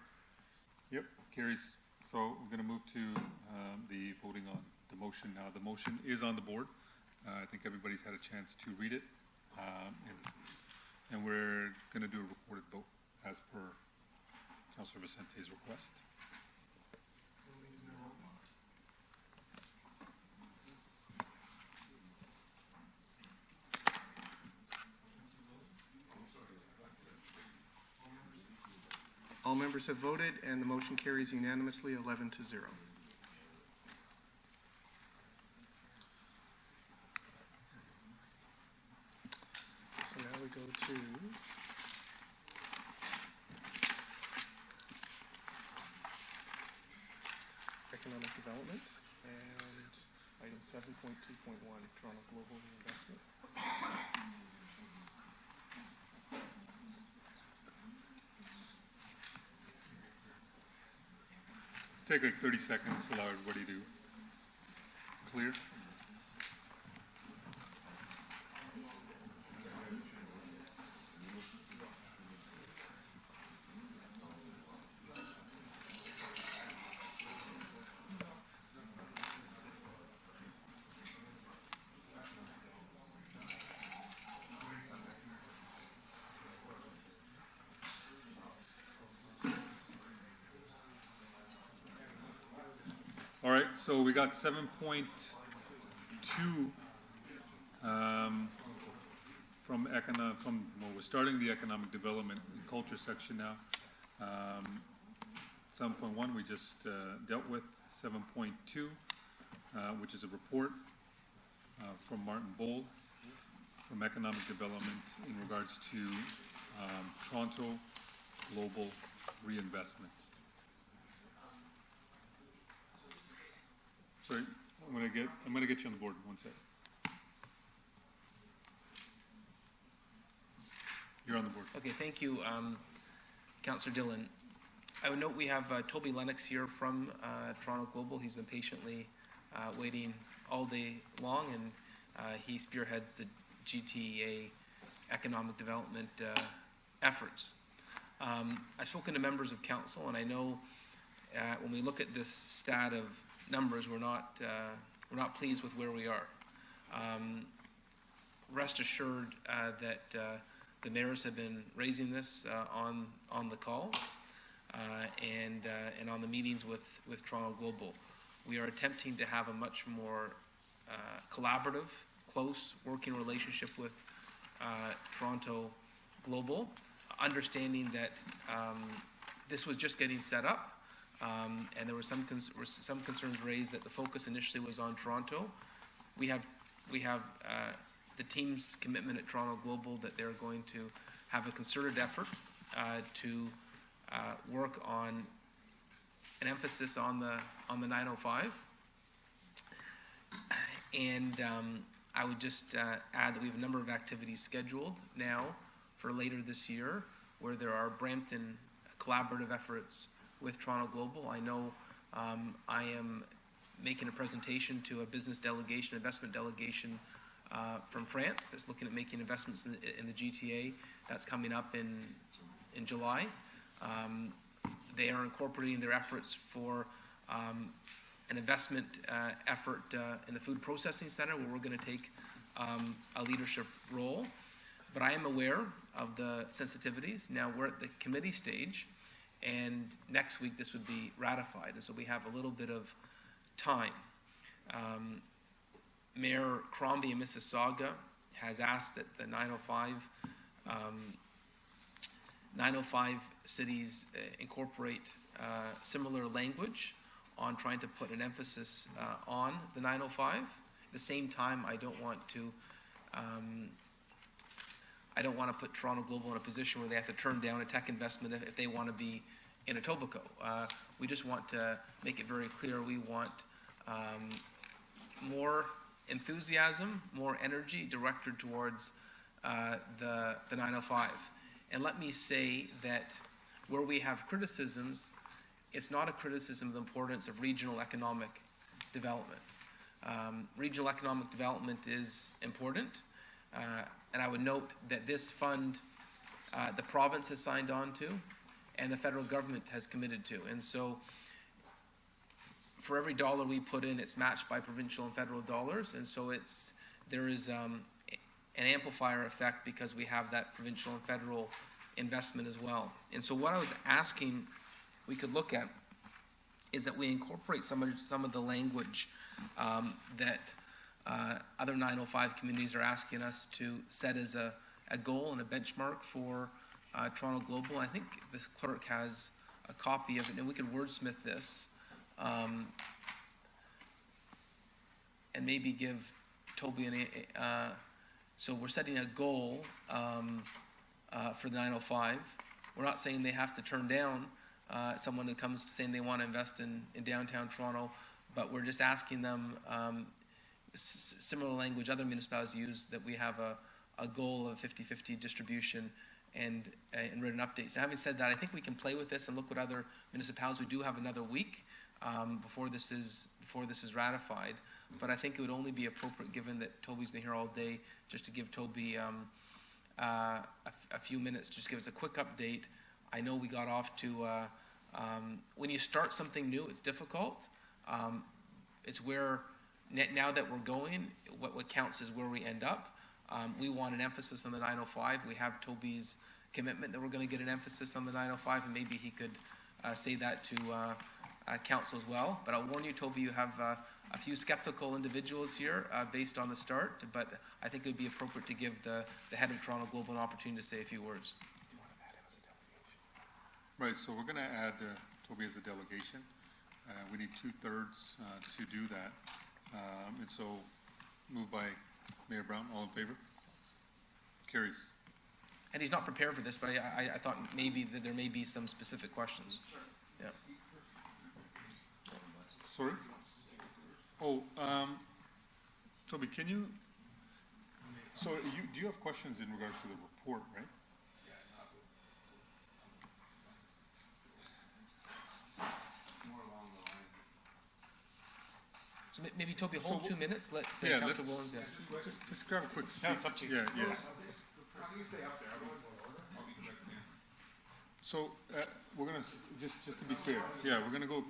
Yep, carries. So we're going to move to the voting on the motion. Now, the motion is on the board. I think everybody's had a chance to read it. And we're going to do a recorded vote as per Councilor Vicente's request. All members have voted, and the motion carries unanimously, 11-0. So now we go to economic development and item 7.2.1, Toronto Global Reinvestment. Take like 30 seconds, allow everybody to clear. All right, so we got 7.2 we're starting the economic development and culture section now. 7.1 we just dealt with. 7.2, which is a report from Martin Bold from economic development in regards to Toronto Global Reinvestment. Sorry, I'm gonna get you on the board. One sec. You're on the board. Okay, thank you, Councillor Dillon. I would note we have Toby Lennox here from Toronto Global. He's been patiently waiting all day long, and he spearheads the GTA economic development efforts. I've spoken to members of council, and I know when we look at this stat of numbers, we're not pleased with where we are. Rest assured that the mayors have been raising this on the call and on the meetings with Toronto Global. We are attempting to have a much more collaborative, close working relationship with Toronto Global, understanding that this was just getting set up. And there were some concerns raised that the focus initially was on Toronto. We have the team's commitment at Toronto Global that they're going to have a concerted effort to work on an emphasis on the 905. And I would just add that we have a number of activities scheduled now for later this year, where there are Brampton collaborative efforts with Toronto Global. I know I am making a presentation to a business delegation, investment delegation from France that's looking at making investments in the GTA. That's coming up in July. They are incorporating their efforts for an investment effort in the food processing center, where we're going to take a leadership role. But I am aware of the sensitivities. Now we're at the committee stage, and next week this would be ratified, and so we have a little bit of time. Mayor Crombie in Mississauga has asked that the 905 cities incorporate similar language on trying to put an emphasis on the 905. At the same time, I don't want to put Toronto Global in a position where they have to turn down a tech investment if they want to be in Etobicoke. We just want to make it very clear we want more enthusiasm, more energy directed towards the 905. And let me say that where we have criticisms, it's not a criticism of the importance of regional economic development. Regional economic development is important, and I would note that this fund the province has signed on to and the federal government has committed to. And so for every dollar we put in, it's matched by provincial and federal dollars, and so there is an amplifier effect because we have that provincial and federal investment as well. And so what I was asking we could look at is that we incorporate some of the language that other 905 communities are asking us to set as a goal and a benchmark for Toronto Global. I think the clerk has a copy of it, and we could wordsmith this, and maybe give Toby so we're setting a goal for the 905. We're not saying they have to turn down someone who comes saying they want to invest in downtown Toronto, but we're just asking them, similar language other municipalities use, that we have a goal of 50-50 distribution and written updates. Now, having said that, I think we can play with this and look what other municipalities. We do have another week before this is ratified, but I think it would only be appropriate, given that Toby's been here all day, just to give Toby a few minutes, just give us a quick update. I know we got off to, when you start something new, it's difficult. It's where, now that we're going, what counts is where we end up. We want an emphasis on the 905. We have Toby's commitment that we're going to get an emphasis on the 905, and maybe he could say that to council as well. But I'll warn you, Toby, you have a few skeptical individuals here based on the start, but I think it would be appropriate to give the head of Toronto Global an opportunity to say a few words. Right, so we're going to add Toby as a delegation. We need 2/3 to do that. And so, moved by Mayor Brown. All in favor? Carries. And he's not prepared for this, but I thought maybe that there may be some specific questions. Yeah. Sorry? Oh, Toby, can you, so do you have questions in regards to the report, right? So maybe Toby, hold 2 minutes, let yeah, Councilor Williams, yes. Just grab a quick seat. No, it's up to you. Yeah, yeah. So, we're gonna, just to be clear, yeah, we're gonna go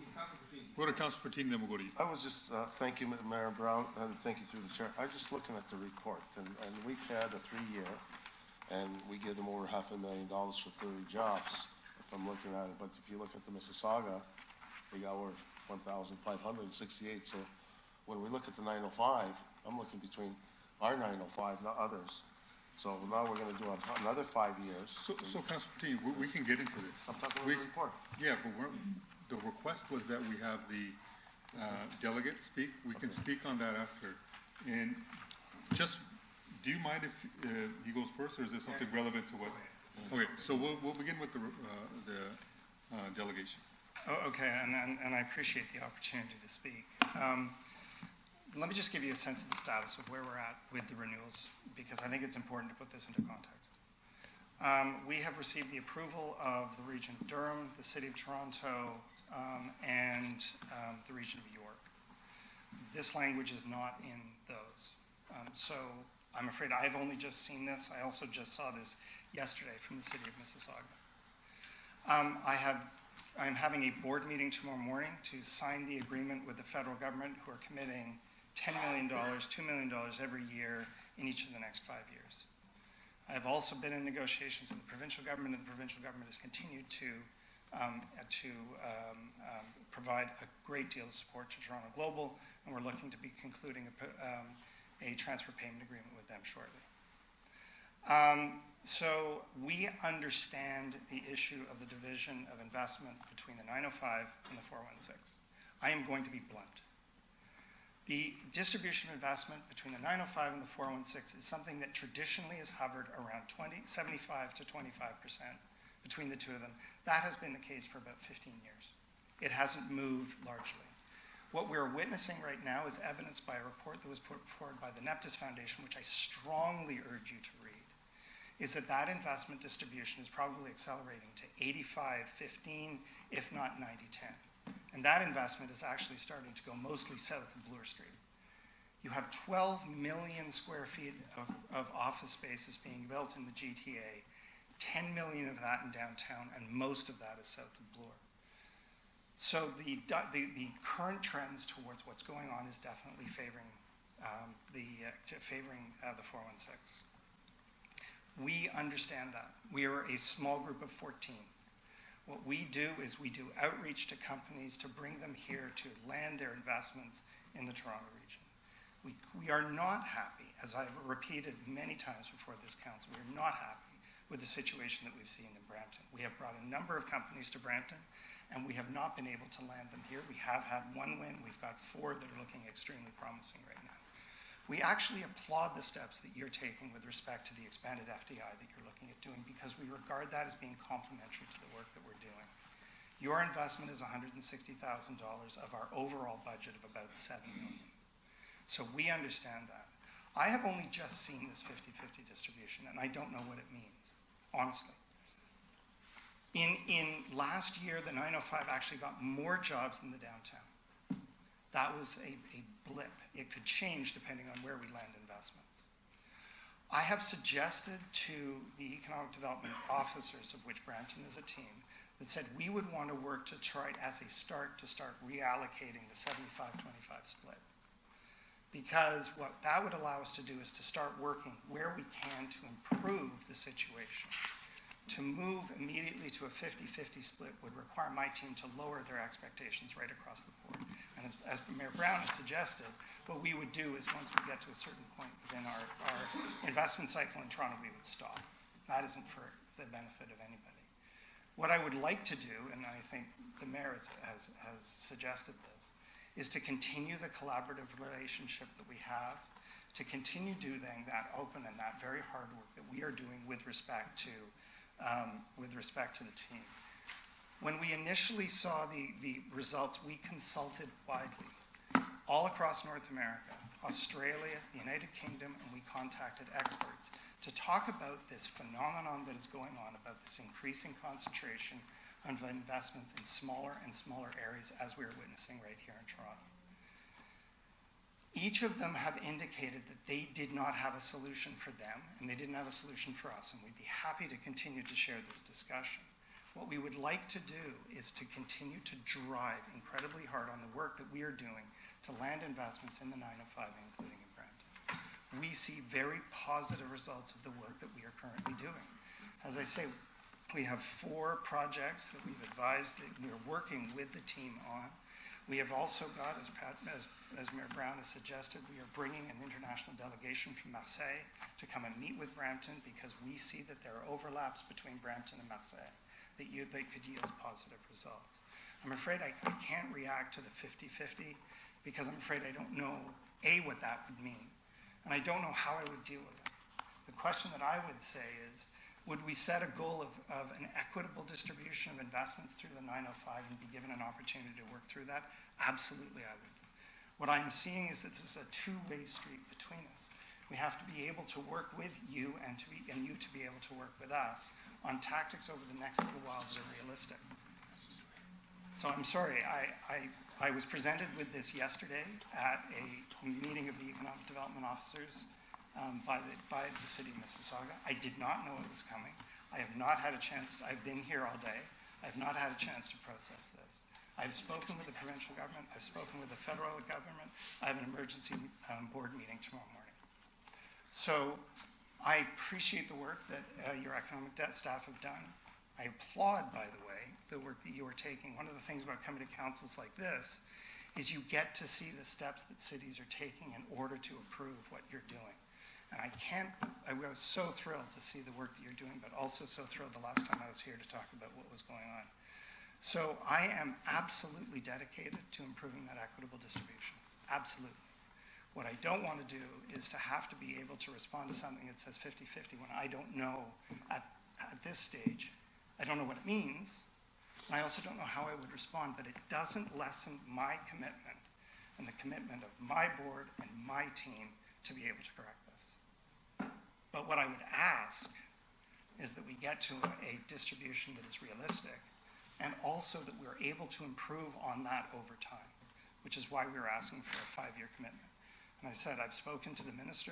to Councilor Pertini, then we'll go to you. I was just, thank you, Mayor Brown, and thank you through the chair. I was just looking at the report, and we've had a 3-year, and we give them over $500,000 for 30 jobs, if I'm looking at it. But if you look at the Mississauga, they got over 1,568. So when we look at the 905, I'm looking between our 905, not others. So now we're going to do another 5 years. So Councilor Pertini, we can get into this. I'm talking about the report. Yeah, but the request was that we have the delegate speak. We can speak on that after. And just, do you mind if he goes first, or is there something relevant to what? Okay, so we'll begin with the delegation. Oh, okay, and I appreciate the opportunity to speak. Let me just give you a sense of the status of where we're at with the renewals, because I think it's important to put this into context. We have received the approval of the Region of Durham, the City of Toronto, and the Region of York. This language is not in those. So I'm afraid I've only just seen this. I also just saw this yesterday from the City of Mississauga. I'm having a board meeting tomorrow morning to sign the agreement with the federal government, who are committing $10 million, $2 million every year in each of the next 5 years. I've also been in negotiations with the provincial government, and the provincial government has continued to provide a great deal of support to Toronto Global, and we're looking to be concluding a transfer payment agreement with them shortly. So we understand the issue of the division of investment between the 905 and the 416. I am going to be blunt. The distribution of investment between the 905 and the 416 is something that traditionally has hovered around 75 to 25% between the two of them. That has been the case for about 15 years. It hasn't moved largely. What we're witnessing right now is evidenced by a report that was put forward by the Neptis Foundation, which I strongly urge you to read, is that investment distribution is probably accelerating to 85-15, if not 90-10. And that investment is actually starting to go mostly south of Bloor Street. You have 12 million square feet of office spaces being built in the GTA, 10 million of that in downtown, and most of that is south of Bloor. So the current trends towards what's going on is definitely favoring the 416. We understand that. We are a small group of 14. What we do is we do outreach to companies to bring them here to land their investments in the Toronto region. We are not happy, as I've repeated many times before this council, we are not happy with the situation that we've seen in Brampton. We have brought a number of companies to Brampton, and we have not been able to land them here. We have had one win. We've got 4 that are looking extremely promising right now. We actually applaud the steps that you're taking with respect to the expanded FDI that you're looking at doing, because we regard that as being complementary to the work that we're doing. Your investment is $160,000 of our overall budget of about $7 million. So we understand that. I have only just seen this 50-50 distribution, and I don't know what it means, honestly. In last year, the 905 actually got more jobs than the downtown. That was a blip. It could change depending on where we land investments. I have suggested to the economic development officers, of which Brampton is a team, that said we would want to work to try as a start reallocating the 75-25 split. Because what that would allow us to do is to start working where we can to improve the situation. To move immediately to a 50-50 split would require my team to lower their expectations right across the board. And as Mayor Brown has suggested, what we would do is once we get to a certain point within our investment cycle in Toronto, we would stop. That isn't for the benefit of anybody. What I would like to do, and I think the mayor has suggested this, is to continue the collaborative relationship that we have, to continue doing that open and that very hard work that we are doing with respect to the team. When we initially saw the results, we consulted widely all across North America, Australia, the United Kingdom, and we contacted experts to talk about this phenomenon that is going on, about this increasing concentration of investments in smaller and smaller areas, as we are witnessing right here in Toronto. Each of them have indicated that they did not have a solution for them, and they didn't have a solution for us, and we'd be happy to continue to share this discussion. What we would like to do is to continue to drive incredibly hard on the work that we are doing to land investments in the 905, including in Brampton. We see very positive results of the work that we are currently doing. As I say, we have 4 projects that we've advised that we're working with the team on. We have also got, as Mayor Brown has suggested, we are bringing an international delegation from Marseille to come and meet with Brampton, because we see that there are overlaps between Brampton and Marseille that could yield positive results. I'm afraid I can't react to the 50-50 because I'm afraid I don't know, A, what that would mean, and I don't know how I would deal with it. The question that I would say is, would we set a goal of an equitable distribution of investments through the 905 and be given an opportunity to work through that? Absolutely, I would. What I'm seeing is that this is a two-way street between us. We have to be able to work with you and you to be able to work with us on tactics over the next little while that are realistic. So I'm sorry, I was presented with this yesterday at a meeting of the economic development officers by the city of Mississauga. I did not know it was coming. I have not had a chance. I've been here all day. I have not had a chance to process this. I've spoken with the provincial government. I've spoken with the federal government. I have an emergency board meeting tomorrow morning. So I appreciate the work that your economic staff have done. I applaud, by the way, the work that you are taking. One of the things about coming to councils like this is you get to see the steps that cities are taking in order to improve what you're doing. And I was so thrilled to see the work that you're doing, but also so thrilled the last time I was here to talk about what was going on. So I am absolutely dedicated to improving that equitable distribution. Absolutely. What I don't want to do is to have to be able to respond to something that says 50-50 when I don't know at this stage. I don't know what it means, and I also don't know how I would respond, but it doesn't lessen my commitment and the commitment of my board and my team to be able to correct this. But what I would ask is that we get to a distribution that is realistic, and also that we're able to improve on that over time, which is why we're asking for a 5-year commitment. And I said, I've spoken to the minister,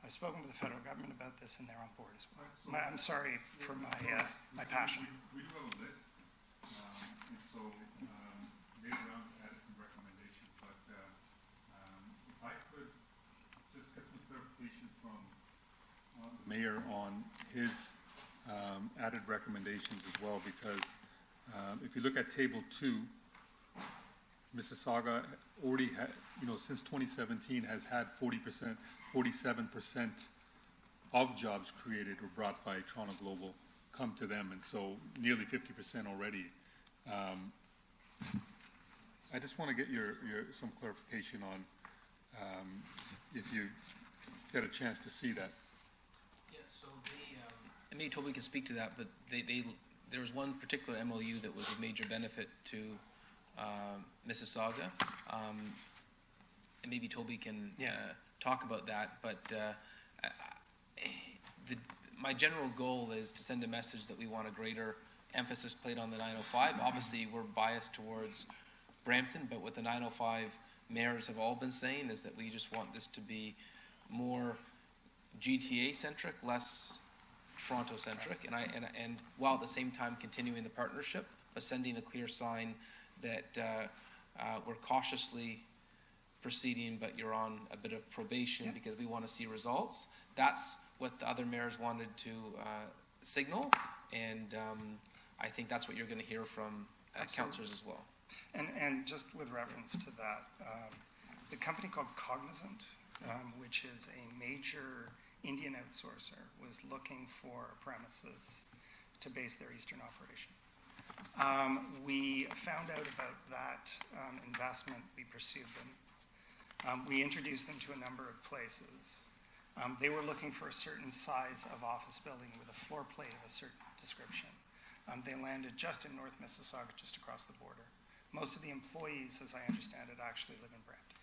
I've spoken to the federal government about this, and they're on board as well. I'm sorry for my passion. We do have a list, and so Mayor Brown added some recommendations, but if I could just get some clarification from the mayor on his added recommendations as well, because if you look at table 2, Mississauga already had, since 2017 has had 47% of jobs created or brought by Toronto Global come to them, and so nearly 50% already. I just want to get some clarification on if you get a chance to see that. Yes, so and maybe Toby can speak to that, but there was one particular MOU that was of major benefit to Mississauga. And maybe Toby can talk about that, but my general goal is to send a message that we want a greater emphasis played on the 905. Obviously, we're biased towards Brampton, but what the 905 mayors have all been saying is that we just want this to be more GTA-centric, less Toronto-centric, and while at the same time continuing the partnership, but sending a clear sign that we're cautiously proceeding, but you're on a bit of probation because we want to see results. That's what the other mayors wanted to signal, and I think that's what you're going to hear from councillors as well. And just with reference to that, the company called Cognizant, which is a major Indian outsourcer, was looking for premises to base their eastern operation. We found out about that investment. We pursued them. We introduced them to a number of places. They were looking for a certain size of office building with a floor plate of a certain description. They landed just in North Mississauga, just across the border. Most of the employees, as I understand it, actually live in Brampton.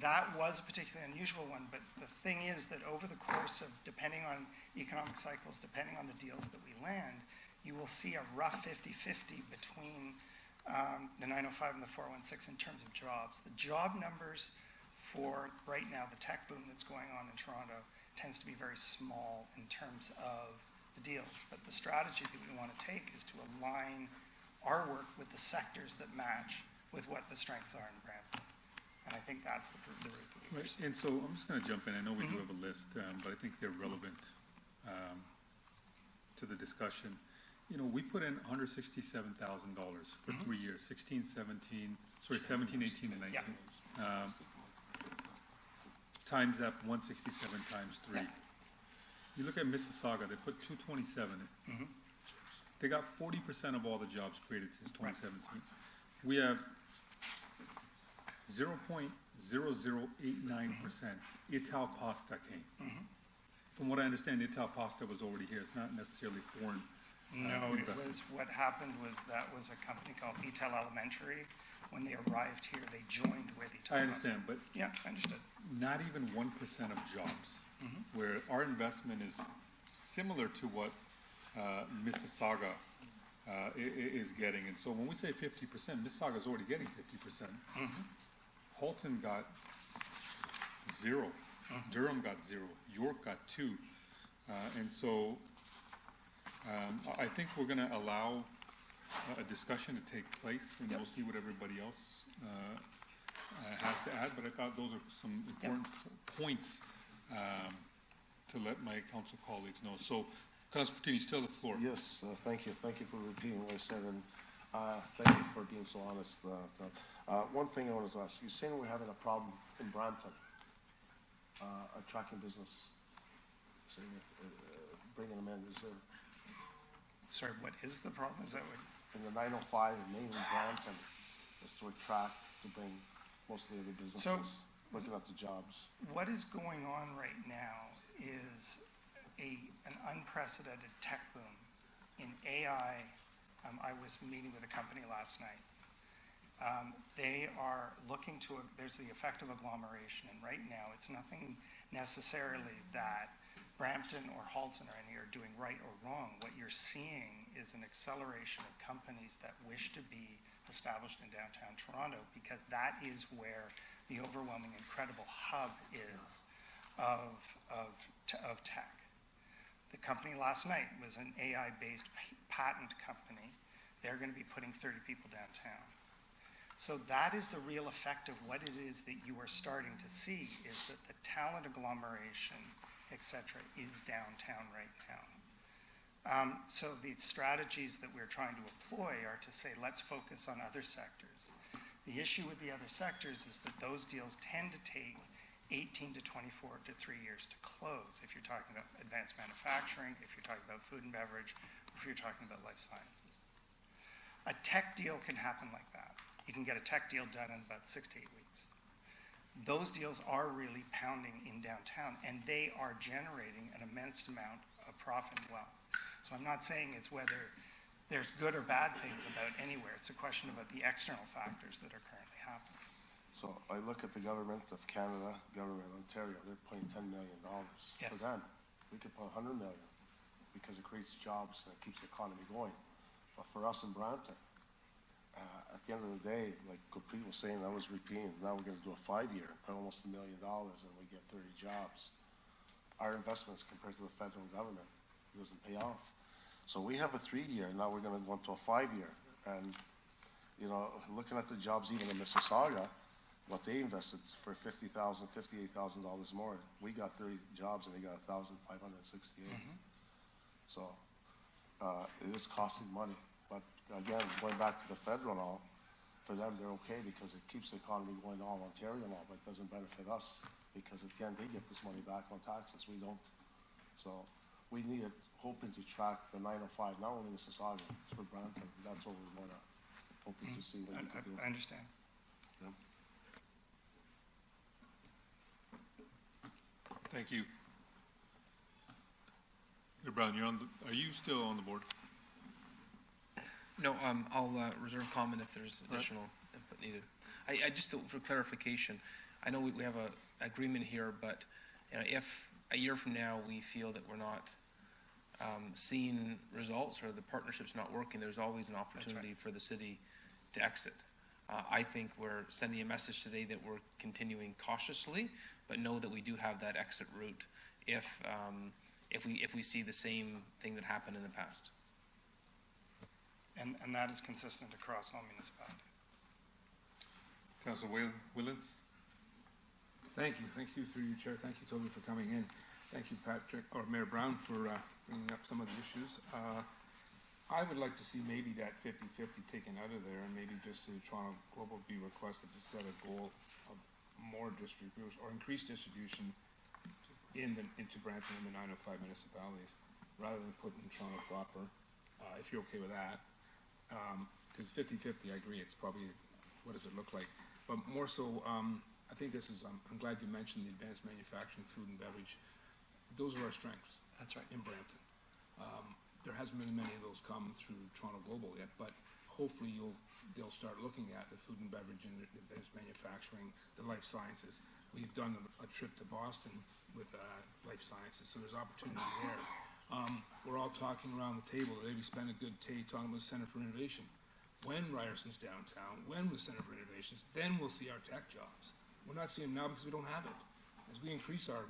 That was a particularly unusual one, but the thing is that over the course of, depending on economic cycles, depending on the deals that we land, you will see a rough 50-50 between the 905 and the 416 in terms of jobs. The job numbers for right now, the tech boom that's going on in Toronto tends to be very small in terms of the deals. But the strategy that we want to take is to align our work with the sectors that match with what the strengths are in Brampton. And I think that's the route that we pursue. And so I'm just going to jump in. I know we do have a list, but I think they're relevant to the discussion. You know, we put in $167,000 for 3 years, 17, 18, and 19. Times that 167 times 3. You look at Mississauga, they put 227 in. They got 40% of all the jobs created since 2017. We have 0.0089% Ital Pasta came. From what I understand, Ital Pasta was already here. It's not necessarily foreign. No, it was, what happened was that was a company called Ital Elementary. When they arrived here, they joined with Ital Pasta. I understand, but yeah, understood. Not even 1% of jobs, where our investment is similar to what Mississauga is getting. And so when we say 50%, Mississauga is already getting 50%. Halton got 0. Durham got 0. York got 2. And so I think we're going to allow a discussion to take place, and we'll see what everybody else has to add. But I thought those are some important points to let my council colleagues know. So, Councilor Fortini, still the floor. Yes, thank you. Thank you for repeating what I said, and thank you for being so honest. One thing I wanted to ask, you're saying we're having a problem in Brampton, attracting business, saying bringing them in. Is there? Sorry, what is the problem? Is that what? In the 905 and mainly Brampton, is to attract, to bring mostly other businesses, looking at the jobs. What is going on right now is an unprecedented tech boom in AI. I was meeting with a company last night. They are looking to, there's the effect of agglomeration, and right now it's nothing necessarily that Brampton or Halton or any are doing right or wrong. What you're seeing is an acceleration of companies that wish to be established in downtown Toronto, because that is where the overwhelming, incredible hub is of tech. The company last night was an AI-based patent company. They're going to be putting 30 people downtown. So that is the real effect of what it is that you are starting to see, is that the talent agglomeration, et cetera, is downtown right now. So the strategies that we're trying to employ are to say, let's focus on other sectors. The issue with the other sectors is that those deals tend to take 18 to 24 to 3 years to close if you're talking about advanced manufacturing, if you're talking about food and beverage, if you're talking about life sciences. A tech deal can happen like that. You can get a tech deal done in about 6 to 8 weeks. Those deals are really pounding in downtown, and they are generating an immense amount of profit and wealth. So I'm not saying it's whether there's good or bad things about anywhere. It's a question about the external factors that are currently happening. So I look at the government of Canada, government of Ontario, they're paying $10 million. Yes. For them, we could put $100 million because it creates jobs and it keeps the economy going. But for us in Brampton, at the end of the day, like Capri was saying, I was repeating, now we're gonna do a 5-year, pay almost $1 million and we get 30 jobs. Our investments compared to the federal government, it doesn't pay off. So we have a 3-year, now we're gonna go into a 5-year. And, you know, looking at the jobs even in Mississauga, what they invested for $50,000, $58,000 more, we got 30 jobs and they got 1,568. So it is costing money. But again, going back to the federal and all, for them, they're okay because it keeps the economy going all Ontario and all, but it doesn't benefit us because at the end, they get this money back on taxes. We don't. So we need it, hoping to track the 905, not only Mississauga, it's for Brampton. That's what we want to, hoping to see what we can do. I understand. Yeah. Thank you. Mayor Brown, are you still on the board? No, I'll reserve comment if there's additional input needed. I just, for clarification, I know we have a agreement here, but you know, if a year from now we feel that we're not seeing results or the partnership's not working, there's always an opportunity for the city to exit. I think we're sending a message today that we're continuing cautiously, but know that we do have that exit route if we see the same thing that happened in the past. And that is consistent across all municipalities. Councilor Willens? Thank you through you, Chair. Thank you, Toby, for coming in. Thank you, Patrick, or Mayor Brown, for bringing up some of the issues. I would like to see maybe that 50-50 taken out of there, and maybe just the Toronto Global be requested to set a goal of more distribution or increased distribution into Brampton and the 905 municipalities, rather than putting Toronto proper, if you're okay with that. Because 50-50, I agree, it's probably, what does it look like? But more so, I think this is, I'm glad you mentioned the advanced manufacturing, food and beverage. Those are our strengths. That's right. In Brampton. There hasn't been many of those come through Toronto Global yet, but hopefully they'll start looking at the food and beverage and the advanced manufacturing, the life sciences. We've done a trip to Boston with life sciences, so there's opportunity there. We're all talking around the table today. We spent a good day talking about the Center for Innovation. When Ryerson's downtown, when the Center for Innovations, then we'll see our tech jobs. We're not seeing them now because we don't have it. As we increase our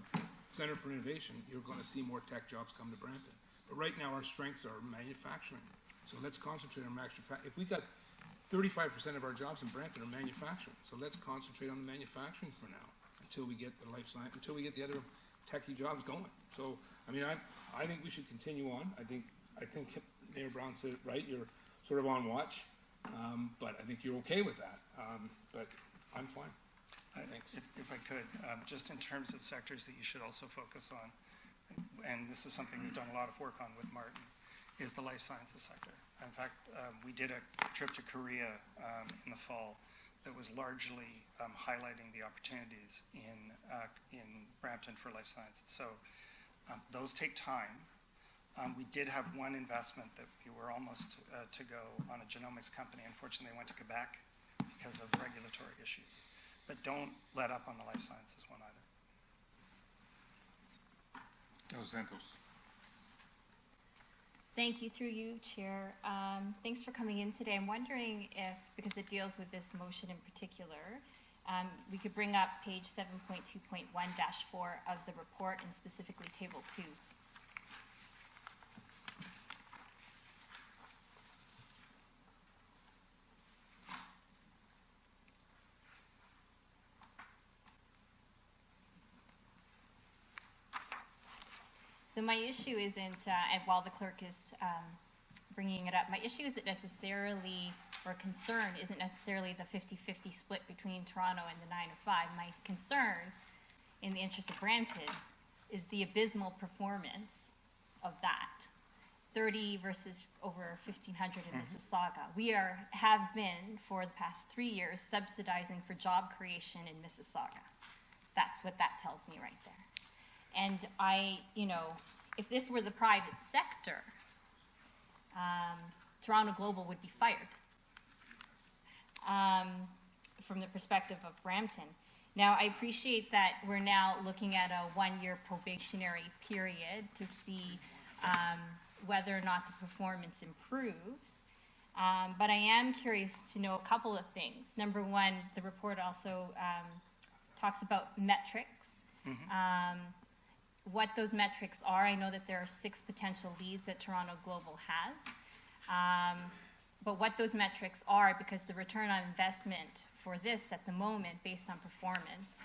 Center for Innovation, you're going to see more tech jobs come to Brampton. But right now, our strengths are manufacturing. So let's concentrate on manufacturing. If we got 35% of our jobs in Brampton are manufacturing, so let's concentrate on the manufacturing for now until we get the life science, until we get the other techie jobs going. So, I mean, I think we should continue on. I think Mayor Brown said it right. You're sort of on watch, but I think you're okay with that. But I'm fine. Thanks. If I could, just in terms of sectors that you should also focus on, and this is something we've done a lot of work on with Martin, is the life sciences sector. In fact, we did a trip to Korea in the fall that was largely highlighting the opportunities in Brampton for life sciences. So those take time. We did have one investment that we were almost to go on a genomics company. Unfortunately, they went to Quebec because of regulatory issues. But don't let up on the life sciences one either. Councilor Santos. Thank you, through you, Chair. Thanks for coming in today. I'm wondering if, because it deals with this motion in particular, we could bring up page 7.2.1-4 of the report and specifically table 2. So my issue isn't, and while the clerk is bringing it up, my issue isn't necessarily, or concern isn't necessarily the 50-50 split between Toronto and the 905. My concern in the interest of Brampton, is the abysmal performance of that. 30 versus over 1,500 in Mississauga. We have been, for the past 3 years, subsidizing for job creation in Mississauga. That's what that tells me right there. And if this were the private sector, Toronto Global would be fired from the perspective of Brampton. Now, I appreciate that we're now looking at a 1-year probationary period to see whether or not the performance improves. But I am curious to know a couple of things. Number one, the report also talks about metrics. What those metrics are. I know that there are 6 potential leads that Toronto Global has. But what those metrics are, because the return on investment for this at the moment, based on performance,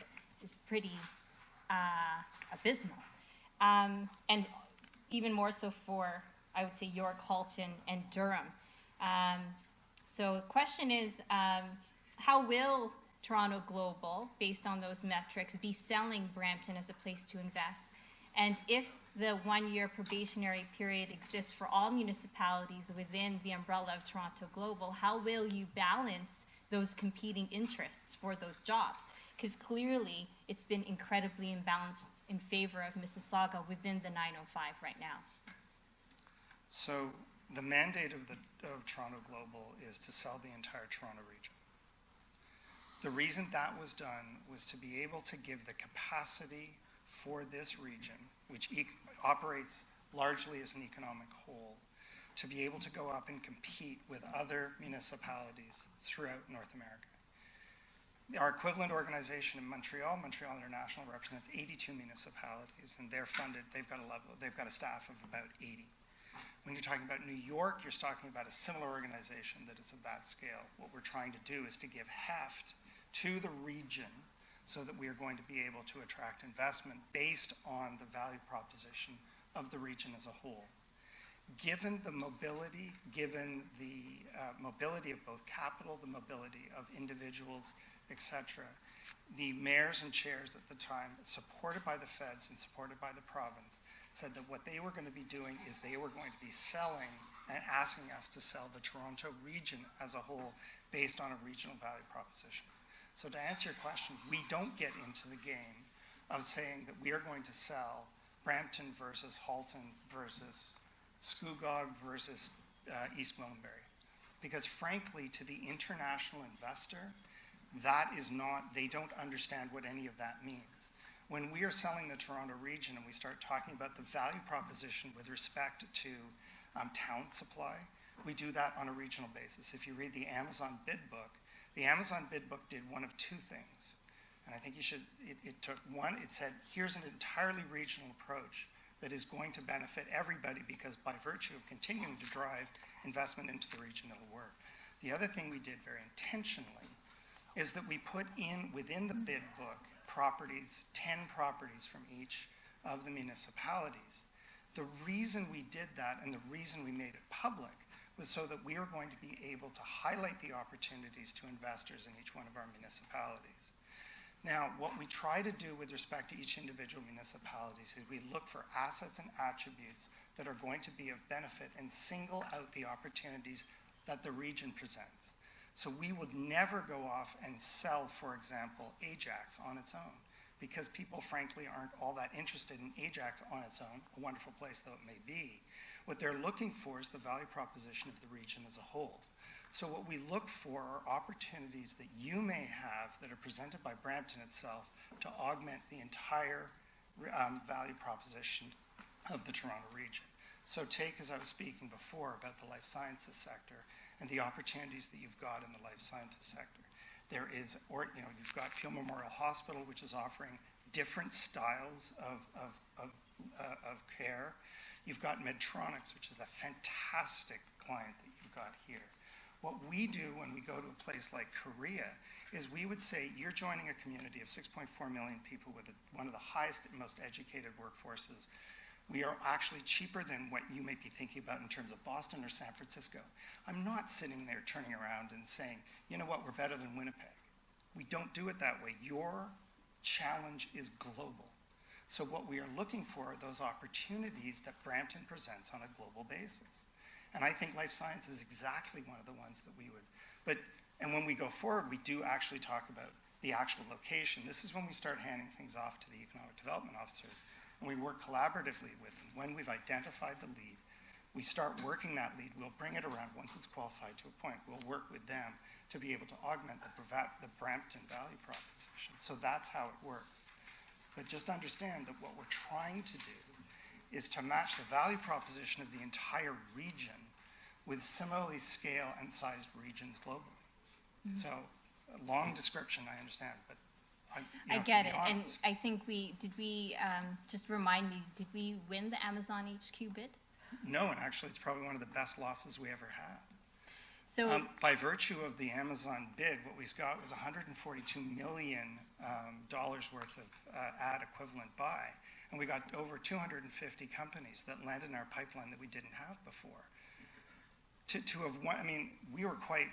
is pretty abysmal. And even more so for, I would say, York, Halton, and Durham. So the question is, how will Toronto Global, based on those metrics, be selling Brampton as a place to invest? And if the 1-year probationary period exists for all municipalities within the umbrella of Toronto Global, how will you balance those competing interests for those jobs? Because clearly it's been incredibly imbalanced in favor of Mississauga within the 905 right now. So the mandate of Toronto Global is to sell the entire Toronto region. The reason that was done was to be able to give the capacity for this region, which operates largely as an economic whole, to be able to go up and compete with other municipalities throughout North America. Our equivalent organization in Montreal, Montreal International, represents 82 municipalities, and they're funded. They've got a staff of about 80. When you're talking about New York, you're talking about a similar organization that is of that scale. What we're trying to do is to give heft to the region so that we are going to be able to attract investment based on the value proposition of the region as a whole. Given the mobility, mobility of both capital, the mobility of individuals, etc., the mayors and chairs at the time, supported by the feds and supported by the province, said that what they were going to be doing is they were going to be selling and asking us to sell the Toronto region as a whole based on a regional value proposition. So to answer your question, we don't get into the game of saying that we are going to sell Brampton versus Halton versus Scugog versus East Gwillimbury. Because frankly, to the international investor, that is not, they don't understand what any of that means. When we are selling the Toronto region and we start talking about the value proposition with respect to talent supply, we do that on a regional basis. If you read the Amazon bid book, the Amazon bid book did one of 2 things. And I think you should, it took one, it said, here's an entirely regional approach that is going to benefit everybody because by virtue of continuing to drive investment into the region, it'll work. The other thing we did very intentionally is that we put in, within the bid book, properties, 10 properties from each of the municipalities. The reason we did that and the reason we made it public was so that we were going to be able to highlight the opportunities to investors in each one of our municipalities. Now, what we try to do with respect to each individual municipalities is we look for assets and attributes that are going to be of benefit and single out the opportunities that the region presents. So we would never go off and sell, for example, Ajax on its own, because people frankly aren't all that interested in Ajax on its own, a wonderful place though it may be. What they're looking for is the value proposition of the region as a whole. So what we look for are opportunities that you may have that are presented by Brampton itself to augment the entire value proposition of the Toronto region. So take, as I was speaking before, about the life sciences sector and the opportunities that you've got in the life sciences sector. There is, you've got Peel Memorial Hospital, which is offering different styles of care. You've got Medtronics, which is a fantastic client that you've got here. What we do when we go to a place like Korea is we would say, you're joining a community of 6.4 million people with one of the highest and most educated workforces. We are actually cheaper than what you may be thinking about in terms of Boston or San Francisco. I'm not sitting there turning around and saying, you know what, we're better than Winnipeg. We don't do it that way. Your challenge is global. So what we are looking for are those opportunities that Brampton presents on a global basis. And I think life science is exactly one of the ones that we would, and when we go forward, we do actually talk about the actual location. This is when we start handing things off to the economic development officers, and we work collaboratively with them. When we've identified the lead, we start working that lead. We'll bring it around once it's qualified to a point. We'll work with them to be able to augment the Brampton value proposition. So that's how it works. But just understand that what we're trying to do is to match the value proposition of the entire region with similarly scale and sized regions globally. Mhm. So, a long description, I understand, but I get it, and I think just remind me, did we win the Amazon HQ bid? No, and actually, it's probably one of the best losses we ever had. So, By virtue of the Amazon bid, what we got was $142 million worth of ad equivalent buy, and we got over 250 companies that landed in our pipeline that we didn't have before. To have won, I mean, we were quite,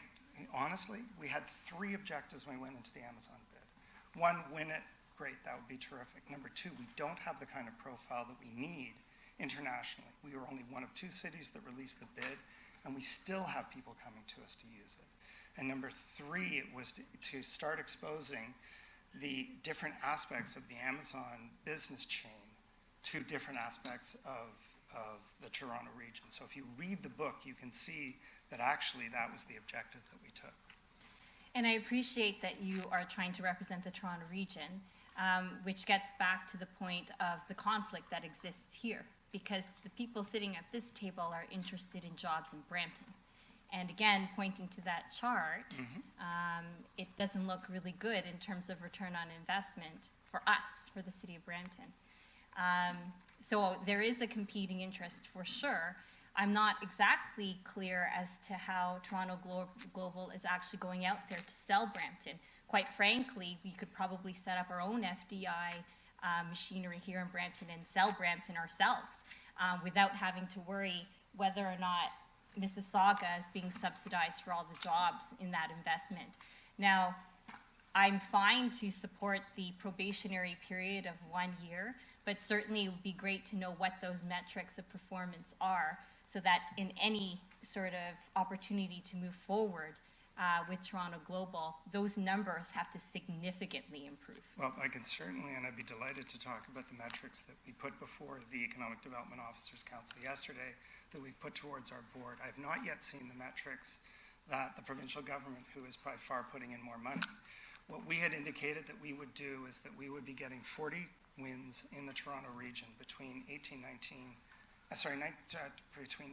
honestly, we had 3 objectives when we went into the Amazon bid. 1, win it, great, that would be terrific. Number 2, we don't have the kind of profile that we need internationally. We were only one of 2 cities that released the bid, and we still have people coming to us to use it. And number 3, it was to start exposing the different aspects of the Amazon business chain to different aspects of the Toronto region. So if you read the book, you can see that actually that was the objective that we took. and I appreciate that you are trying to represent the Toronto region, which gets back to the point of the conflict that exists here, because the people sitting at this table are interested in jobs in Brampton. And again, pointing to that chart, it doesn't look really good in terms of return on investment for us, for the city of Brampton. So there is a competing interest for sure. I'm not exactly clear as to how Toronto Global is actually going out there to sell Brampton. Quite frankly, we could probably set up our own FDI machinery here in Brampton and sell Brampton ourselves without having to worry whether or not Mississauga is being subsidized for all the jobs in that investment. Now, I'm fine to support the probationary period of 1 year, but certainly it would be great to know what those metrics of performance are, so that in any sort of opportunity to move forward with Toronto Global, those numbers have to significantly improve. Well, I can certainly, and I'd be delighted to talk about the metrics that we put before the Economic Development Officers Council yesterday that we've put towards our board. I've not yet seen the metrics that the provincial government, who is by far putting in more money. What we had indicated that we would do is that we would be getting 40 wins in the Toronto region between between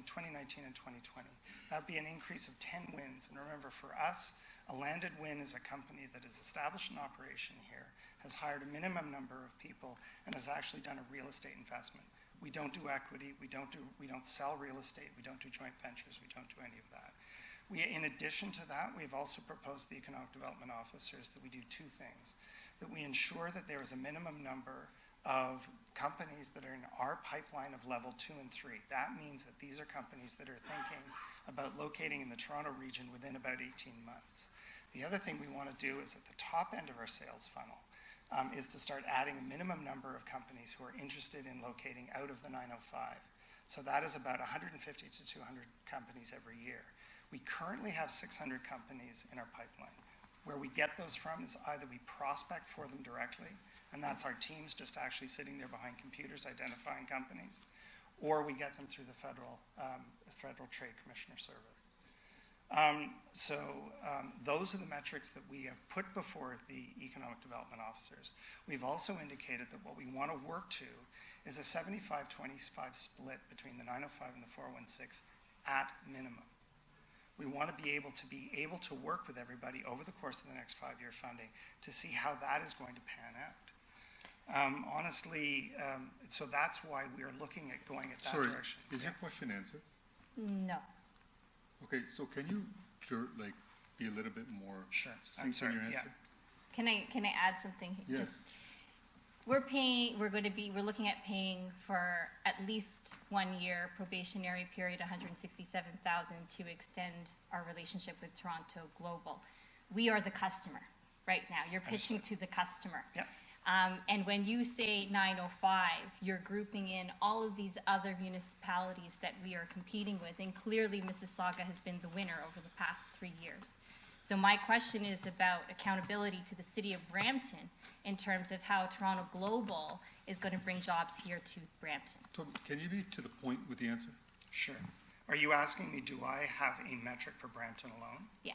2019 and 2020. That'd be an increase of 10 wins. And remember, for us, a landed win is a company that has established an operation here, has hired a minimum number of people, and has actually done a real estate investment. We don't do equity, we don't sell real estate, we don't do joint ventures, we don't do any of that. In addition to that, we've also proposed to the economic development officers that we do 2 things. That we ensure that there is a minimum number of companies that are in our pipeline of level 2 and 3. That means that these are companies that are thinking about locating in the Toronto region within about 18 months. The other thing we want to do is at the top end of our sales funnel is to start adding a minimum number of companies who are interested in locating out of the 905. So that is about 150 to 200 companies every year. We currently have 600 companies in our pipeline. Where we get those from is either we prospect for them directly, and that's our teams just actually sitting there behind computers identifying companies, or we get them through the Federal Trade Commissioner Service. Those are the metrics that we have put before the economic development officers. We've also indicated that what we want to work to is a 75-25 split between the 905 and the 416 at minimum. We want to be able to work with everybody over the course of the next 5-year funding to see how that is going to pan out. Honestly, so that's why we are looking at going at that direction. Is your question answered? No. Okay, so can you be a little bit more succinct in your answer? Can I add something? Yes. We're looking at paying for at least 1 year probationary period, $167,000 to extend our relationship with Toronto Global. We are the customer right now. You're pitching to the customer. Yep. And when you say 905, you're grouping in all of these other municipalities that we are competing with, and clearly Mississauga has been the winner over the past 3 years. So my question is about accountability to the city of Brampton in terms of how Toronto Global is going to bring jobs here to Brampton. Toby, can you be to the point with the answer? Sure. Are you asking me, do I have a metric for Brampton alone? Yeah.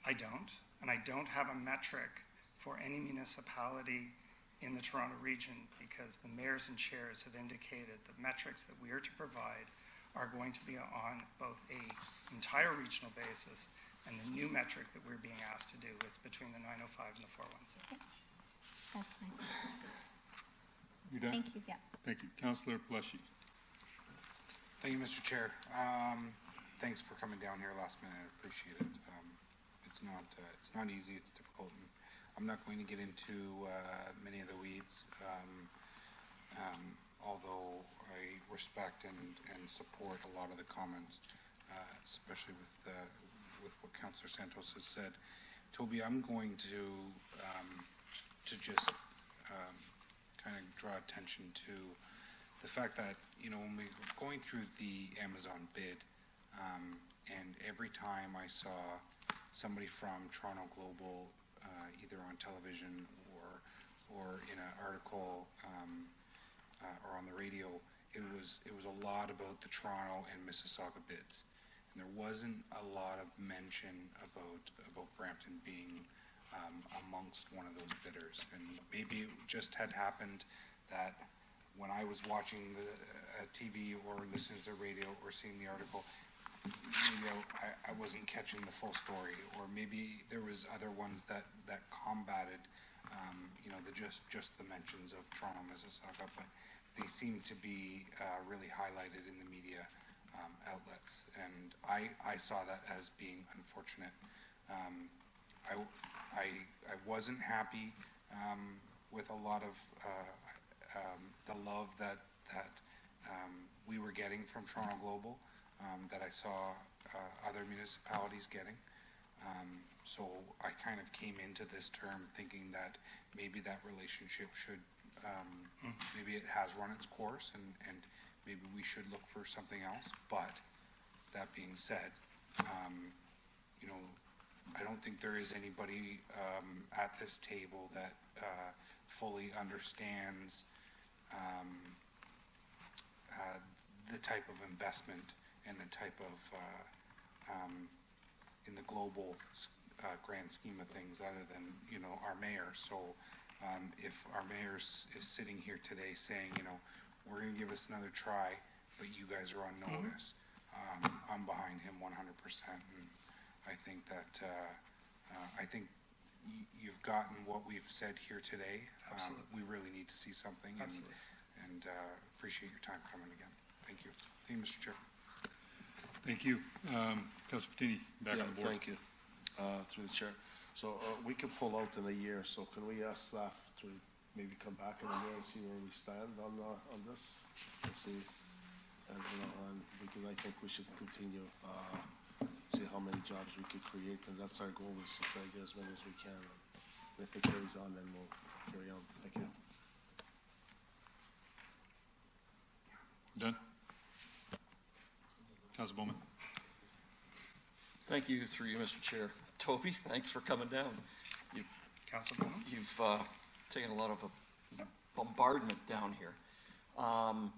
I don't, and I don't have a metric for any municipality in the Toronto region, because the mayors and chairs have indicated the metrics that we are to provide are going to be on both a entire regional basis, and the new metric that we're being asked to do is between the 905 and the 416. That's fine. You done? Thank you, yeah. Thank you. Councillor Pleshy. Thank you, Mr. Chair. Thanks for coming down here last minute. I appreciate it. It's not easy. It's difficult. And I'm not going to get into many of the weeds, although I respect and support a lot of the comments, especially with what Councillor Santos has said. Toby, I'm going to just kind of draw attention to the fact that, you know, when we were going through the Amazon bid, and every time I saw somebody from Toronto Global, either on television or in an article or on the radio, it was a lot about the Toronto and Mississauga bids, and there wasn't a lot of mention about Brampton being amongst one of those bidders. And maybe it just had happened that when I was watching the TV or listening to the radio or seeing the article, maybe I wasn't catching the full story, or maybe there was other ones that combated, you know, just the mentions of Toronto, Mississauga, but they seem to be really highlighted in the media outlets, and I saw that as being unfortunate. I wasn't happy with a lot of the love that we were getting from Toronto Global, that I saw other municipalities getting. So I kind of came into this term thinking that maybe that relationship should, maybe it has run its course, and maybe we should look for something else. But that being said, you know, I don't think there is anybody at this table that fully understands the type of investment and the type of in the global grand scheme of things, other than, you know, our mayor. So if our mayor is sitting here today saying, you know, we're going to give us another try, but you guys are on notice, I'm behind him 100%. And I think that you've gotten what we've said here today. Absolutely. We really need to see something. Absolutely. And appreciate your time coming again. Thank you. Thank you, Mr. Chair. Thank you. Councillor Fatini, back on the board. Thank you, through the chair. So we could pull out in a year, so can we ask staff to maybe come back in a year and see where we stand on this? And see, and, you know, and because I think we should continue, see how many jobs we could create, and that's our goal, is to try to get as many as we can. And if it carries on, then we'll carry on. Thank you. Done? Councillor Bowman. Thank you, through you, Mr. Chair. Toby, thanks for coming down. Councillor Bowman? You've taken a lot of a bombardment down here. I'm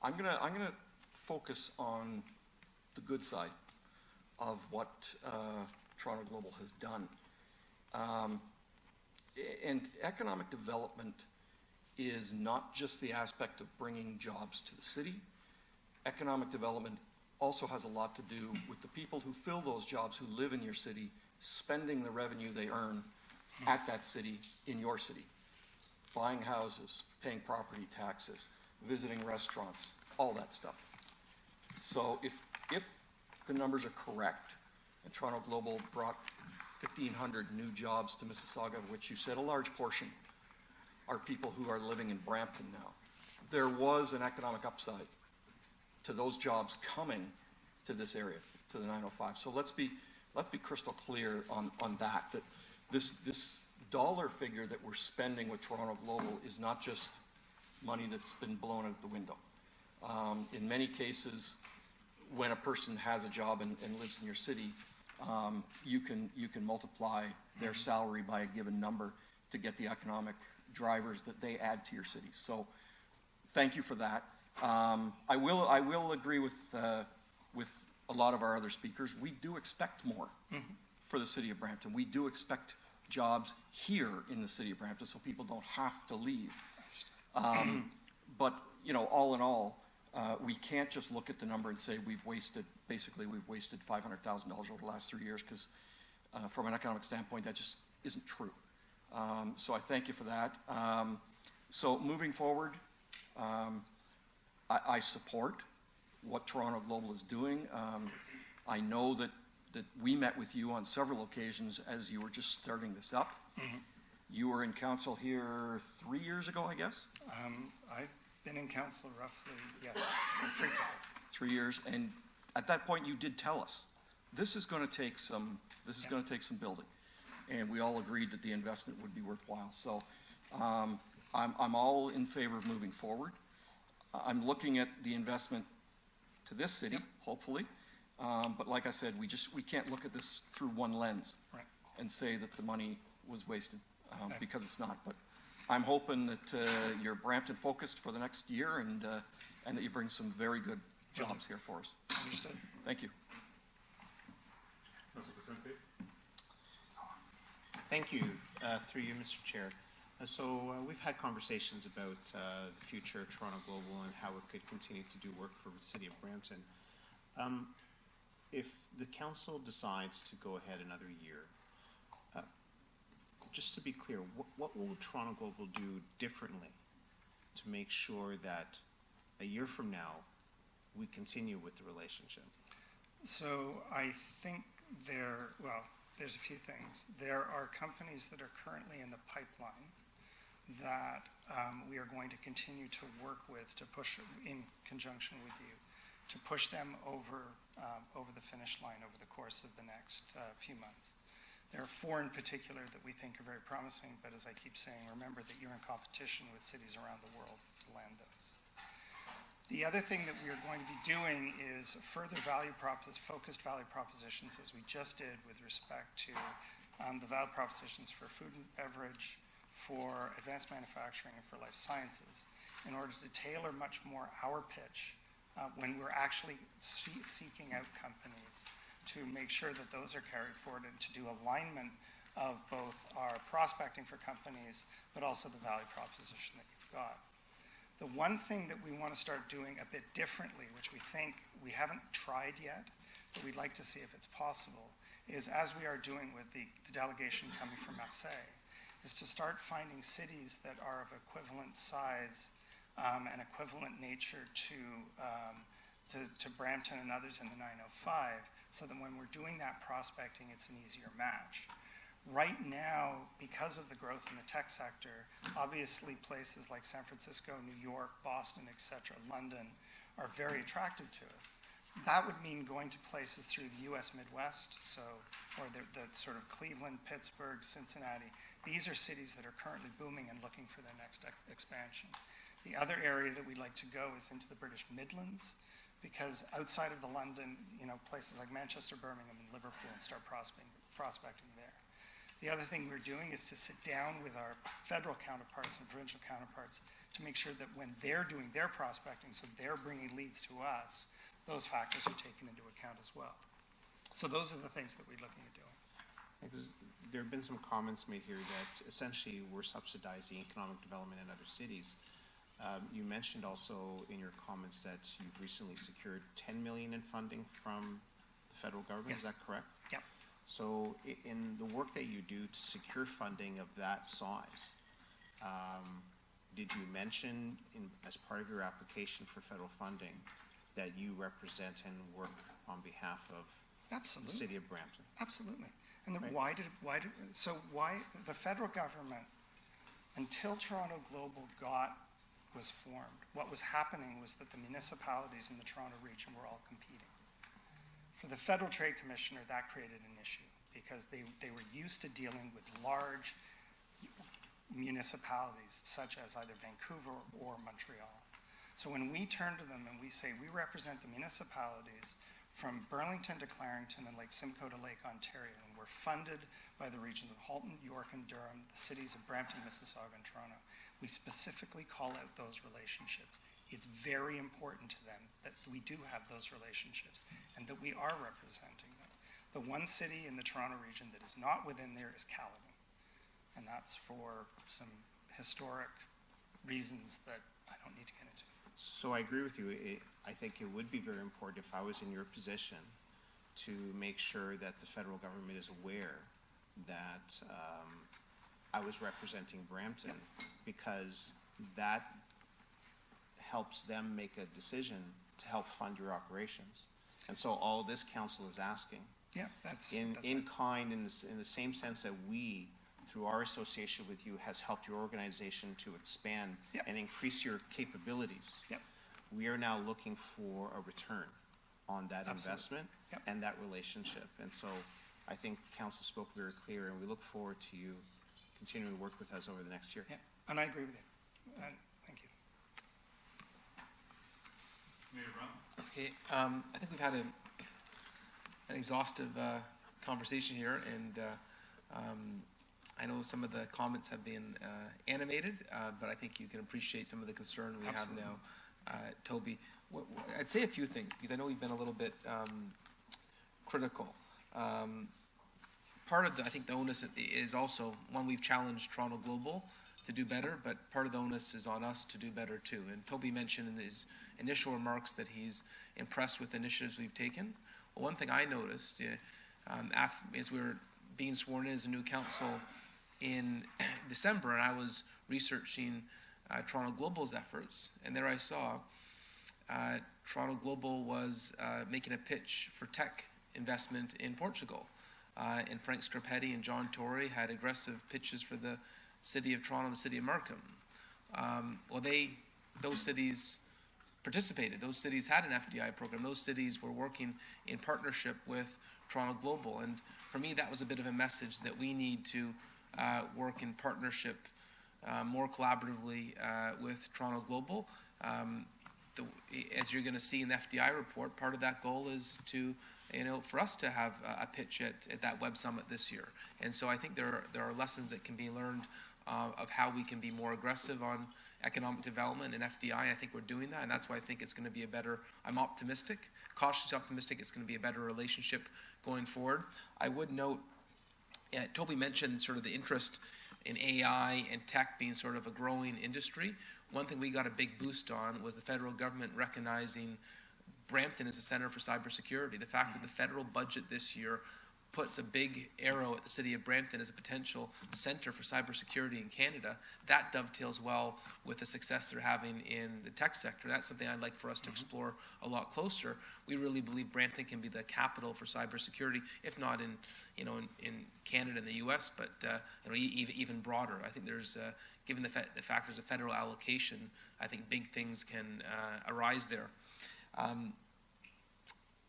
gonna focus on the good side of what Toronto Global has done. And economic development is not just the aspect of bringing jobs to the city. Economic development also has a lot to do with the people who fill those jobs, who live in your city, spending the revenue they earn at that city in your city, buying houses, paying property taxes, visiting restaurants, all that stuff. So if the numbers are correct, and Toronto Global brought 1,500 new jobs to Mississauga, of which you said a large portion are people who are living in Brampton now, there was an economic upside to those jobs coming to this area, to the 905. So let's be crystal clear on that this dollar figure that we're spending with Toronto Global is not just money that's been blown out the window. In many cases, when a person has a job and lives in your city, you can multiply their salary by a given number to get the economic drivers that they add to your city. So thank you for that. I will agree with a lot of our other speakers. We do expect more for the city of Brampton. We do expect jobs here in the city of Brampton so people don't have to leave. But, you know, all in all, we can't just look at the number and say we've wasted $500,000 over the last 3 years, because from an economic standpoint, that just isn't true. So I thank you for that. So moving forward, I support what Toronto Global is doing. I know that we met with you on several occasions as you were just starting this up. You were in council here 3 years ago, I guess? I've been in council roughly, yes, frequently. 3 years, and at that point you did tell us this is going to take some building, and we all agreed that the investment would be worthwhile. So I'm all in favor of moving forward. I'm looking at the investment to this city, hopefully, but like I said, we can't look at this through one lens and say that the money was wasted, because it's not. But I'm hoping that you're Brampton focused for the next year, and that you bring some very good jobs here for us. Understood. Thank you. Thank you, through you, Mr. Chair. We've had conversations about the future of Toronto Global and how it could continue to do work for the city of Brampton. If the council decides to go ahead another year, just to be clear, what will Toronto Global do differently to make sure that a year from now we continue with the relationship? So I think there's a few things. There are companies that are currently in the pipeline that we are going to continue to work with to push, in conjunction with you, to push them over the finish line over the course of the next few months. There are 4 in particular that we think are very promising, but as I keep saying, remember that you're in competition with cities around the world to land those. The other thing that we are going to be doing is further focused value propositions, as we just did with respect to the value propositions for food and beverage, for advanced manufacturing, and for life sciences, in order to tailor much more our pitch when we're actually seeking out companies, to make sure that those are carried forward and to do alignment of both our prospecting for companies, but also the value proposition that you've got. The one thing that we want to start doing a bit differently, which we think we haven't tried yet, but we'd like to see if it's possible, is as we are doing with the delegation coming from Marseille, is to start finding cities that are of equivalent size and equivalent nature to Brampton and others in the 905, so that when we're doing that prospecting, it's an easier match. Right now, because of the growth in the tech sector, obviously places like San Francisco, New York, Boston, etc., London, are very attractive to us. That would mean going to places through the U.S. Midwest, or the sort of Cleveland, Pittsburgh, Cincinnati. These are cities that are currently booming and looking for their next expansion. The other area that we'd like to go is into the British Midlands, because outside of the London, places like Manchester, Birmingham, and Liverpool, and start prospecting there. The other thing we're doing is to sit down with our federal counterparts and provincial counterparts to make sure that when they're doing their prospecting, so they're bringing leads to us, those factors are taken into account as well. So those are the things that we're looking at doing. There have been some comments made here that essentially we're subsidizing economic development in other cities. You mentioned also in your comments that you've recently secured $10 million in funding from the federal government. Yes. Is that correct? Yep. So in the work that you do to secure funding of that size, did you mention as part of your application for federal funding that you represent and work on behalf of Absolutely. The city of Brampton? Absolutely. And why the federal government, until Toronto Global was formed, what was happening was that the municipalities in the Toronto region were all competing. For the Federal Trade Commissioner, that created an issue, because they were used to dealing with large municipalities such as either Vancouver or Montreal. So when we turn to them and we say we represent the municipalities from Burlington to Clarington and Lake Simcoe to Lake Ontario, and we're funded by the regions of Halton, York, and Durham, the cities of Brampton, Mississauga, and Toronto, we specifically call out those relationships. It's very important to them that we do have those relationships and that we are representing them. The one city in the Toronto region that is not within there is Caledon, and that's for some historic reasons that I don't need to get into. So I agree with you. I think it would be very important if I was in your position to make sure that the federal government is aware that I was representing Brampton, because that helps them make a decision to help fund your operations. And so all this council is asking, that's in right. kind, in the same sense that we, through our association with you, has helped your organization to expand and increase your capabilities. We are now looking for a return on that investment and that relationship. And so I think council spoke very clear, and we look forward to you continuing to work with us over the next year. And I agree with you. And thank you. Mayor Brown? Okay, I think we've had an exhaustive conversation here, and I know some of the comments have been animated, but I think you can appreciate some of the concern we have now. Toby, I'd say a few things, because I know we've been a little bit critical. Part of I think the onus is also, one, we've challenged Toronto Global to do better, but part of the onus is on us to do better too. And Toby mentioned in his initial remarks that he's impressed with the initiatives we've taken. Well, one thing I noticed as we were being sworn in as a new council in December, and I was researching Toronto Global's efforts, and there I saw Toronto Global was making a pitch for tech investment in Portugal. And Frank Scarpetti and John Tory had aggressive pitches for the city of Toronto and the city of Markham. Those cities participated. Those cities had an FDI program. Those cities were working in partnership with Toronto Global. And for me, that was a bit of a message that we need to work in partnership more collaboratively with Toronto Global. As you're going to see in the FDI report, part of that goal is to, for us to have a pitch at that Web Summit this year. And so I think there are lessons that can be learned of how we can be more aggressive on economic development and FDI. I think we're doing that, and that's why I think it's going to be I'm optimistic, cautiously optimistic it's going to be a better relationship going forward. I would note, Toby mentioned sort of the interest in AI and tech being sort of a growing industry. One thing we got a big boost on was the federal government recognizing Brampton as a center for cybersecurity. The fact that the federal budget this year puts a big arrow at the city of Brampton as a potential center for cybersecurity in Canada, that dovetails well with the success they're having in the tech sector. That's something I'd like for us to explore a lot closer. We really believe Brampton can be the capital for cybersecurity, if not in Canada and the U.S., but even broader. I think there's, given the fact there's a federal allocation, I think big things can arise there.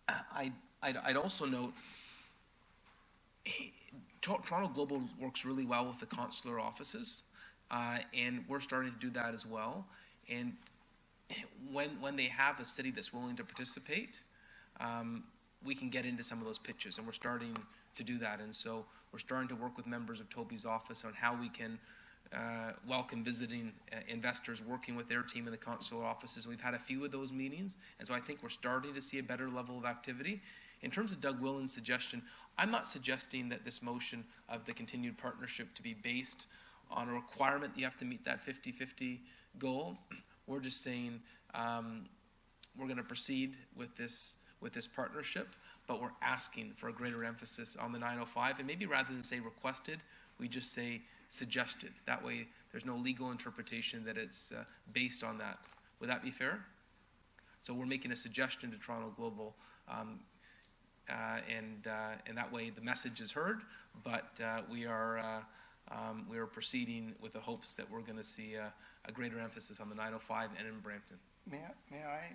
I'd also note Toronto Global works really well with the consular offices, and we're starting to do that as well. And when they have a city that's willing to participate, we can get into some of those pitches, and we're starting to do that. And so we're starting to work with members of Toby's office on how we can welcome visiting investors, working with their team in the consular offices. We've had a few of those meetings, and so I think we're starting to see a better level of activity. In terms of Doug Willen's suggestion, I'm not suggesting that this motion of the continued partnership to be based on a requirement that you have to meet that 50-50 goal. We're just saying we're going to proceed with this partnership, but we're asking for a greater emphasis on the 905, and maybe rather than say requested, we just say suggested. That way there's no legal interpretation that it's based on that. Would that be fair? So we're making a suggestion to Toronto Global, and that way the message is heard, but we are proceeding with the hopes that we're going to see a greater emphasis on the 905 and in Brampton. May I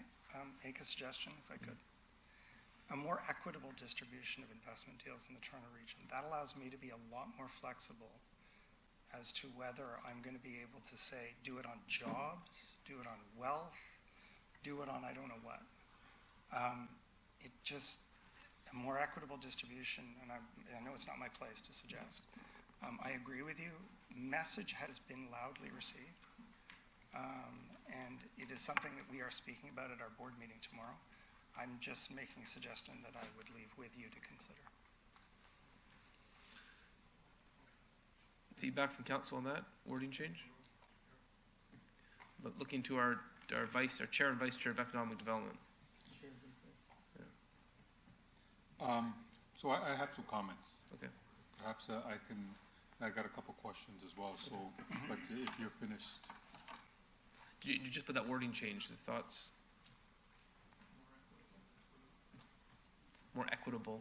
make a suggestion, if I could? A more equitable distribution of investment deals in the Toronto region. That allows me to be a lot more flexible as to whether I'm going to be able to say, do it on jobs, do it on wealth, do it on I don't know what. It just, a more equitable distribution, and I know it's not my place to suggest. I agree with you. Message has been loudly received, and it is something that we are speaking about at our board meeting tomorrow. I'm just making a suggestion that I would leave with you to consider. Feedback from council on that wording change? But looking to our chair and vice chair of economic development. So I have some comments. Okay. Perhaps I got a couple questions as well, so, but if you're finished. Did you just put that wording change, the thoughts? More equitable.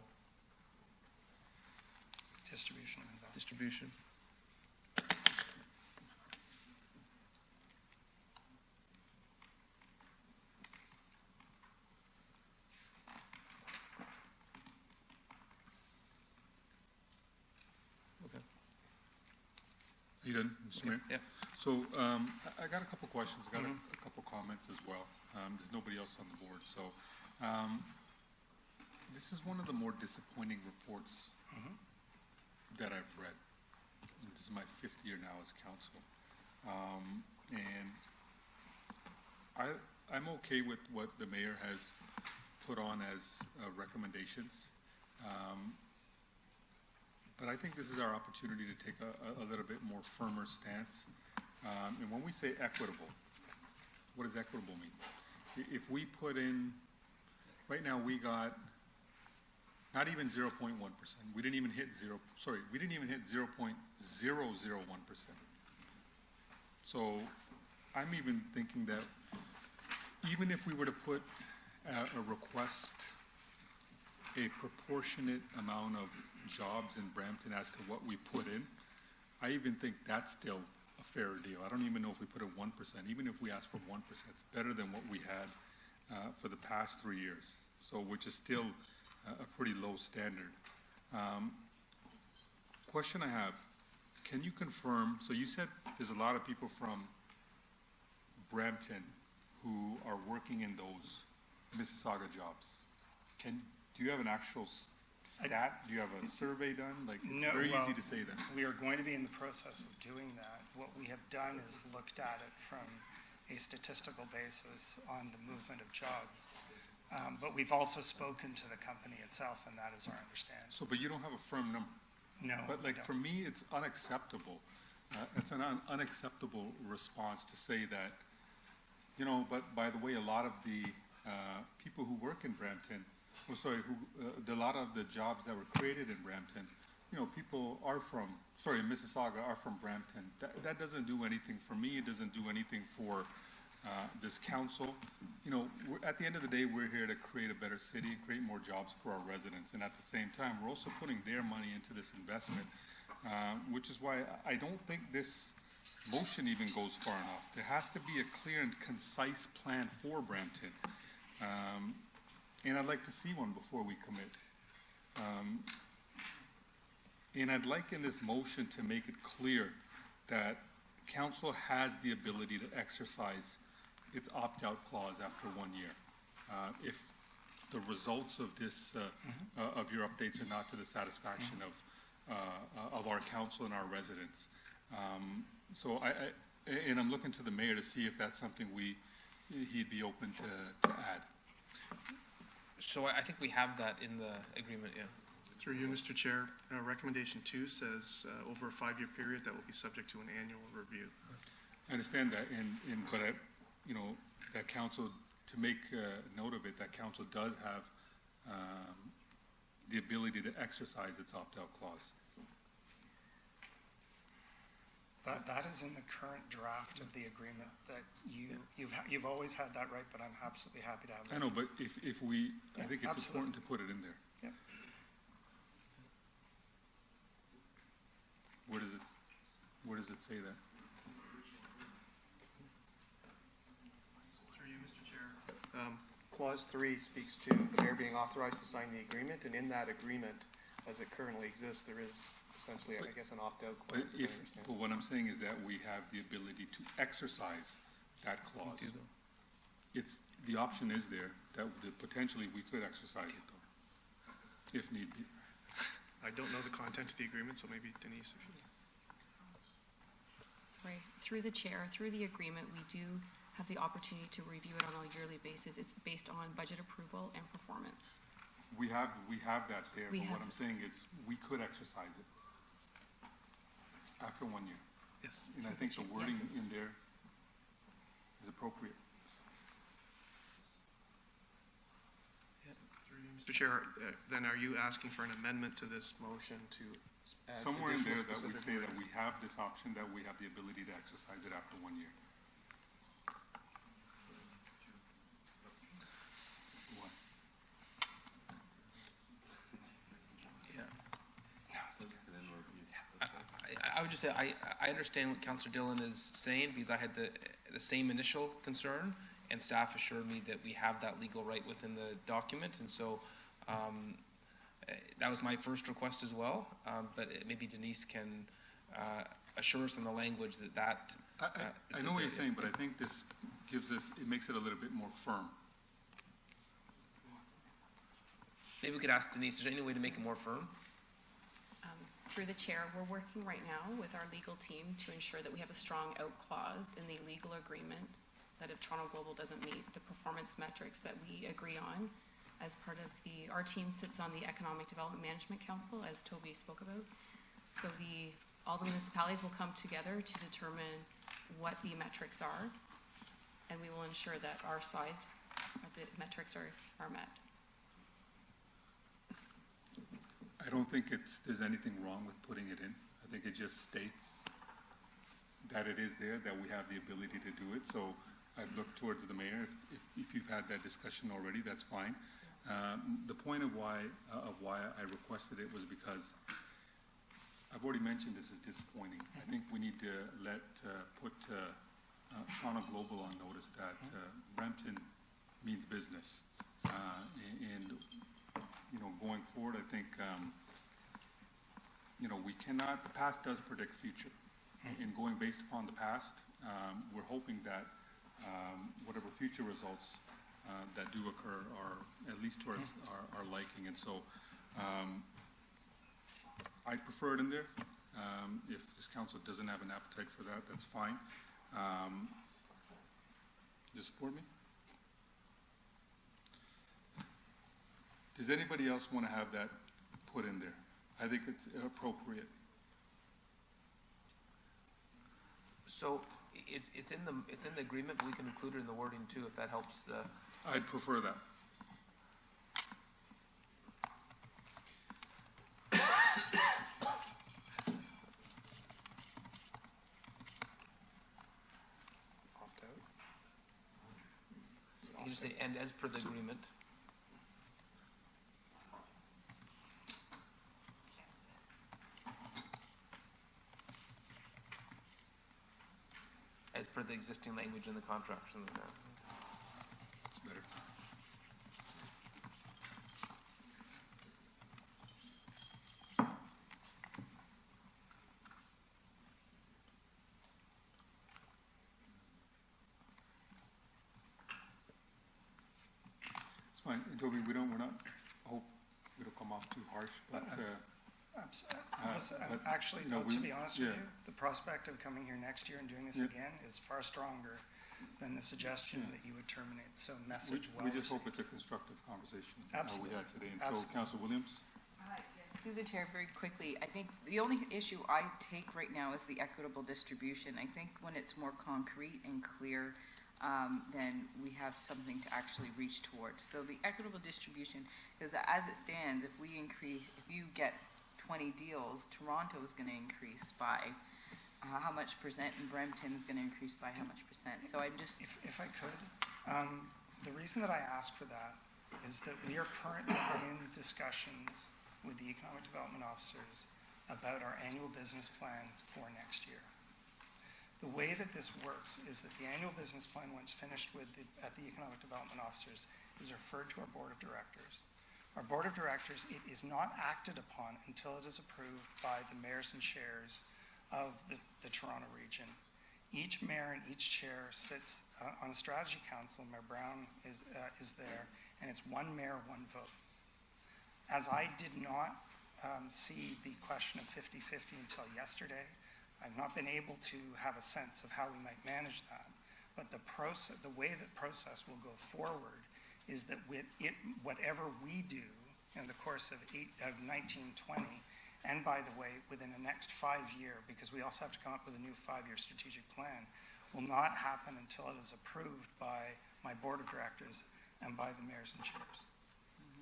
Distribution of investment. Distribution. You done, Mr. Mayor? Yeah. So I got a couple questions, I got a couple comments as well. There's nobody else on the board, so this is one of the more disappointing reports that I've read. And this is my 5th year now as council. And I'm okay with what the mayor has put on as recommendations. But I think this is our opportunity to take a little bit more firmer stance. And when we say equitable, what does equitable mean? If we put in, right now we got not even 0.1%. We didn't even hit we didn't even hit 0.001%. So I'm even thinking that even if we were to put a request, a proportionate amount of jobs in Brampton as to what we put in, I even think that's still a fair deal. I don't even know if we put in 1%. Even if we ask for 1%, it's better than what we had for the past 3 years. So, which is still a pretty low standard. Question I have, can you confirm, so you said there's a lot of people from Brampton who are working in those Mississauga jobs. Do you have an actual stat? Do you have a survey done? Like, it's very easy to say that. We are going to be in the process of doing that. What we have done is looked at it from a statistical basis on the movement of jobs. But we've also spoken to the company itself, and that is our understanding. So, but you don't have a firm number? No. But like, for me, it's unacceptable. It's an unacceptable response to say that, you know, but by the way, a lot of the people who work in Brampton, a lot of the jobs that were created in Brampton, you know, people are from, Mississauga are from Brampton. That doesn't do anything for me. It doesn't do anything for this council. You know, at the end of the day, we're here to create a better city, create more jobs for our residents. And at the same time, we're also putting their money into this investment, which is why I don't think this motion even goes far enough. There has to be a clear and concise plan for Brampton. And I'd like to see one before we commit. And I'd like in this motion to make it clear that council has the ability to exercise its opt-out clause after 1 year. If the results of this, of your updates are not to the satisfaction of our council and our residents. So and I'm looking to the mayor to see if that's something he'd be open to add. So I think we have that in the agreement, yeah. Through you, Mr. Chair, recommendation 2 says over a 5-year period that will be subject to an annual review. I understand that, but you know, that council, to make note of it, that council does have the ability to exercise its opt-out clause. That is in the current draft of the agreement that you've always had that right, but I'm absolutely happy to have that. I know, but if we, I think it's important to put it in there. Yeah. Where does it say that? Through you, Mr. Chair. Clause 3 speaks to the mayor being authorized to sign the agreement, and in that agreement, as it currently exists, there is essentially, I guess, an opt-out But clause. as I if, understand. but what I'm saying is that we have the ability to exercise that clause. It's, the option is there, that potentially we could exercise it though, if need be. I don't know the content of the agreement, so maybe Denise, if you... Sorry, through the chair, through the agreement, we do have the opportunity to review it on a yearly basis. It's based on budget approval and performance. We have that there, We but what have- I'm saying is, we could exercise it after 1 year. Yes. And I think the wording Yes. in there is appropriate. Mr. Chair, then are you asking for an amendment to this motion to add Somewhere in there additional that we specific say that wording? we have this option, that we have the ability to exercise it after 1 year. What? I would just say, I understand what Councillor Dillon is saying, because I had the same initial concern, and staff assured me that we have that legal right within the document, and so, that was my first request as well, but maybe Denise can, assure us in the language that I know what you're saying, but I think this gives us, it makes it a little bit more firm. maybe we could ask Denise, is there any way to make it more firm? Through the chair, we're working right now with our legal team to ensure that we have a strong out clause in the legal agreement, that if Toronto Global doesn't meet the performance metrics that we agree on, as part of our team sits on the Economic Development Management Council, as Toby spoke about. So all the municipalities will come together to determine what the metrics are, and we will ensure that our side of the metrics are met. I don't think there's anything wrong with putting it in. I think it just states that it is there, that we have the ability to do it. So I've looked towards the mayor. If you've had that discussion already, that's fine. The point of why I requested it was because I've already mentioned this is disappointing. I think we need to put Toronto Global on notice that Brampton means business. And going forward, I think, we cannot, the past does predict future. And going based upon the past, we're hoping that whatever future results that do occur are at least towards our liking. And so I prefer it in there. If this council doesn't have an appetite for that, that's fine. Do you support me? Does anybody else want to have that put in there? I think it's appropriate. So it's in the agreement, but we can include it in the wording too, if that helps. I'd prefer that. Opt out? You just say, and as per the agreement. As per the existing language in the contract or something like that. It's better. It's fine. And Toby, we're not, hope we don't come off too harsh, but, but, Actually, you know, to be honest with yeah. you, the prospect of coming here next year and doing this Yeah. again is far stronger than the suggestion that you would terminate. So message well. we just hope it's a constructive conversation. Absolutely. We had today. And so, Absolutely. Councilor Williams? Yes, through the chair, very quickly, I think the only issue I take right now is the equitable distribution. I think when it's more concrete and clear, then we have something to actually reach towards. So the equitable distribution is that as it stands, if you get 20 deals, Toronto is going to increase by how much percent, and Brampton is going to increase by how much percent. So I'm just... If I could, the reason that I ask for that is that we are currently in discussions with the economic development officers about our annual business plan for next year. The way that this works is that the annual business plan, once finished at the economic development officers, is referred to our board of directors. Our Board of Directors, it is not acted upon until it is approved by the mayors and chairs of the Toronto region. Each mayor and each chair sits on a strategy council. Mayor Brown is there, and it's one mayor, one vote. As I did not see the question of 50-50 until yesterday, I've not been able to have a sense of how we might manage that. But the way that process will go forward is that whatever we do in the course of 1920, and by the way, within the next 5 year, because we also have to come up with a new 5-year strategic plan, will not happen until it is approved by my board of directors and by the mayors and chairs.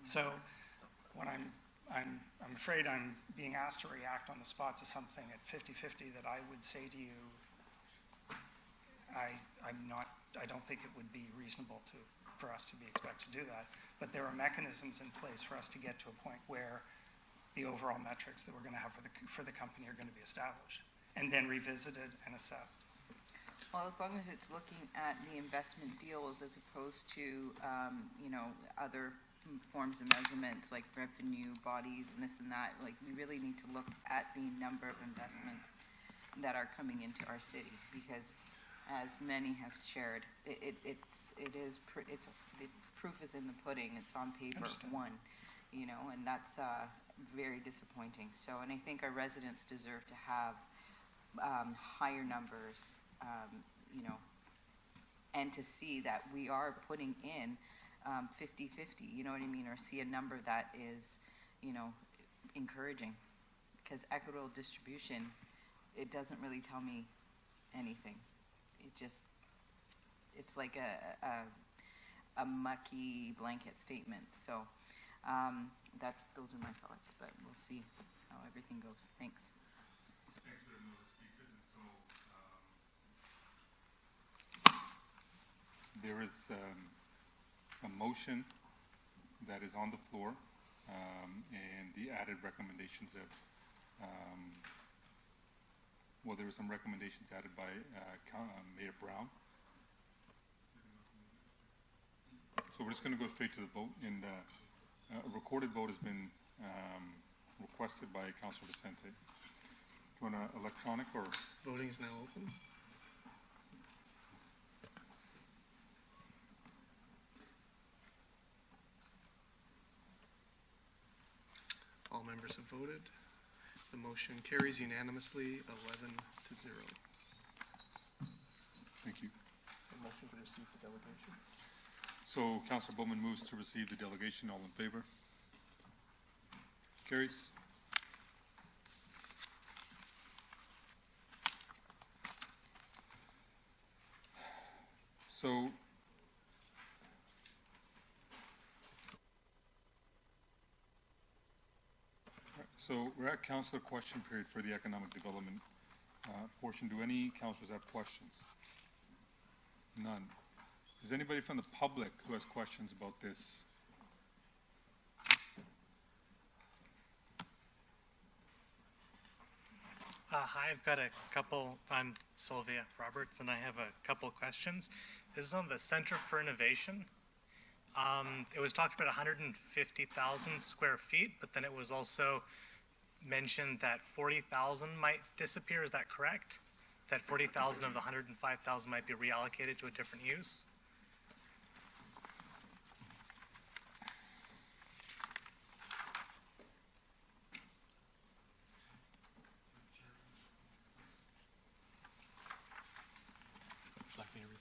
So what I'm afraid I'm being asked to react on the spot to something at 50-50 that I would say to you, I don't think it would be reasonable for us to be expected to do that. But there are mechanisms in place for us to get to a point where the overall metrics that we're going to have for the company are going to be established and then revisited and assessed. Well, as long as it's looking at the investment deals as opposed to, other forms of measurements like revenue bodies and this and that, like we really need to look at the number of investments that are coming into our city, because as many have shared, the proof is in the pudding. It's on paper, one, and that's very disappointing. So, and I think our residents deserve to have higher numbers, and to see that we are putting in 50-50, you know what I mean, or see a number that is, encouraging. Because equitable distribution, it doesn't really tell me anything. It's like a mucky blanket statement. So those are my thoughts, but we'll see how everything goes. Thanks. Thanks for the speakers. And so there is a motion that is on the floor, and the added recommendations of there were some recommendations added by Mayor Brown. So we're just going to go straight to the vote, and a recorded vote has been requested by Councilor Vicente. Do you want electronic or? Voting is now open. All members have voted. The motion carries unanimously, 11-0. Thank you. The motion to receive the delegation. So Councilor Bowman moves to receive the delegation. All in favor? Carries. So we're at councilor question period for the economic development portion. Do any councilors have questions? None. Is anybody from the public who has questions about this? Hi, I've got a couple. I'm Sylvia Roberts, and I have a couple questions. This is on the Center for Innovation. It was talked about 150,000 square feet, but then it was also mentioned that 40,000 might disappear. Is that correct? That 40,000 of the 105,000 might be reallocated to a different use?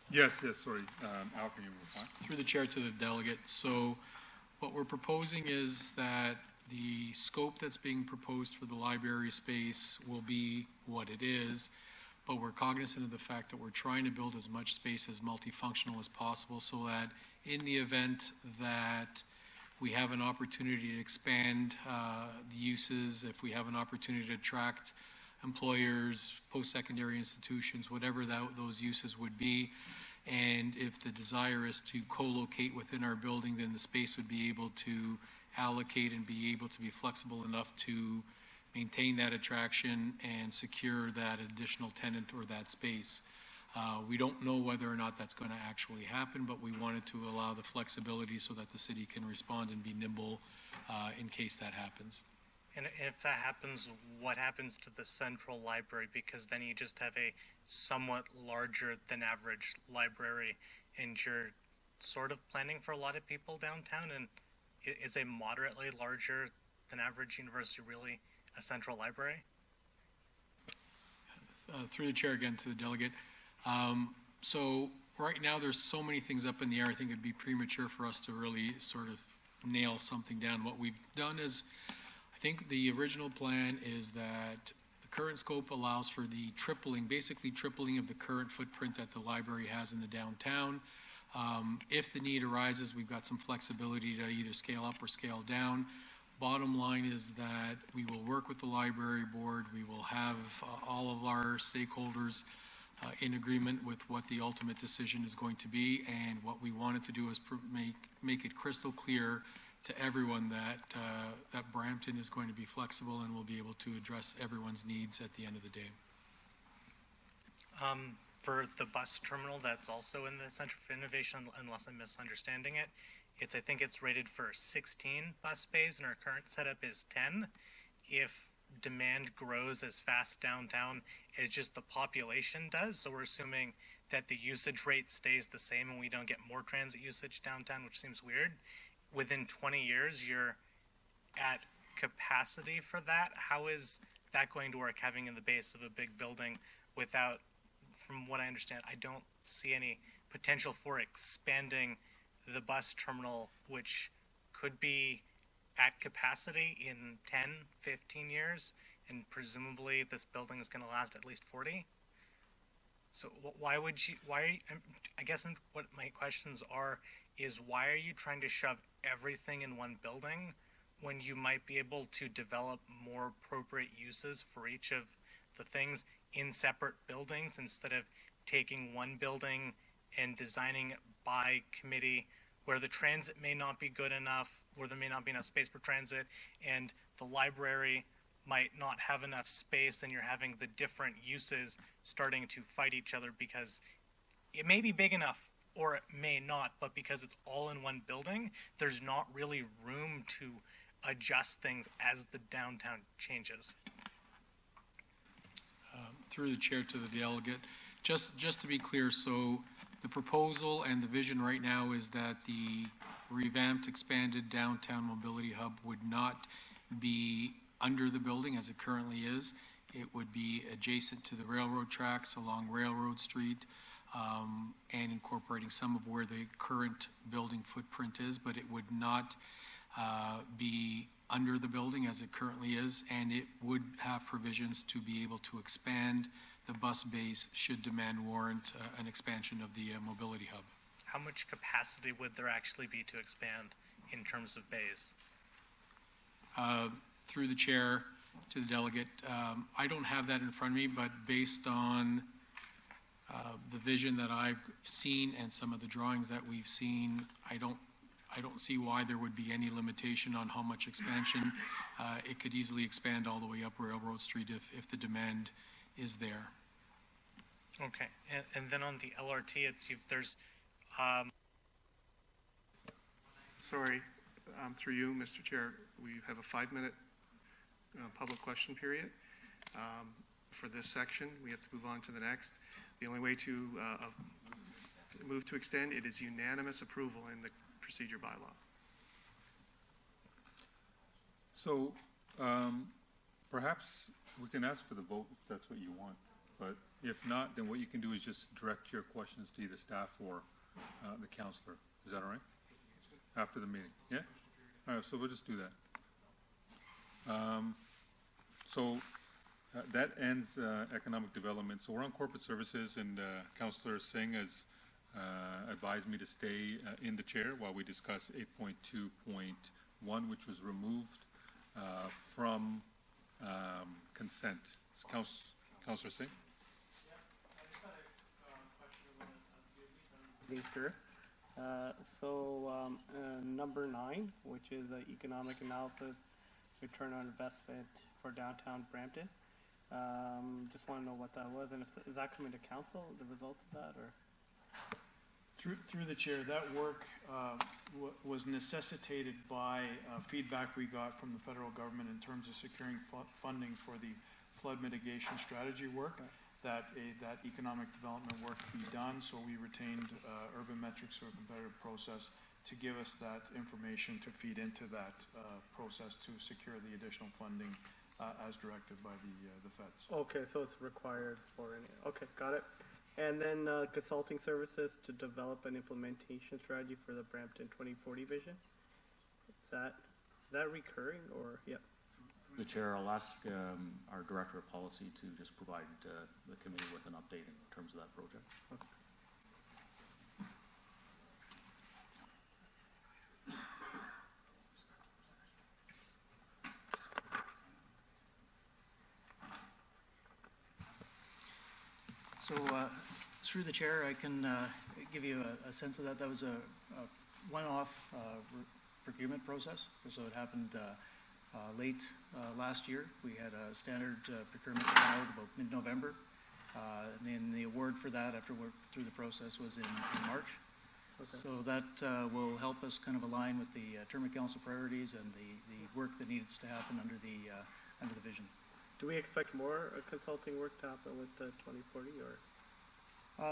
Yes, sorry. Al, can you reply? Through the chair to the delegate. So what we're proposing is that the scope that's being proposed for the library space will be what it is, but we're cognizant of the fact that we're trying to build as much space as multifunctional as possible, so that in the event that we have an opportunity to expand the uses, if we have an opportunity to attract employers, post-secondary institutions, whatever those uses would be, and if the desire is to co-locate within our building, then the space would be able to allocate and be able to be flexible enough to maintain that attraction and secure that additional tenant or that space. We don't know whether or not that's going to actually happen, but we wanted to allow the flexibility so that the city can respond and be nimble in case that happens. And if that happens, what happens to the central library? Because then you just have a somewhat larger than average library, and you're sort of planning for a lot of people downtown. And is a moderately larger than average university really a central library? Through the chair again to the delegate. So right now there's so many things up in the air. I think it'd be premature for us to really sort of nail something down. What we've done is, I think the original plan is that the current scope allows for the basically tripling of the current footprint that the library has in the downtown. If the need arises, we've got some flexibility to either scale up or scale down. Bottom line is that we will work with the library board. We will have all of our stakeholders in agreement with what the ultimate decision is going to be. And what we wanted to do is make it crystal clear to everyone that Brampton is going to be flexible and will be able to address everyone's needs at the end of the day. For the bus terminal that's also in the Center for Innovation, unless I'm misunderstanding it, I think it's rated for 16 bus bays and our current setup is 10. If demand grows as fast downtown as just the population does, so we're assuming that the usage rate stays the same and we don't get more transit usage downtown, which seems weird. Within 20 years, you're at capacity for that. How is that going to work, having in the base of a big building without, from what I understand, I don't see any potential for expanding the bus terminal, which could be at capacity in 10, 15 years, and presumably this building is going to last at least 40. So why would you, I guess what my questions are is, why are you trying to shove everything in one building when you might be able to develop more appropriate uses for each of the things in separate buildings instead of taking one building and designing by committee where the transit may not be good enough, where there may not be enough space for transit, and the library might not have enough space, and you're having the different uses starting to fight each other because it may be big enough or it may not, but because it's all in one building, there's not really room to adjust things as the downtown changes. Through the chair to the delegate, just to be clear, so the proposal and the vision right now is that the revamped, expanded downtown mobility hub would not be under the building as it currently is. It would be adjacent to the railroad tracks along Railroad Street, and incorporating some of where the current building footprint is, but it would not be under the building as it currently is, and it would have provisions to be able to expand the bus bays should demand warrant an expansion of the mobility hub. How much capacity would there actually be to expand in terms of bays? Through the chair to the delegate, I don't have that in front of me, but based on the vision that I've seen and some of the drawings that we've seen, I don't see why there would be any limitation on how much expansion. It could easily expand all the way up Railroad Street if the demand is there. Okay, and then on the LRT, there's Sorry, through you, Mr. Chair, we have a 5-minute public question period. For this section, we have to move on to the next. The only way to move to extend, it is unanimous approval in the procedure bylaw. So perhaps we can ask for the vote if that's what you want. But if not, then what you can do is just direct your questions to either staff or the counselor. Is that all right? After the meeting, yeah? All right, so we'll just do that. That ends economic development. So we're on corporate services, and Councillor Singh has advised me to stay in the chair while we discuss 8.2.1, which was removed from consent. Councillor Singh? Sure. Number 9, which is economic analysis, return on investment for downtown Brampton. Just want to know what that was, and is that coming to council, the results of that, or? Through the chair, that work was necessitated by feedback we got from the federal government in terms of securing funding for the flood mitigation strategy work, that economic development work be done. So we retained Urban Metrics or a competitive process to give us that information to feed into that process to secure the additional funding as directed by the feds. Okay, so it's required for any, okay, got it. And then consulting services to develop an implementation strategy for the Brampton 2040 vision. Is that recurring, or, yeah? The chair, I'll ask our director of policy to just provide the committee with an update in terms of that project. Okay. So through the chair, I can give you a sense of that. That was a one-off procurement process. So it happened late last year. We had a standard procurement that went out about mid-November. And then the award for that after work through the process was in March. Okay. So that will help us kind of align with the Tournament Council priorities and the work that needs to happen under the vision. Do we expect more consulting work to happen with the 2040, or?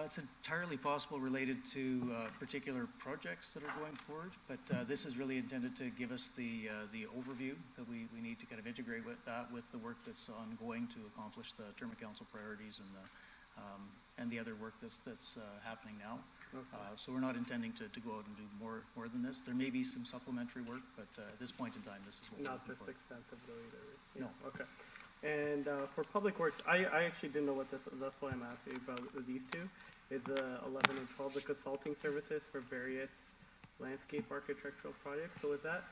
It's entirely possible related to particular projects that are going forward, but this is really intended to give us the overview that we need to kind of integrate with that with the work that's ongoing to accomplish the Tournament Council priorities and the other work that's happening now. Okay. So we're not intending to go out and do more than this. There may be some supplementary work, but at this point in time, this is what we're Not looking this for. extensive, though, either. Yeah. No. Okay. And for Public Works, I actually didn't know what this was. That's why I'm asking about these two. Is 11 and 12 the consulting services for various landscape architectural projects? So is that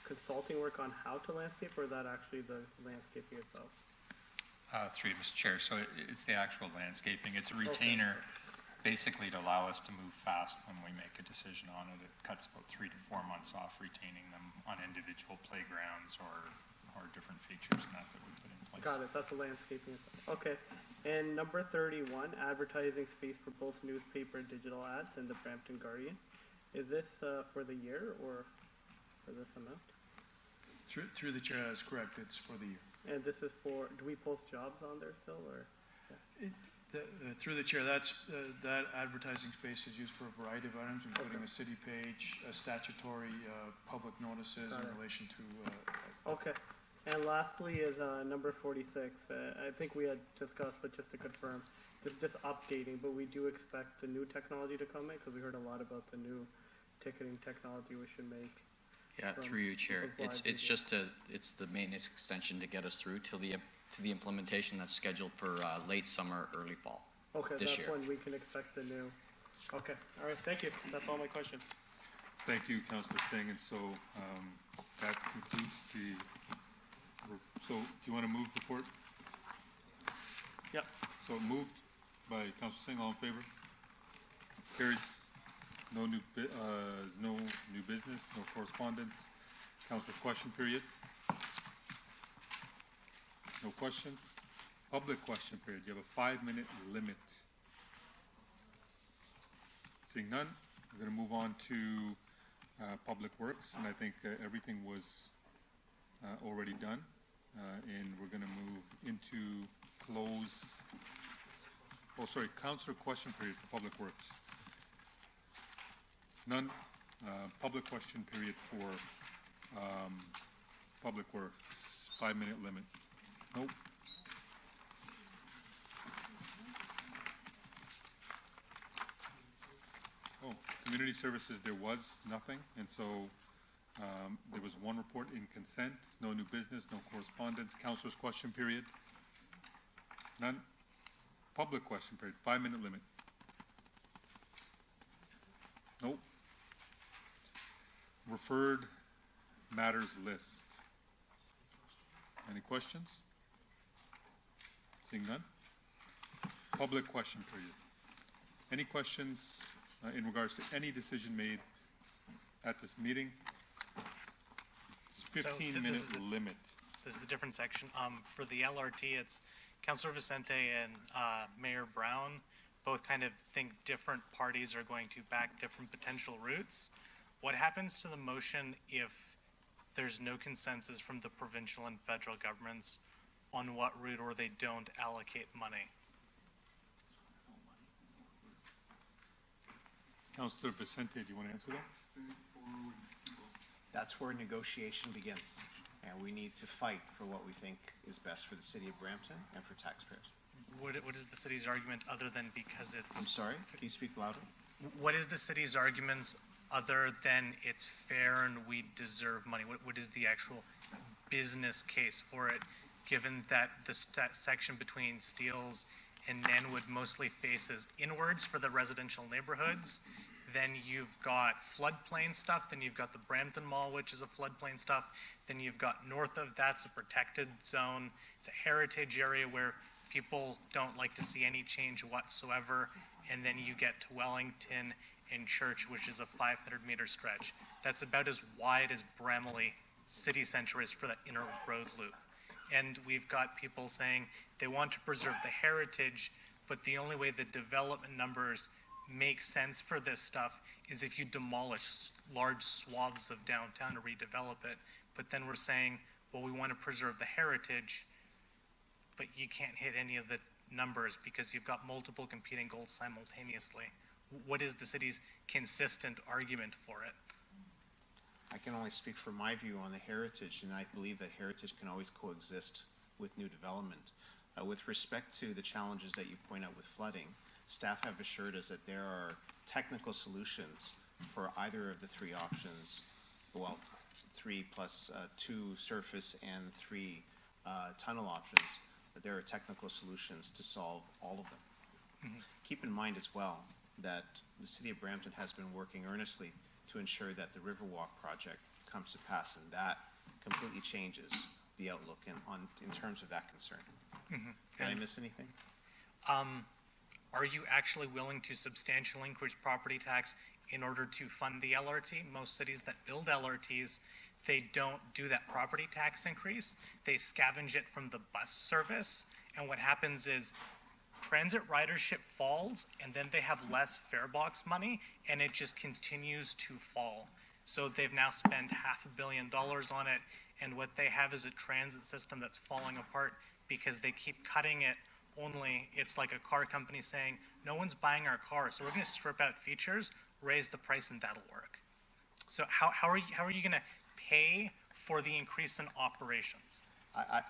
consulting work on how to landscape, or is that actually the landscaping itself? Through you, Mr. Chair. So it's the actual landscaping. It's a retainer, basically to allow us to move fast when we make a decision on it. It cuts about 3 to 4 months off retaining them on individual playgrounds or different features and that we put in place. Got it. That's the landscaping. Okay. And number 31, advertising space for both newspaper and digital ads in the Brampton Guardian. Is this for the year or for this amount? Through the chair, that's correct. It's for the year. And this is for, do we post jobs on there still, or? Yeah. Through the chair, that advertising space is used for a variety of items, including a city page, statutory public notices in relation to. Okay. And lastly is number 46. I think we had discussed, but just to confirm, this is just updating, but we do expect the new technology to come in, because we heard a lot about the new ticketing technology we should make. Yeah, through you, Chair. It's the maintenance extension to get us through to the implementation that's scheduled for late summer, early fall. Okay, this that's year. when we can expect the new. Okay, all right, thank you. That's all my questions. Thank you, Councillor Singh, and so that concludes the. So, do you want to move the report? Yep. So moved by Councillor Singh. All in favor? Carries. No new business. No correspondence. Councillor's question period. No questions. Public question period. You have a 5-minute limit. Seeing none, we're going to move on to Public Works, and I think everything was already done. And we're going to move into Councillor question period for Public Works. None. Public question period for Public Works. 5-minute limit. Nope. Oh, community services, there was nothing, and so there was one report in consent, no new business, no correspondence. Councillor's question period. None. Public question period, 5-minute limit. Nope. Referred matters list. Any questions? Seeing none. Public question period. Any questions in regards to any decision made at this meeting? It's 15-minute limit. This is a different section. For the LRT, it's Councillor Vicente and Mayor Brown both kind of think different parties are going to back different potential routes. What happens to the motion if there's no consensus from the provincial and federal governments on what route, or they don't allocate money? Councillor Vicente, do you want to answer that? That's where negotiation begins, and we need to fight for what we think is best for the city of Brampton and for taxpayers. What is the city's argument other than because it's... I'm sorry, can you speak louder? What is the city's arguments other than it's fair and we deserve money? What is the actual business case for it, given that the section between Steeles and Nanwood mostly faces inwards for the residential neighborhoods? Then you've got floodplain stuff, then you've got the Brampton Mall, which is a floodplain stuff, then you've got north of that's a protected zone. It's a heritage area where people don't like to see any change whatsoever, and then you get to Wellington and Church, which is a 500-meter stretch. That's about as wide as Bramalea city center is for that inner road loop. And we've got people saying they want to preserve the heritage, but the only way the development numbers make sense for this stuff is if you demolish large swaths of downtown to redevelop it. But then we're saying, well, we want to preserve the heritage, but you can't hit any of the numbers because you've got multiple competing goals simultaneously. What is the city's consistent argument for it? I can only speak for my view on the heritage, and I believe that heritage can always coexist with new development. With respect to the challenges that you point out with flooding, staff have assured us that there are technical solutions for either of the three options, well, 3 plus 2 surface and 3 tunnel options, that there are technical solutions to solve all of them. Mm-hmm. Keep in mind as well that the city of Brampton has been working earnestly to ensure that the Riverwalk project comes to pass, and that completely changes the outlook in terms of that concern. Mm-hmm. Did I miss anything? Are you actually willing to substantially increase property tax in order to fund the LRT? Most cities that build LRTs, they don't do that property tax increase. They scavenge it from the bus service, and what happens is transit ridership falls, and then they have less fare box money, and it just continues to fall. So they've now spent $500 million on it, and what they have is a transit system that's falling apart because they keep cutting it. Only it's like a car company saying, no one's buying our car, so we're going to strip out features, raise the price, and that'll work. So how are you going to pay for the increase in operations?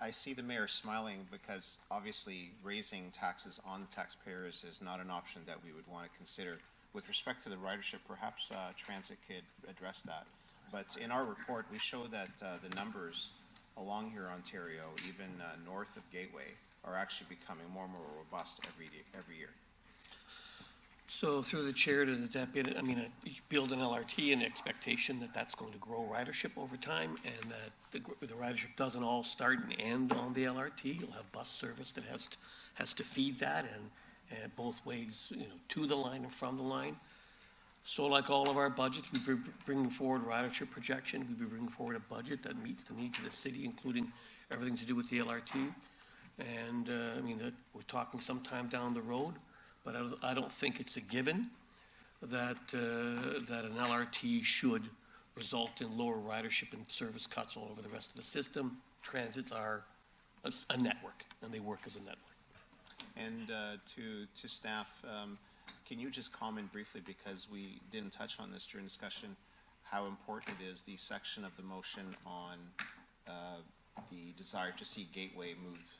I see the mayor smiling because obviously raising taxes on the taxpayers is not an option that we would want to consider. With respect to the ridership, perhaps transit could address that. But in our report, we show that the numbers along here, Ontario, even north of Gateway, are actually becoming more and more robust every year. So through the chair to the deputy, I mean, you build an LRT in expectation that that's going to grow ridership over time, and that the ridership doesn't all start and end on the LRT. You'll have bus service that has to feed that, and both ways, to the line and from the line. So like all of our budgets, we be bringing forward ridership projection. We be bringing forward a budget that meets the needs of the city, including everything to do with the LRT. And I mean, we're talking sometime down the road, but I don't think it's a given that that an LRT should result in lower ridership and service cuts all over the rest of the system. Transits are a network, and they work as a network. And to staff, can you just comment briefly, because we didn't touch on this during discussion, how important it is, the section of the motion on the desire to see Gateway moved,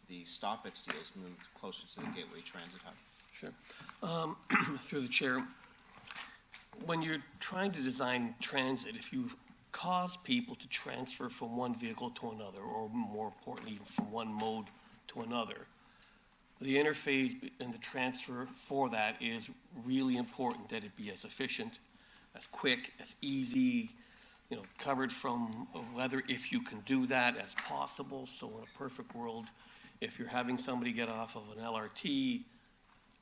the stop at Steeles moved closer to the Gateway Transit Hub? Sure. Through the chair, when you're trying to design transit, if you cause people to transfer from one vehicle to another, or more importantly, even from one mode to another, the interface and the transfer for that is really important, that it be as efficient, as quick, as easy, covered from weather, if you can do that, as possible. So in a perfect world, if you're having somebody get off of an LRT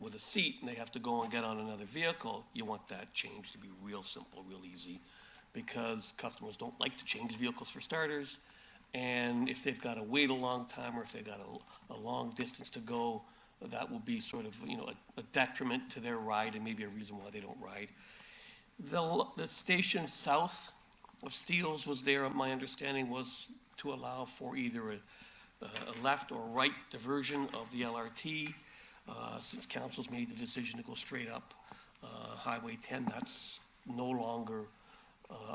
with a seat and they have to go and get on another vehicle, you want that change to be real simple, real easy, because customers don't like to change vehicles for starters, And if they've got to wait a long time, or if they've got a long distance to go, that will be sort of, a detriment to their ride and maybe a reason why they don't ride. The station south of Steeles was there, my understanding was to allow for either a left or right diversion of the LRT. Since council's made the decision to go straight up Highway 10, that's no longer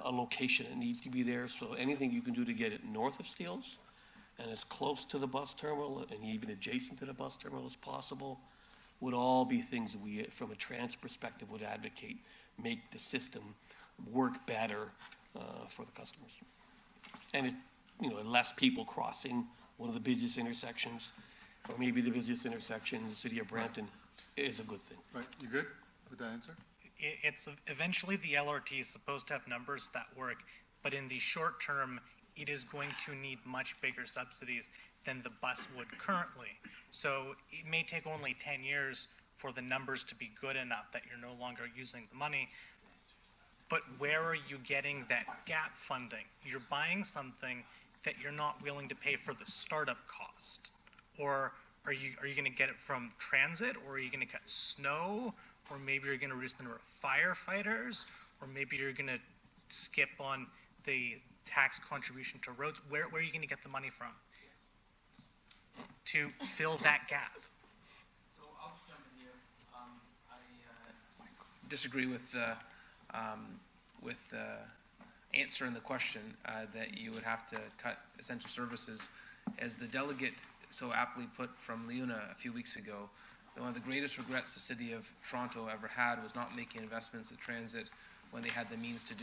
a location that needs to be there. So anything you can do to get it north of Steeles and as close to the bus terminal and even adjacent to the bus terminal as possible would all be things that we, from a trans perspective, would advocate, make the system work better for the customers. And it, less people crossing one of the busiest intersections, or maybe the busiest intersection in the city of Brampton, is a good thing. Right, you good with that answer? It's eventually the LRT is supposed to have numbers that work, but in the short term, it is going to need much bigger subsidies than the bus would currently. So it may take only 10 years for the numbers to be good enough that you're no longer using the money. But where are you getting that gap funding? You're buying something that you're not willing to pay for the startup cost. Or are you going to get it from transit, or are you going to cut snow, or maybe you're going to reduce the number of firefighters, or maybe you're going to skip on the tax contribution to roads? Where are you going to get the money from to fill that gap? So I'll just jump in here. I disagree with answering the question that you would have to cut essential services. As the delegate so aptly put from Leuna a few weeks ago, that one of the greatest regrets the city of Toronto ever had was not making investments in transit when they had the means to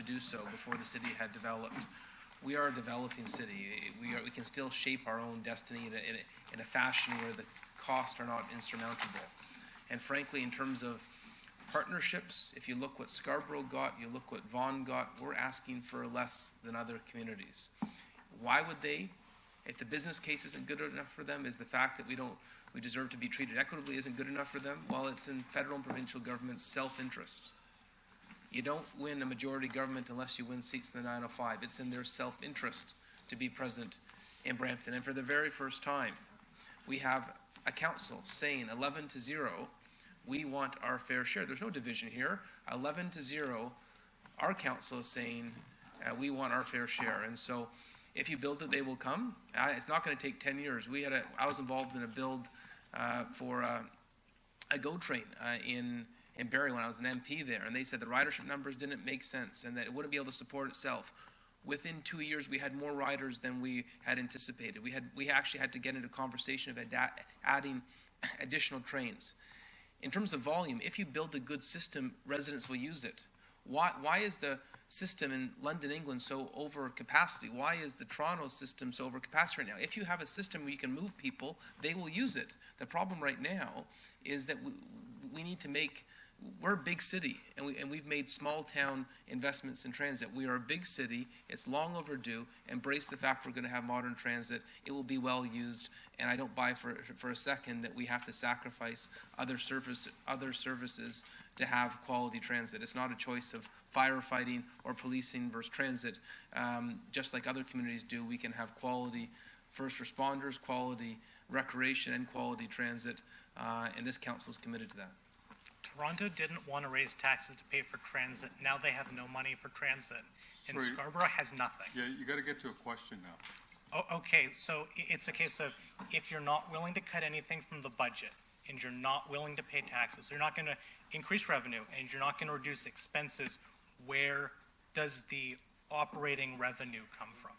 do so before the city had developed. We are a developing city. We can still shape our own destiny in a fashion where the costs are not insurmountable. And frankly, in terms of partnerships, if you look what Scarborough got, you look what Vaughan got, we're asking for less than other communities. Why would they? If the business case isn't good enough for them, is the fact that we deserve to be treated equitably isn't good enough for them? Well, it's in federal and provincial government's self-interest. You don't win a majority government unless you win seats in the 905. It's in their self-interest to be present in Brampton. And for the very first time, we have a council saying 11-0, we want our fair share. There's no division here. 11-0, our council is saying we want our fair share. And so if you build it, they will come. It's not going to take 10 years. I was involved in a build for a GO train in Barrie when I was an MP there, and they said the ridership numbers didn't make sense and that it wouldn't be able to support itself. Within 2 years, we had more riders than we had anticipated. We actually had to get into conversation of adding additional trains. In terms of volume, if you build a good system, residents will use it. Why is the system in London, England so over capacity? Why is the Toronto system so over capacity right now? If you have a system where you can move people, they will use it. The problem right now is that we need to we're a big city, and we've made small town investments in transit. We are a big city. It's long overdue. Embrace the fact we're going to have modern transit. It will be well used, and I don't buy for a second that we have to sacrifice other services to have quality transit. It's not a choice of firefighting or policing versus transit. Just like other communities do, we can have quality first responders, quality recreation, and quality transit, and this council is committed to that. Toronto didn't want to raise taxes to pay for transit. Now they have no money for transit. And Sorry. Scarborough has nothing. Yeah, you got to get to a question now. Oh, okay, so it's a case of if you're not willing to cut anything from the budget and you're not willing to pay taxes, you're not going to increase revenue and you're not going to reduce expenses, where does the operating revenue come from?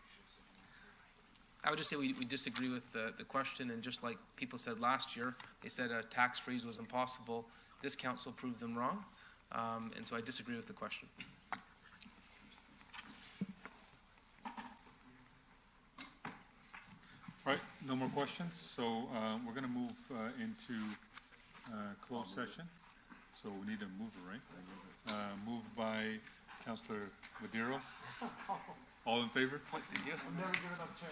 I would just say we disagree with the question, and just like people said last year, they said a tax freeze was impossible. This council proved them wrong, and so I disagree with the question. All right, no more questions, so we're going to move into closed session. So we need a mover, right? Moved by Councillor Medeiros. All in favor? Points at you. I'm never good enough chair.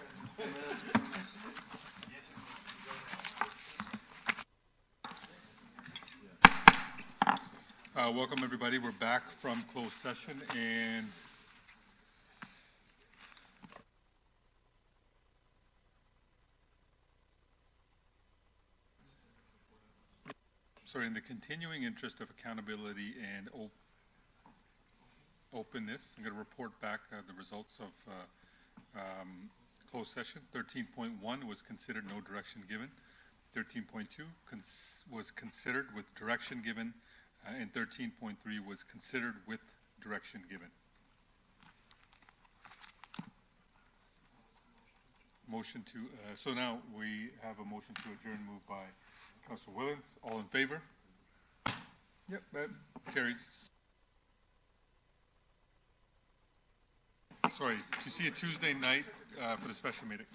Welcome, everybody. We're back from closed session, and sorry, in the continuing interest of accountability and openness, I'm going to report back the results of closed session. 13.1 was considered, no direction given. 13.2 was considered with direction given, and 13.3 was considered with direction given. Motion to, so now we have a motion to adjourn moved by Councilor Whillans. All in favor? Yep, that carries. Sorry, to see a Tuesday night for the special meeting.